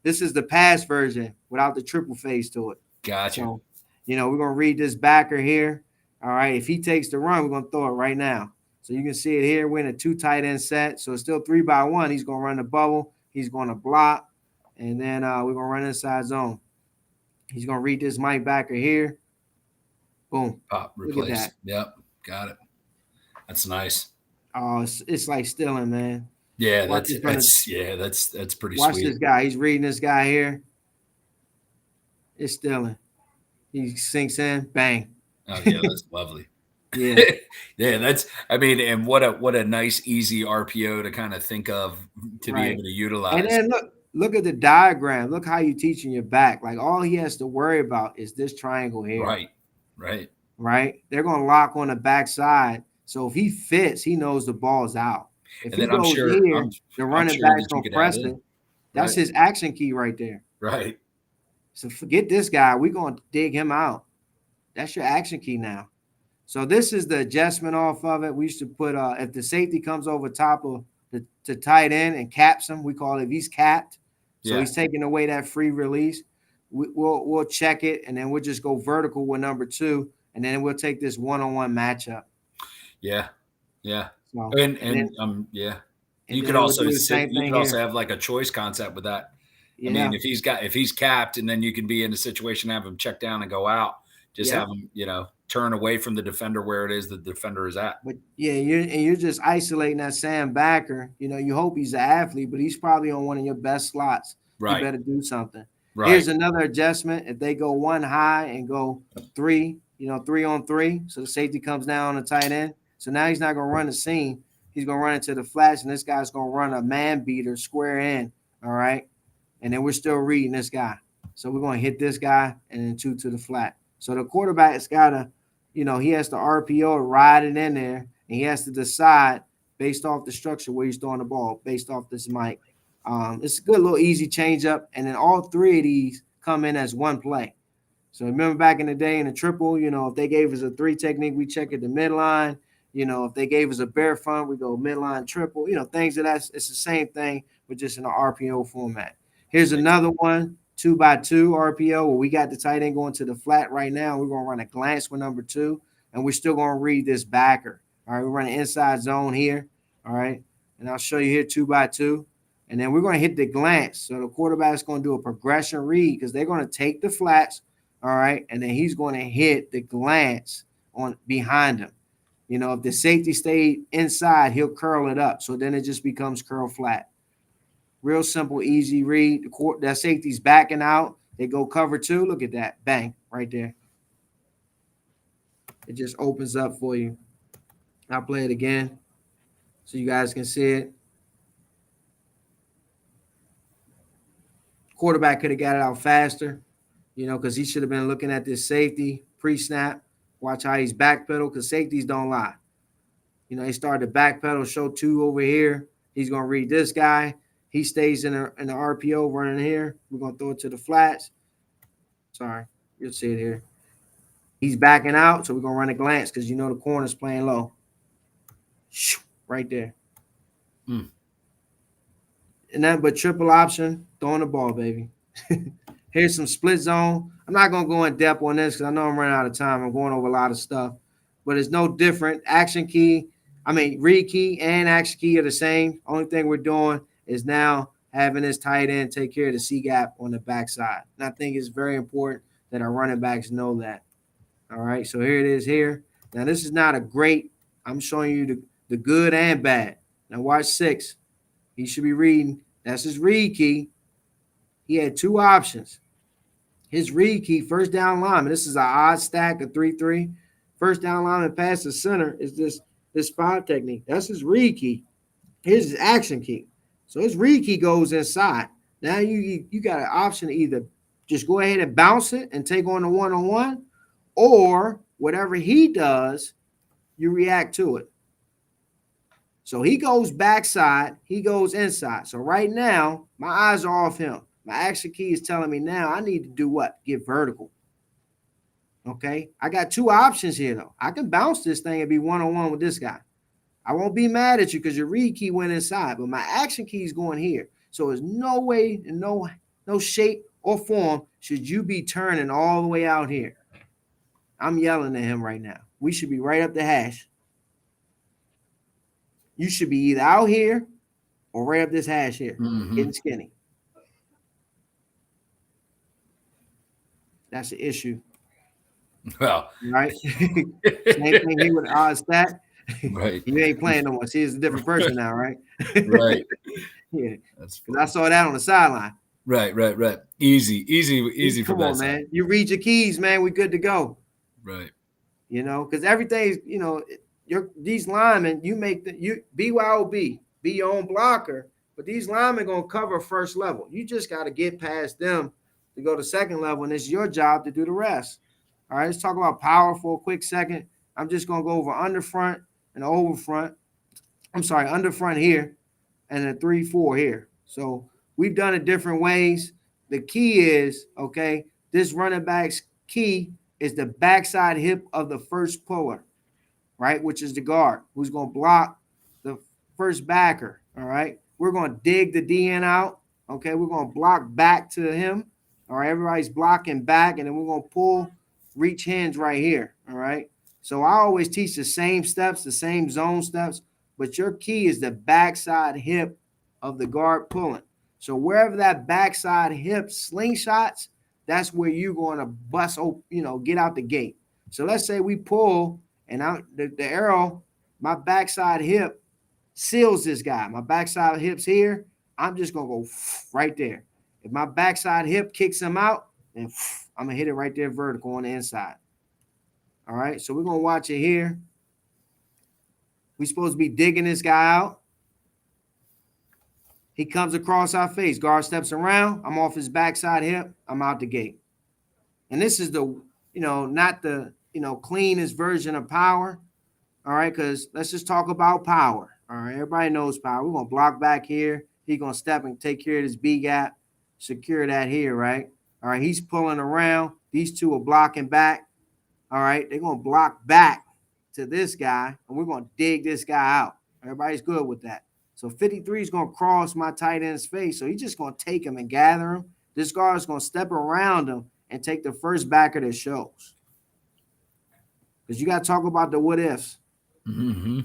This is the pass version without the triple phase to it. Gotcha. So, you know, we're going to read this backer here. All right. If he takes the run, we're going to throw it right now. So you can see it here. We're in a 2 tight end set. So it's still 3-by-1. He's going to run the bubble. He's going to block. And then we're going to run inside zone. He's going to read this Mike backer here. Boom. Pop, replace. Yep. Got it. That's nice. Oh, it's like stealing, man. Yeah, that's pretty watch sweet. This guy. He's reading this guy here. It's stealing. He sinks in. Bang. Oh, yeah, that's lovely. Yeah. Yeah, and what a nice, easy RPO to kind of think of to be able to utilize. And then look at the diagram. Look how you're teaching your back. Like all he has to worry about is this triangle here. Right. They're going to lock on the backside. So if he fits, he knows the ball's out. If And he then I'm goes sure here, the running sure back's that you gonna could add press in. it. That's Right. his action key right there. Right. So forget this guy. We're gonna dig him out. That's your action key now. So this is the adjustment off of it. We used to put if the safety comes over top of the tight end and caps him, we call it if he's capped. So Yeah. he's taking away that free release. We'll check it, and then we'll just go vertical with number 2, and then we'll take this one-on-one matchup. Yeah. Yeah. So, And yeah. You could we'll also do the same thing here. have like a choice concept with that. Yeah. I mean, if he's capped, and then you can be in a situation, have him check down and go out, just have him, turn away from the defender where it is the defender is at. But yeah, you're just isolating that Sam backer. You hope he's an athlete, but he's probably on one of your best slots. Right. You better do something. Right. Here's another adjustment. If they go one high and go 3, 3-on-3, so the safety comes down on the tight end. So now he's not going to run the seam. He's going to run into the flats, and this guy's going to run a man beater square in. All right. And then we're still reading this guy. So we're going to hit this guy and then 2 to the flat. So the quarterback's got to, he has to RPO to ride it in there, and he has to decide based off the structure where he's throwing the ball, based off this mic. It's a good little easy change up, and then all 3 of these come in as one play. So remember back in the day in the triple, if they gave us a 3 technique, we check at the midline. If they gave us a bear front, we go midline triple. Things it's the same thing, but just in an RPO format. Here's another one, 2x2 RPO, where we got the tight end going to the flat right now. We're going to run a glance with number 2, and we're still going to read this backer. All right, we're running inside zone here. All right, and I'll show you here 2x2. And then we're going to hit the glance. So the quarterback's going to do a progression read because they're going to take the flats, all right, and then he's going to hit the glance on behind him. If the safety stayed inside, he'll curl it up. So then it just becomes curl flat. Real simple, easy read. That safety's backing out. They go cover 2. Look at that. Bang, right there. It just opens up for you. I'll play it again so you guys can see it. Quarterback could have got it out faster, because he should have been looking at this safety pre-snap. Watch how he's backpedal, because safeties don't lie. He started to backpedal, show 2 over here. He's going to read this guy. He stays in the RPO running here. We're going to throw it to the flats. Sorry, you'll see it here. He's backing out, so we're going to run a glance because the corner's playing low. Right there. And that, but triple option, throwing the ball, baby. Here's some split zone. I'm not going to go in depth on this because I know I'm running out of time. I'm going over a lot of stuff. But it's no different. Read key and action key are the same. Only thing we're doing is now having this tight end take care of the C gap on the backside. And I think it's very important that our running backs know that. All right, so here it is here. Now, this is not a great – I'm showing you the good and bad. Now, watch 6. He should be reading. That's his read key. He had 2 options. His read key, first down lineman. This is an odd stack of 3-3. First down lineman past the center is this spot technique. That's his read key. Here's his action key. So his read key goes inside. Now you got an option to either just go ahead and bounce it and take on the one-on-one, or whatever he does, you react to it. So he goes backside, he goes inside. So right now, my eyes are off him. My action key is telling me now I need to do what? Get vertical. Okay? I got 2 options here, though. I can bounce this thing and be one-on-one with this guy. I won't be mad at you because your read key went inside, but my action key is going here. So there's no way and no shape or form should you be turning all the way out here. I'm yelling at him right now. We should be right up the hash. You should be either out here or right up this hash here, getting skinny. That's the issue. Well, right? Same thing here with the odd stat. Right. You ain't playing no more. See, it's a different person now, right? Right. Yeah. That's I saw that on the sideline. Right. Easy for Come that on, side. man. You read your keys, man. We good to go. Right. Because everything's, these linemen, BYOB, be your own blocker, but these linemen gonna cover first level. You just got to get past them to go to second level, and it's your job to do the rest. All right, let's talk about power for a quick second. I'm just gonna go over under front and over front. I'm sorry, under front here, and a 3-4 here. So we've done it different ways. The key is, okay, this running back's key is the backside hip of the first puller, right, which is the guard, who's going to block the first backer, all right? We're going to dig the DN out, okay? We're going to block back to him, all right? Everybody's blocking back, and then we're going to pull, reach hinge right here, all right? So I always teach the same steps, the same zone steps, but your key is the backside hip of the guard pulling. So wherever that backside hip slingshots, that's where you're going to bust, get out the gate. So let's say we pull, and the arrow, my backside hip seals this guy. My backside hip's here. I'm just going to go right there. If my backside hip kicks him out, then I'm going to hit it right there vertical on the inside. All right, so we're going to watch it here. We're supposed to be digging this guy out. He comes across our face. Guard steps around. I'm off his backside hip. I'm out the gate. And this is the, not the, cleanest version of power. All right, because let's just talk about power. All right, everybody knows power. We're going to block back here. He's going to step and take care of this B gap, secure that here, right? All right, he's pulling around. These two are blocking back. All right, they're going to block back to this guy, and we're going to dig this guy out. Everybody's good with that. So 53 is going to cross my tight end's face, so he's just going to take him and gather him. This guard is going to step around him and take the first backer that shows. Because you got to talk about the what ifs. Mm-hmm.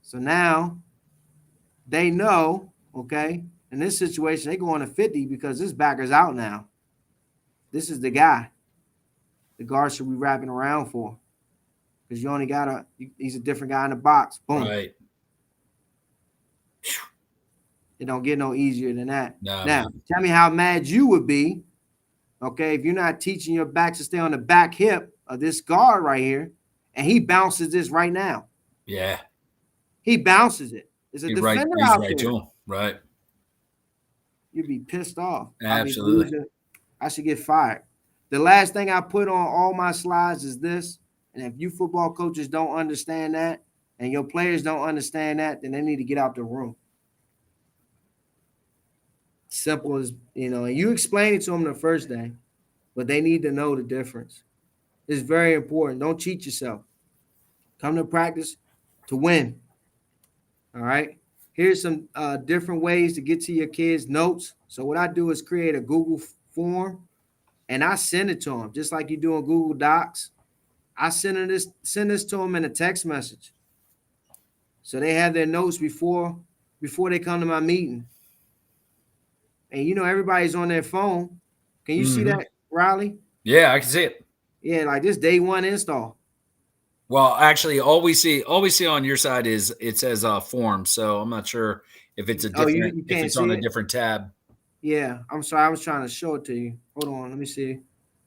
So now they know, okay, in this situation, they go on to 50 because this backer's out now. This is the guy the guard should be wrapping around for. Because you only got he's a different guy in the box. Boom. Right. It don't get no easier than that. No, now, man. Tell me how mad you would be, okay, if you're not teaching your back to stay on the back hip of this guard right here, and he bounces this right now. Yeah. He bounces it. There's a defender out there. To him. Right. You'd be pissed off. Absolutely. I should get fired. The last thing I put on all my slides is this, and if you football coaches don't understand that, and your players don't understand that, then they need to get out the room. Simple as, and you explain it to them the first day, but they need to know the difference. It's very important. Don't cheat yourself. Come to practice to win. All right. Here's some different ways to get to your kids' notes. So what I do is create a Google form, and I send it to them, just like you do on Google Docs. I send this to them in a text message, so they have their notes before they come to my meeting. And everybody's on their phone. Can you see that, Riley? Yeah, I can see it. Yeah, like this day one install. Well, actually, all we see on your side is it says form. So I'm not sure if it's a different if it's on a different tab. Yeah, I'm sorry. I was trying to show it to you. Hold on, let me see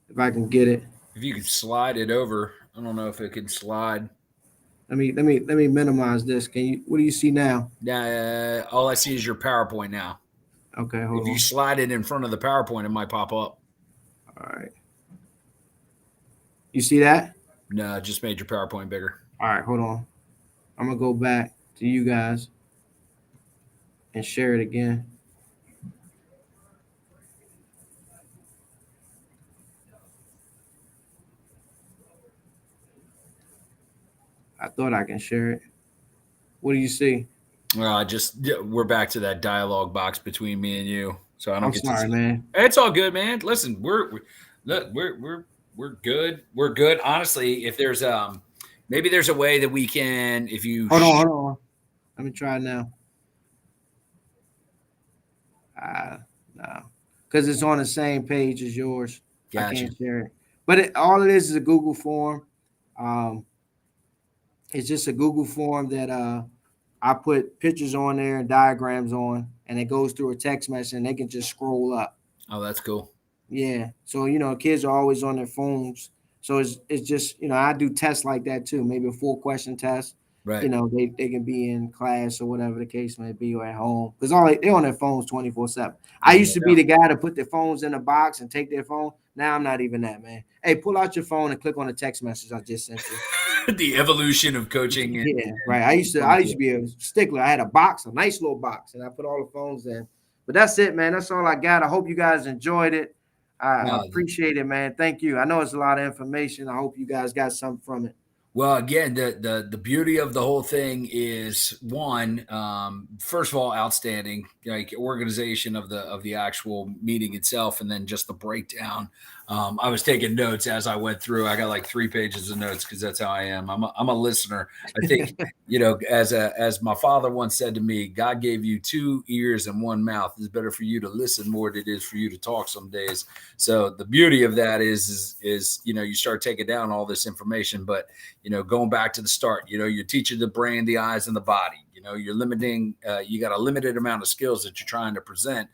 if I can get it. If you could slide it over, I don't know if it could slide. Let me minimize this. What do you see now? All I see is your PowerPoint now. Okay, hold on. If you slide it in front of the PowerPoint, it might pop up. All right. You see that? No, it just made your PowerPoint bigger. All right, hold on. I'm going to go back to you guys and share it again. I thought I can share it. What do you see? We're back to that dialogue box between me and you. So I don't get sorry, man. It's all good, man. Listen, we're good. We're good. Honestly, if there's maybe there's a way that we can, if you hold on. Let me try it now. No, because it's on the same page as yours. Gotcha. I can't share it. But all it is a Google form. It's just a Google form that I put pictures on there and diagrams on, and it goes through a text message, and they can just scroll up. Oh, that's cool. Yeah. So, kids are always on their phones. So it's just, I do tests like that too. Maybe a 4-question test. Right. They can be in class or whatever the case may be, or at home. Because they're on their phones 24/7. I used to be the guy to put their phones in a box and take their phone. Now I'm not even that, man. Hey, pull out your phone and click on the text message I just sent you. the evolution of coaching. Yeah, right. I used to be a stickler. I had a box, a nice little box, and I put all the phones in. But that's it, man. That's all I got. I hope you guys enjoyed it. I appreciate it, man. Thank you. I know it's a lot of information. I hope you guys got something from it. Well, again, the beauty of the whole thing is one, first of all, outstanding, like organization of the actual meeting itself, and then just the breakdown. I was taking notes as I went through. I got like 3 pages of notes because that's how I am. I'm a listener. I think as my father once said to me, God gave you 2 ears and 1 mouth. It's better for you to listen more than it is for you to talk some days. So the beauty of that is you start taking down all this information, but going back to the start, you're teaching the brain, the eyes, and the body. You're limiting. You got a limited amount of skills that you're trying to present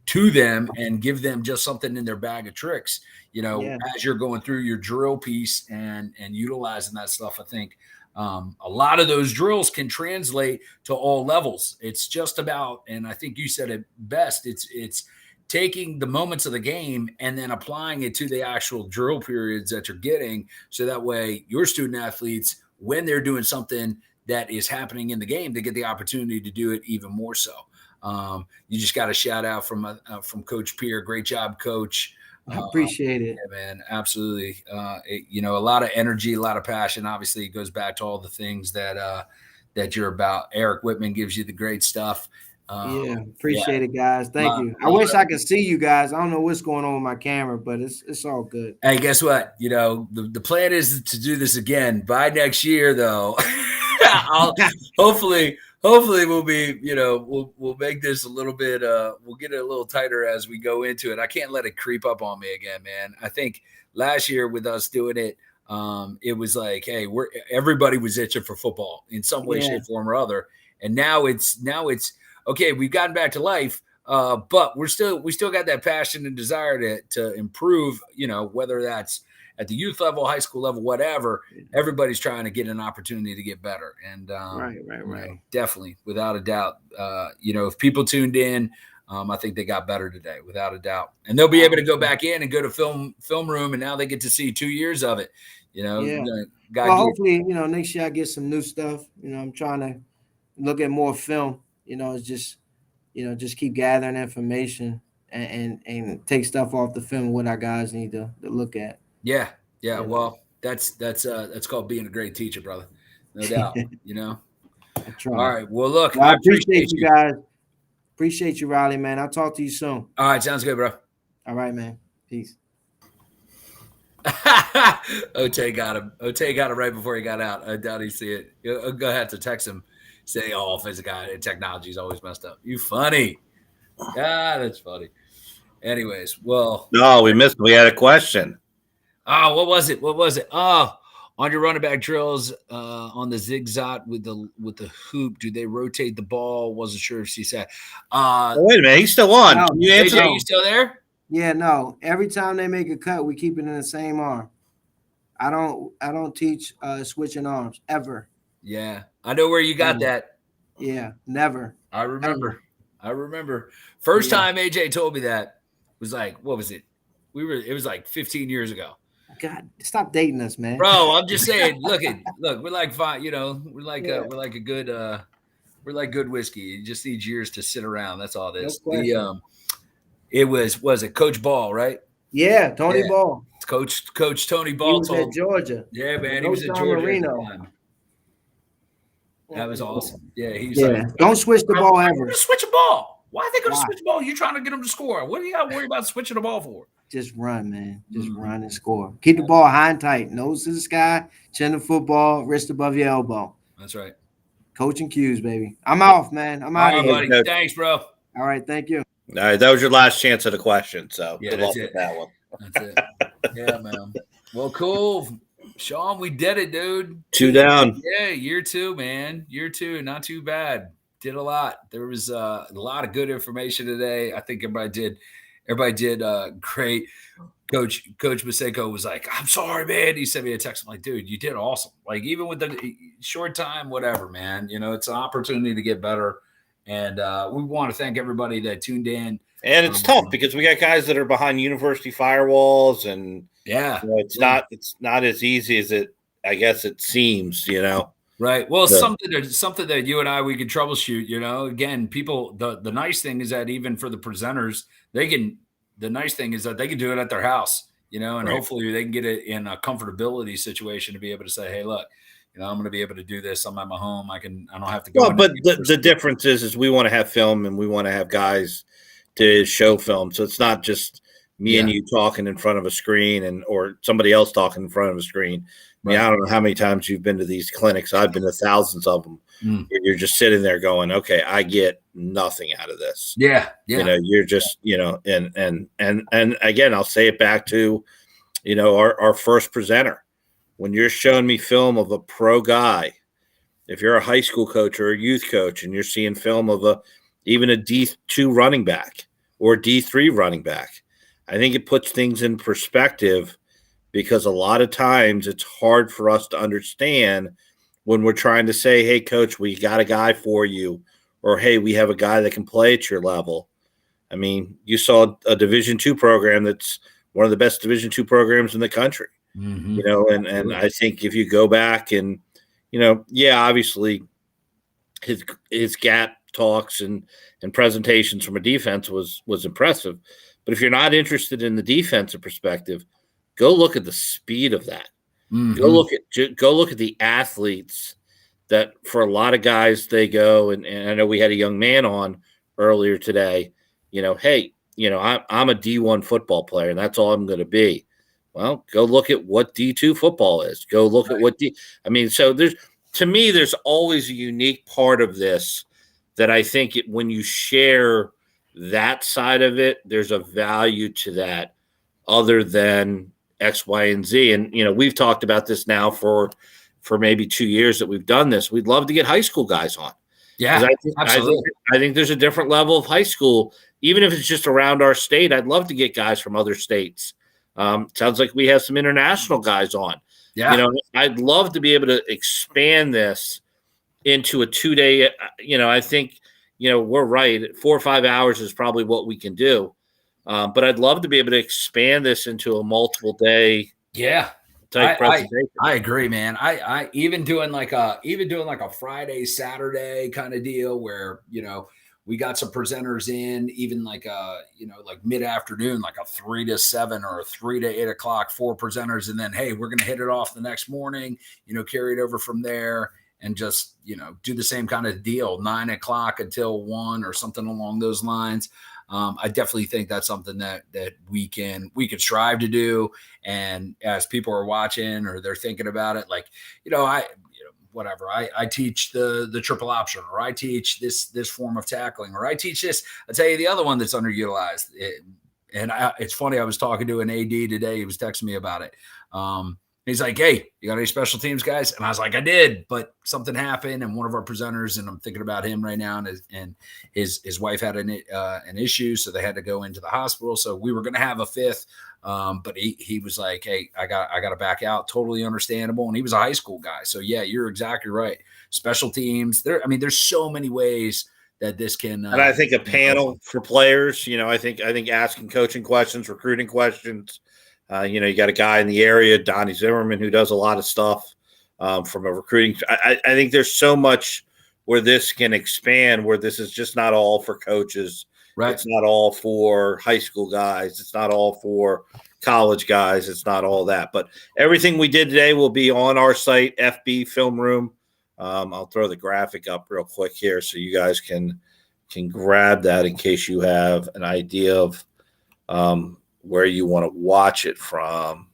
to them and give them just something in their bag of tricks. As you're going through your drill piece and utilizing that stuff, I think a lot of those drills can translate to all levels. It's just about, and I think you said it best, it's taking the moments of the game and then applying it to the actual drill periods that you're getting. So that way your student athletes, when they're doing something that is happening in the game, they get the opportunity to do it even more so. You just got a shout out from Coach Pierre. Great job, Coach. I appreciate it. Yeah, man. Absolutely. A lot of energy, a lot of passion. Obviously it goes back to all the things that you're about. Eric Whitman gives you the great stuff. Appreciate it, guys. Thank you. I wish I could see you guys. I don't know what's going on with my camera, but it's all good. Hey, guess what? The plan is to do this again by next year, though. Hopefully we'll be, we'll make this a little bit, we'll get it a little tighter as we go into it. I can't let it creep up on me again, man. I think last year with us doing it, it was like, hey, everybody was itching for football in some way, shape, form, or other. And now it's okay. We've gotten back to life, but we still got that passion and desire to improve, whether that's at the youth level, high school level, whatever. Everybody's trying to get an opportunity to get better. And right. Definitely, without a doubt, if people tuned in, I think they got better today, without a doubt. And they'll be able to go back in and go to film room, and now they get to see 2 years of it. Hopefully, next year I get some new stuff. I'm trying to look at more film. It's just, just keep gathering information and take stuff off the film what our guys need to look at. Yeah. Well, that's called being a great teacher, brother. No doubt. I try. All right. Well, look, I appreciate you guys. Appreciate you, Riley, man. I'll talk to you soon. All right. Sounds good, bro. All right, man. Peace. Ote got him. Ote got it right before he got out. I doubt he'd see it. You're gonna have to text him, say, "Oh, physical guy, technology's always messed up." You funny. That's funny. Anyways, well. No, we missed. We had a question. Oh, what was it? Oh, on your running back drills, on the zigzag with the hoop, do they rotate the ball? Wasn't sure if she said. Wait a minute, he's still on. No, Can you answer? AJ, you still there? Yeah, no. Every time they make a cut, we keep it in the same arm. I don't teach switching arms ever. Yeah, I know where you got that. Yeah, never. I remember. First time AJ told me that was like, what was it? It was like 15 years ago. God, stop dating us, man. Bro, I'm just saying. Look, we're like fine. We're like good whiskey. It just needs years to sit around. That's all it is. No it was it Coach Ball, right? Yeah, Tony Ball. Coach Tony Ball. He was at Georgia. Yeah, man, he was at Georgia at the time. That was awesome. Yeah, he's don't switch the ball ever. Switch a ball. Why are they going to switch the ball? You're trying to get them to score. What do you got to worry about switching the ball for? Just run, man. Just run and score. Keep the ball high and tight. Nose to the sky, chin to football, wrist above your elbow. That's right. Coaching cues, baby. I'm off, man. I'm out of here. Buddy. Thanks, bro. All right, thank you. All right, that was your last chance at a question. So good luck with that one. That's it. Yeah, man. Well, cool. Sean, we did it, dude. 2 down. Yeah, year 2, man. Year 2, not too bad. Did a lot. There was a lot of good information today. I think everybody did great. Coach Moyseenko was like, "I'm sorry, man." He sent me a text. I'm like, "Dude, you did awesome. Like, even with the short time, whatever, man. It's an opportunity to get better." And we want to thank everybody that tuned in. And it's tough because we got guys that are behind university firewalls, and it's not as easy as it I guess it seems, Right. Well, Yeah. something that you and I, we could troubleshoot, again, people, the nice thing is that even for the presenters, the nice thing is that they can do it at their house, and Right. hopefully they can get it in a comfortability situation to be able to say, hey, look, I'm going to be able to do this. I'm at my home. I don't have to go. Well, but the difference is we want to have film and we want to have guys to show film. So it's not just me and you talking in front of a screen or somebody else talking in front of a screen. I mean, I don't know how many times you've been to these clinics. I've been to thousands of them. You're just sitting there going, okay, I get nothing out of this. Yeah. You're just, and again, I'll say it back to, our first presenter. When you're showing me film of a pro guy, if you're a high school coach or a youth coach and you're seeing film of even a D2 running back or a D3 running back, I think it puts things in perspective, because a lot of times it's hard for us to understand when we're trying to say, hey, coach, we got a guy for you, or hey, we have a guy that can play at your level. I mean, you saw a Division II program that's one of the best Division II programs in the country, and I think if you go back and, obviously his gap talks and presentations from a defense was impressive. But if you're not interested in the defensive perspective, go look at the speed of that. Go look at the athletes that, for a lot of guys, they go, and I know we had a young man on earlier today, hey, I'm a D1 football player and that's all I'm going to be. Well, go look at what D2 football is. Go look at what so there's always a unique part of this that I think when you share that side of it, there's a value to that other than X, Y, and Z. And, we've talked about this now for maybe 2 years that we've done this. We'd love to get high school guys on. Yeah, absolutely. I think there's a different level of high school, even if it's just around our state. I'd love to get guys from other states. Sounds like we have some international guys on. Yeah. I'd love to be able to expand this into a 2-day, I think, we're right. 4 or 5 hours is probably what we can do. But I'd love to be able to expand this into a multiple day. Yeah. Type presentation. I agree, man. I even doing like a Friday, Saturday kind of deal where, we got some presenters in, even like mid-afternoon, like a 3 to 7 or a 3 to 8 o'clock, 4 presenters. And then, hey, we're going to hit it off the next morning, carry it over from there and just, do the same kind of deal, 9 o'clock until 1 or something along those lines. I definitely think that's something that we can strive to do. And as people are watching or they're thinking about it, like, whatever, I teach the triple option, or I teach this form of tackling, or I teach this. I'll tell you the other one that's underutilized. It's funny. I was talking to an AD today. He was texting me about it. He's like, hey, you got any special teams guys? And I was like, I did, but something happened. And one of our presenters, and I'm thinking about him right now, and his wife had an issue. So they had to go into the hospital. So we were going to have a fifth. But he was like, hey, I got to back out. Totally understandable. And he was a high school guy. So yeah, you're exactly right. Special teams there's so many ways that this can, and I think a panel for players, I think asking coaching questions, recruiting questions, you got a guy in the area, Donnie Zimmerman, who does a lot of stuff from a recruiting. I think there's so much where this can expand, where this is just not all for coaches. Right. It's not all for high school guys. It's not all for college guys. It's not all that. But everything we did today will be on our site, FB Film Room. I'll throw the graphic up real quick here so you guys can grab that in case you have an idea of where you want to watch it from.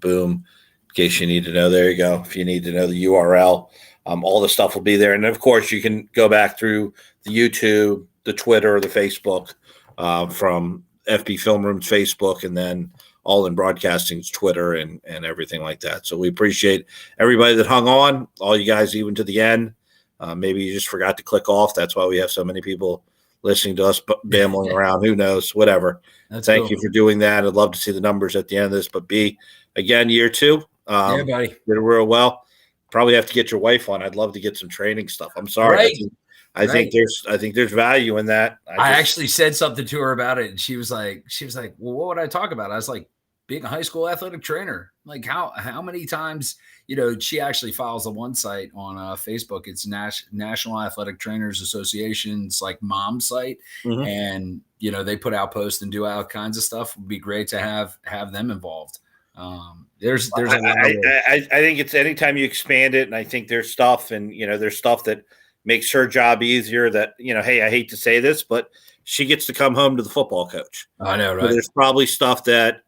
Boom. In case you need to know, there you go. If you need to know the URL, all the stuff will be there. And of course, you can go back through the YouTube, the Twitter, the Facebook, from FB Film Room's Facebook, and then All In Broadcasting's Twitter and everything like that. So we appreciate everybody that hung on, all you guys even to the end. Maybe you just forgot to click off. That's why we have so many people listening to us bambling around. Who knows? Whatever. Thank you for doing that. I'd love to see the numbers at the end of this. But B, again, year 2. Yeah, buddy. Did it real well. Probably have to get your wife on. I'd love to get some training stuff. I'm sorry. Right. I think there's value in that. I actually said something to her about it, and she was like, well, what would I talk about? I was like, being a high school athletic trainer. Like how many times, she actually files on one site on Facebook. It's National Athletic Trainers Association's like mom site. Mhm. And, they put out posts and do all kinds of stuff. It would be great to have them involved. There's a lot of I think it's anytime you expand it, and I think there's stuff that makes her job easier that, hey, I hate to say this, but she gets to come home to the football coach. I know, So right? there's probably stuff that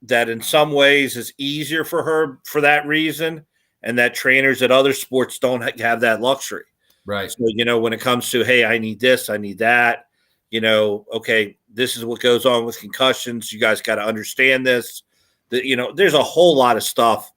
in some ways is easier for her for that reason, and that trainers at other sports don't have that luxury. Right. So, when it comes to, hey, I need this, I need that, okay, this is what goes on with concussions. You guys got to understand this. There's a whole lot of stuff.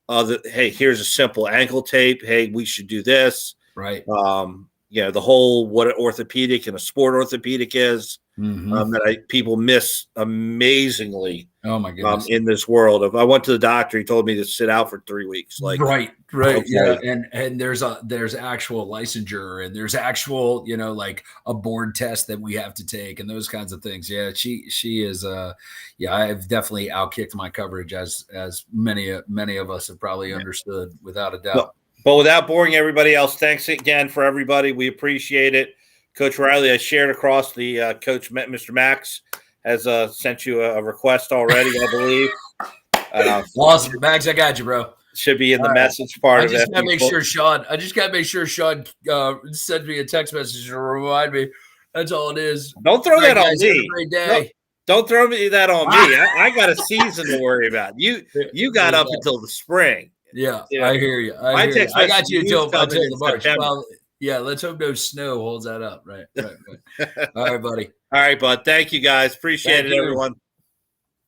Hey, here's a simple ankle tape. Hey, we should do this. Right. The whole what an orthopedic and a sport orthopedic is. Mm-hmm. That people miss amazingly. Oh my goodness! In this world, if I went to the doctor, he told me to sit out for 3 weeks. Like right, okay. yeah, and there's actual licensure, and there's actual like a board test that we have to take, and those kinds of things. Yeah, she is. I've definitely outkicked my coverage as many of us have probably understood without a doubt. But without boring everybody else, thanks again for everybody. We appreciate it. Coach Riley, I shared across the coach, Mr. Max, has sent you a request already, I believe. Awesome, Max, I got you, bro. Should be in the message part of it. I just got to make sure Sean sends me a text message to remind me. That's all it is. Don't throw that on me. Great day. Don't throw that on me. I got a season to worry about. You got up until the spring. Yeah, I hear you. I got you until the March. Well, yeah, let's hope no snow holds that up. Right. All right, buddy. All right, bud. Thank you, guys. Appreciate it, everyone.